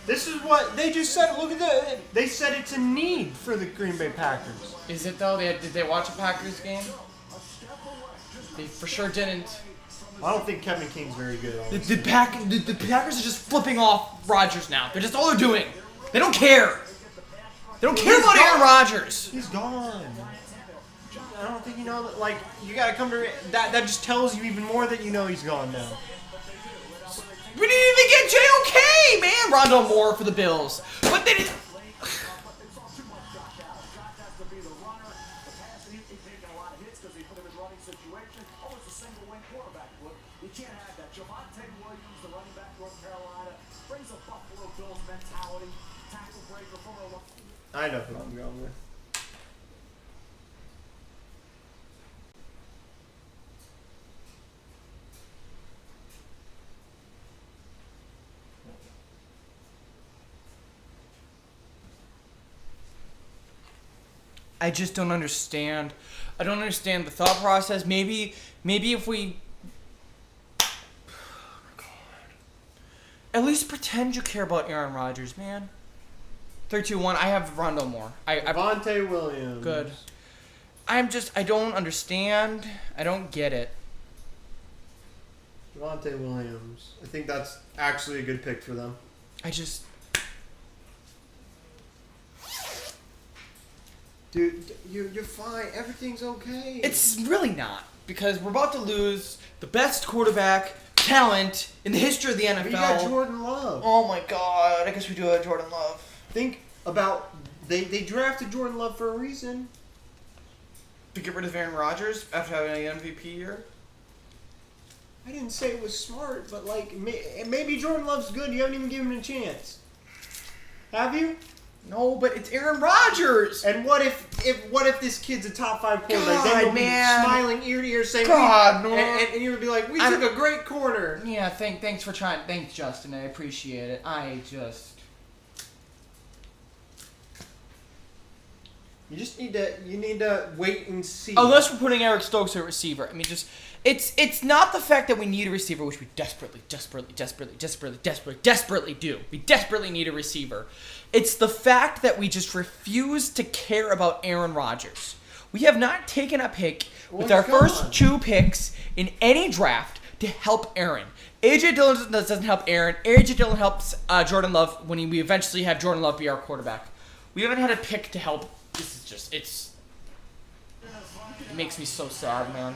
This is what they just said. Look at the. They said it's a need for the Green Bay Packers. Is it though? Did they watch a Packers game? They for sure didn't. I don't think Kevin King's very good. The Packers are just flipping off Rodgers now. They're just all they're doing. They don't care. They don't care about Aaron Rodgers. He's gone. I don't think you know that. Like you gotta come to that. That just tells you even more that you know he's gone now. We didn't even get JOK, man. Rondell Moore for the Bills, but they didn't. I know who I'm going with. I just don't understand. I don't understand the thought process. Maybe if we at least pretend you care about Aaron Rodgers, man. 3, 2, 1. I have Rondo more. Devontae Williams. Good. I don't understand. I don't get it. Devontae Williams. I think that's actually a good pick for them. Dude, you're fine. Everything's okay. It's really not, because we're about to lose the best quarterback talent in the history of the NFL. But you got Jordan Love. Oh my God! I guess we do have Jordan Love. Think about they drafted Jordan Love for a reason. To get rid of Aaron Rodgers after having an MVP year. I didn't say it was smart, but like maybe Jordan Love's good. You haven't even given him a chance. Have you? No, but it's Aaron Rodgers. And what if this kid's a top 5 quarterback? God, Then you'll man. be smiling ear to ear saying, God, no. and you'll be like, we took a great corner. Yeah, thanks for trying. Thanks, Justin. I appreciate it. You need to wait and see. Unless we're putting Eric Stokes at receiver. I mean, it's not the fact that we need a receiver, which we desperately do. We desperately need a receiver. It's the fact that we just refuse to care about Aaron Rodgers. We have not taken a pick with our first 2 picks in any draft to help Aaron. A.J. Dillon doesn't help Aaron. A.J. Dillon helps Jordan Love when we eventually have Jordan Love be our quarterback. We haven't had a pick to help. This is just, it makes me so sad, man.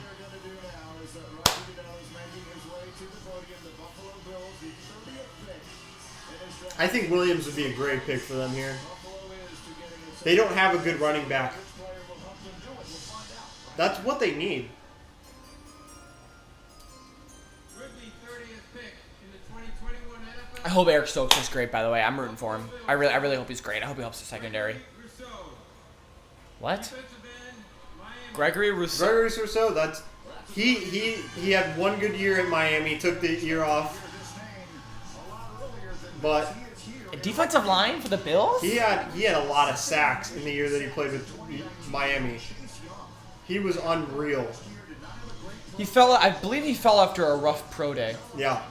I think Williams would be a great pick for them here. They don't have a good running back. That's what they need. I hope Eric Stokes is great, by the way. I'm rooting for him. I really hope he's great. I hope he helps the secondary. What? Gregory Rousseau. Gregory Rousseau, that's he had one good year at Miami, took the year off. But a defensive line for the Bills? He had a lot of sacks in the year that he played with Miami. He was unreal. I believe he fell after a rough pro day. Yeah.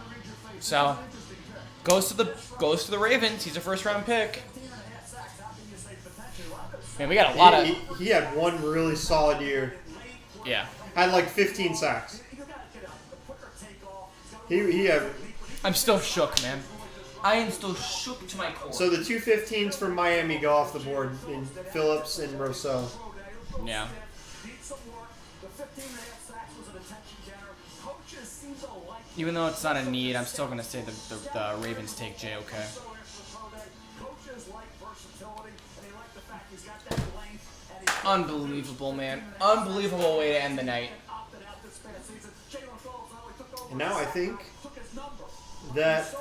So goes to the Ravens. He's a first-round pick. Man, we got a lot of. He had one really solid year. Yeah. Had like 15 sacks. He had. I'm still shook, man. I am still shook to my core. So the 2 15s from Miami go off the board in Phillips and Rousseau. Yeah. Even though it's not a need, I'm still gonna say the Ravens take JOK. Unbelievable, man. Unbelievable way to end the night. And now I think that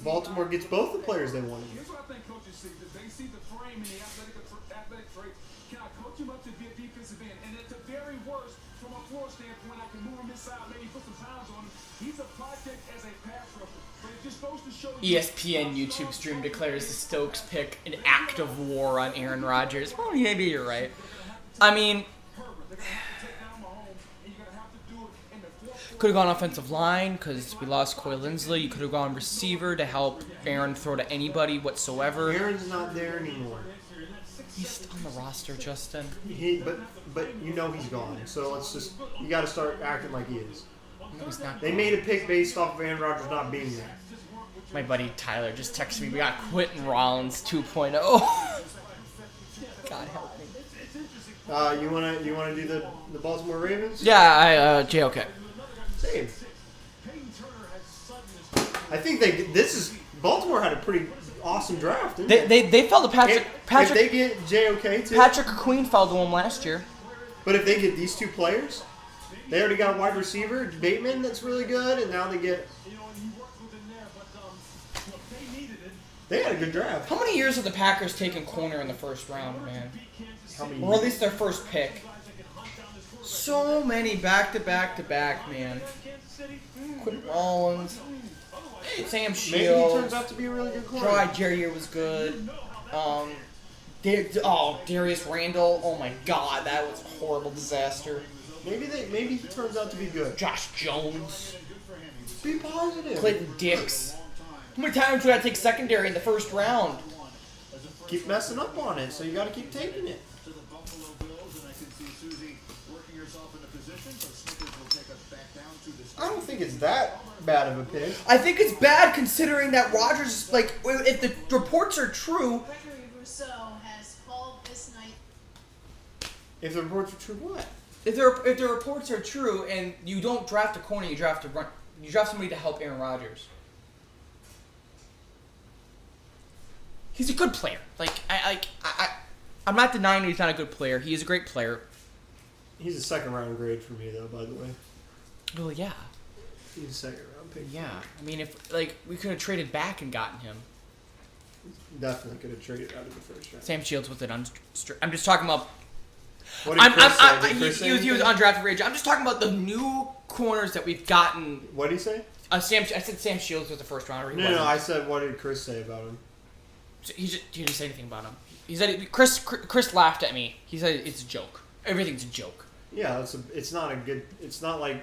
Baltimore gets both the players they wanted. Here's what I think coaches see. They see the frame and the athletic trait. Can I coach him up to be a defensive end? And at the very worst, from a floor standpoint, I can move him inside, maybe put some pounds on him. He's a project as a pass rusher. But it just goes to show you... ESPN YouTube stream declares the Stokes pick an act of war on Aaron Rodgers. Well, maybe you're right. I mean... Could have gone offensive line because we lost Coy Linsley. You could have gone receiver to help Aaron throw to anybody whatsoever. Aaron's not there anymore. He's still on the roster, Justin. But you know he's gone. So you got to start acting like he is. No, he's not. They made a pick based off of Aaron Rodgers not being there. My buddy Tyler just texted me. We got Quentin Rollins 2.0. God help me. You wanna do the Baltimore Ravens? Yeah, JOK. Same. I think Baltimore had a pretty awesome draft. Didn't they fell to Patrick. If they get JOK too. Patrick Queen fell to him last year. But if they get these 2 players, they already got a wide receiver, Bateman, that's really good, and now they get. They had a good draft. How many years have the Packers taken corner in the first round, man? How many? Or at least their first pick. So many back-to-back-to-back, man. Quentin Rollins, Sam Shields. Maybe he turns out to be a really good corner. Troy Jerrier was good. Darius Randall. Oh my God, that was a horrible disaster. Maybe he turns out to be good. Josh Jones. Be positive. Clinton Dix. How many times do I take secondary in the first round? Keep messing up on it, so you got to keep taking it. To the Buffalo Bills, and I can see Susie working herself into position, so Snickers will take us back down to this. I don't think it's that bad of a pick. I think it's bad considering that Rodgers, like, if the reports are true. Gregory Rousseau has called this night. If the reports are true, what? If the reports are true and you don't draft a corner, you draft somebody to help Aaron Rodgers. He's a good player. I'm not denying he's not a good player. He is a great player. He's a second round grade for me, though. By the way. Well, yeah. He's a second round pick. Yeah. I mean, if we could have traded back and gotten him. Definitely could have traded out of the first round. Sam Shields with it. I'm just talking about. What did Chris say? Did Chris say he was undrafted free agent. I'm just talking about the new corners that we've gotten. What did he say? I said Sam Shields was the first rounder. No. I said, what did Chris say about him? He didn't say anything about him. He said Chris laughed at me. He said it's a joke. Everything's a joke. Yeah, it's not a good. It's not like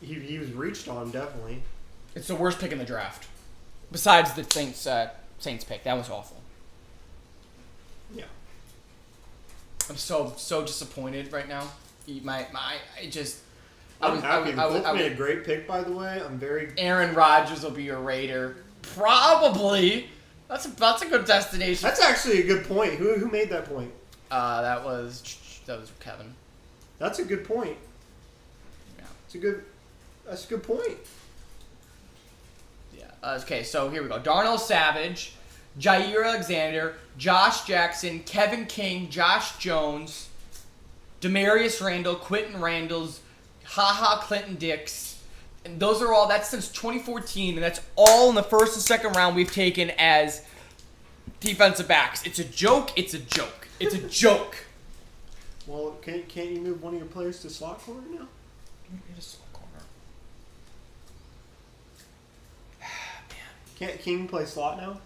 he was reached on, definitely. It's the worst pick in the draft, besides the Saints pick. That was awful. Yeah. I'm so disappointed right now. I'm happy. Both made a great pick, by the way. I'm very. Aaron Rodgers will be your Raider. Probably. That's a good destination. That's actually a good point. Who made that point? That was Kevin. That's a good point. Yeah. That's a good point. Yeah. Okay, so here we go. Darnell Savage, Jair Alexander, Josh Jackson, Kevin King, Josh Jones, Demarius Randall, Quentin Randalls, Clinton Dix. And those are all, that's since 2014, and that's all in the first and second round we've taken as defensive backs. It's a joke. It's a joke. It's a joke. Well, can't you move one of your players to slot corner now? Get a slot corner. Can't King play slot now?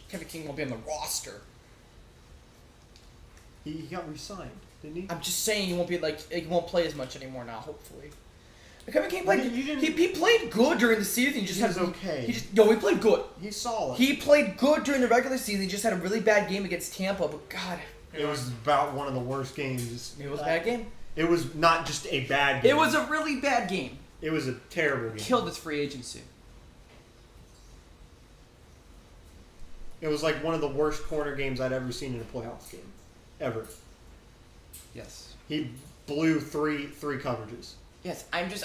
Kevin King won't be on the roster. He got re-signed, didn't he? I'm just saying he won't play as much anymore now, hopefully. Kevin King played. You didn't- He played good during the season. He was okay. He played good. He's solid. He played good during the regular season. He just had a really bad game against Tampa. But God, It was about one of the worst games. it was a bad game. It was not just a bad game. It was a really bad game. It was a terrible game. Killed his free agency. It was like one of the worst corner games I'd ever seen in a playoffs game, ever. Yes. He blew three coverages. Yes. It's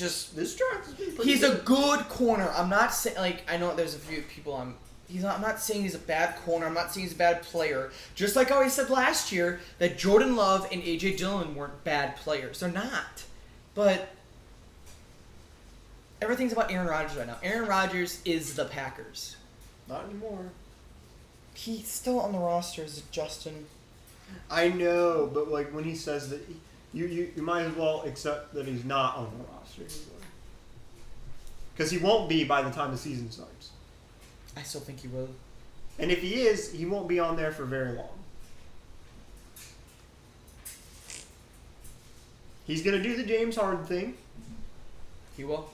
just. This draft has been pretty He's good. a good corner. I'm not saying I know there's a few people I'm not saying he's a bad corner. I'm not saying he's a bad player. Just like how I said last year that Jordan Love and AJ Dillon weren't bad players. They're not. But everything's about Aaron Rodgers right now. Aaron Rodgers is the Packers. Not anymore. He's still on the roster as Justin. I know, but like when he says that, you might as well accept that he's not on the roster anymore. Because he won't be by the time the season starts. I still think he will. And if he is, he won't be on there for very long. He's going to do the James Harden thing. He will.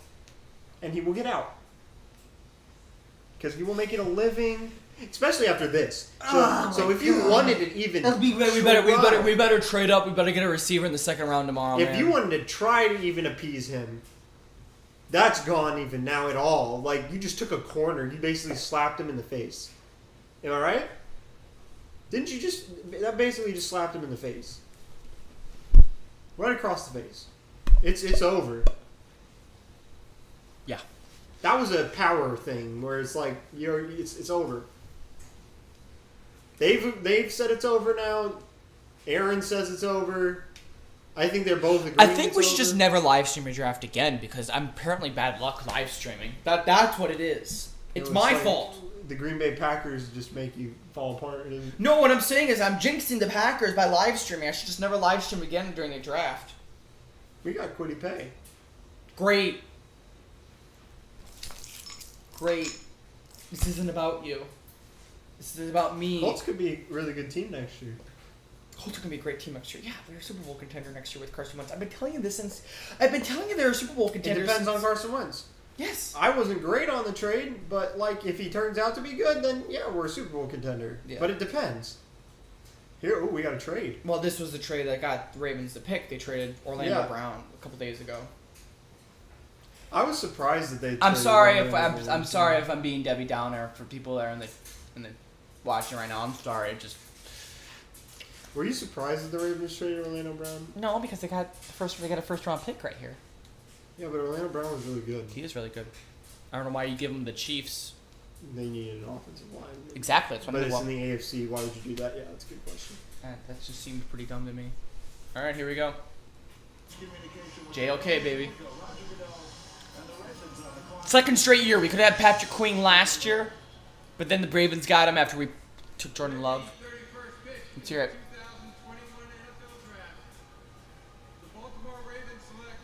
And he will get out. Because he will make it a living, especially after this. So if you wanted to even We better trade up. We better get a receiver in the second round tomorrow. If you wanted to try to even appease him, that's gone even now at all. Like, you just took a corner. You basically slapped him in the face. Am I right? Didn't you just... That basically just slapped him in the face. Right across the face. It's over. Yeah. That was a power thing where it's like, it's over. They've said it's over now. Aaron says it's over. I think they're both agreeing. I think it's we should over. just never live stream a draft again because I'm apparently bad luck live streaming. That's what it is. It's my fault. The Green Bay Packers just make you fall apart. No, what I'm saying is I'm jinxing the Packers by live streaming. I should just never live stream again during the draft. We got Quiddy Pay. Great. This isn't about you. This is about me. Colts could be a really good team next year. Colts are gonna be a great team next year. Yeah, they're a Super Bowl contender next year with Carson Wentz. I've been telling you this since. I've been telling you they're a Super Bowl It contender. depends on since- Carson Wentz. Yes. I wasn't great on the trade, but like if he turns out to be good, then yeah, we're a Super Bowl contender. Yeah. But it depends. Here, we got a trade. Well, this was the trade that got the Ravens the pick. They traded Orlando Yeah. Brown a couple days ago. I was surprised that they. I'm traded sorry if Orlando. I'm sorry if I'm being Debbie Downer for people that are in the watching right now. I'm sorry. Just Were you surprised that the Ravens traded Orlando Brown? no, because they got a first round pick right here. Yeah, but Orlando Brown was really good. He is really good. I don't know why you give him the Chiefs. They needed an offensive line. Exactly. That's what But I'm it's well, in the AFC. Why would you do that? Yeah, that's a good question. that just seemed pretty dumb to me. All right, here we go. JLK, baby. Second straight year. We could have had Patrick Queen last year, but then the Ravens got him after we took Jordan Love. 31st pick Let's hear it. 2021 NFL Draft. The Baltimore Ravens select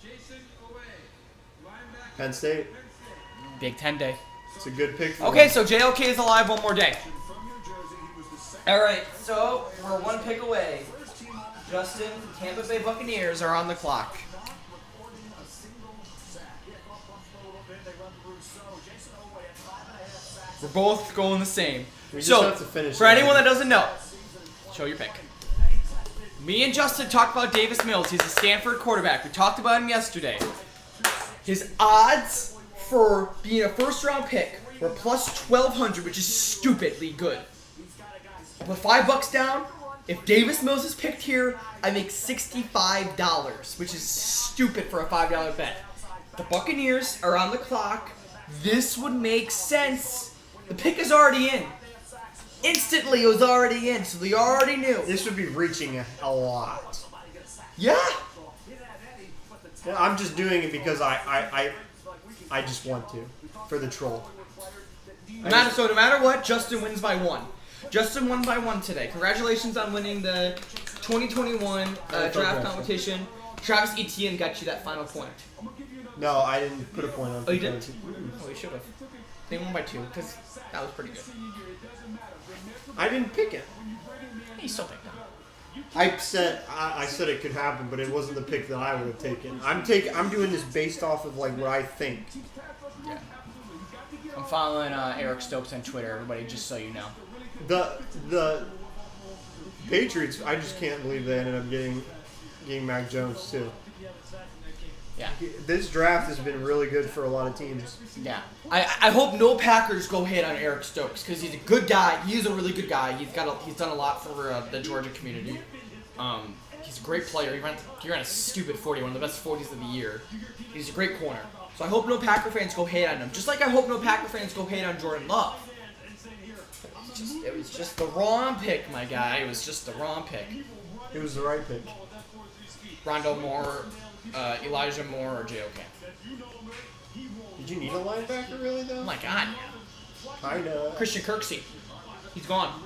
Jason Oweh, linebacker. Penn State. Penn State. Big 10 day. It's a good pick. For Okay, them. so JLK is alive one more day. All right, so we're one pick away. Justin, Tampa Bay Buccaneers are on the clock. We're both going the same. We just So, have to finish for it. anyone that doesn't know, show your pick. Me and Justin talked about Davis Mills. He's a Stanford quarterback. We talked about him yesterday. His odds for being a first-round pick were plus 1,200, which is stupidly good. I put $5 down. If Davis Mills is picked here, I make $65, which is stupid for a $5 bet. The Buccaneers are on the clock. This would make sense. The pick is already in. Instantly, it was already in, so they already knew. This would be reaching a lot. Yeah. Yeah, I'm just doing it because I just want to for the troll. No matter what, Justin wins by one. Justin won by one today. Congratulations on winning the 2021 draft competition. Travis Etienne got you that final point. No, I didn't put a point on. Oh, you didn't? Oh, you should have. They won by two because that was pretty good. I didn't pick it. You still picked them. I said it could happen, but it wasn't the pick that I would have taken. I'm doing this based off of like what I think. Yeah. I'm following Eric Stokes on Twitter. Everybody, just so you know. The Patriots, I just can't believe they ended up getting Mac Jones too. Yeah. This draft has been really good for a lot of teams. Yeah. I hope no Packers go hit on Eric Stokes because he's a good guy. He's a really good guy. He's done a lot for the Georgia community. He's a great player. He ran a stupid 40, one of the best 40s of the year. He's a great corner. So I hope no Packer fans go hate on him. Just like I hope no Packer fans go hate on Jordan Love. It was just the wrong pick, my guy. It was just the wrong pick. It was the right pick. Rondo Moore, Elijah Moore, or JOK. Did you need a linebacker really though? Oh my god. Kinda. Christian Kirksey. He's gone.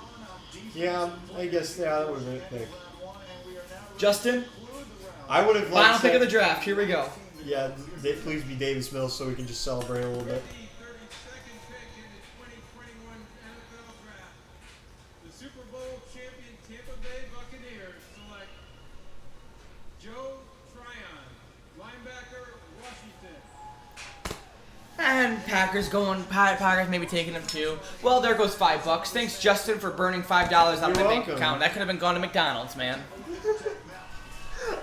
Yeah, I guess that would have been a pick. Justin, I would have final pick of the draft. Here we go. Yeah, please be Davis Mills so we can just celebrate a little bit. 32nd pick in the 2021 NFL Draft. The Super Bowl champion Tampa Bay Buccaneers select Joe Tryon, linebacker, Washington. And Packers maybe taking him too. Well, there goes $5. Thanks, Justin, for burning $5 out of You're my bank welcome. account. That could have been gone to McDonald's, man.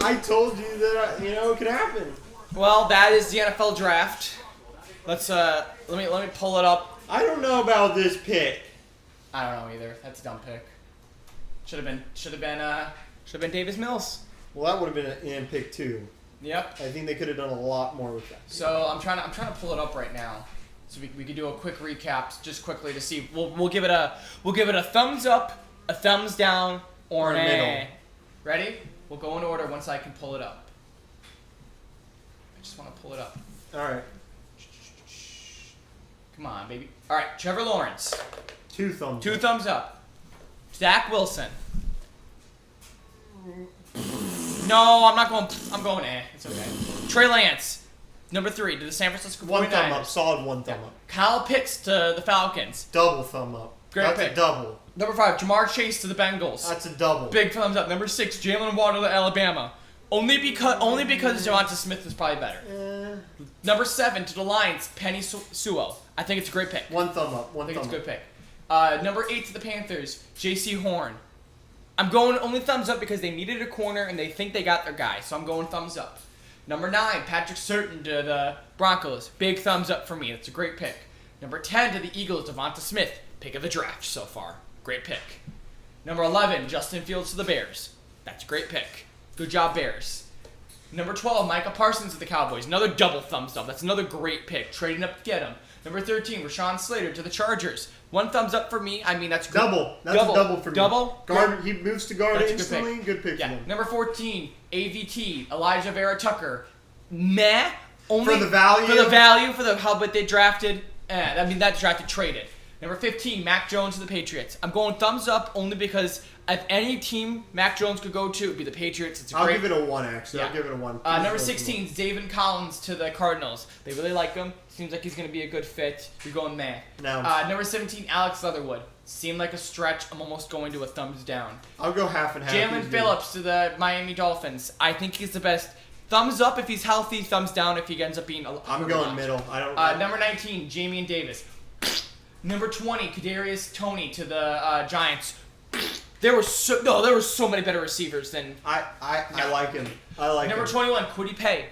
I told you that it could happen. Well, that is the NFL draft. Let's let me pull it up. I don't know about this pick. I don't know either. That's a dumb pick. Should have been Davis Mills. Well, that would have been an pick too. Yep. I think they could have done a lot more with that. So I'm trying to pull it up right now, so we could do a quick recap just quickly to see. We'll give it a thumbs up, a thumbs down, or Or an middle. A. Ready? We'll go in order once I can pull it up. I just want to pull it up. All right, Come on, baby. All right, Trevor Lawrence, 2 thumbs. two up. thumbs up. Zach Wilson. No, I'm not going. I'm going A. It's okay. Trey Lance. Number 3 to the San Francisco 49ers. One thumb up. Solid one thumb up. Kyle Pitts to the Falcons. Double thumb up. Great That's pick. a double. Number 5, Jamar Chase to the Bengals. That's a double. Big thumbs up. Number 6, Jalen Waddle to Alabama. Only because Devonta Smith is probably better. Number 7 to the Lions, Penny Sewell. I think it's a great pick. One thumb up. I think it's a good pick. Number 8 to the Panthers, J.C. Horn. I'm going only thumbs up because they needed a corner and they think they got their guy, so I'm going thumbs up. Number 9, Patrick Surtain to the Broncos. Big thumbs up for me. That's a great pick. Number 10 to the Eagles, Devonta Smith. Pick of the draft so far. Great pick. Number 11, Justin Fields to the Bears. That's a great pick. Good job, Bears. Number 12, Micah Parsons to the Cowboys. Another double thumbs up. That's another great pick. Trading up to get him. Number 13, Rashawn Slater to the Chargers. One thumbs up for me. I mean, that's good. Double. That's a double for me. Double? Guard. He moves to guard That's instantly. Good pick for Yeah. him. Number 14, AVT, Elijah Vera Tucker. Meh. Only For the value? For the value, for the how but they drafted. That drafted traded. Number 15, Mac Jones to the Patriots. I'm going thumbs up only because if any team Mac Jones could go to, it'd be the Patriots. It's a I'll great. give it a 1, actually. Yeah. I'll give it a 1. Number 16, David Collins to the Cardinals. They really like him. Seems like he's going to be a good fit. You're going meh. No. Number 17, Alex Leatherwood. Seemed like a stretch. I'm almost going to a thumbs down. I'll go half and half. Jalen He's good. Phillips to the Miami Dolphins. I think he's the best. Thumbs up if he's healthy. Thumbs down if he ends up being. I'm going middle. I don't. Number 19, Jamian Davis. Number 20, Kadarius Toney to the Giants. There were so many better receivers than. I like him. I like Number him. 21, Kwity Paye.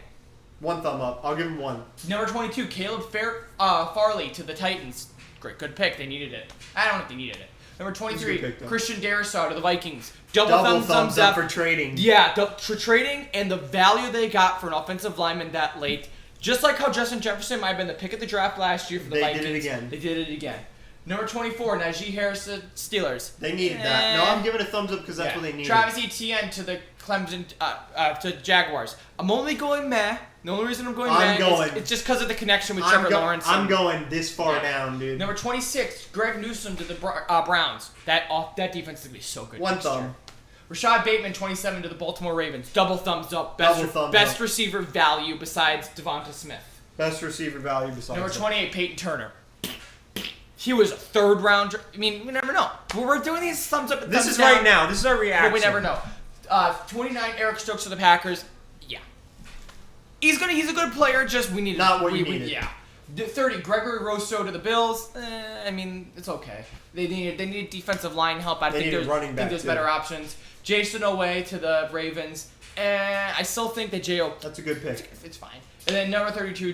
One thumb up. I'll give him 1. Number 22, Caleb Farley to the Titans. Good pick. They needed it. I don't know if they needed it. Number 23, pick, though. Christian Darrisaw to the Vikings. Double thumbs up for trading. Yeah, for trading and the value they got for an offensive lineman that late. Just like how Justin Jefferson might have been the pick of the draft last year for the Vikings. They did it again. They did it again. Number 24, Najee Harris to Steelers. They needed that. No, I'm giving a thumbs up because that's what they needed. Travis Etienne to the Clemson to Jaguars. I'm only going meh. The only reason I'm going meh is it's just because of the connection with Trevor Lawrence. I'm going this far down, dude. Number 26, Greg Newsome to the Browns. That defense is going to be so good. One next year. thumb. Rashad Bateman, 27 to the Baltimore Ravens. Double thumbs up. Best receiver value besides Devonta Smith. Best receiver value besides Number 28, Peyton Turner. He was a third round. I mean, we never know. We're doing these thumbs up and thumbs This is down, right now. This is our reaction. but we never know. 29, Eric Stokes to the Packers. Yeah. He's a good player, just we need Not what you needed. Yeah. 30, Gregory Rousseau to the Bills. I mean, it's okay. They need defensive line help. I think there's better options. Jason Owe to the Ravens. I still think that That's a good pick. it's fine. And then number 32,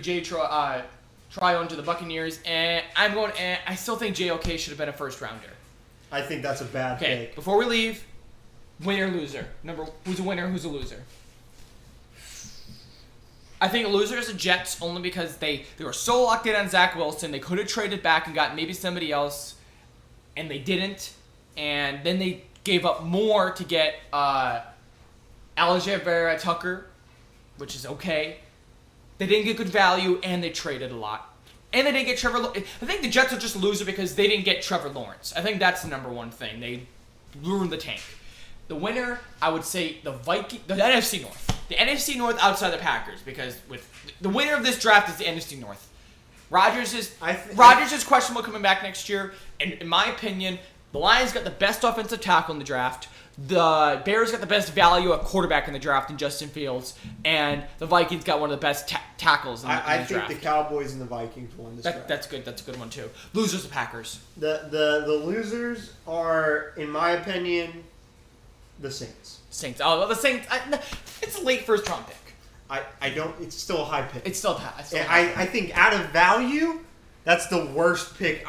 Tryon to the Buccaneers. I'm going. I still think JOK should have been a first rounder. I think that's a bad pick. Before we leave, winner loser. Who's a winner? Who's a loser? I think a loser is the Jets only because they were so locked in on Zach Wilson. They could have traded back and got maybe somebody else, and they didn't. And then they gave up more to get Elijah Vera Tucker, which is okay. They didn't get good value, and they traded a lot. And they didn't get Trevor Lawrence. I think the Jets are just a loser because they didn't get Trevor Lawrence. I think that's the number one thing. They ruined the tank. The winner, I would say the NFC North. The NFC North outside the Packers, because with the winner of this draft is the NFC North. Rodgers is questionable coming back next year, and in my opinion, the Lions got the best offensive tackle in the draft. The Bears got the best value at quarterback in the draft in Justin Fields, and the Vikings got one of the best tackles in the draft. I think the Cowboys and the Vikings won this draft. That's good. That's a good one too. Losers, the Packers. The losers are, in my opinion, the Saints. Saints. Oh, the Saints. It's a late first round pick. I don't. It's still a high pick. It's still high. I think out of value, that's the worst pick.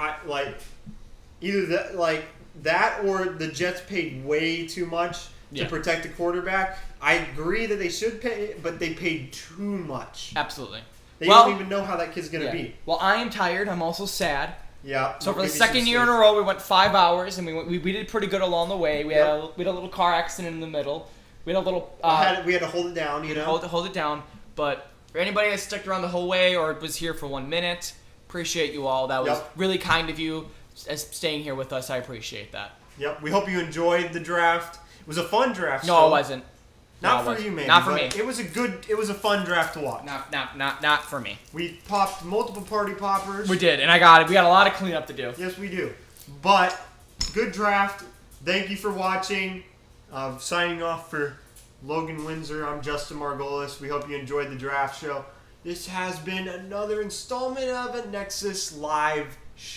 Either that or the Jets paid way too much to protect the quarterback. I agree that they should pay, but they paid too much. Absolutely. They don't even know how that kid's gonna be. Well, I am tired. I'm also sad. Yeah. So for the second year in a row, we went 5 hours, and we did pretty good along the way. We had a little car accident in the middle. We had a little. We had to hold it down. Hold it down. But for anybody that stuck around the whole way or was here for 1 minute, appreciate you all. That was really kind of you, as staying here with us. I appreciate that. Yep. We hope you enjoyed the draft. It was a fun draft. No, it wasn't. Not No, for you, man. not for me. It was a fun draft to watch. Not for me. We popped multiple party poppers. We did, and we got a lot of cleanup to do. Yes, we do. But good draft. Thank you for watching. Signing off for Logan Windsor. I'm Justin Margolis. We hope you enjoyed the draft show. This has been another installment of a Nexus Live